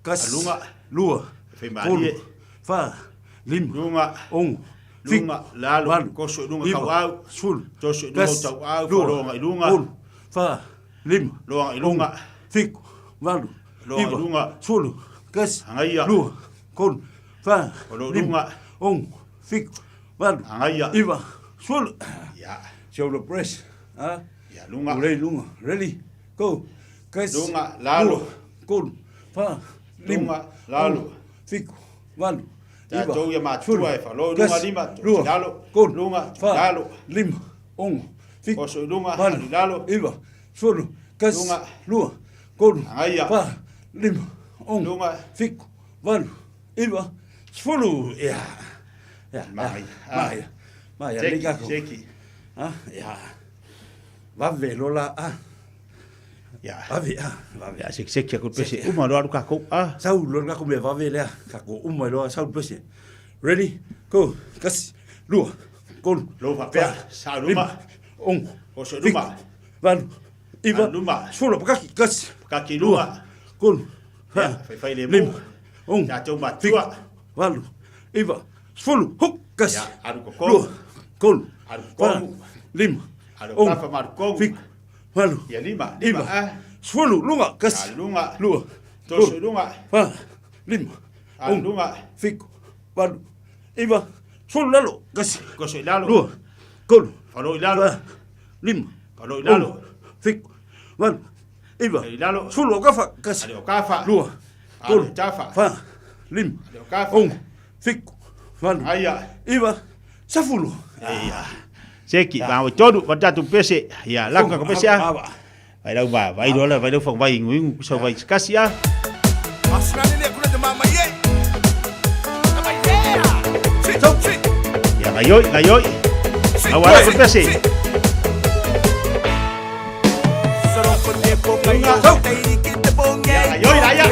Speaker 6: kasi,
Speaker 16: lunga,
Speaker 6: lua,
Speaker 16: whai maari e,
Speaker 6: fa, lima,
Speaker 16: lunga,
Speaker 6: on,
Speaker 16: lunga, lalo, koso lunga kau au,
Speaker 6: sfulu,
Speaker 16: toso lunga tau au, wharonga i lunga,
Speaker 6: fa, lima,
Speaker 16: loa i lunga,
Speaker 6: fiku, valu,
Speaker 16: loa i lunga,
Speaker 6: sfulu, kasi,
Speaker 16: hangaia,
Speaker 6: lua, kolu, fa,
Speaker 16: lunga,
Speaker 6: on, fiku, valu,
Speaker 16: hangaia,
Speaker 6: iwa, sfulu,
Speaker 16: ya,
Speaker 6: show the press, ha,
Speaker 16: ya lunga,
Speaker 6: ulei lunga, ready, go, kasi,
Speaker 16: lunga, lalo,
Speaker 6: kolu, fa,
Speaker 16: lunga, lalo,
Speaker 6: fiku, valu,
Speaker 16: ta tau ia matua e whalo, lunga lima, lalo, lunga, lalo,
Speaker 6: lima, on, fiku,
Speaker 16: koso lunga,
Speaker 6: valu,
Speaker 16: lalo,
Speaker 6: iwa, sfulu, kasi,
Speaker 16: lunga,
Speaker 6: lua, kolu,
Speaker 16: hangaia,
Speaker 6: fa, lima, on,
Speaker 16: lunga,
Speaker 6: fiku, valu, iwa, sfulu, ya, Maya,
Speaker 16: seki,
Speaker 6: ah, ya, vave lola, ah,
Speaker 16: ya,
Speaker 6: vave,
Speaker 16: seki aku pese, uma loa luka kou, ah,
Speaker 6: sau lola kako me vave lea, kako uma loa, sau pese, ready, go, kasi, lua, kolu,
Speaker 16: loa pea, sa luma,
Speaker 6: on,
Speaker 16: koso luma,
Speaker 6: valu, iwa,
Speaker 16: luma,
Speaker 6: sfulu, pakaki, kasi,
Speaker 16: pakaki luma,
Speaker 6: kolu,
Speaker 16: whai le
Speaker 6: lima, on,
Speaker 16: ta tau matua,
Speaker 6: valu, iwa, sfulu, huk, kasi,
Speaker 16: ya, aru koko,
Speaker 6: lua, kolu,
Speaker 16: aru komu,
Speaker 6: lima,
Speaker 16: aru
Speaker 6: on,
Speaker 16: kafa maru komu,
Speaker 6: fiku, valu,
Speaker 16: ya lima,
Speaker 6: iwa,
Speaker 16: ah,
Speaker 6: sfulu, lunga, kasi,
Speaker 16: lunga,
Speaker 6: lua,
Speaker 16: toso lunga,
Speaker 6: fa, lima,
Speaker 16: aru lunga,
Speaker 6: fiku, valu, iwa, sfulu lalo, kasi,
Speaker 16: koso ilalo,
Speaker 6: lua, kolu,
Speaker 16: whalo ilalo,
Speaker 6: lima,
Speaker 16: whalo ilalo,
Speaker 6: fiku, valu, iwa,
Speaker 16: ilalo,
Speaker 6: sfulu, okafa, kasi,
Speaker 16: ale o kafa,
Speaker 6: lua,
Speaker 16: kolu,
Speaker 6: kolu,
Speaker 16: tafa,
Speaker 6: fa, lima,
Speaker 16: ale o kafa,
Speaker 6: on, fiku, valu,
Speaker 16: aia,
Speaker 6: iwa, safulu,
Speaker 16: ia, seki, mau todu, watatu pese, ya, laka ko pese, vai lau ba, vai dola, vai lau whang vai inguingu, so vai skasi, ah, ya, ngayoi, awala ko pese, ngayoi, raya,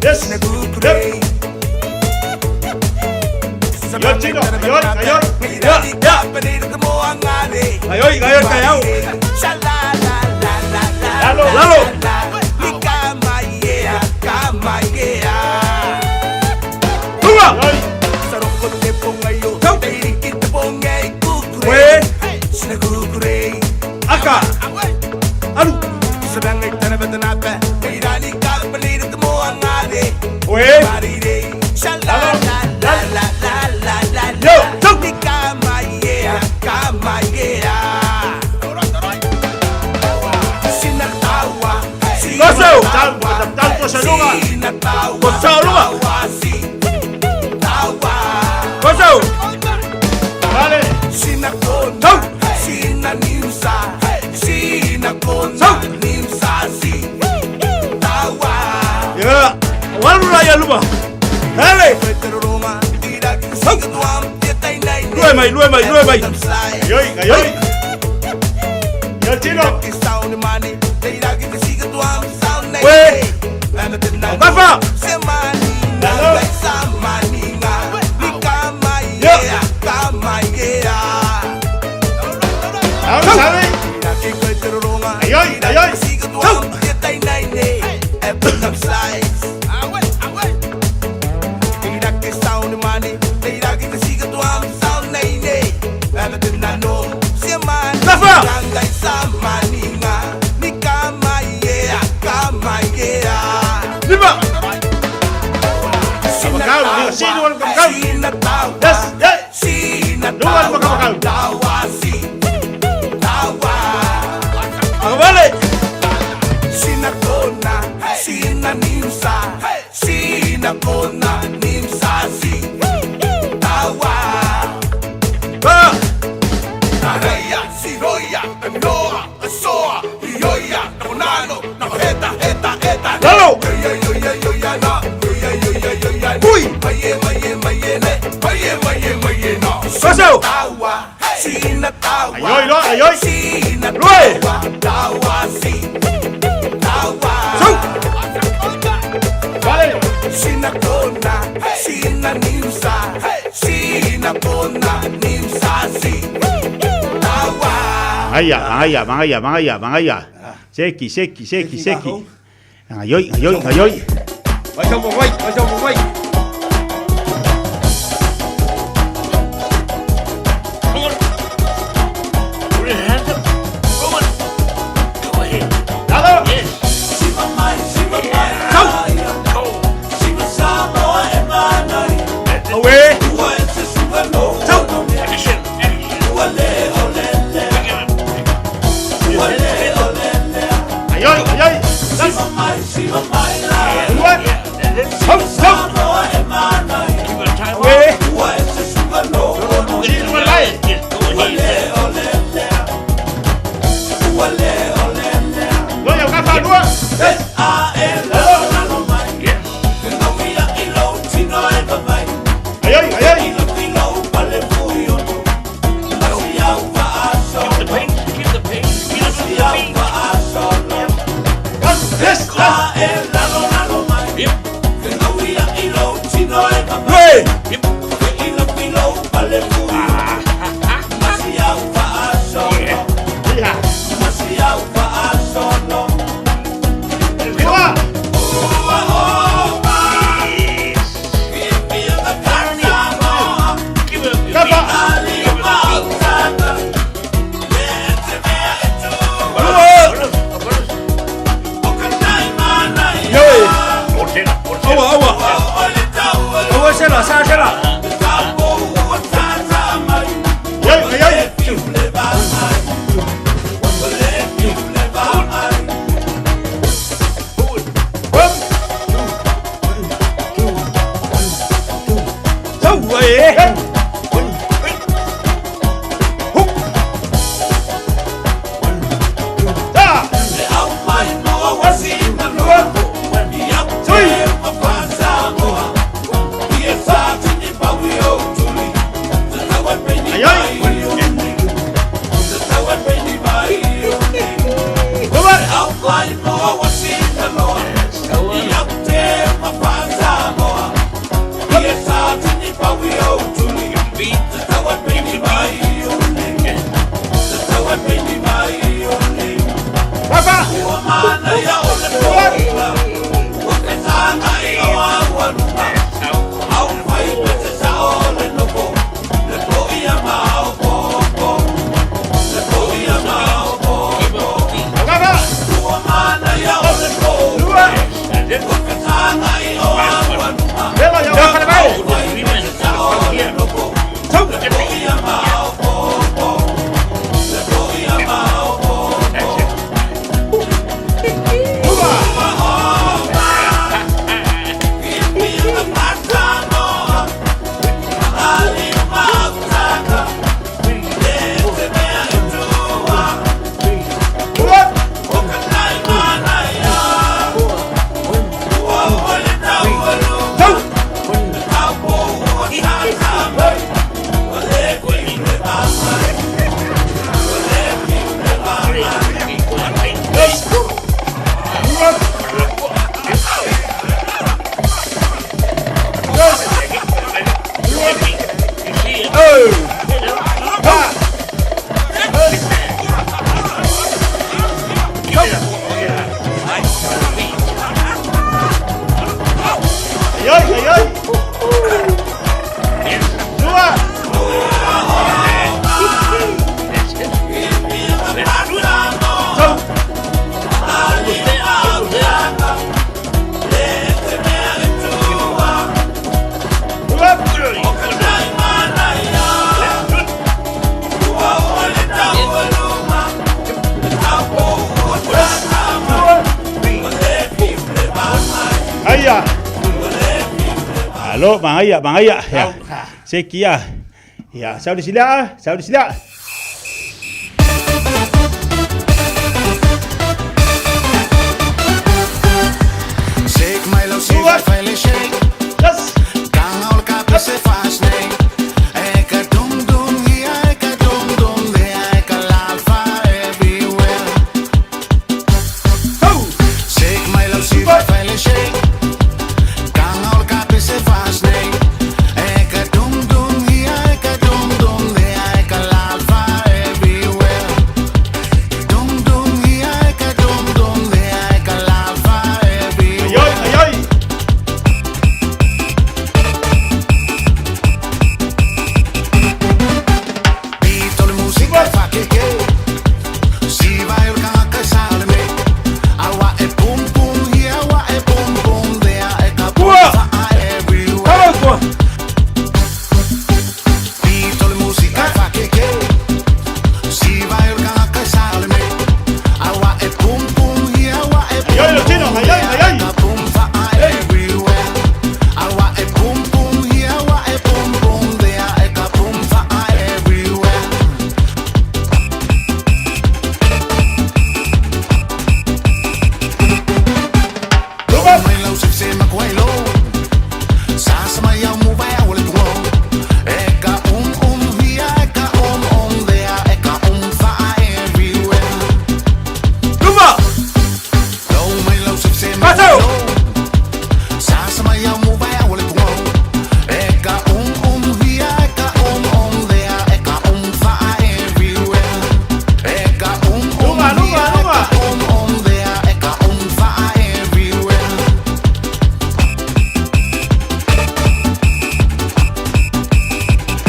Speaker 16: yes, Yo chino, ngayoi, ngayoi kayau. Lalo. Tunga. We. Aka. Alu. We. Yo, Koso, tal koso lunga. Koso lunga. Koso. Vale. Tau. Ya, walu raya luma. Hele. Lue mai. Ngayoi. Yo chino. We. Kafa. Lalo. Yo. Sabe. Ngayoi. Kafa. Lima. Abakau, sino ang kabakau? Yes. Luwan mo kabakau. Ang balik. Lalo. Uy. Koso. ai.
Speaker 10: Sina
Speaker 16: Rui.
Speaker 10: tawa si. Tawa.
Speaker 16: Vale.
Speaker 10: Sina kona, sina nimsa. Sina kona, nimsa si. Tawa.
Speaker 16: Mangaya. Seki. Ngayoi.
Speaker 6: Vai cho một quay.
Speaker 16: Halo, Mangaya. Ya. Seki ya. Ya, saya di sini.
Speaker 10: Shake Milo, shake my finally shake.
Speaker 16: Yes.
Speaker 10: Gang all cap se fast name. Eka dum dum, eka dum dum, eka lal Sasa mai au mo vai au le pungo. Eka here, eka there, eka fire everywhere. Eka here, eka there, eka fire everywhere.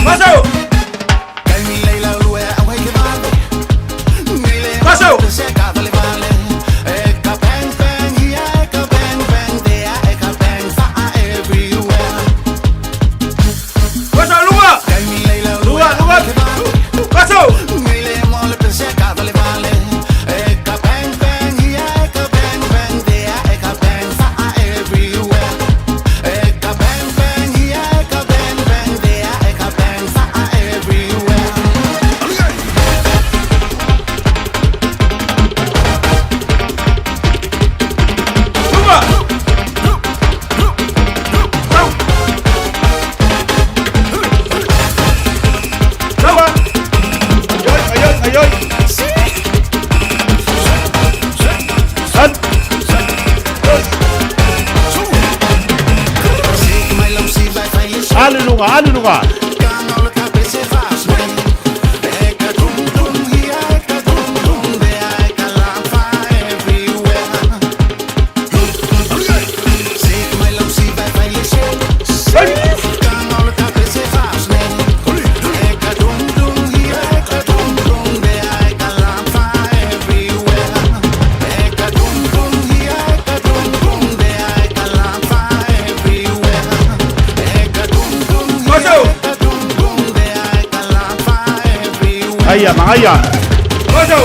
Speaker 6: Paso!
Speaker 10: Kaimi leila lue away ke vale.
Speaker 6: Paso!
Speaker 10: Se ka vale vale. Eka bang bang here, eka bang bang there, eka bang fire everywhere.
Speaker 6: Paso lua!
Speaker 10: Kaimi leila lue
Speaker 6: Lua! Paso!
Speaker 10: Mile mole se ka vale vale. Eka bang bang here, eka bang bang there, eka bang fire everywhere. Eka bang bang here, eka bang bang there, eka bang fire everywhere.
Speaker 16: Alunga. Ayah, Mang Ayah.
Speaker 6: Paso!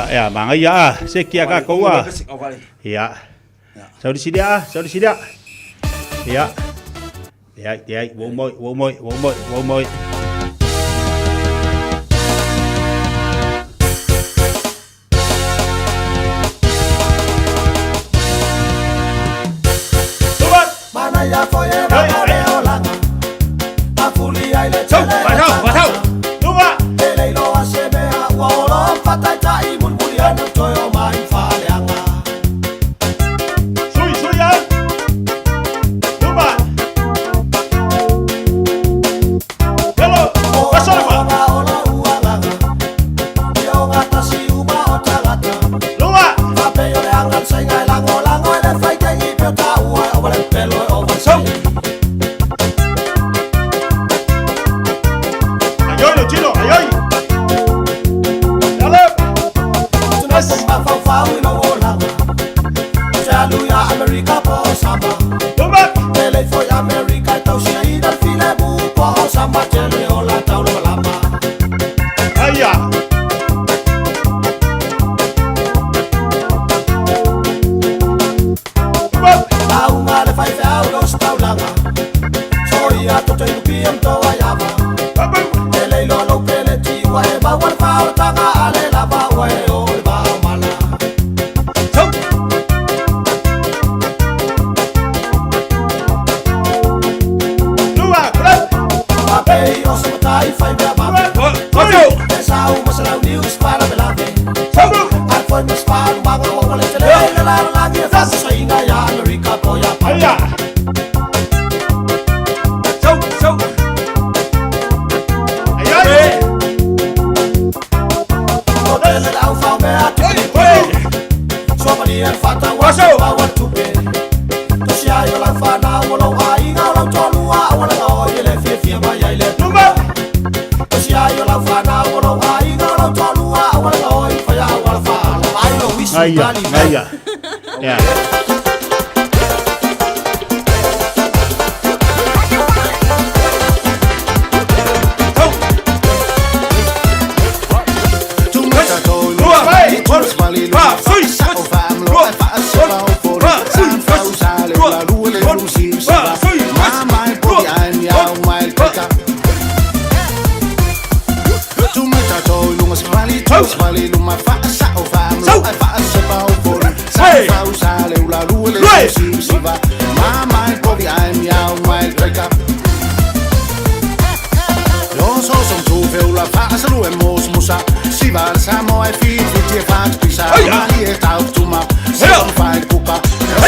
Speaker 16: Ya, Mang Ayah. Sekia ka kau ah. Ya. Saudi sidia. Ya. Ya, wo moi.
Speaker 10: Ya foi olanga. Afuli ai le tele.
Speaker 6: Patau.
Speaker 10: Lua. Ele lo asebe a wolo fatai tai mun muliano toyo mai faleanga.
Speaker 16: Sui ya. Lua. Hello. Pasol ma.
Speaker 10: Ola ualanga. Yo gata si uma otalata.
Speaker 16: Lua.
Speaker 10: Pape yo le angan sai ngai lango le fai kai pe ta ua o le pelo o
Speaker 6: So.
Speaker 16: Ayoy, chino, ayoy. Dale.
Speaker 10: Tunasema fau ino olanga. Chalu ya America po samba.
Speaker 16: Tuma.
Speaker 10: Tele foi America tau sia ida file bu po samba tele ola tau lo lama.
Speaker 16: Aya.
Speaker 10: Tau ngale fai fau los tau langa. Soi a to te lupiam to ayava. Tele lo lo pele ti wa e ba wan fau tanga ale la ba wa e o ba mala.
Speaker 16: Lua, club.
Speaker 10: Pape o se tai fai ba ba.
Speaker 6: Paso!
Speaker 10: Sau masala news para belave. Al foi mas para ba o le tele la la ni fa sai nga ya America po ya pa.
Speaker 16: Aya.
Speaker 6: So.
Speaker 16: Ayoy.
Speaker 10: Tele la fa me a tu. So mani al fata wa ba wa tu pe. To sia yo la fa na wo lo ai nga lo to lu a wa la o ye le fi ba ya ile.
Speaker 16: Tuma.
Speaker 10: To sia yo la fa na wo lo ai nga lo to lu a wa la o fa ya wa la fa. Ai lo wi su
Speaker 16: Aya. Ya.
Speaker 10: Si val samo e fit ti fat pisa mali e tau tuma. Se non fai pupa.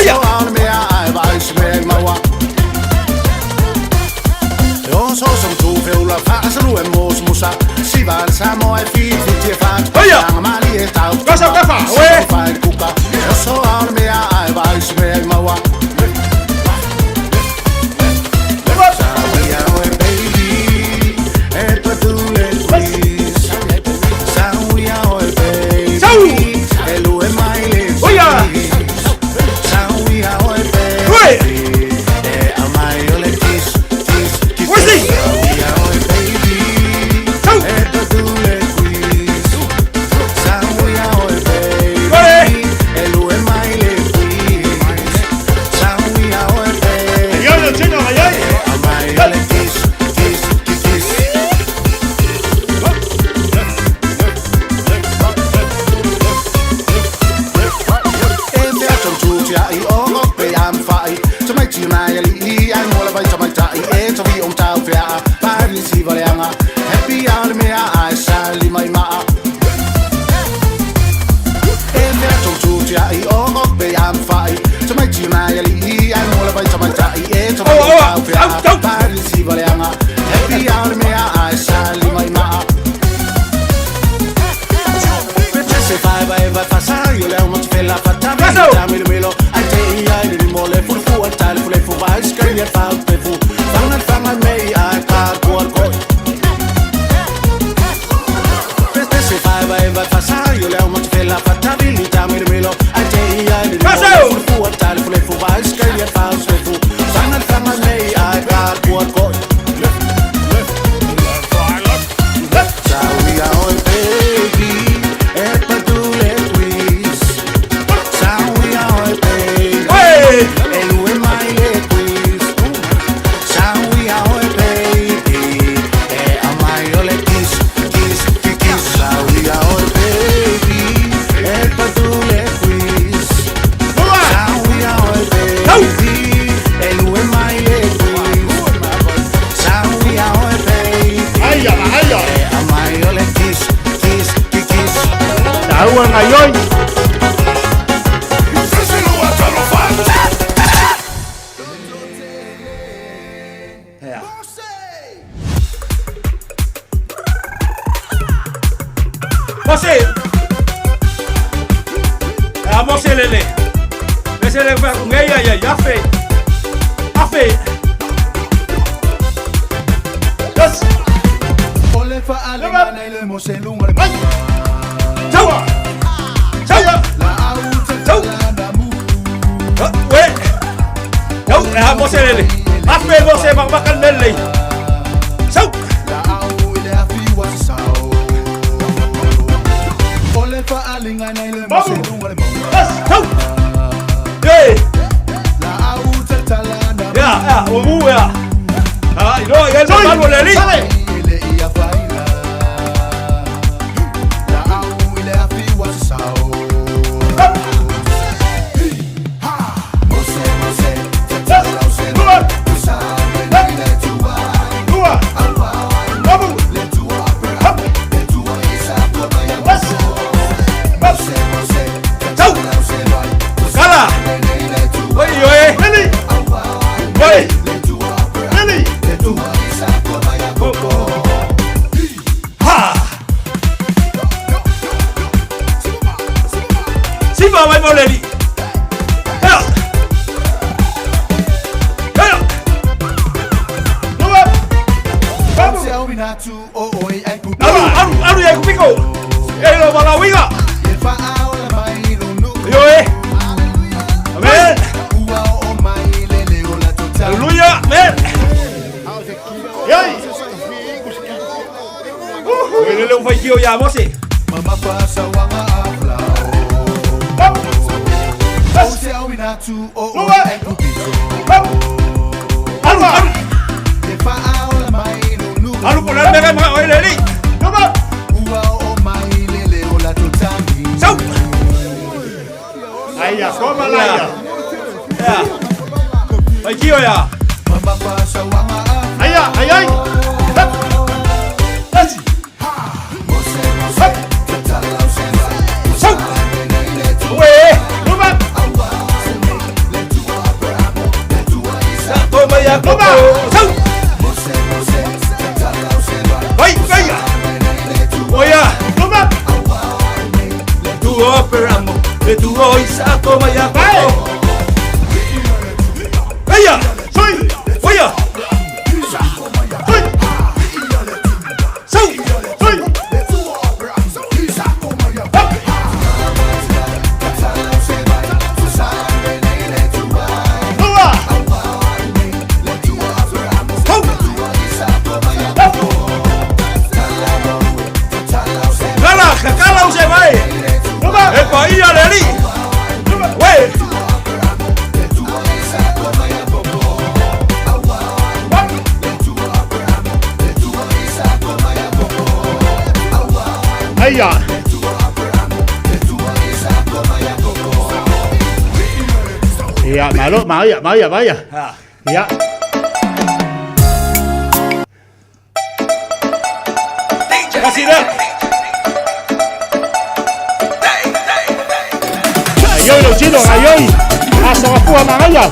Speaker 10: So al mea ai vai smel mawa. O so som tu feula fa asru e mos musa. Si val samo e fit ti fat pisa mali e tau tuma. Se non fai pupa. So al mea ai vai smel mawa.
Speaker 16: Maia. Ya, malo, Maia. Ya. Kasih dah. Ayoy lo chino, ayoy. Asa mapua Maia.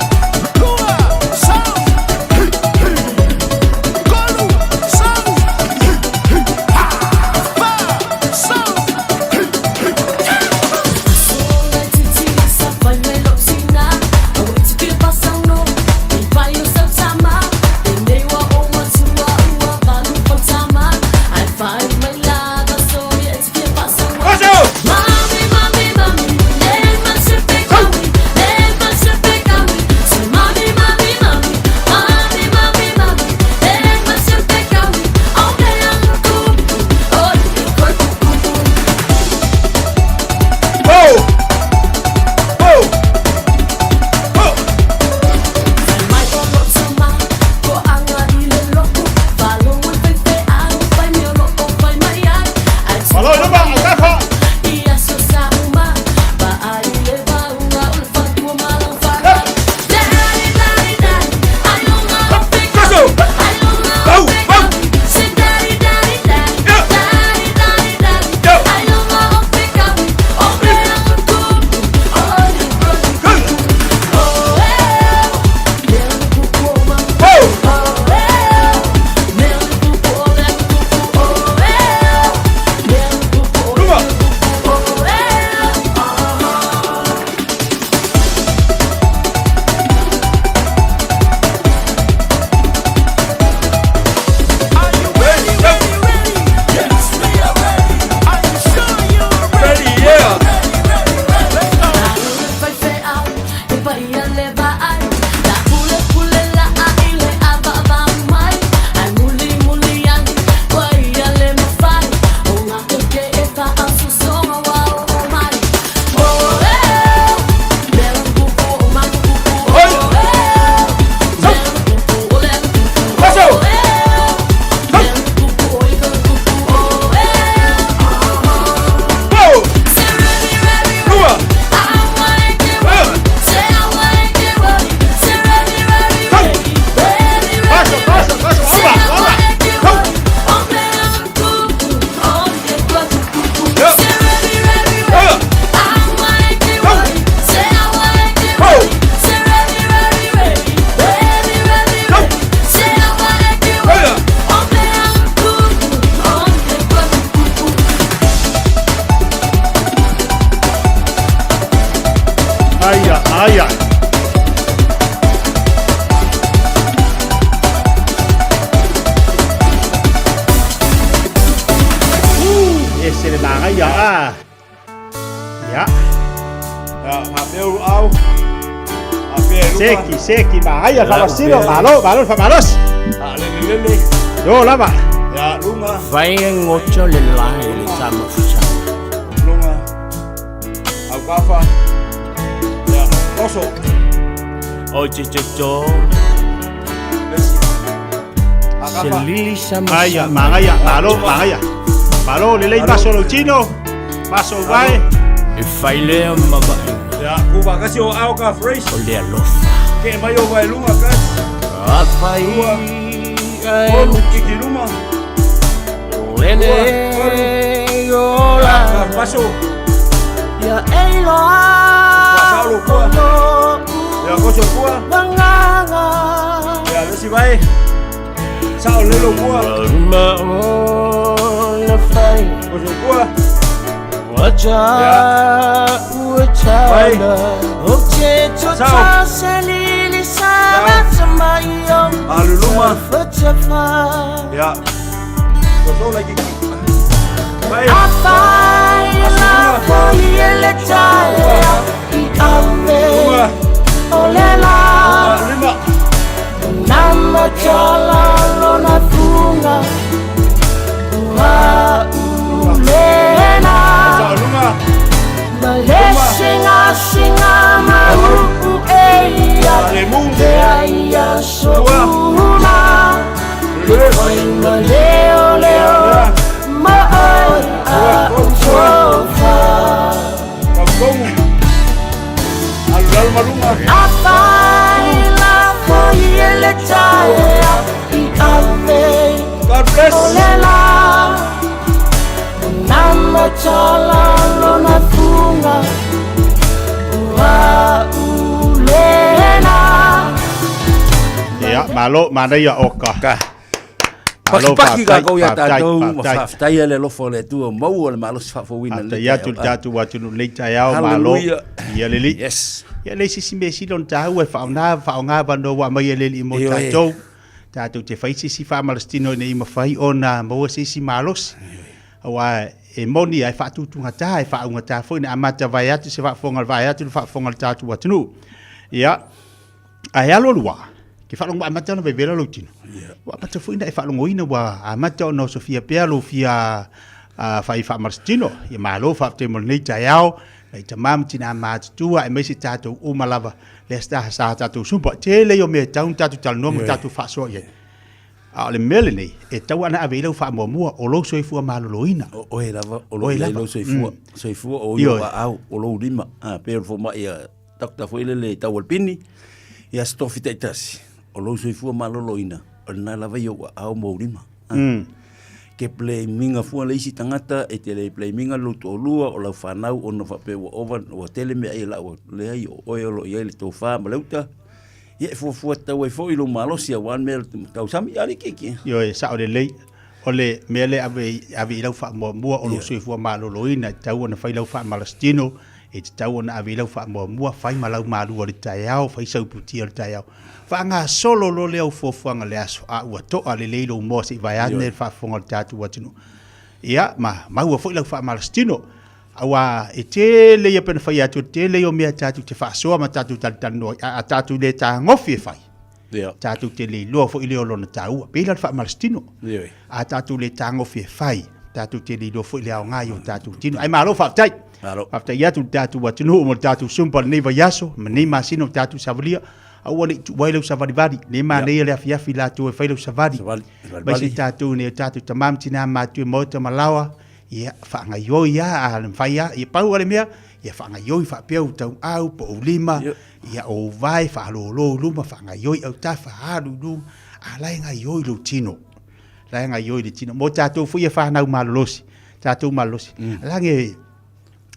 Speaker 16: Seki Maia Falasino, malo, famosos. Yo lama.
Speaker 8: Ya lunga. Vai ngocho le lai le sama fusa.
Speaker 2: Lunga. Alcafa. Ya oso.
Speaker 8: Oye checho. Selili sama.
Speaker 16: Maia, Maia. Malo le lei paso lo chino. Paso vai.
Speaker 8: E faile mabai.
Speaker 2: Ya kuba kasi o auka fresh.
Speaker 8: Ole alof.
Speaker 2: Que mayo vai lunga kan.
Speaker 8: Afai.
Speaker 2: Olu kikiluma.
Speaker 8: Lene. Yola.
Speaker 2: Paso.
Speaker 8: Ya elo.
Speaker 2: Pasalo kuah. Ya koso kuah.
Speaker 8: Banganga.
Speaker 2: Ya besi vai. Sao lelo kuah.
Speaker 8: Ma na fai.
Speaker 2: Koso kuah.
Speaker 8: Wajah wajah. Oke coba selili sama sama iom.
Speaker 2: Aluluma. Ya. Koso lagi. Baik.
Speaker 8: Apa yang boleh lecaya ame olela. Nama jalan lona bunga. Ulena. Singa mau eya eya souna leo leo ma Olela Nama chala lona funga Ua ulena
Speaker 16: Ya, malo mana ya oka.
Speaker 6: Paki ka ko ya tātou whaftai le lofo le tua mau le malo whafawina le
Speaker 16: ya tu tatu watu no le taiao malo ya le li yes ya le sisi me si don tau e fauna bando wa mai le li mo tātou tātou te fai sisi fa malastino nei ma fai ona mo sisi malos wa e moni ai fa tu ngata ai fa ngata foi na amata vai atu se fa fonga vai atu fa fonga tātou watu no ya ai alo lua ke fa longa amata no bebela lo tino wa pata foi na fa longa ina wa amata no Sofia Pialo fia fai fa marstino ya malo fa te mo nei taiao ai tamam tina ma tua e mesi tato o malava le sta sa tato sumpa tele yo me taun tato tal no tato fa so ye a le meleni e tau ana avelo fa mo mua o lo so fu malo loina
Speaker 6: o e lava o lo so fu o yo au o lo lima per fo ma ia takta foi le tau pini ia stofita itasi o lo so fu malo loina na lava yo au mo lima ke play minga fu le isi tangata e tele play minga lo to lua o la fanau o no fa pe o over o tele me ai la o le ai o lo ia le to fa maleuta ye fu ta we fo ilo malo sia wan mel tau sami ali kiki
Speaker 16: yo e sa o le ole mele ave ilo fa mo o lo so fu malo loina tau na fa ilo fa malastino e tau na ave ilo fa mo fa malau malu o le taiao fa isa puti o le taiao fa nga solo lo leo fofuanga le aso a ua to ale leilo mo se vai ane fa fonga tatu watino ia ma ua foi lau fa malastino awa e te le ia pen fai atu te le o mea tatu te fa soa ma tatu tano a tatu le ta ngofi fai tatu te le lo foi le lo na tau pe la fa malastino a tatu le ta ngofi fai tatu te le lo foi le nga yo tatu tino ai malo fa tai after ya tu tatu watino mo tatu sumpal ne va yaso ni ma sino tatu savlia awani wailo savadi ne ma ne le afia fila tu e failo savadi ba si tatu ne tatu tamam tina ma tu mota malawa ia fa nga yo ya al faia e pau ale mea ia fa nga yo fa peu tau au po lima ia o vai fa lo luma fa nga yo au ta fa alu lu ala nga yo lo tino la nga yo le tino mo tatu fu ia fa na malosi tatu malosi la nge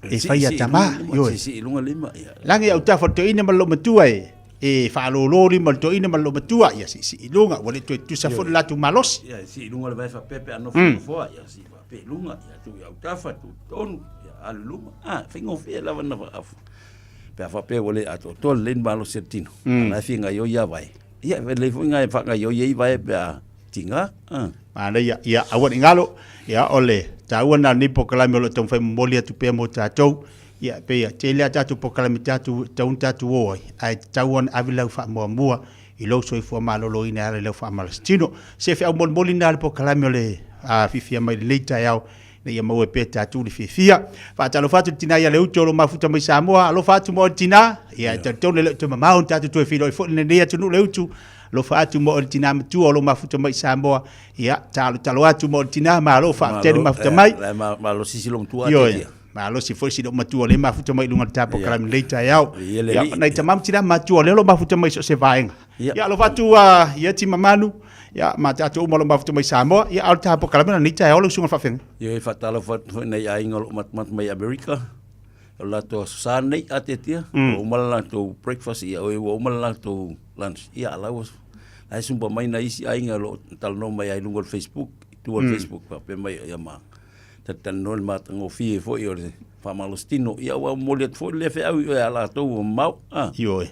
Speaker 16: e faia tama yo
Speaker 6: si lunga lima
Speaker 16: la nge au ta foto ina malo matua e fa lo mal to ina malo matua ya si lunga wale tu sa fo la tu malos
Speaker 6: ya si lunga le vai fa pepe ano fo ya si pe lunga ya tu ya tafa tu ton ya aluma fingo fe la vana pe fa pe wale ato to len malos sertino na finga yo ya vai ya le finga fa nga yo ye vai pe tinga
Speaker 16: ana ya awan ngalo ya ole tawana ni pokalami lo ton fe molia tu pe mo tatou ia pe te le tatu pokalami tatu taun tatu oi ai tauan avilau fa mua i lo so fo malo lo ina le fa malastino se fe mon molina le pokalami le fifia mai le taiao ne ia mau pe tatu le fifia fa talo fatu tina ia le utolo mafuta mai Samoa lo fatu mo tina ia tatu le to mau tatu to filo fo ne ia tunu le utu lo fatu mo tina tu lo mafuta mai Samoa ia talo atu mo tina ma lo fa te mafuta mai
Speaker 6: ma lo sisi lo tu
Speaker 16: malo si foi si do matua le mafuta mai lunga tapo kalam leita yao ya na tamam tira matua le lo mafuta mai so se vaenga ya lo fatu ya ti mamanu ya mata tu mo lo mafuta mai Samoa ya al tapo kalam na nita ya lo sunga fa feng
Speaker 6: yo e fatalo fo nei ai ngol mat mai America la to sanei atetia o mala to breakfast ya o mala to lunch ya la was ai sumba mai na isi ai ngalo tal no mai ai lungol Facebook tu Facebook pa pe mai ya ma tanol mat ngo fi fo yo fa malostino ia wa molet fo le fe au ya la to mau
Speaker 16: yo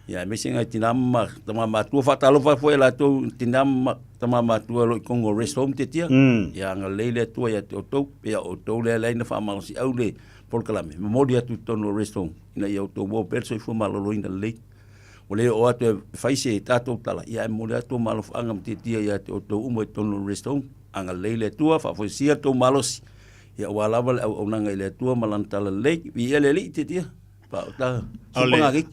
Speaker 6: ya me singa tinama tama tu fa talo fa fo la to tinama tama tu lo kongo rest home tetia ya ngalele tu ya to ya o to le le na fa malosi au le por kalame memoria tu tono rest home ina ya to mo perso fo malolo ina le ole o atu faise tato tala ya mo le to malo angam tetia ya to umo tono rest home anga leile tua fa fo sia to malosi ya wala au nanga ile tua malantala le vi ele li titia pa ta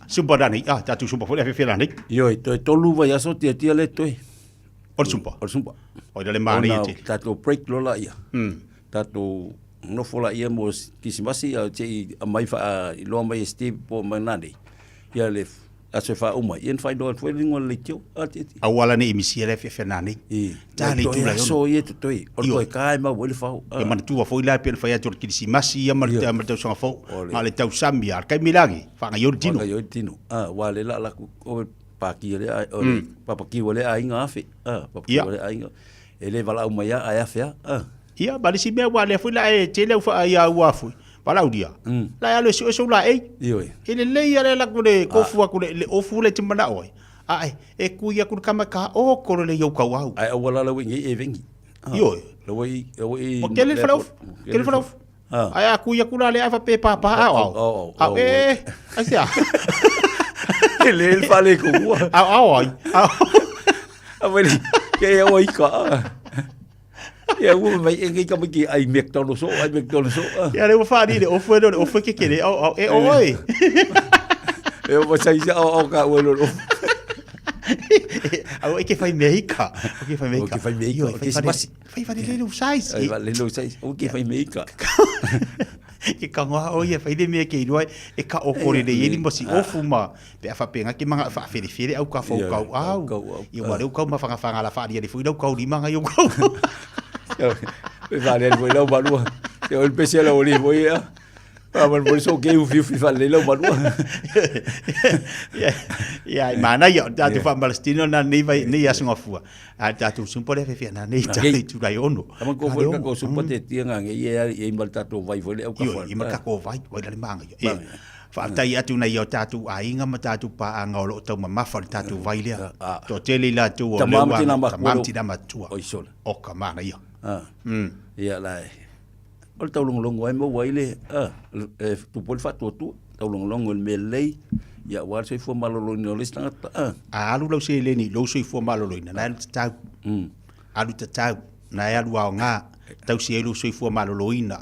Speaker 16: sumpa dani tatu sumpa fo le fe la ni
Speaker 6: yo to lu va ya so titia le to
Speaker 16: or sumpa o le mani ti
Speaker 6: tatu break lo la ya tatu no fo la ia mo kisimasi che mai fa lo mai steve po manade ya le se fa uma ien fai do foi lingo le tio atiti
Speaker 16: awala ni imisia le fefena ni ta le tu la
Speaker 6: so ye to toi o toi kai ma wole fa
Speaker 16: e man tu foi la pe fai ator kisi masi ya marta marta so fo ale tau sambia kai milagi fa nga yordino
Speaker 6: wale la o pa ki le o papa ki wole ai nga fe papa ki wole ai ele vala uma ya ai afia
Speaker 16: ia bali si me wale foi la e tele fa ya wafu Palau dia. La ya le so la e. Ele le ya la ko le ko fu ko le o fu le timana oi. Ai e ku ya ku kama ka o ko le yo ka wa.
Speaker 6: Ai wala la wingi e vengi.
Speaker 16: Yo.
Speaker 6: Lo wi o
Speaker 16: kele falo. Kele falo. Ai ku ya ku la le fa pe pa pa au. Au e. Asia.
Speaker 6: Ele fale ku.
Speaker 16: Au ai.
Speaker 6: Aveli ke o ka. Ya wo mai ngai ka miki ai McDonald's so ai McDonald's so
Speaker 16: ya le fa ni o foi ke kele o e oi
Speaker 6: e o sai ja o ka wo lo
Speaker 16: o ke fai meika o ke fai meika
Speaker 6: o ke
Speaker 16: fai le lo size
Speaker 6: ai va le lo size o ke fai meika
Speaker 16: ke ka ngwa o ye fai de me ke roi e ka o kore de yeni mo si o fuma pe fa penga ke manga fa fere au ka fo ka au i wa le ka ma fa la fa dia de fu do ka di manga yo ka
Speaker 6: vale el vuelo balua que el pese la olivo ya vamos por eso que u vale la balua
Speaker 16: ya mana ya tu fa palestino na ni vai ni ya singa fu ta tu sun pode fe na ni ta tu dai ono
Speaker 6: ama ko fo ko sun pode tianga nge ya e malta to vai vole au ka
Speaker 16: fa i maka ko vai vai le manga ya fa ta ya tu na yo ta tu ainga mata tu pa anga lo to ma fa ta tu vai le to tele la tu o le wa tamam ti na matua o ka mana ya
Speaker 6: ya la o tau long wai mo wai le tu pol fa tu tau long me lei ya war sei fo malo lo no lista
Speaker 16: alu lo sei le ni lo sei fo malo lo na ta alu ta na ya lu nga tau sei lo sei fo malo lo ina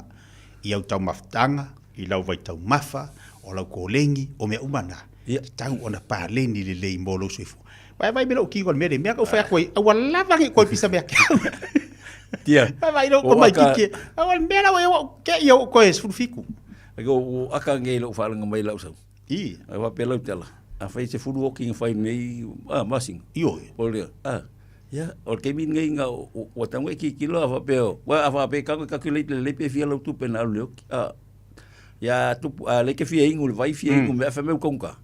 Speaker 16: ia tau maftanga i lau vai tau mafa o lau kolengi o me umana tau ona pa le ni le mo lo sei fo vai me lo ki gol me ka fa ko wala va ko pisa me
Speaker 6: Dia.
Speaker 16: Vai lo ko mai ki. Awal mera wa ke yo ko es fiku.
Speaker 6: Go aka nge lo fa nga mai lo so.
Speaker 16: Ai
Speaker 6: wa pelo tela. A fa se fulu walking fa nei masing.
Speaker 16: Yo.
Speaker 6: Olha. Ya, o ke min nge nga o tang we ki kilo fa peo. Wa fa pe ka calculate le pe fia lo tu pe na lo. Ya tu le ke fia ingul vai fia ingul me fa me konka.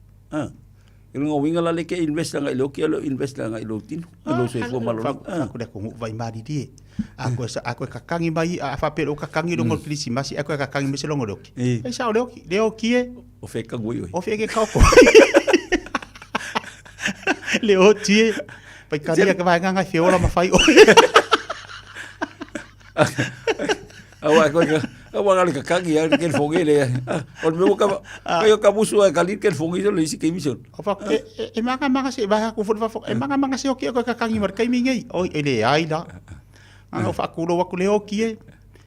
Speaker 6: Ele ngo winga la le ke invest nga lo ke lo invest nga lo tin. Lo se fo malo.
Speaker 16: Aku dah ko vai mari die. Aku kakangi mai a fa pelo kakangi lo ngol klisi masi aku kakangi mese lo ngol ki. E sa le ki e
Speaker 6: o fe ka ngoi.
Speaker 16: O fe ke ka ko. Le o tie. Pai ka dia ka vai nga fe ola ma fai.
Speaker 6: Awa ka kakangi ya ke fongi le. O me ka yo ka busu ka li ke fongi lo isi ke mission.
Speaker 16: O fa e manga se ba ku fo fa e manga se o ki ka kakangi mar kai mi ngai. O ele ai da. Ano fa kulo wa kuleo kie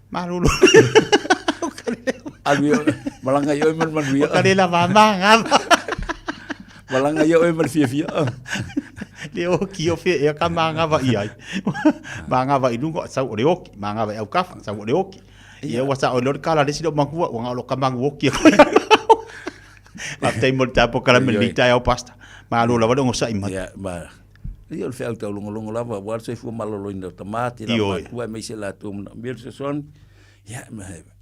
Speaker 16: malulo
Speaker 6: alio malanga yo man wi
Speaker 16: kale la mama ngaba
Speaker 6: malanga yo man fia
Speaker 16: leo kio fe e ka manga va ia manga va idungo sa o leo manga va au kafa sa o leo ia wa sa o lor kala de sido mangua wa lo ka mangu kie ma tai mo tapo kala melita ya pasta malulo va dongo sa imat
Speaker 6: ya ba Ia le fea tau longo lava, war se fu malolo ina tamati, la matua me se la tu mir se son, ya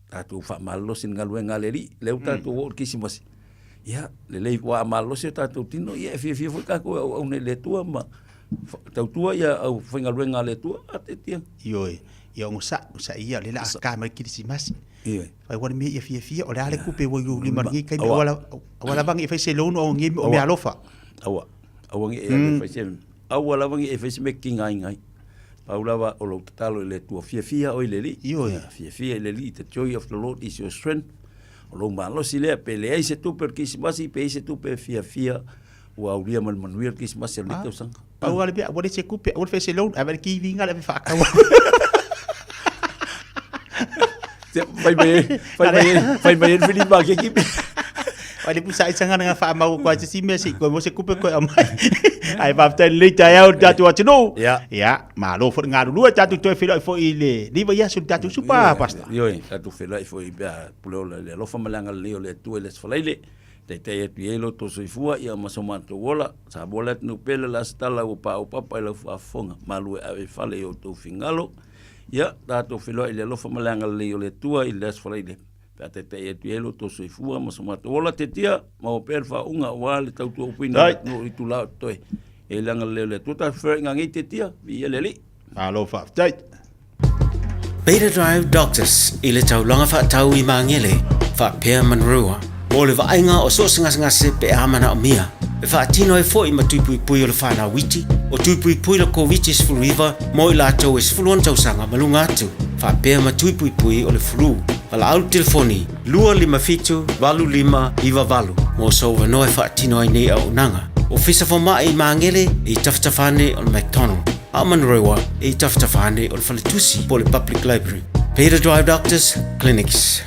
Speaker 6: tatu fa malo sin galwe ngaleri, leu tatu wo kisimas. Ya, le wa malo se tatu tino, ya fi fu ka ko au ne le tua ma. Tau tua ya au fa galwe ngale tua atetia.
Speaker 16: Yo, ya ngosa ia le la ka ma kisimas. Vai wa me ia fi o le ale kupe wo yu li margi kai wala bang fa se lono o ngi o me alofa.
Speaker 6: Awa ngi fa se awala wangi e fesi me kinga ngai paulawa o lo talo le tua fia o le li fia le li the joy of the Lord is your strength o lo malo sile pele ai se tu per kismasi pe se tu pe fia wa uria man manuel kismasi le to sang
Speaker 16: awala be awala se kupe awala fesi lo aver ki vinga le fa ka
Speaker 6: fai mai fili ba ke ki
Speaker 16: Wali pusa isanga nga fa mau kwa si mesi ko mo se kupe ko amai ai va tan le ta ya tatu atino ya malo fo nga lu tatu to filo fo ile di va ya su tatu supa pasta
Speaker 6: yo tatu filo fo i ba pulo le lo fa malanga le tu le sfalaile te tu elo to soifua ia masomato wola sa bola no pele la stala o papa ila fafonga malu ave fale o to fingalo ia dato filo ile lo famalanga le le tua ile sfalaide te tu elo to soifua masomato wola te tia ma perfa unga wale tau tu opina no i tu la toi e langa le tu ta feringa ngi te tia vi ele
Speaker 16: alo fa tai
Speaker 8: Beta Drive Doctors i le taulanga whaatau i mangele whaapea manrua. O le vainga o so ngase pe amana o mia. E whaatino e fo i matupui pui o le whana witi. O tupui pui la COVID sfuluiva mo i la tau e sfuluan tausanga malunga atu. Whaapea matupui pui o le flu. Wala au telefoni 255 iwa valu. Mo so wanoe whaatino ai nei au nanga. O fisa foma i mangele i taftafane o le McDonald. Amanrewa e taftafane o le Faletusi po le Public Library. Beta Drive Doctors Clinics.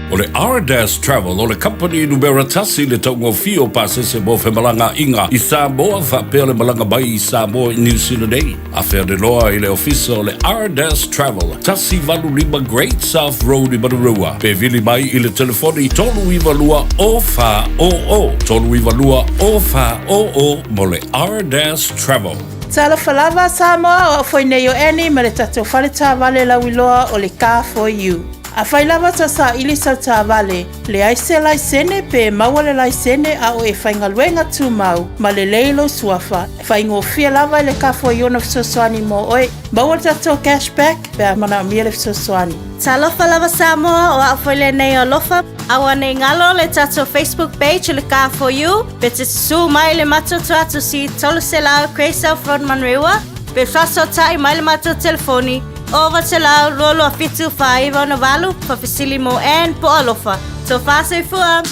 Speaker 12: O le R-Dash Travel, o le company numero tasi le taungo fio pase se mo fe malanga inga i Samoa whapea le malanga bai i Samoa i New Zealand ei. A whea de loa i le ofisa o le R-Dash Travel, tasi valu lima Great South Road i Marurua. Pe vili mai i le telefoni tolu iwa lua o fa o o. Tolu iwa lua o fa o o mo le R-Dash Travel.
Speaker 9: Tala falava Samoa o foi nei o eni ma le tatou whale tā wale lauiloa o le Car for You. A whailava ta sa ilisa tā wale, le aise laisene pe maua le laisene a o e whaingaluenga tū mau, ma le leilo suafa, whaingo fia lava le Car for You na fsoswani mo oe, maua tatou cashback pe a mana mia le fsoswani.
Speaker 21: Talofa lava Samoa o afoile nei o lofa, awa nei ngalo le tatou Facebook page le Car for You, pe te su mai le matoto atu si tolose lao Crazy Front Manrewa, pe faso tai mai le mato telefoni, over te lau rolo a fitu whaiva na walu, pa fisili mo en po alofa. So fase fua.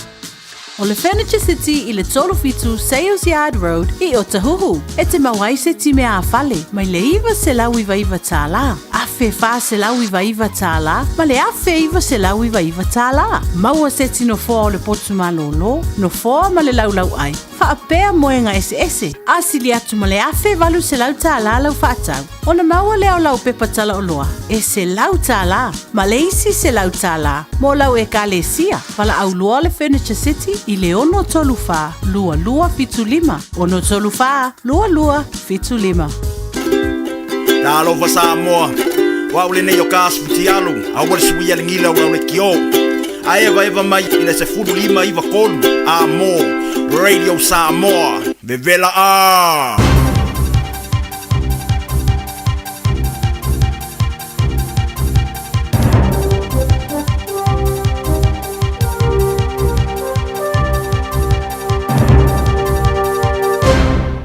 Speaker 14: O le Furniture City I le tolu fitu Sales Yard Road I Otahuhu. E te mawai se ti mea a fale, mai le iwa se lau iwa iwa tā la. Afe wha se lau iwa iwa tā la, ma le afe iwa se lau iwa iwa tā la. Maua se ti no fōa o le potu malolo, no fōa ma le lau lau ai. Whaapea moenga ese. Asili atu ma le afe walu se lau tā la lau whaatau. O na maua leo lau pepa tala o loa. E se lau tā la, ma le isi se lau tā la. Mo lau e ka le sia, wala au loa le Furniture City I le ono tolu wha, lua lua fitu lima. Ono tolu wha, lua lua fitu lima.
Speaker 20: Talofa Samoa, wa ule nei o kasputi alu, awal sui alingila wa ule kio. A eva mai ina se fulu lima iwa kolu, amo, Radio Samoa, Vevela a.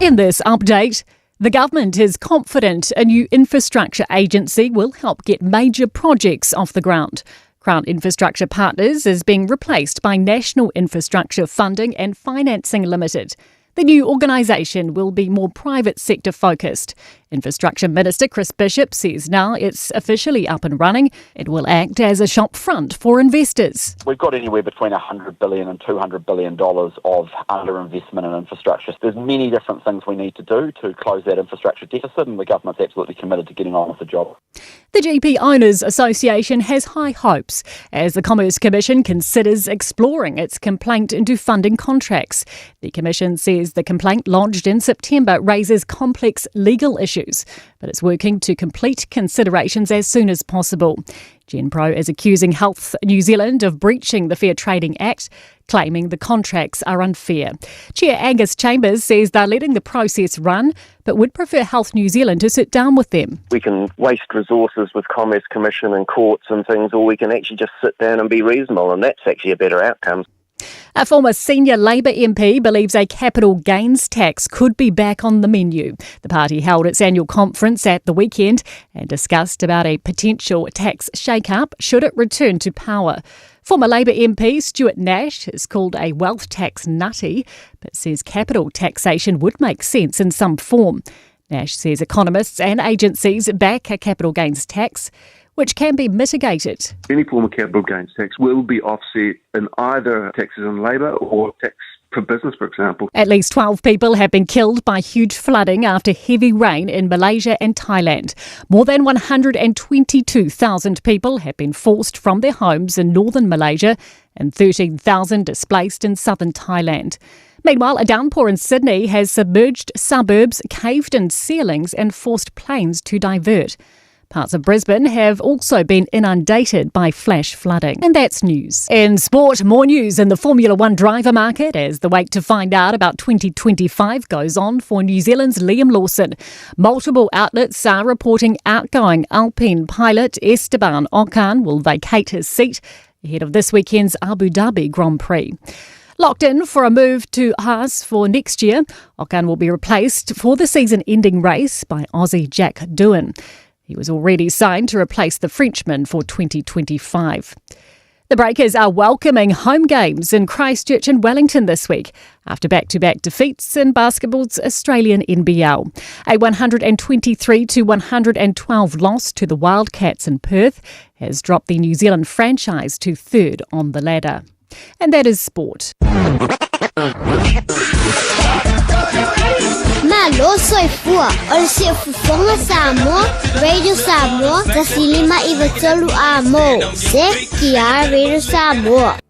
Speaker 22: In this update, the government is confident a new infrastructure agency will help get major projects off the ground. Crown Infrastructure Partners is being replaced by National Infrastructure Funding and Financing Limited. The new organisation will be more private sector focused. Infrastructure Minister Chris Bishop says now it's officially up and running, it will act as a shop front for investors.
Speaker 24: We've got anywhere between $100 billion and $200 billion of underinvestment in infrastructure. There's many different things we need to do to close that infrastructure deficit, and the government's absolutely committed to getting on with the job.
Speaker 22: The GP Owners Association has high hopes as the Commerce Commission considers exploring its complaint into funding contracts. The Commission says the complaint lodged in September raises complex legal issues, but it's working to complete considerations as soon as possible. GenPro is accusing Health New Zealand of breaching the Fair Trading Act, claiming the contracts are unfair. Chair Angus Chambers says they're letting the process run, but would prefer Health New Zealand to sit down with them.
Speaker 26: We can waste resources with Commerce Commission and courts and things, or we can actually just sit down and be reasonable, and that's actually a better outcome.
Speaker 22: A former senior Labour MP believes a capital gains tax could be back on the menu. The party held its annual conference at the weekend and discussed about a potential tax shake-up should it return to power. Former Labour MP Stuart Nash is called a wealth tax nutty, but says capital taxation would make sense in some form. Nash says economists and agencies back a capital gains tax, which can be mitigated.
Speaker 27: Any form of capital gains tax will be offset in either taxes on labour or tax for business, for example.
Speaker 22: At least 12 people have been killed by huge flooding after heavy rain in Malaysia and Thailand. More than 122,000 people have been forced from their homes in northern Malaysia and 13,000 displaced in southern Thailand. Meanwhile, a downpour in Sydney has submerged suburbs, caved in ceilings and forced planes to divert. Parts of Brisbane have also been inundated by flash flooding. And that's news. In sport, more news in the Formula One driver market as the wait to find out about 2025 goes on for New Zealand's Liam Lawson. Multiple outlets are reporting outgoing Alpine pilot Esteban Ocon will vacate his seat ahead of this weekend's Abu Dhabi Grand Prix. Locked in for a move to Haas for next year, Ocon will be replaced for the season-ending race by Aussie Jack Doohan. He was already signed to replace the Frenchman for 2025. The Breakers are welcoming home games in Christchurch and Wellington this week after back-to-back defeats in basketball's Australian NBL. A 123-112 loss to the Wildcats in Perth has dropped the New Zealand franchise to third on the ladder. And that is sport.
Speaker 1: Malo soifua, o se fufonga Samoa, Radio Samoa, tasilima iwatolu amo, se kia Radio Samoa.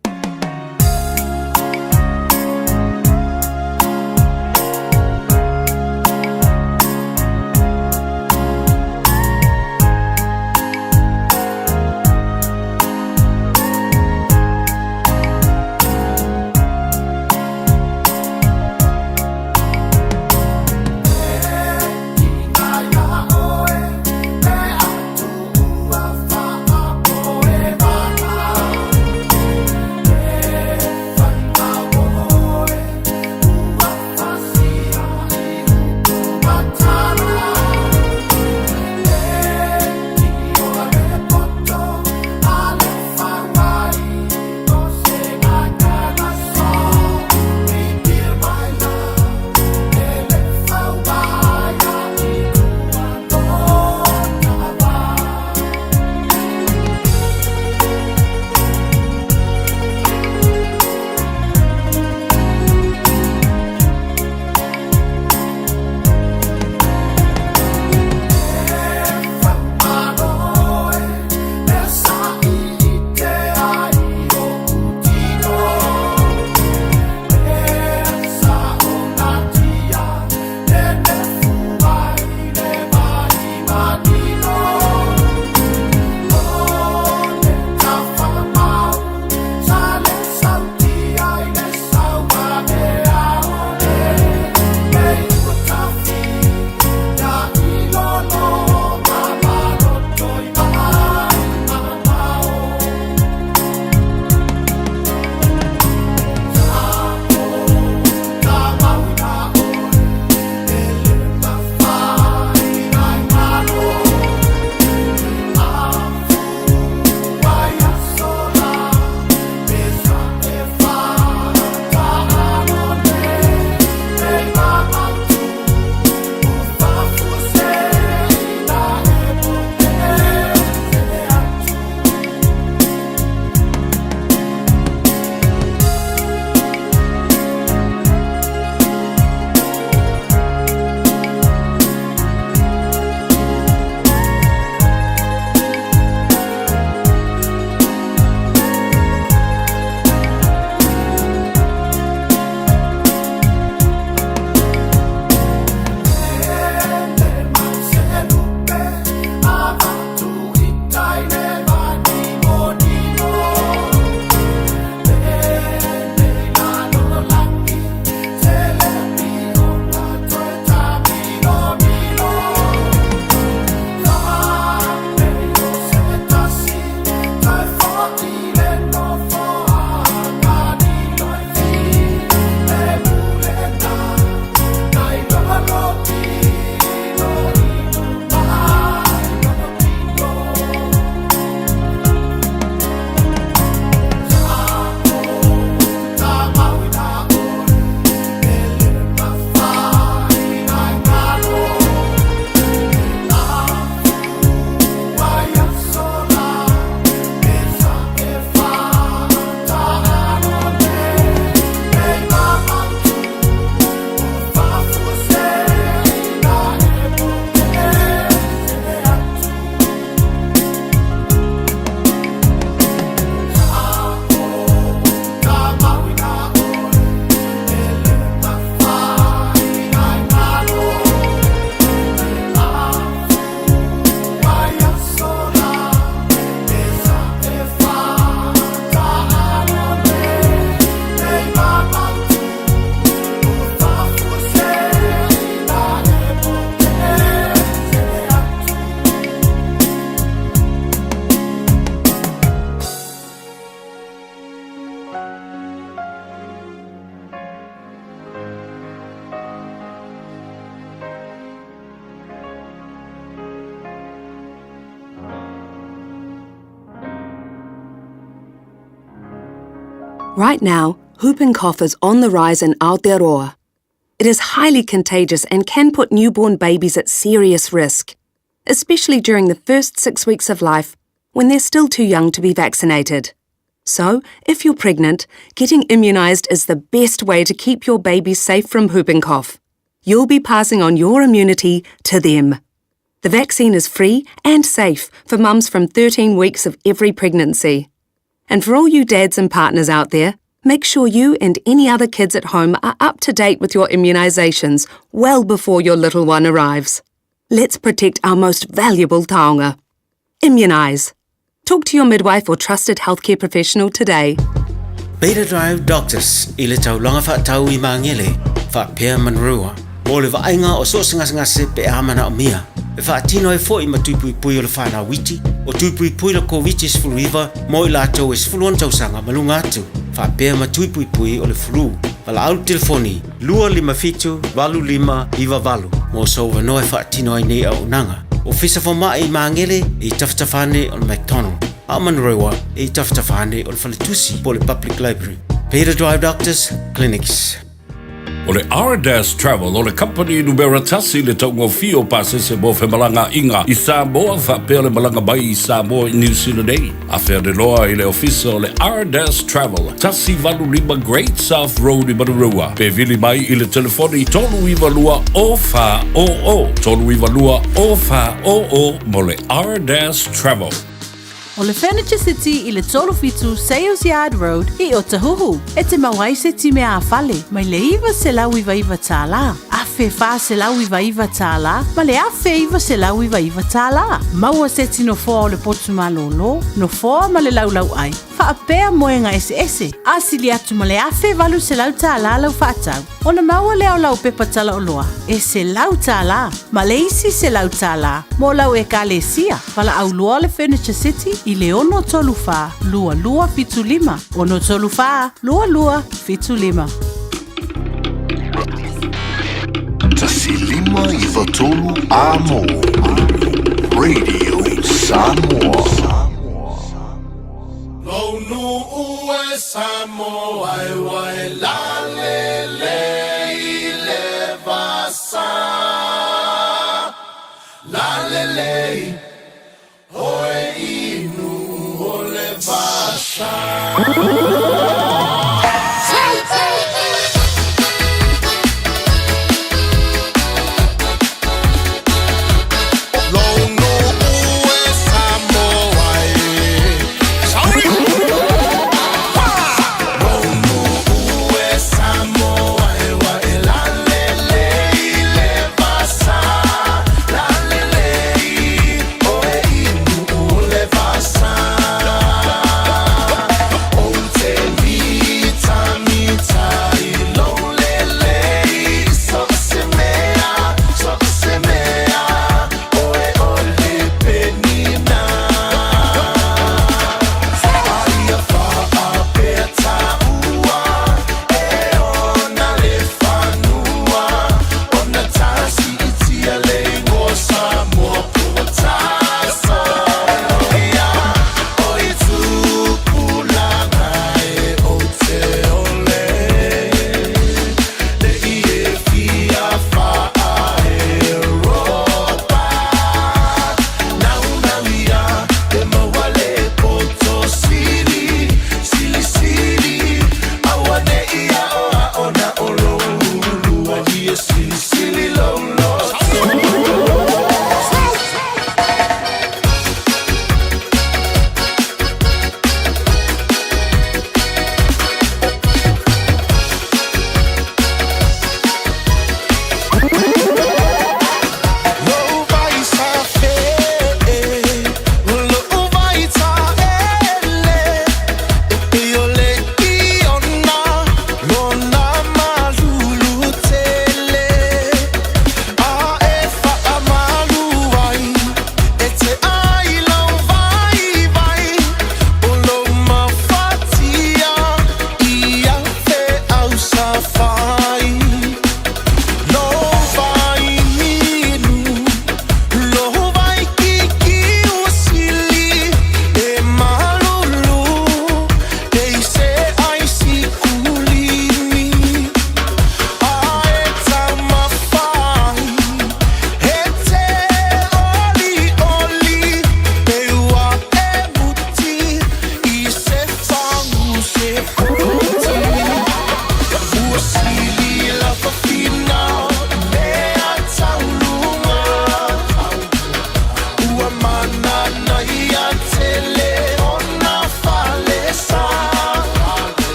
Speaker 3: Right now, whooping cough is on the rise in Aotearoa. It is highly contagious and can put newborn babies at serious risk, especially during the first 6 weeks of life when they're still too young to be vaccinated. So, if you're pregnant, getting immunised is the best way to keep your baby safe from whooping cough. You'll be passing on your immunity to them. The vaccine is free and safe for mums from 13 weeks of every pregnancy. And for all you dads and partners out there, make sure you and any other kids at home are up to date with your immunisations well before your little one arrives. Let's protect our most valuable taonga. Immunise. Talk to your midwife or trusted healthcare professional today.
Speaker 8: Beta Drive Doctors i le taulanga whaatau I maangele, whaapea manrua. Mo le vaenga o so ngase pe amana o mia. E whaatino e fo I matupui pui o le whana witi, o tupui pui le COVID is fluiva, mo I lato is fuluan tausanga malunga atu. Whaapea matupui pui o le flu. Wala au telefoni, 255-25 mo so wanoe whaatino ai nei au nanga. O fisa fo mai maangele I taftafane o le McDonald. Amanrewa I taftafane o le Faletusi po le Public Library. Beta Drive Doctors Clinics.
Speaker 12: O le R-Dash Travel o le company numera tasi le taungo fio pasese mo fe malanga inga I Samoa whapea le malanga bai I Samoa I New Zealand. A whea de loa I le ofisa o le R-Dash Travel tasi valu lima Great South Road I Manurua. Pe vili mai I le telefoni tolu I valua o wha o o. Tolu I valua o wha o o mo le R-Dash Travel.
Speaker 14: O le Furniture City I le tolofitu Sales Yard Road I Otahuhu. E te mawaise ti mea awhale, mai le iwa se lau iwa iwa tāla. Awhe wha se lau iwa iwa tāla, ma le awhe iwa se lau iwa iwa tāla. Maua se tino foa o le potu malolo, no foa ma le lau ai. Whaapea moenga ese. Asili atu ma le awhe walu se lau tāla lau whaatau. O na maua leo lau pepa tala o loa, e se lau tāla. Ma le isi se lau tāla, mo lau e ka le sia. Wala au loa le Furniture City, I le ono tolu wha, lua lua fitu lima. Ono tolu wha, lua lua fitu lima.
Speaker 19: Tasi lima iwa tolu amo. Radio Samoa.
Speaker 10: Lonu ue Samoa e wai la le le I le vasa. La le le oe inu o le vasa.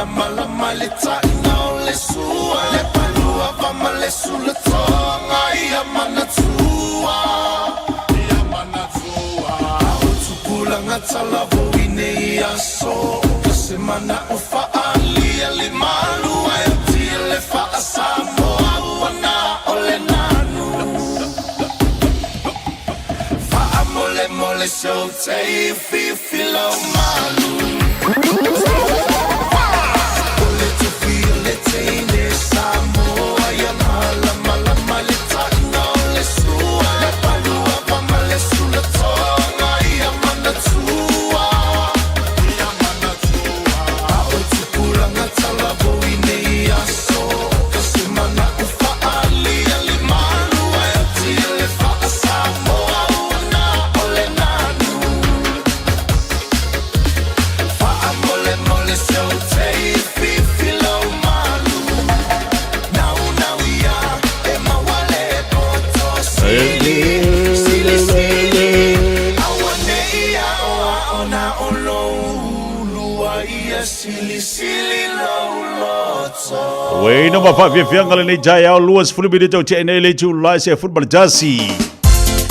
Speaker 10: lama lama le taina o le sua le palua vama le sula tonga ia mana tua o tupula ngata la voine ia so se mana o faalia le malu ai tia le faa Samoa wana o le nanu faa mole mole so te filo malu ole tu feel it in the Samoa ya mala mala male taina le sua le palua vama le sula tonga ia mana tua o tupula ngata la voine ia so kasi mana u faalia le malu ai tia le faa Samoa wana ole nanu faa mole mole so te filo malu now ia e mawale poto sili awane ia ona olo lua ia sili lo loto
Speaker 16: Wei no mafa fianga le jai au luas fulubidi tau che nei le tu lai se football jasi.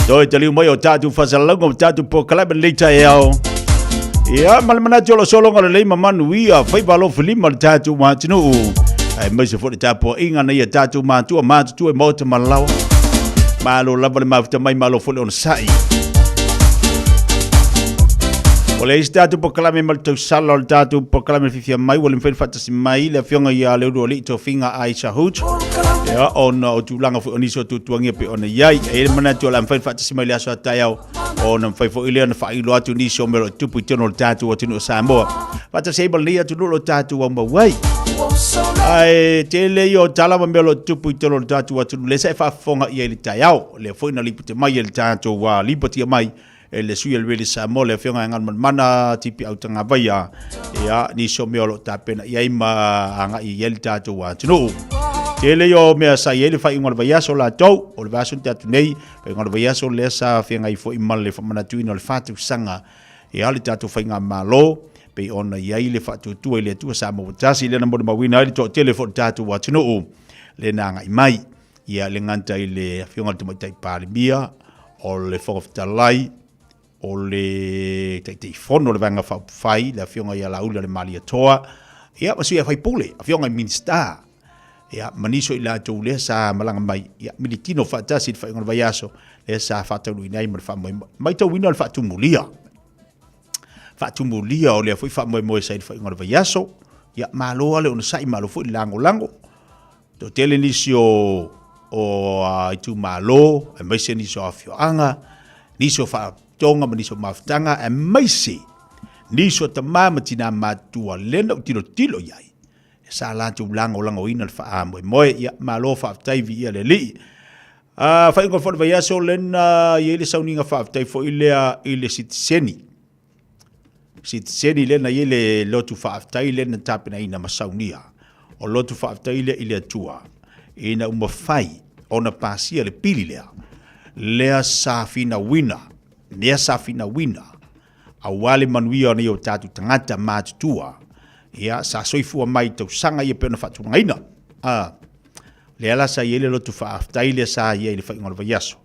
Speaker 16: Doi tali mai o tatu fasalango tatu po kalab le jai au. Ia malmana jolo solo ngale le mamanu ia fai balo filima tatu ma tinu. Ai mai se fo tapo inga na ia tatu ma tu e mota malawa. Malo lava ma fita mai malo fo on sai. Ole tatu po kalame mal tau salo tatu po kalame fifia mai wole mfen fatasi mai le fionga ia le ro li to finga Aisha Hood. Ya on o tu langa fo oniso tu tuangia pe ona yai e mana tu la mfen fatasi mai le aso tayau on mfen fo ile na fa ilo atu ni so mero tu putono tatu o tino Samoa. Fatasi bal lia tu lo tatu wa wai. Ai tele yo tala ma melo tu putono tatu o tino le sa fa fonga ia le tayau le fo ina lipute mai le tatu wa lipute mai le sui le vele Samoa le fionga ngal mana tipi au tanga baia ya ni so meolo tapena ia ima anga i yel tatu wa tino tele yo me sa yele fa ingol baia so la tau o le vaso tatu nei pe ngol baia so le sa fionga i fo imal le fa mana tu no le fatu sanga ya le tatu fa inga malo pe ona ia le fatu tu le tu sa mo tasi le na mo mawina le to tele fo tatu wa tino le nanga i mai ia le nganta i le fionga tu mai tai pale bia o le fo of talai o le te fono le vanga fai la fionga ia la ula le malia toa ia masu ia fai pole a fionga minsta ia maniso ila to le sa malanga mai ia militino fatasi fai ngol vaiaso le sa fatu inai mal fa mai to wino fa tumulia o le foi fa mo sai fai ngol vaiaso ia malo le on sai malo foi lango to tele nisio o itu malo mai se nisio afio anga nisio fa tonga maniso maftanga e maisi niso tamama tina matua lena tilo yai sa la tu lango ina fa mo ya malo fa tai vi ia le li fa ingo fo va yaso lena yele sauninga fa tai fo ile sitseni lena yele lotu fa tai lena tapina ina masaunia o lotu fa tai ile tua ina fai ona pasia le pili lea safina wina Nea safina wina awale manuia ni o tatu tangata matutua ia sa soifua mai tau sanga ia pena fatu ngaina le ala sa yele lo tu fa aftaile sa ye le fa ngol vayaso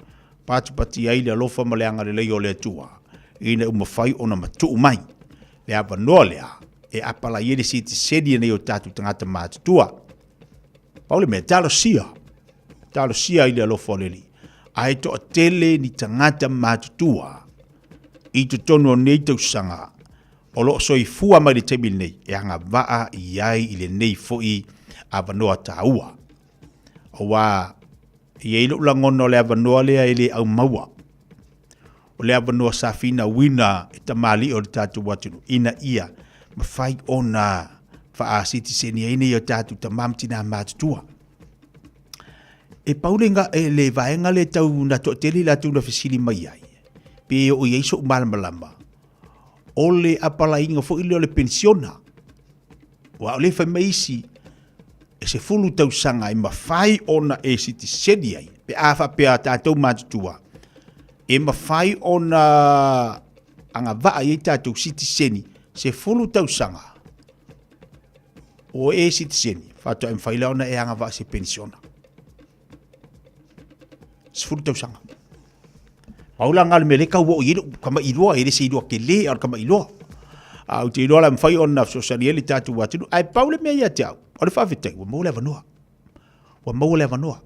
Speaker 16: patu pati ai le lofa maleanga le yo le tua ina fai ona matu mai le ava nolea e apala yele siti sedi ni o tatu tangata matutua paule me talo sia ile lofa leli ai to tele ni tangata matutua i tu tono nei tau sanga o lo soifua mai le tebil nei e anga vaa iai i le nei foi avanoa taua o wa i ilo langono le avanoa lea ele au maua o le avanoa safina wina e tamali o le tatu watunu ina ia mawhai ona faa siti seni aine i o tatu tamamtina matutua e paulenga e le vaenga le tau na to teli la tu na fisili mai ai pe o ye so malama o le apala inga fo ile le pensiona wa le fa meisi e se fulu tau sanga i mawhai ona e siti sedi ai pe afa pe ata tau matutua e mawhai ona anga vaa i tatu siti seni se fulu tau sanga o e citizen fato em faila ona e anga va se pensiona sfuru tau sanga maula ngal mele ka wo yido kama ilo e se ilo kele ar kama ilo au te ilo la mfai ona sosiali tatu watu ai paule me ya tau o le fa vite wo mo le vanua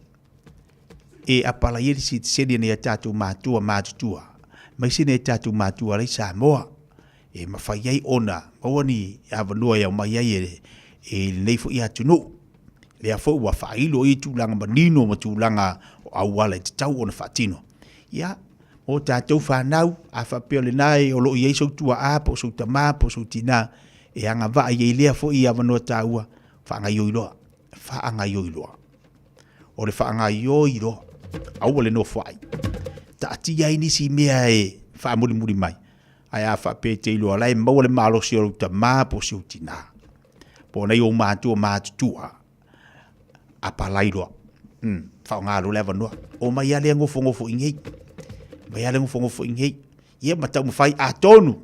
Speaker 16: e apala yeri citizen ne tatu matua mai sine tatu matua le Samoa e mawhaiai ona mawani a vanua ia mai ai e nei fo ia tunu le a fo wa failo i tūlanga manino ma tūlanga o awala te tau ona whatino ia o tātou whanau a whapeo le nai o lo i eiso tua a po so tama po so tina e anga wa i lea fo ia vanua tāua whaanga iloa o le whaanga iloa au le no whai ta tia inisi mea e whaamuri mai ai a whape te iloa lai mau le malo si o ta po si o tina po nei o mātua a palairoa whaongaro lewa noa o mai ale ngofo ingei ia matau mawhai a tonu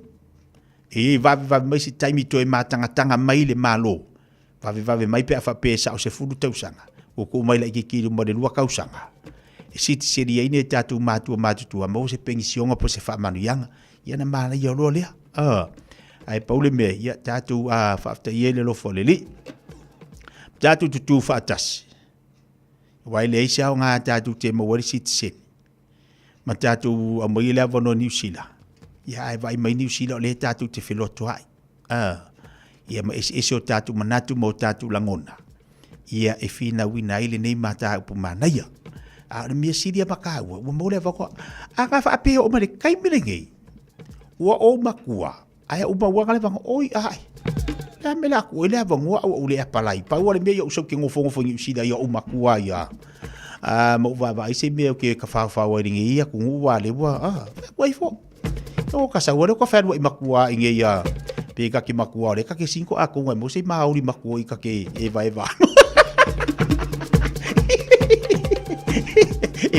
Speaker 16: e vavi mai si taimi to e mātangatanga mai le malo vavi mai pe a whape sa o se furu tausanga o ko mai la iki kiri mo le lua kausanga e siti seri ai ne tatu mātua mau se pengisionga po se whaamanuianga ia na mana ia loa lea ai paule me ia tatu a whaafta iele lo fo leli tatu tutu whaatasi wai le isa o ngā tatu te mawari citizen ma tatu a mai le avano New Zealand ia ai vai mai New Zealand le tatu te filoto ai ia ma esi o tatu manatu mo tatu langona ia e fina wina ile nei mata upu manaia a le mia siria makaua wa mo le vako a ka fa pe o mare kai milengei wa o makua ai o ba wa le vako oi ai la me la ko le vako o le apalai pa wa le mia o so ke ngofo New Zealand ia o makua ia mo va ise me ke ka fa wa ringi ia ku wa le wa wai fo o ka sa wa ko fa wa makua inge ia pe ka ki makua le ka ke 5 a ko mo se mauri makua i ka ke eva e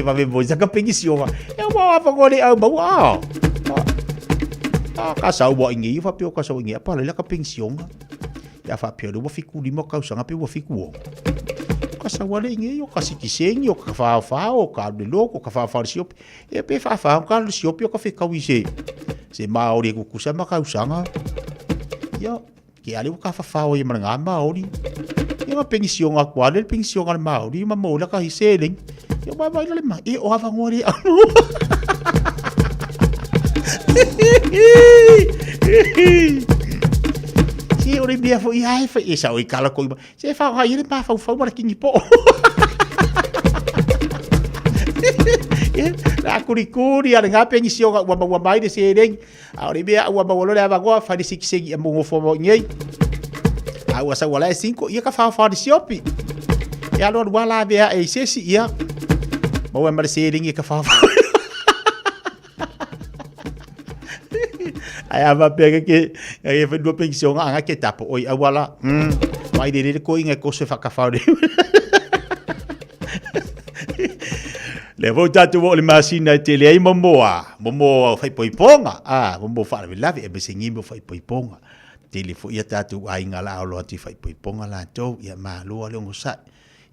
Speaker 16: va me boja ka pengisio e wa fa ko le au ba ka sa wa ingi fa pe ka sa ingi pa le ka pengisio ya fa pe do fiku di mo ka sa pe wa fiku ka sa wa le ingi yo ka si kisengi yo ka fa o ka de loko ka fa siop e pe fa ka siop yo ka fe ka wise se maori ku kusa ma ka usanga yo ke ale ka fa o ye manga maori yo pengisio nga kwa le pengisio nga maori ma mo la ka hiseling yo ba le ma e o ava ngori si ori bia fo ia fa isa o ikala ko se fa ha ile pa fa mara kingi po la kurikuri ala nga pengisio nga wa mai de se ding ori bia wa ma lo le ava go fa de sikisegi mo fo mo ngei a wa sa wala 5 ia ka fa de siopi ya lo wala bia e se si ia mo wa mar se ding ia ka fa ai ava pega que e foi do pensión anga que tapo oi awala vai de ko inga ko se fa ka fa de le vou tatu le masina te le momo fai poiponga momo fa le lave e besingi mo fai poiponga te le fo ia tatu ai ngala lo ati fai poiponga la to ia ma lo le ngosa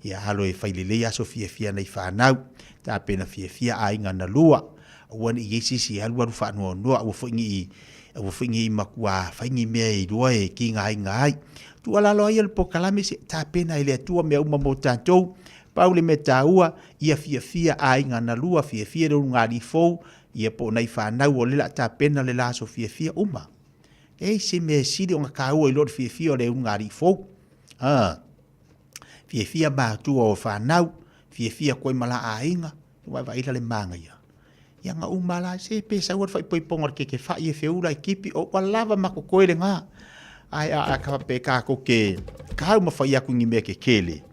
Speaker 16: ia halo e fai le ia sofia nei fa nau ta pena fia ai ngana lua wani yesi si alwa fa no o fo ngi makua fa ngi me i do e ki ngai tu ala lo ia po kalame se ta pena ile tu me uma mo tanto Paule me taua ia fia ai ngana lua fia ro ngari fo ia po nei fa na o le la ta pena le la so fia uma e se me sidi o ka o lo fia le ngari fo fia ba tu o fa na fia ko mala ainga vai le manga ia nga umala se pe sa wor fai pongor ke fa ia feura ekipi o lava makoko ele nga ai a ka pe ka ko ke ka uma fai aku ngi me ke kele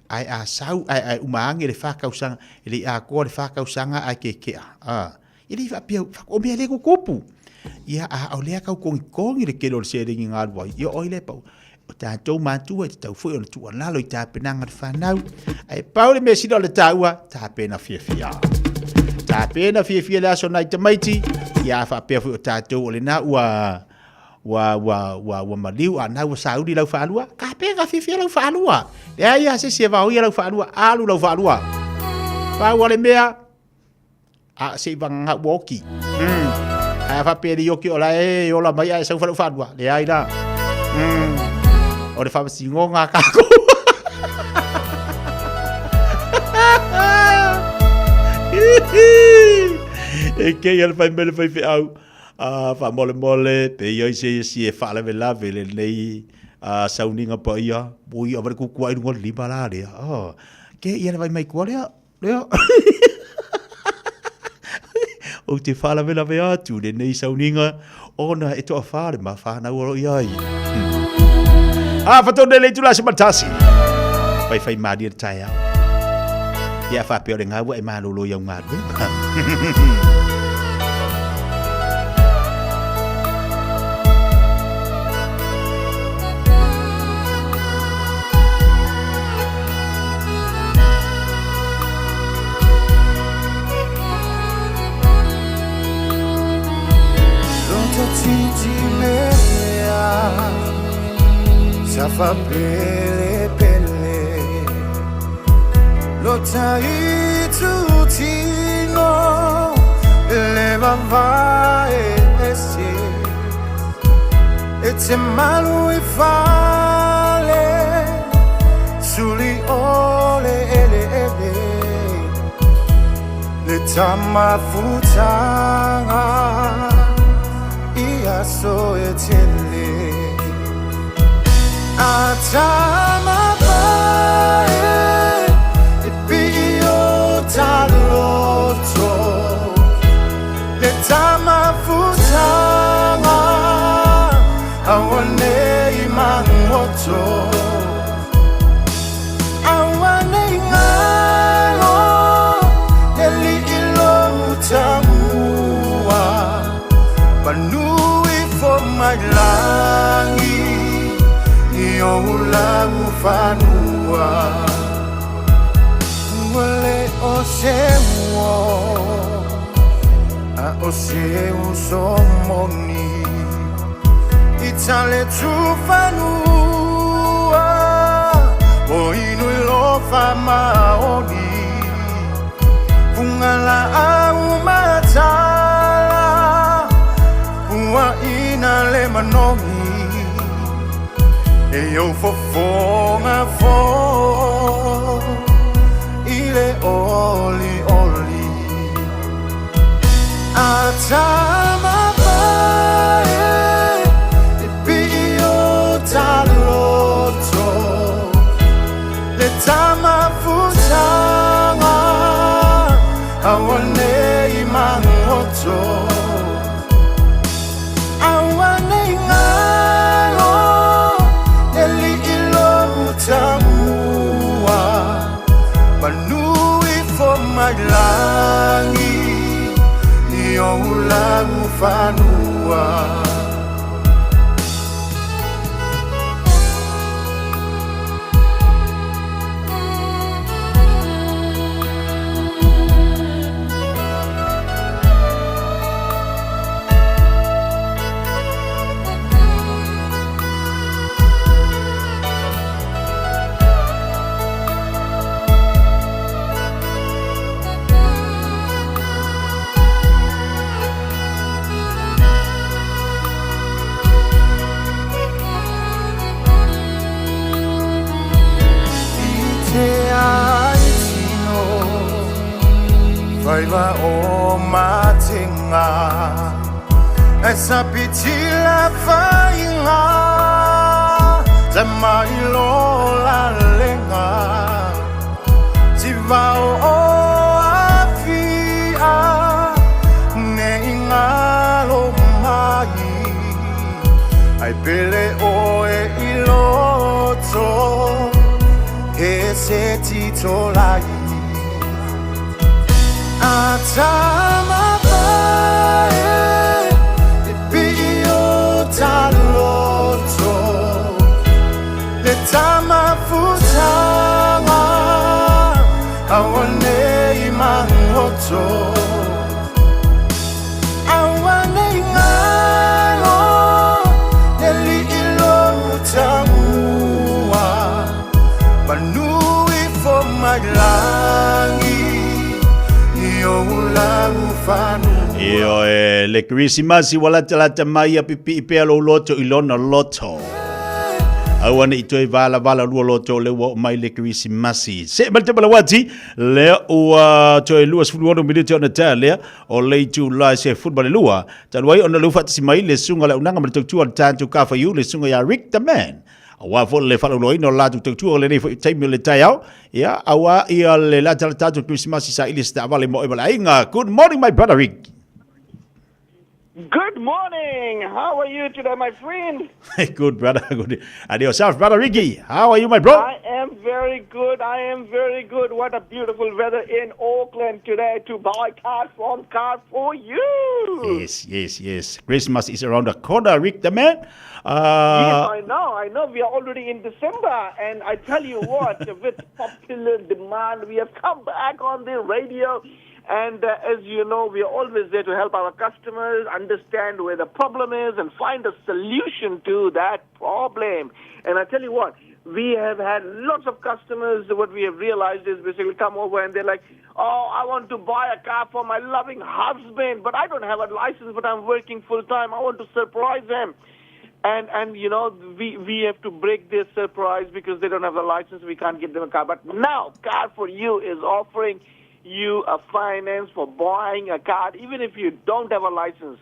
Speaker 16: ai a sau ai umangi le fa kausanga ele a ko le fa kausanga ai ke ele fa pe o me le ko kopu ia a o le ka ko ngi le kelo se ringi nga wa ia o ile pa o ta to ma tu e ta foi o tu la lo ta penanga fa nau ai paule me si do le taua ta pena fia ta pena fia la so nai tamaiti ia fa pe o ta to le na ua wa maliu ana wa saudi lau faalua ka pe ka fifi lau faalua ia se va lau faalua alu lau faalua pa wale mea a se vanga woki a fa pe yoki ola ola mai ai sa faalua le ai da o le fa singonga ka ko e ke ia le fai mele fai au fa mole pe ia se fa le le nei sauninga pa ia bui ava ku kuai ngol lima la le ke ia le vai mai ku le o te fa le tu le nei sauninga ona e to fa le ma fa na o ia fa to le tu la se matasi fai ma dia tai ia fa pe le nga wa e ma lo ia nga
Speaker 10: Safa pele pele lo tai tu tino le va ese e malu e fale suli ole ele le tama futanga ia so etele Atama bae e pio taloto le tama futanga awane imangoto awane ngalo eli ilo utamua manui for my langi Ola ufanua Wale osemo A oseo somoni Itale tufanua O inu ilofa maoni Fungala au matala Ua ina le manomi E eu fofonga fo Ile oli oli Atama bae E pio taloto Le tama futanga Awane imangoto Awane ngalo Tamua manui for my langi Io ulangu fanua Vai o matinga Esa pitila fainga Zama ilola lenga Siva o afia Ne ingalo mai Ai pele o e iloto Ese titolai Atama bae E pio taloto Le tama futanga Awane imangoto Awane ngalo
Speaker 16: Io le Christmas wala tala mai a pipi pe lo loto ilona loto. Awana ito e vala lua loto le wa mai le Christmas. Se malte bala wati le o to e lua sfuano minuto na tale o le tu la se football lua. Talwai ona lu fat si mai le sunga le unanga malte tu tanto ka fa you le sunga ya Rick the man. Awa fo le falo no la tu le ne fo time le tayao. Ya awa ia le la tala tu Christmas sa ile sta vale mo e bala inga. Good morning my brother Rick.
Speaker 7: Good morning. How are you today, my friend?
Speaker 16: Good, brother. Good. And yourself, brother Ricky. How are you, my bro?
Speaker 7: I am very good. What a beautiful weather in Auckland today to buy cars from Car for You.
Speaker 16: Yes. Christmas is around the corner, Rick the man.
Speaker 7: Yes, I know. We are already in December. And I tell you what, with popular demand, we have come back on the radio. And as you know, we are always there to help our customers understand where the problem is and find a solution to that problem. And I tell you what, we have had lots of customers. What we have realized is basically come over and they're like, oh, I want to buy a car for my loving husband, but I don't have a license, but I'm working full time. I want to surprise them. And you know, we have to break this surprise because they don't have a license. We can't give them a car. But now, Car for You is offering you a finance for buying a car, even if you don't have a license.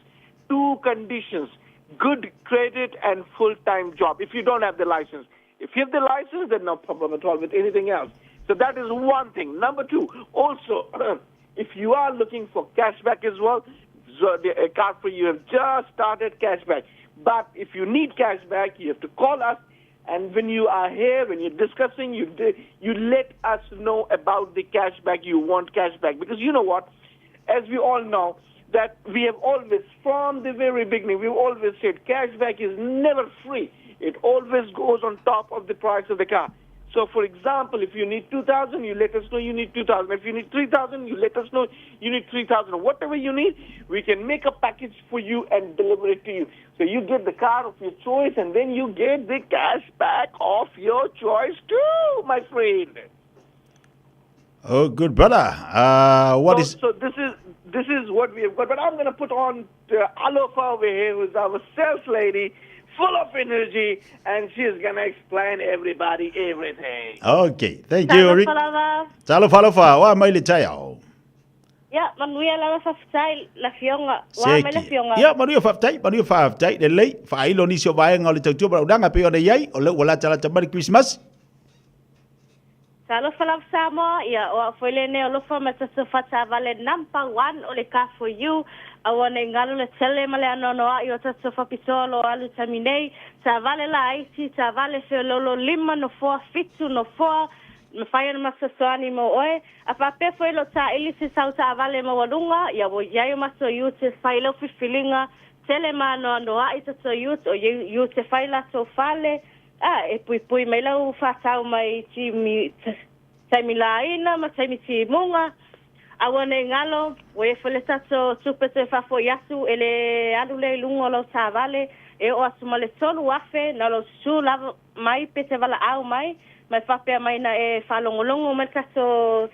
Speaker 7: 2 conditions: good credit and full-time job. If you don't have the license, if you have the license, then no problem at all with anything else. So that is one thing. Number 2, also, if you are looking for cashback as well, so the Car for You have just started cashback. But if you need cashback, you have to call us. And when you are here, when you're discussing, you let us know about the cashback. You want cashback. Because you know what? As we all know, that we have always, from the very beginning, we've always said cashback is never free. It always goes on top of the price of the car. So, for example, if you need 2,000, you let us know you need 2,000. If you need 3,000, you let us know you need 3,000. Whatever you need, we can make a package for you and deliver it to you. So you get the car of your choice, and then you get the cash back of your choice too, my friend.
Speaker 16: Oh, good brother.
Speaker 7: So this is what we have got. But I'm going to put on Alofa over here, who's our sales lady, full of energy, and she's going to explain everybody everything.
Speaker 16: Okay, thank you, Rick. Talo falofa, wa mai le tayao.
Speaker 21: Ya, manuia la faftai la fionga, wa mai la fionga.
Speaker 16: Ya, manuia faftai, le lei, fa ilo ni sio vai ngol tau ba udanga pe ona yai, o le wala tala tamari Christmas.
Speaker 21: Talo falaf samo, ya, o foile ne o lo fa mata so fata vale number 1 o le Car for You. Awana ngalo le tele male anono a yo tatso fa pisolo alu taminei sa vale la iti sa vale se lolo lima no fo fitu no fo me fai na masasani mo oe a pa pe foi lo ta ili se sa vale mo wadunga ya wo yayo maso yu te fai lo filinga tele mano no a ita so yu o yu te fai la so fale e pui mai la u fa tau mai ti mi tai la ina ma tai mi ti munga. Awana ngalo, we foleta so super te fafo yasu ele alule lungo lo savale e o asumale solo wafe na lo su la mai pete vala au mai fape mai na e falongolongo merka so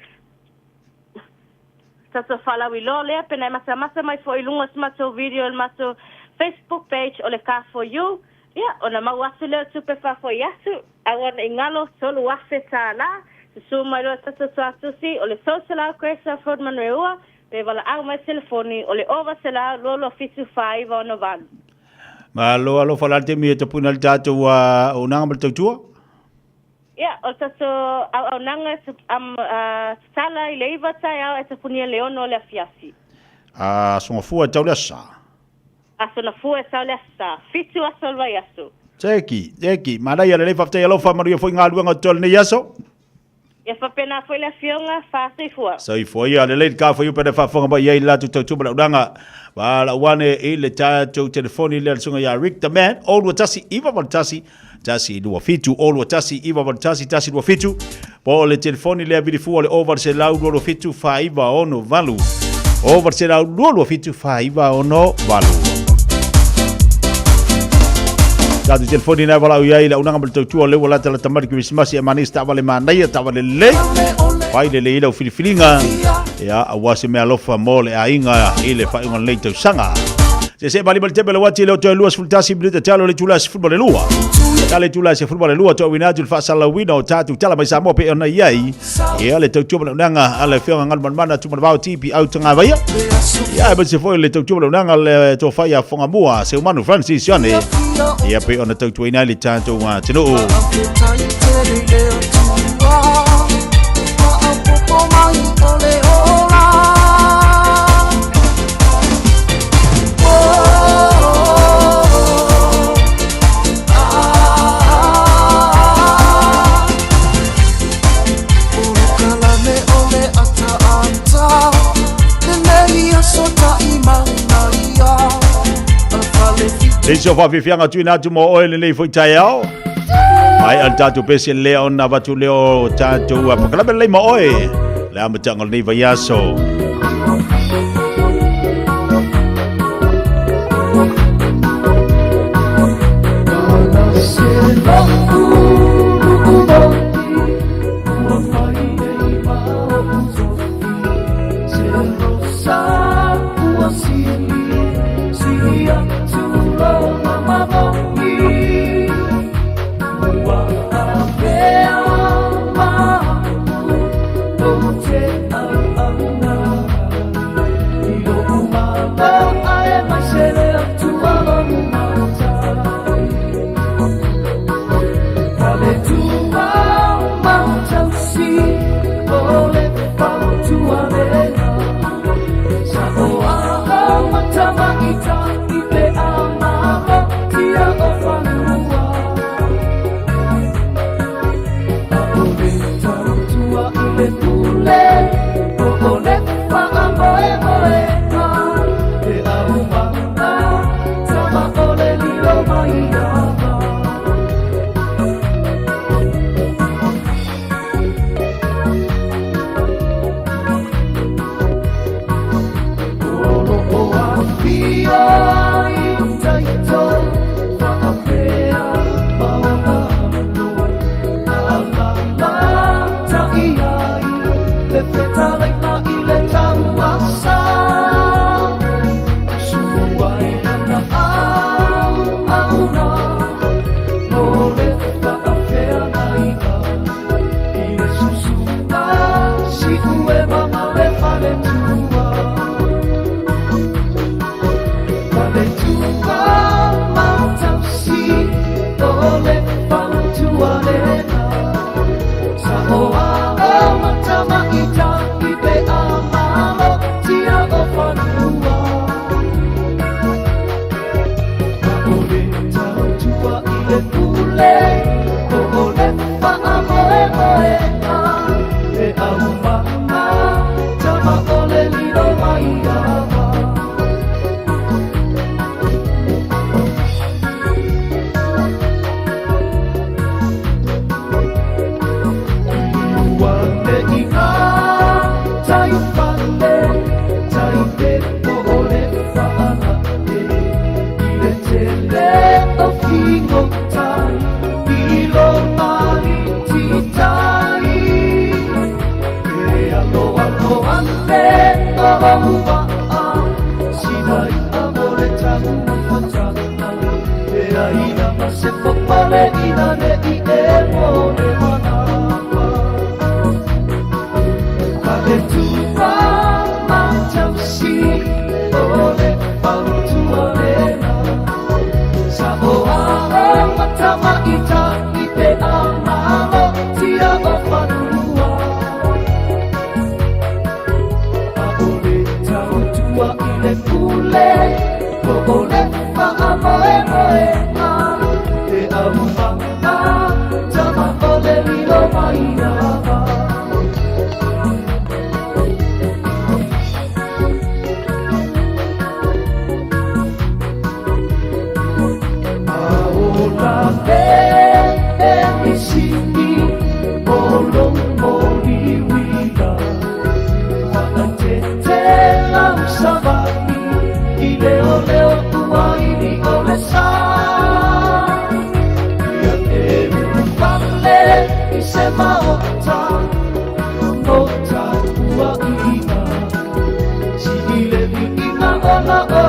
Speaker 21: fala wilo le pena masa mai fo ilungo smato video mato Facebook page o le Car for You. Ya, ona mawasu le super fafo yasu. Awana ngalo solo wafe sala. So mai lo tatusi o le social cresa Fordman Reua pe vala au mai telefoni o le over sela lo fitu 5 on van.
Speaker 16: Ma lo falante mi te punal tato wa unanga mal tua?
Speaker 21: Ya, o tato au nanga sala ile iva tai te punia leono le fiasi.
Speaker 16: Songa fua tau lesa.
Speaker 21: Songa fua tau lesa. Fitu asolva yaso.
Speaker 16: Teki, mana ya le fafte ya lo fa mario foi ngalu ngotol ne yaso.
Speaker 21: Ya whapena foi la fionga whāsei fua.
Speaker 16: Sai foi le leit Car for You pena whafonga ba iei latu tau tūmana udanga. Wala wane i le tātou telefoni le sunga ya Rick the man. Olu tasi iwa tasi dua fitu. Olu tasi iwa tasi dua fitu. Po le telefoni le virifu le over se lau dua fitu whaiva ono valu. Over se lau dua fitu whaiva ono valu. Katu telefoni na wala uyai la unanga malto tua le wala tala tamari Christmas e manista wale manai ta wale le. Pai le ila filifilinga ya awase me alofa mole ainga ile fa ingon leito sanga. Se bali bali tebele wati le to luas fultasi bilita talo le tulas football le lua. Kale tulas football le lua to winaju fa sala wino tatu tala mai Samoa pe ona yai. Ya le to tua nanga ala fe ngal mana tu mana tipi au tanga vaya. Ya ba se foi le to tua nanga le to fa ya fonga mua se humano Francis yone. Ya pe ona to tua ina le tanto wa tino. Leso fa fianga tuina tu mo oil nei foi taiao. Ai al tatu pese leo na vatu leo tatu apakala le mo oil. La matangol nei vayaso.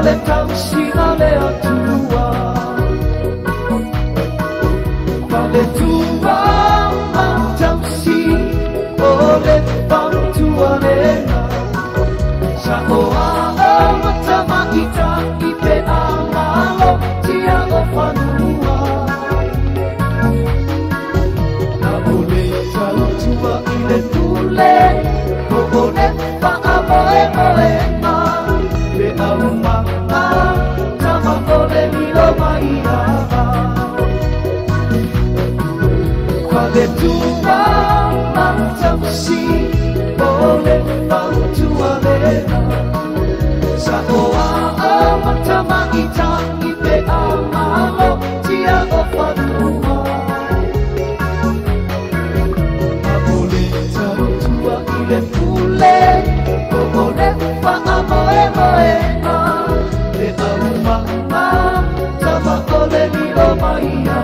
Speaker 10: le tausinga le atua Pale tua matausi ole pantua lena Sa oa matama ita ipe amalo tia o fanua Na ole tautua ile tule Ko ole pa amoe moena Pe auma tama ole milo maia Quale tua matausi ole pantua lena Sa oa matama ita ipe amalo tia o fanua Na ole tautua ile tule Ko ole pa amoe moena Pe auma tama ole milo maia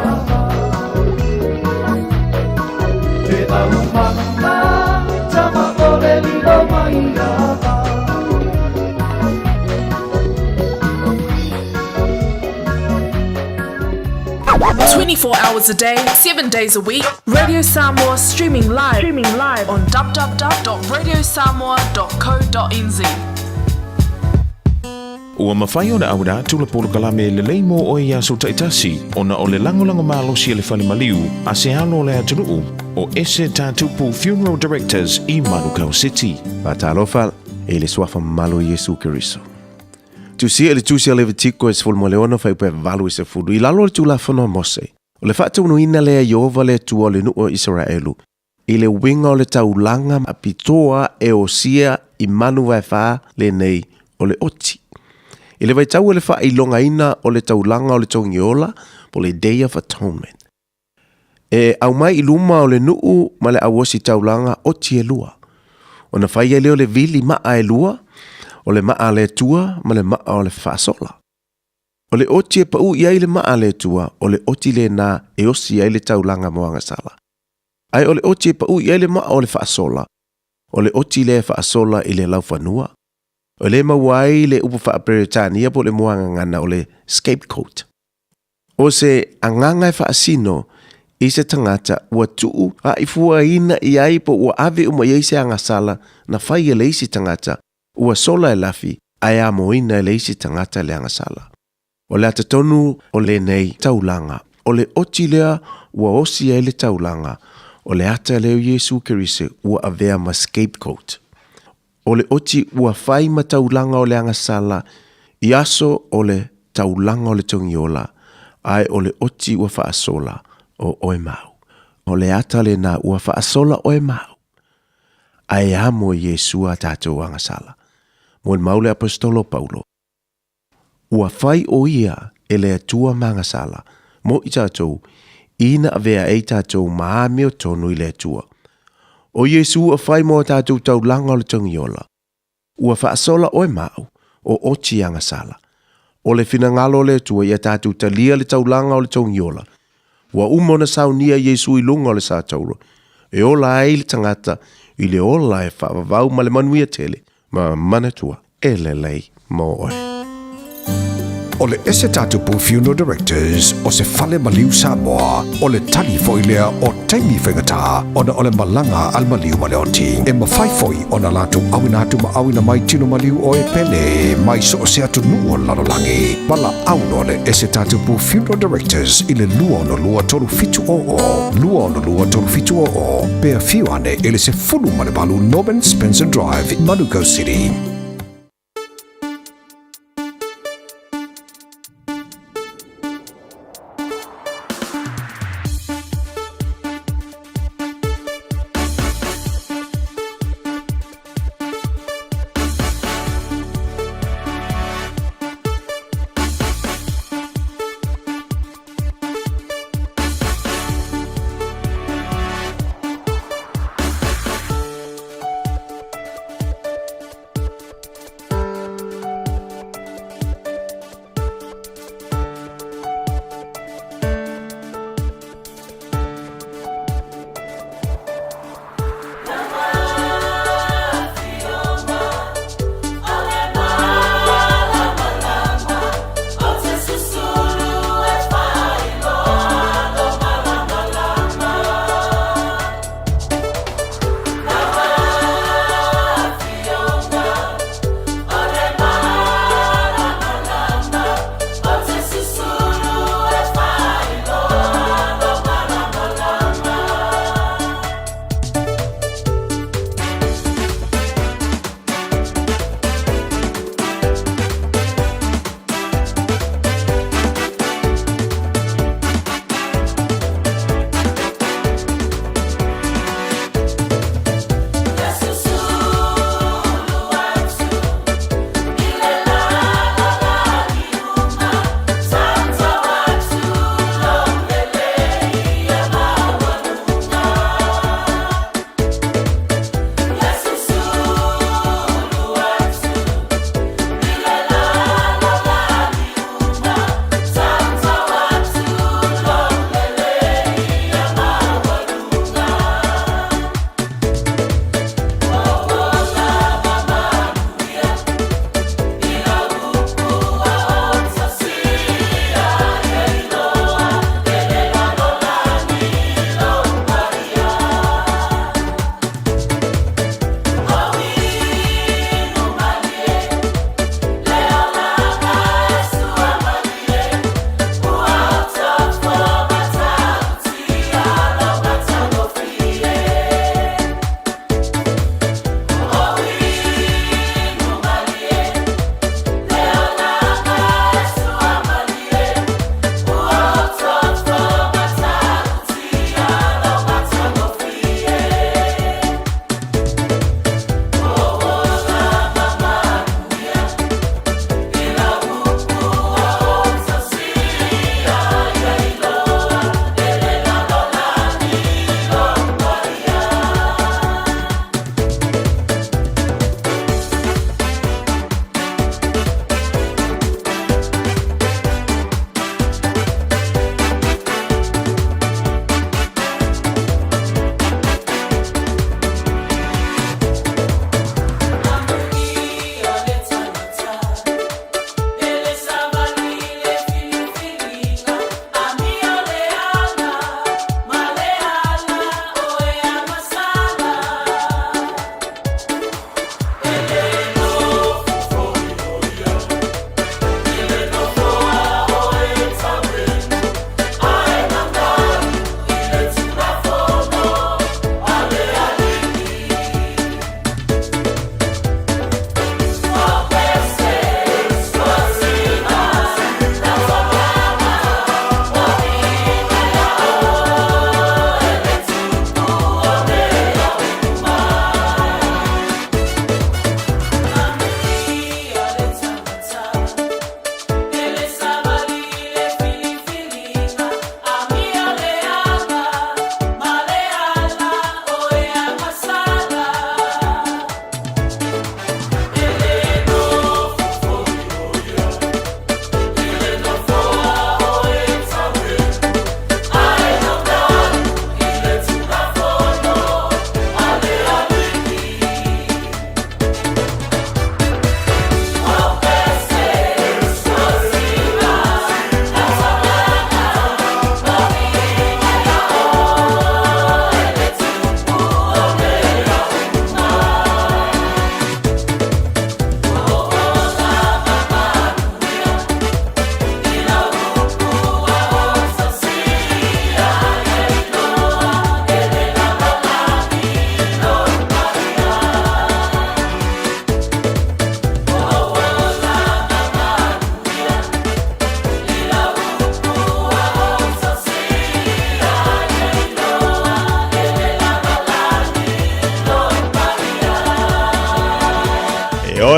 Speaker 10: Pe auma tama ole milo maia
Speaker 4: 24 hours a day, 7 days a week. Radio Samoa streaming live on www.radiosamoa.co.nz.
Speaker 5: Ua mawhai o na awada tula polo kalame le leimo o ia so taitasi o na o le langolango malosi e le whale maliu a se alo le atunuu o ese tātupu Funeral Directors i Manukau City.
Speaker 11: Patalofa e le swafa malo Yesu Kiriso. Tu si e le tusi a le vitiko e sfol moleona fai pe valu e se fudu i lalo le tula whanoa mose. O le whaatau ina lea Jehova le tua le nuo Israelu. I le winga o le taulanga a pitoa e o sia i manu vai wha le nei o le oti. I le vaitau e le wha i longa ina o le taulanga o le tongiola po le Day of Atonement. E au mai i luma o le nuu ma le awosi taulanga oti e lua. O na whai e leo le vili maa e lua o le maa le tua ma le maa o le whaasola. O le oti e pau iai le maa le tua o le oti le na e osi iai le taulanga moanga sala. Ai o le oti e pau iai le maa o le whaasola. O le oti le whaasola i le laufanua. O le mawai le upu whaaperetania po le moanga ngana o le scapegoat. O se anganga e whaasino i se tangata ua tuu a ifua ina i ai po ua ave uma iei se angasala na whai e leisi tangata ua sola e lafi ai amo ina e leisi tangata le angasala. O le atatonu o le nei taulanga. O le oti lea ua osi e le taulanga. O le ata leo Yesu Kirise ua avea ma scapegoat. O le oti ua whai ma taulanga o le angasala i aso o le taulanga o le tongiola. Ai o le oti ua whaasola o oe mau. O le ata le na ua whaasola oe mau. Ai amo Yesu a tātou angasala. Moen maule apostolo Paulo. Ua whai o ia e le atua mangasala. Mo i tātou, ina avea e tātou maame o tonu i le atua. O Yesu a whai mo tātou taulanga o le tongiola. Ua whaasola oe mau o oti angasala. O le finangalo le atua i a tātou talia le taulanga o le tongiola. Ua umona saunia Yesu i lunga o le sātauro. E ola ai le tangata i le ola e whaavavau ma le manuia tele. Ma manatua e le lei mo oe.
Speaker 2: O le ese tātupu Funeral Directors o se whale maliu Samoa o le tali foilea o taimi whengata o na o le malanga al maliu maleoti. E mawhaifoi o na lātou awina atu ma awina mai tino maliu o e pene mai so o se atu nuo lalolangi. Wala auno le ese tātupu Funeral Directors i le lua o lua tolu fitu o o. Lua o lua tolu fitu o o. Pea fiuane ele se fulu male balu Norman Spencer Drive, Manukau City.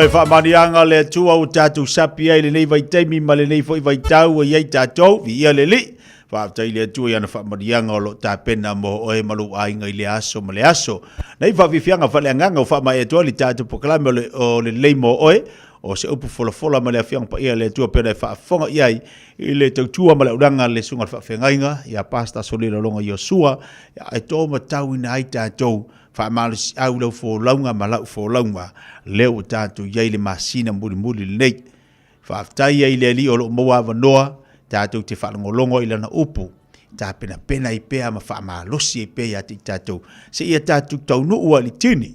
Speaker 16: e whaamanianga le tua o tātou sapi ai le nei vai teimi ma le nei fo i vai tau e iei tātou vi ia le li. Whaaftai le tua i ana whaamanianga o lo tā pena mo o e malu ainga i le aso ma le aso. Nei whaafianga whale anganga o whaama e tua li tātou pokalame o le leimo oe. O se upu fola ma le afianga pa ia le tua pena e whaafonga iai i le tautua ma le uranga le sunga whaafengainga ia pasta solira longa Iosua ia e tō ma tau ina ai tātou whaamalu au lau fōlaunga ma lau fōlaunga leo tātou iai le masina muri le nei whaaftai iai le li o lo moa wanoa tātou te whalangolongo i lana upu tā pena i pēa ma whaamalosi i pēa te tātou se ia tātou tau nuua li tini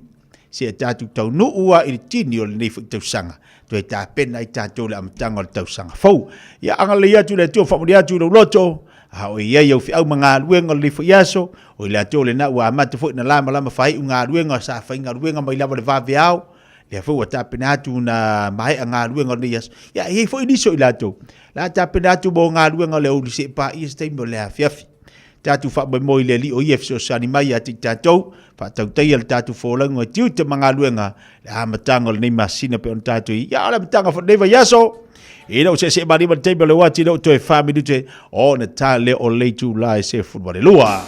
Speaker 16: se ia tātou tau nuua i li tini o le nei whaitausanga to e tā pena i tātou le amatanga o le tausanga fau ia anga le atu le tua whamuri atu le loto a o ia au fi au mga luenga le fo yaso o le atu le na ua amata fo na lama fai unga luenga sa fai nga luenga mai lava le vave au le fo wa tā pena atu na mai nga luenga le yaso ia i fo iniso i lato la tā pena atu bo nga luenga le o se pa i ste mo le afiafi tātou wha mo i le li o ief so sani mai ati tātou wha tau tei al tātou fōlangu tiu te mga luenga le amatanga le nei masina pe on tātou i ia le amatanga fo neva yaso ina o se mari ma te bele wati no to e family te o na tale o le tu la se football lua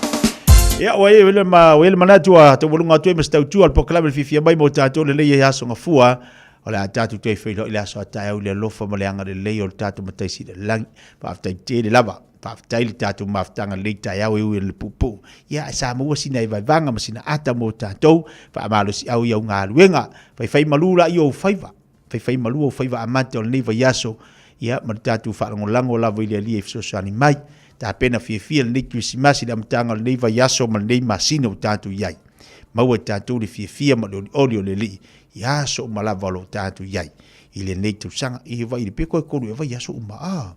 Speaker 16: ia o e le ma tua to volunga to e mestau tu al poklame le fifia mai mo tātou le ya so nga fua o le tātou te fei le aso tai o le lofa mo le anga le le o tātou matai si le lang pa aftai te le lava Whaaftai li tātou maftanga leita au e le pupu. Ia sa mua sina i vai vanga ma sina ata mo tātou. Whaamalo si au iau ngā luenga. Whai malula i o whaiva. Whai malua o whaiva amante o le neiva yaso. Ia ma tātou whaarangolango lavo i le alia i fsosani mai. Tā pena fia le neki simasi le amatanga le neiva yaso ma le nei masina o tātou iai. Maua tātou le fia ma le oli o le li. Yaso ma lava lo tātou iai. I le nei tau sanga i vai i le peko e kolu e vai yaso umaa.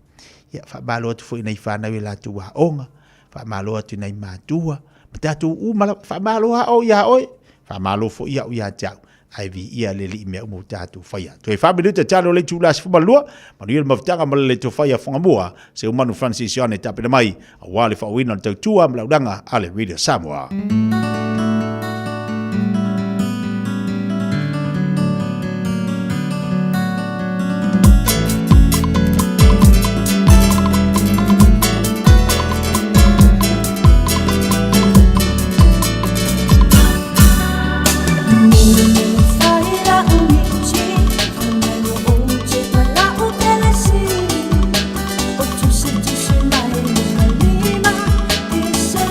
Speaker 16: Ya fa malo tu foi nei fana we la tua onga fa malo tu nei matua matatu u mala fa malo o ya oi fa malo fo ya ya ja ai vi ia le li me mo tatu fa ya to e fa minuta talo le tu las fo malua ma ni ma ftanga ma le to fa ya fonga mua se o manu Francis Yone tapena mai a wale fa wina to tua ma laudanga ale Radio Samoa
Speaker 6: Lima, it's a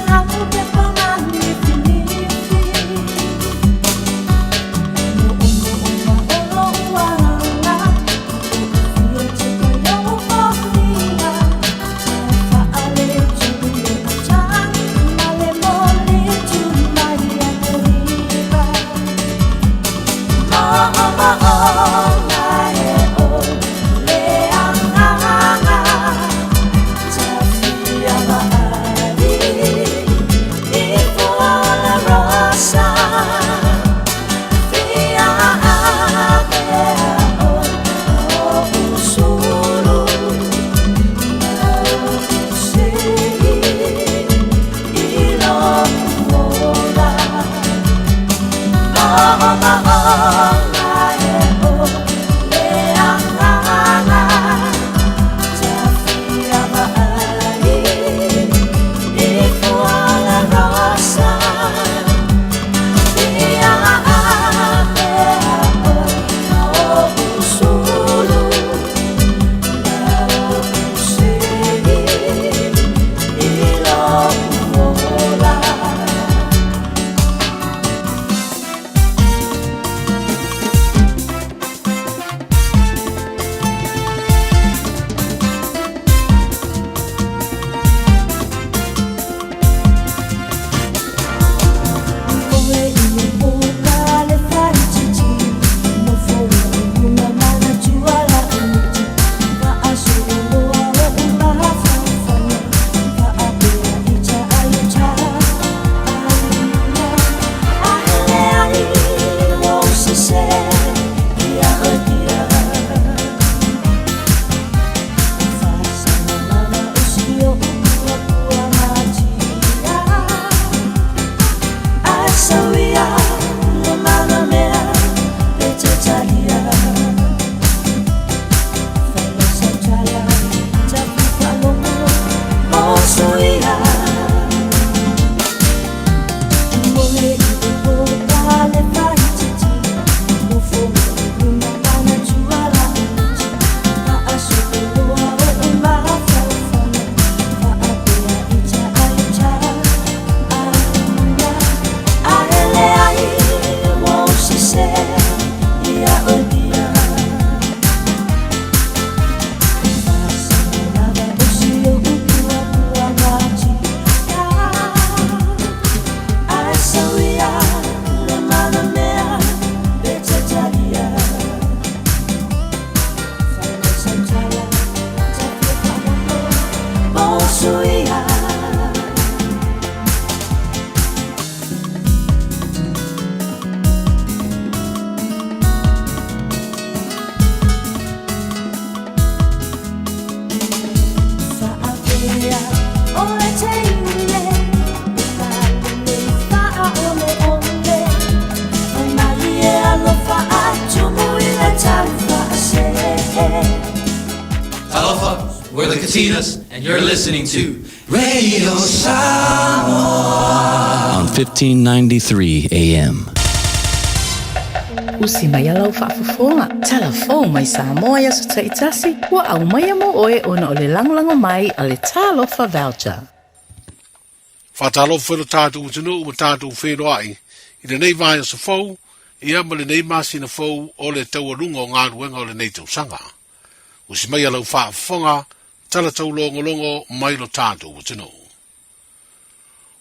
Speaker 10: Talofa, we're the Katinas, and you're listening to Radio Samoa on 1593 AM.
Speaker 14: Usi mai alau whaafafonga. Telefon mai Samoa ya sa taitasi. Wa au mai amo oe ona o le langolango mai a le talofa voucher.
Speaker 6: Whatalofa whero tātou utinu o tātou whero ai. I le nei vai o sa fau, i ama le nei masi na fau o le tauarunga o ngā ruenga o le nei tausanga. Usi mai alau whaafafonga, tala tau longo mai lo tātou utinu.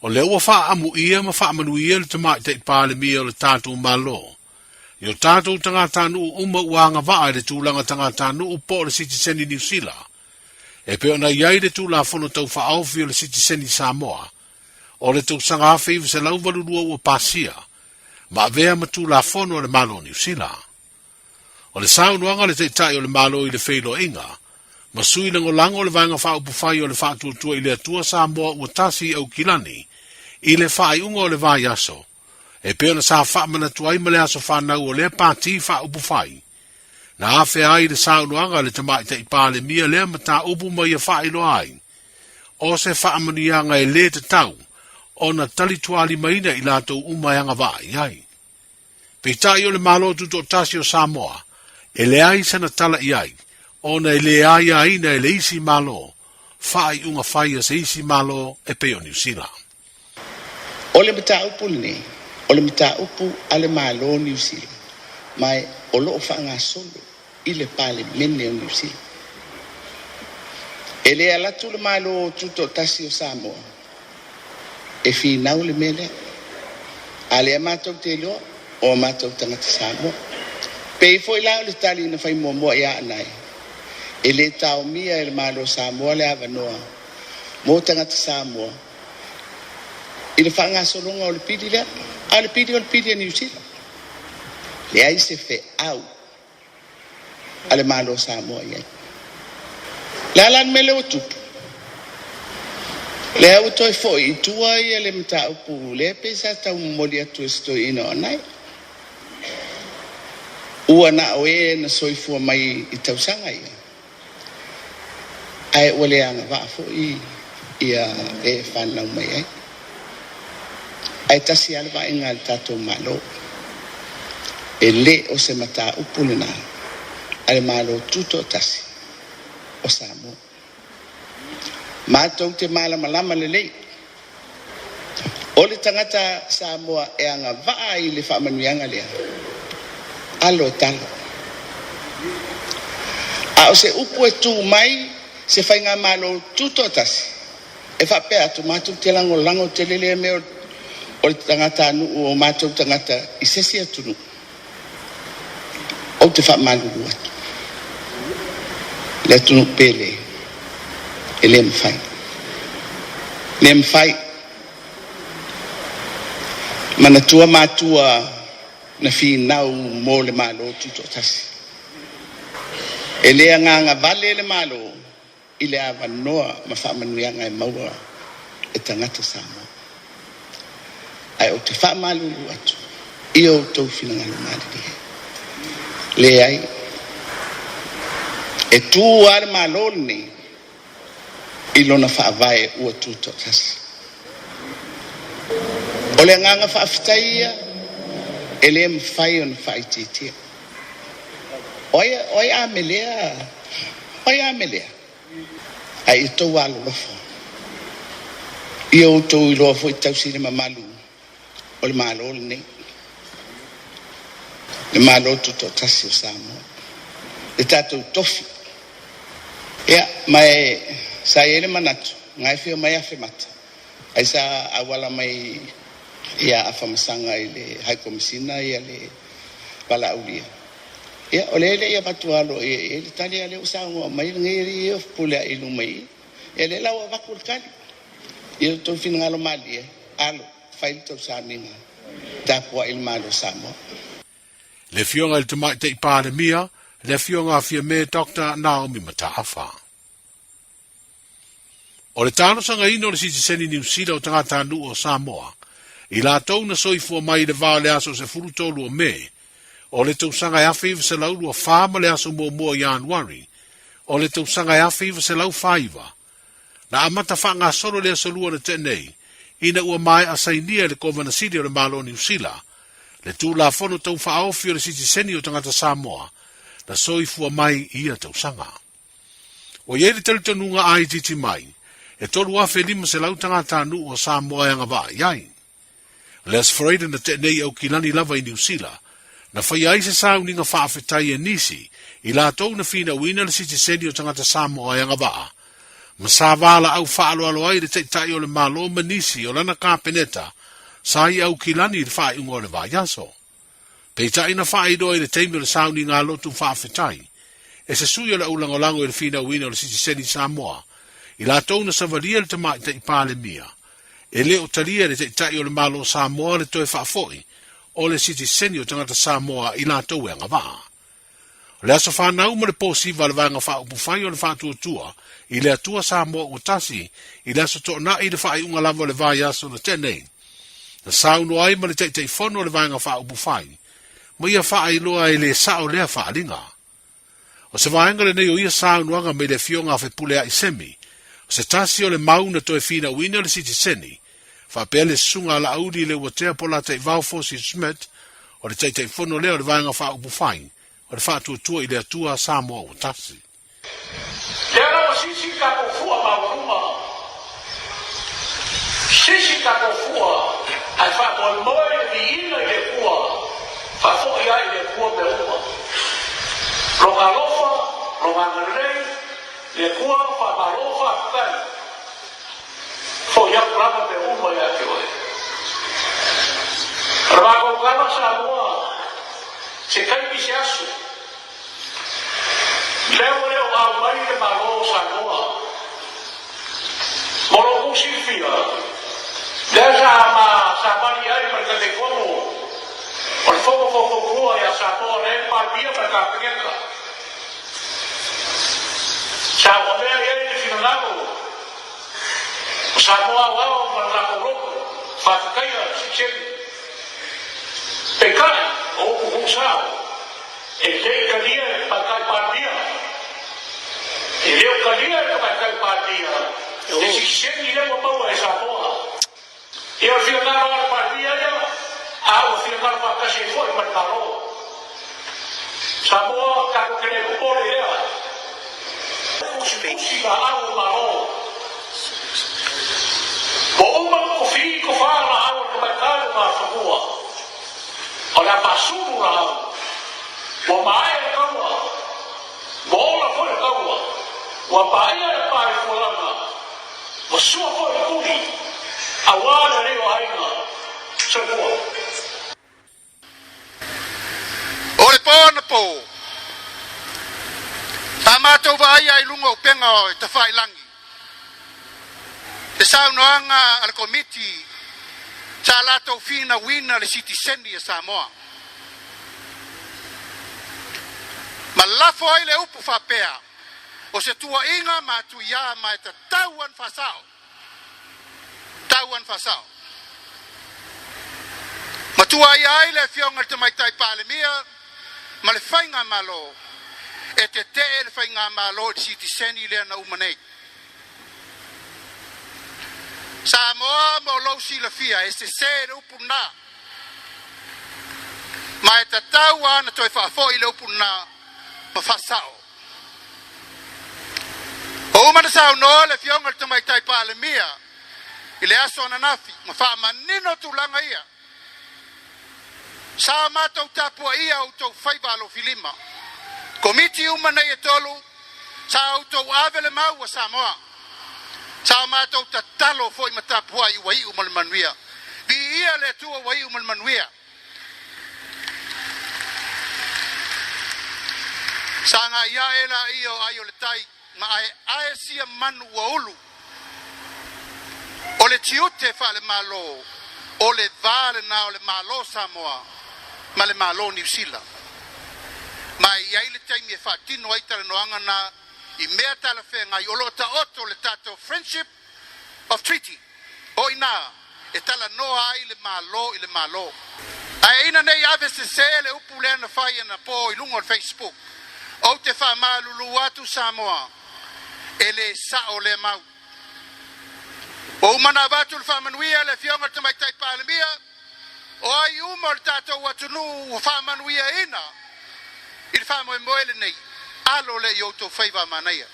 Speaker 6: O le ua wha amu ia ma wha amanu ia le tamai te pāle mia o le tātou malo. Yo tātou tangata nu uma uanga waa le tūlanga tangata nu po le Citizen New Zealand. E pe ona iai le tūla whono tau whaauwhi o le Citizen Samoa. O le tau sanga hawhiwa se lau walurua ua pasia. Ma vea ma tūla whono o le malo New Zealand. O le saunuanga le teitai o le malo i le wheilo inga. Ma sui lango lango le vanga whaupu whai o le whaatua i le atua Samoa ua tasi au kilani. I le whai unga o le vai aso. E peona sa whaamana tuai ma le aso whanau o le pāti wha upu whai. Na awhi ai le saunuanga le tamai te ipāle mia lea ma tā upu mai a whailo ai. O se whaamanianga e le te tau, o na tali tuali maina i lātou umaianga vai ai. Peitai o le malo tuto tasi o Samoa, e le ai sana tala i ai, o na e le ai ai na e le isi malo, whai unga whai a se isi malo e peo New Zealand.
Speaker 13: O le mata upu nei. O le mita upu ale malo New Zealand. Mai o loo whaanga solo i le pale mene o New Zealand. E le alatu le malo tuto tasi o Samoa. E whinau le mele. Ale a mātou te loa o mātou tangata Samoa. Pei foi lao le tali na whai mua ia anai. E le tau mia e le malo Samoa le avanoa. Mo tangata Samoa. I le whaanga solonga o le pidi lea. A le pidi o le pidi a New Zealand. Le ai se fe au. A le malo Samoa iai. Le alan me le o tupu. Le au toi fo i tua ia le mta upu. Le pesa tau moli atu esto ino anai. Ua na oe na soifua mai i tausanga ia. Ai ole anga waa fo i ia e whanau mai ai. Ai tasi alwa inga al tatou malo. E le o se mata upulina. Ale malo tuto tasi. O Samoa. Mātou te malama le lei. O le tangata Samoa e anga waa i le whaamanuianga lea. Alo talo. A o se upu e tū mai se whainga malo tuto tasi. E whapea tu mātou te lango te lele me o le tangata anu o mātou tangata i sesi atunu. O te whaamalu atu. Le atunu pele. E le mwhai. Le mwhai. Mana tua mātua na whinau mō le malo tuto tasi. E le anganga vale le malo i le awanoa ma whaamanuianga e maua e tangata Samoa. Ai o te whaamalulu atu. I o tau whinangalo māli. Le ai. E tū ar malo ni. I lona whaavae ua tuto tasi. O le nganga whaafitaia. E le mwhai o na whaititia. Oi a melea. Oi a melea. Ai tau alo lofo. I o tau i lofo i tau sire mamalu. O le malo le nei. Le malo tuto tasi o Samoa. Le tatou tofi. Ia, mai sa ele manatu. Ngai fio mai afe mata. Ai sa awala mai ia afamasanga i le hai komisina ia le pala aulia. Ia, o le ia patualo ia le tali ale usango mai ngeri ia pule ilu mai. Ia le lawa vakul kali. Ia to finngalo mali alo fail to samina. Tapua il malo Samoa.
Speaker 6: Le fionga il tamai te ipāre mia, le fionga fia me Dr. Naomi Mataafa. O le tāno sanga ino le Citizen New Zealand o tangata anu o Samoa, i la tau na soifua mai le vāo le aso se furutolu o me, O le tausanga e awhi se lau lua whāma le aso mua Januari. O le tausanga e awhi se lau whaiva. Na amata wha ngā soro le aso lua na tenei. Ina ua mai a sainia le Governor City o le Malo New Zealand. Le tū la whono tau whaofi o le City Seni o tangata Samoa. Na soi fua mai ia tausanga. O iei le talitanunga ai titi mai. E tolu afe lima se lau tangata anu o Samoa yanga wa iai. Le asfraida na tenei au kilani lava i New Zealand. Na whai ai se sauninga whaafetai e nisi. I la tau na whina wina le City Seni o tangata Samoa yanga wa. Ma sa wala au whaalo alo ai le teitai o le malo manisi o lana kāpeneta. Sa i au kilani le whae ungo le wa yaso. Peitai na whae doi le teimi o le sauni ngā lotu whaafetai. E se sui o le ulangolango i le whina wina o le City Seni Samoa. I la tau na savalia le tamai te ipale mia. E leo talia le teitai o le malo Samoa le toe whaafoi. O le City Seni o tangata Samoa i la tau e ngā le aso whanau ma le pōsiva le vanga wha upufai o le wha tua i le atua Samoa o tasi i le aso tōna i le wha unga lava le vai aso na tenei. Na sauno ai ma le teitei whono le vanga wha upufai. Ma ia wha iloa i le sao lea wha alinga. O se vaenga le nei o ia sauno anga me le fionga wha pulea i semi. O se tasi o le mauna toe fina wina le City Seni. Wha pele sunga la audi le watea pola tei vau fosi Smith o le teitei whono lea o le vanga wha upufai. O le whātua tua i le atua Samoa o tasi.
Speaker 9: Lera o sisi kako fua mauruma. Sisi kako fua. Ai wha moi ni ina i le fua. Wha fo ia i le fua me uma. Ronga lofa, ronga ngerei, le fua wha marofa kai. Fo ia prama me uma ia ke oe. Rako kama Samoa. Se kai ki se asu. Leo au mai le malo Samoa. Moro kusi fia. Lesa ma samani ai per te como. Por fogo kua ya Samoa le pa bia per ka pengeka. Samoa me ai le finalago. Samoa wao ma la koroko. Fa kai si chen. Pekai o kusa. E lei kalia pa kai pa dia. E leo kalia pa kai pa dia. E si seni le mo pau e Samoa. E o fio na ora pa dia ya. A o fio na pa ka se foi ma taro. Samoa ka ko kele ko pore ya. Si ba au ma ro. Bo uma ko fi ko fa na au ko ma ka ma Samoa. Ola pasuru ra. Wa mai kawa. Bola foi kawa. Wa pai era pai fulana. Wa sua foi kuri. Awala leo haina. Samoa.
Speaker 15: Ole pona po. Tamato vai ai lungo penga o te fai langi. Te sau noanga al committee. Sa lato fina wina le City Seni e Samoa. Ma lafo ai le upu whapea. O se tua inga ma tu ia mai te tauan whasao. Tauan whasao. Ma tua ia ai le fionga te mai tai palemia. Ma le whainga malo. E te te le whainga malo le City Seni le na umanei. Samoa mo lausi la fia. E se le upu na. Ma e te taua na toi whafoi le upu na. Ma whasao. O umana sao no le fionga le tamai tai pale mia. I le aso na nafi. Ma wha manino tu langa ia. Sa mātou tapua ia au tau whaivalo filima. Komiti umana i tolu. Sa au tau avele mau a Samoa. Sa mātou ta talo foi matapua i wai umal manuia. Vi ia le tua wai umal manuia. Sanga ia ela io aio le tai ma ai sia manu wa ulu. O le tiute fa le malo. O le vale na o le malo Samoa. Ma le malo New Zealand. Ma ia le tai mi fa tino ai tala noanga na i mea tala whenga i olo ta oto le tato friendship of treaty. O ina e tala noa ai le malo i le malo. Ai ina nei ave se sele upu le na fai na po i lungo Facebook. O te fa malulu atu Samoa. Ele sa o le mau. O mana batu le fa manuia le fionga te mai tai palemia. O ai umor tato watunu fa manuia ina. Il fa mo moele nei. Alo le yo to faiva manaia.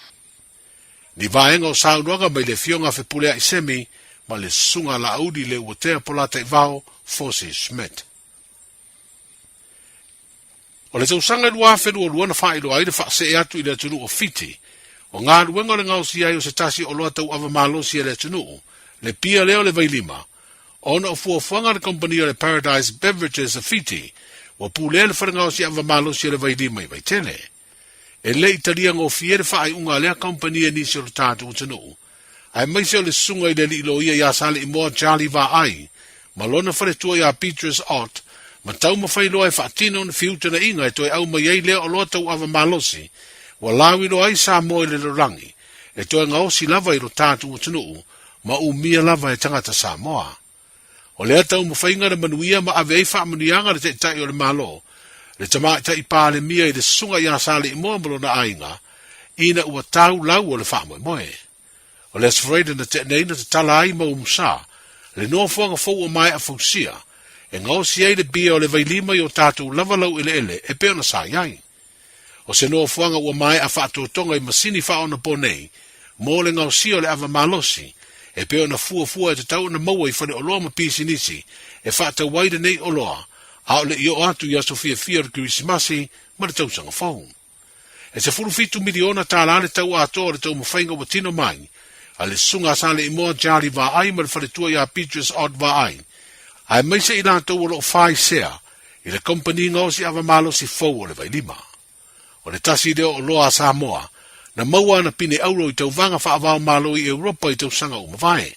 Speaker 6: Ni vaenga o saunoanga mai le fionga fe pulea i semi, ma le sunga la audi le uatea polata i vao, Fosi Schmidt. O le tausanga lua whenua luana whaelo aire whaase e atu i le tunu o fiti, o ngā ruenga le ngau si ai o se tasi o loa tau ava malosi e le tunu, le pia leo le vailima, ona o fuafuanga le kompania le Paradise Beverages a fiti, o pulea le whanangau si ava malosi e le vailima i vaitele. E le italia ngō fiere whaai unga lea kompania nisi o le tātu o tunu. Ai maise o le sunga i le li ilo ia ia sale i moa Charlie va ai, ma lona whare tua ia Petrus Ott, ma tau ma whailoa e whaatino na fiuta na inga e toi au mai ei lea o loa tau ava malosi, wa lawi lo ai sa moe le lorangi, e toi ngā osi lava i lo tātu o tunu, ma umia lava e tangata sa moa. O lea tau ma whainga na manuia ma ave ei wha manuianga le te tai o le malo, le tamai tai pāle mia i le sunga ia sale i moa malo na ainga, ina ua tau lau o le wha moe moe. O le asfreda na te neina te tala ai ma umsa, le noa fuanga fau o mai a fausia, e ngau si ei le bia o le vailima i o tātou lavalau ele ele, e peo na sa iai. O se noa fuanga ua mai a whaatotonga i masini whao na ponei, mo le ngau si o le ava malosi, e peo na fua e te tau na maua i whane o loa ma pisi nisi, e whaatau waida nei o loa, a o le i o atu i a Sofia Fia Kirisimasi, ma le tausanga fau. E se furu fitu miliona tāla le tau ato le tau mawhainga wa tino mai, a le sunga sale i moa jari va ai ma le wharetua i a Petrus Odd va ai. Ai maise i nātou o lo whai sea, i le kompani ngausi ava malo si fau o le vailima. O le tasi leo o loa Samoa, na maua na pine auro i tau vanga whaavao malo i Europa i tau sanga o mawai.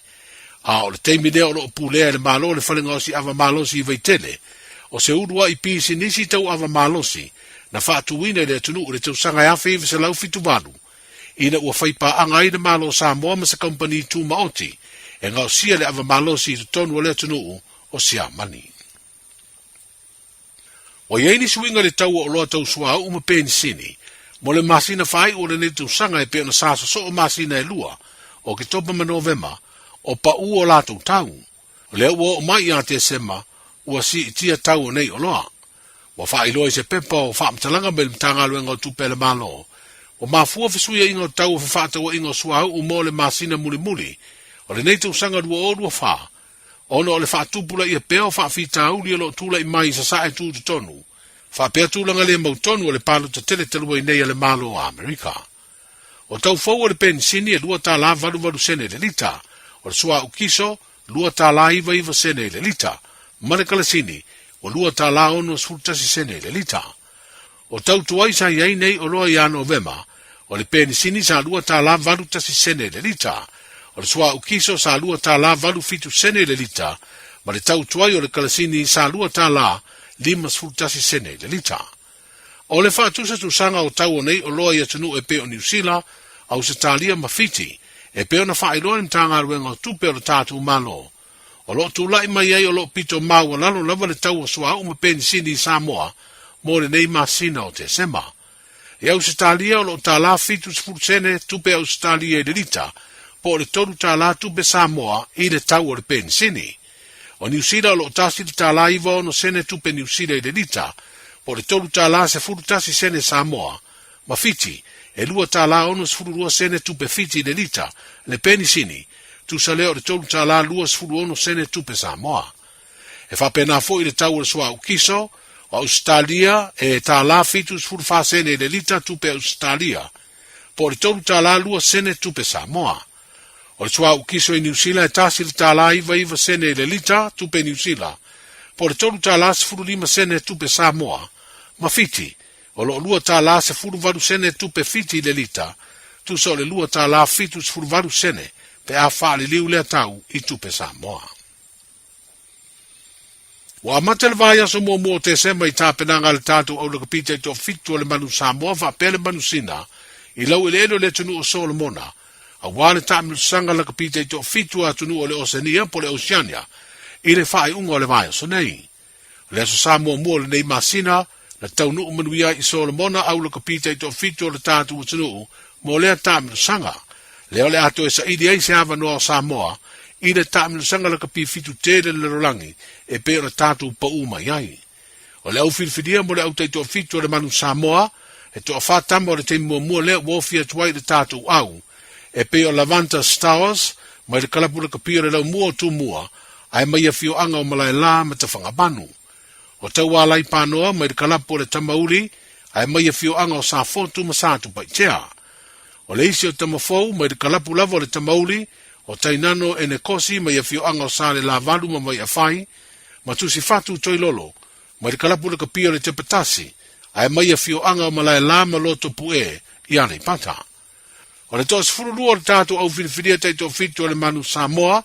Speaker 6: A o le teimi leo o lo pulea le malo le whale ngausi ava malo si i vaitele, o se urua i pisi nisi tau ava malo si, na whaatuina le tunu o le tau sanga ia whiwe se lau fitu valu. Ina ua whaipa anga i le malo Samoa ma se kompani tu maoti, e ngau sia le ava malo si i tonu o le tunu o sia mani. O yeini suinga le tau o loa tau sua uma peni sini, mo le masina whai o le netu sanga e peo na sasa so o masina e lua, o ki topa ma novema, o pa u o latou tau. O le ua o mai a te sema, ua si itia tau o nei o loa. Wa wha iloa i se pepa o wha mtalanga me mtanga lue ngau tupele malo. O mafua fisuia ingo tau o whatawa ingo sua u mo le masina muli muli, o le netu sanga lua o lua wha, ono o le whaatupula i a peo whaafita au li alo tula i mai sa sa e tūtu tonu. Whaapea tūlanga le mautonu o le palo ta tele telua i nei a le malo o Amerika. O tau fau o le pensini e lua tā la valu sene le lita. O le sua ukiso, lua tā la iva sene le lita. Mane kalasini, o lua tā la ono sfurtasi sene le lita. O tau tuai sa iai nei o loa i a novema, o le pensini sa lua tā la valu tasi sene le lita. O le sua ukiso sa lua tā la valu fitu sene le lita, ma le tau tuai o le kalasini sa lua tā la lima sfurtasi sene le lita. O le whaatusa tu sanga o tau o nei o loa i atunu e peo New Zealand, au se talia mawhiti, e peo na whaeloa ni tanga ruenga o tupe o le tātu malo. O lo tu lai mai ei o lo pito mau o lalo lava le tau o sua uma peni sini i Samoa, mo le nei masina o te sema. E au se talia o lo tā la fitu sfurtsene tupe au se talia i le lita, po le toru tā la tupe Samoa i le tau o le peni sini. O New Zealand o lo tasi le tā la iwa ono sene tupe New Zealand i le lita, po le toru tā la se furu tasi sene Samoa, ma fiti, e lua tā la ono se furu lua sene tupe fiti i le lita, le peni sini, tu sa leo le toru tā la lua se furu ono sene tupe Samoa. E whapena fo i le tau o le sua ukiso, o Australia e tā la fitu se furu fa sene i le lita tupe Australia, po le toru tā la lua sene tupe Samoa. O le sua ukiso i New Zealand e tasi le tā la iwa sene i le lita tupe New Zealand, po le toru tā la se furu lima sene tupe Samoa, ma fiti, o lo lua tā la se furu varu sene tupe fiti le lita, tu so le lua tā la fitu se furu varu sene, pe a whaali liu lea tau i tupe Samoa. Wa amate le vai aso mua te sema i tāpenanga le tātou au laka pita i tō fitu o le manu Samoa, wha pele manu sina, i lau ele eno le tunu o Solomona, a wale tāminu sanga laka pita i tō fitu a tunu o le Oceania po le Oceania, i le whae unga o le vai aso nei. Le aso Samoa mua le nei masina, na taunu manuia i Solomona au le kapita i to fito le tātu utanu, mo lea tāminu sanga. Leo le ato e sa idi ai se ava noa Samoa, i le tāminu sanga le kapi fitu tele le rolangi, e pe o le tātu pa uma iai. O le au whiriwhiria mo le au teito fito le manu Samoa, e to a whātama o le te mua lea wofia tuai le tātu au, e pe o Lavanta Stowers, mai le kalapu le kapia le lau mua tu mua, ai mai a fio anga o malai la ma te whangabanu. O tau alai panoa mai le kalapu le tamauli, ai mai a fio anga o sa fotu masatu pai tea. O le isi o tamafou mai le kalapu lavo le tamauli, o tainano e ne kosi mai a fio anga o sa le la valu ma mai a fai, ma tu si fatu toi lolo, mai le kalapu le kapia le tepatasi, ai mai a fio anga o malai la ma loto pue, i ale pata. O le tos furulua le tātu au whiriwhiria teito fitu le manu Samoa,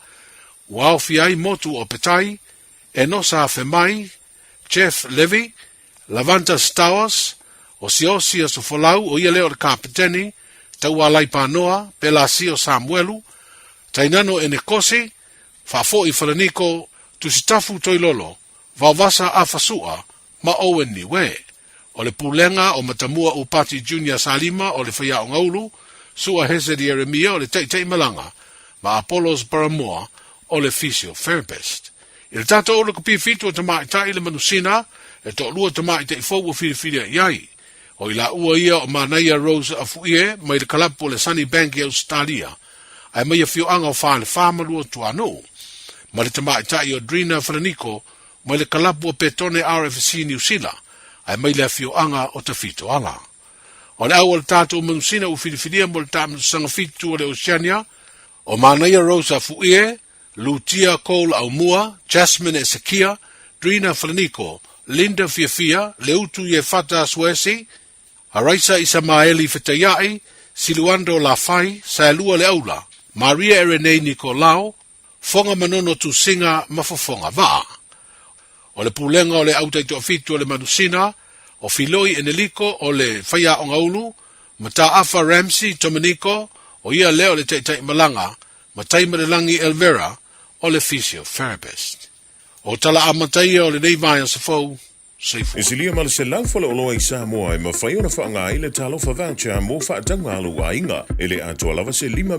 Speaker 6: wao fiai motu o petai, e no sa whemai, Jeff Levy, Lavanta Stowers, o siosi a sofolau o ia leo le kapiteni, tau alai panoa, pelasi o Samuelu, tainano e nekosi, whafo i whalaniko, tusitafu toilolo, vauwasa a fasua, ma Owen niwe. O le pulenga o matamua upati Junior Salima o le whaia o ngaulu, sua Hesed Yeremia o le teitei malanga, ma Apollos Paramoa o le physio therapist. I le tata o le kupi fitu o tamai tai le manusina, e to lua tamai te ifou o whiriwhiria iai. O ila ua ia o Manaia Rose Afuie, mai le kalapu o le Sunny Bank i Australia, ai mai a fio anga o whaale whamalua tuanu. Ma le tamai tai o Drina Franiko, mai le kalapu o Petone RFC New Zealand, ai mai le fio anga o te fito ala. O le au o le tata o manusina o whiriwhiria mo le tāminu sanga fitu o le Oceania, o Manaia Rose Afuie, Lutia Cole Aumua, Jasmine Ezekia, Drina Franiko, Linda Fiafia, Leutu Yefata Suesi, Araisa Isamaeli Fetayai, Siluando Lafai, Saelua Leaula, Maria Erene Nicolau, Fonga Manono Tusinga Mafofonga Va. O le pulenga o le autaito afitu o le manusina, o Filoi Eneliko o le Faya Ongaulu, Mata Afa Ramsey Tomaniko, o ia leo le teitai malanga, Matai Marelangi Elvera, o le physio therapist. O tala amatai o le neivai o se fau, seifu.
Speaker 5: E silia ma le se lau fale oloa i Samoa e mawhai o na whaanga i le talo fa voucher mo wha tangalo a inga, e le atua lava se 5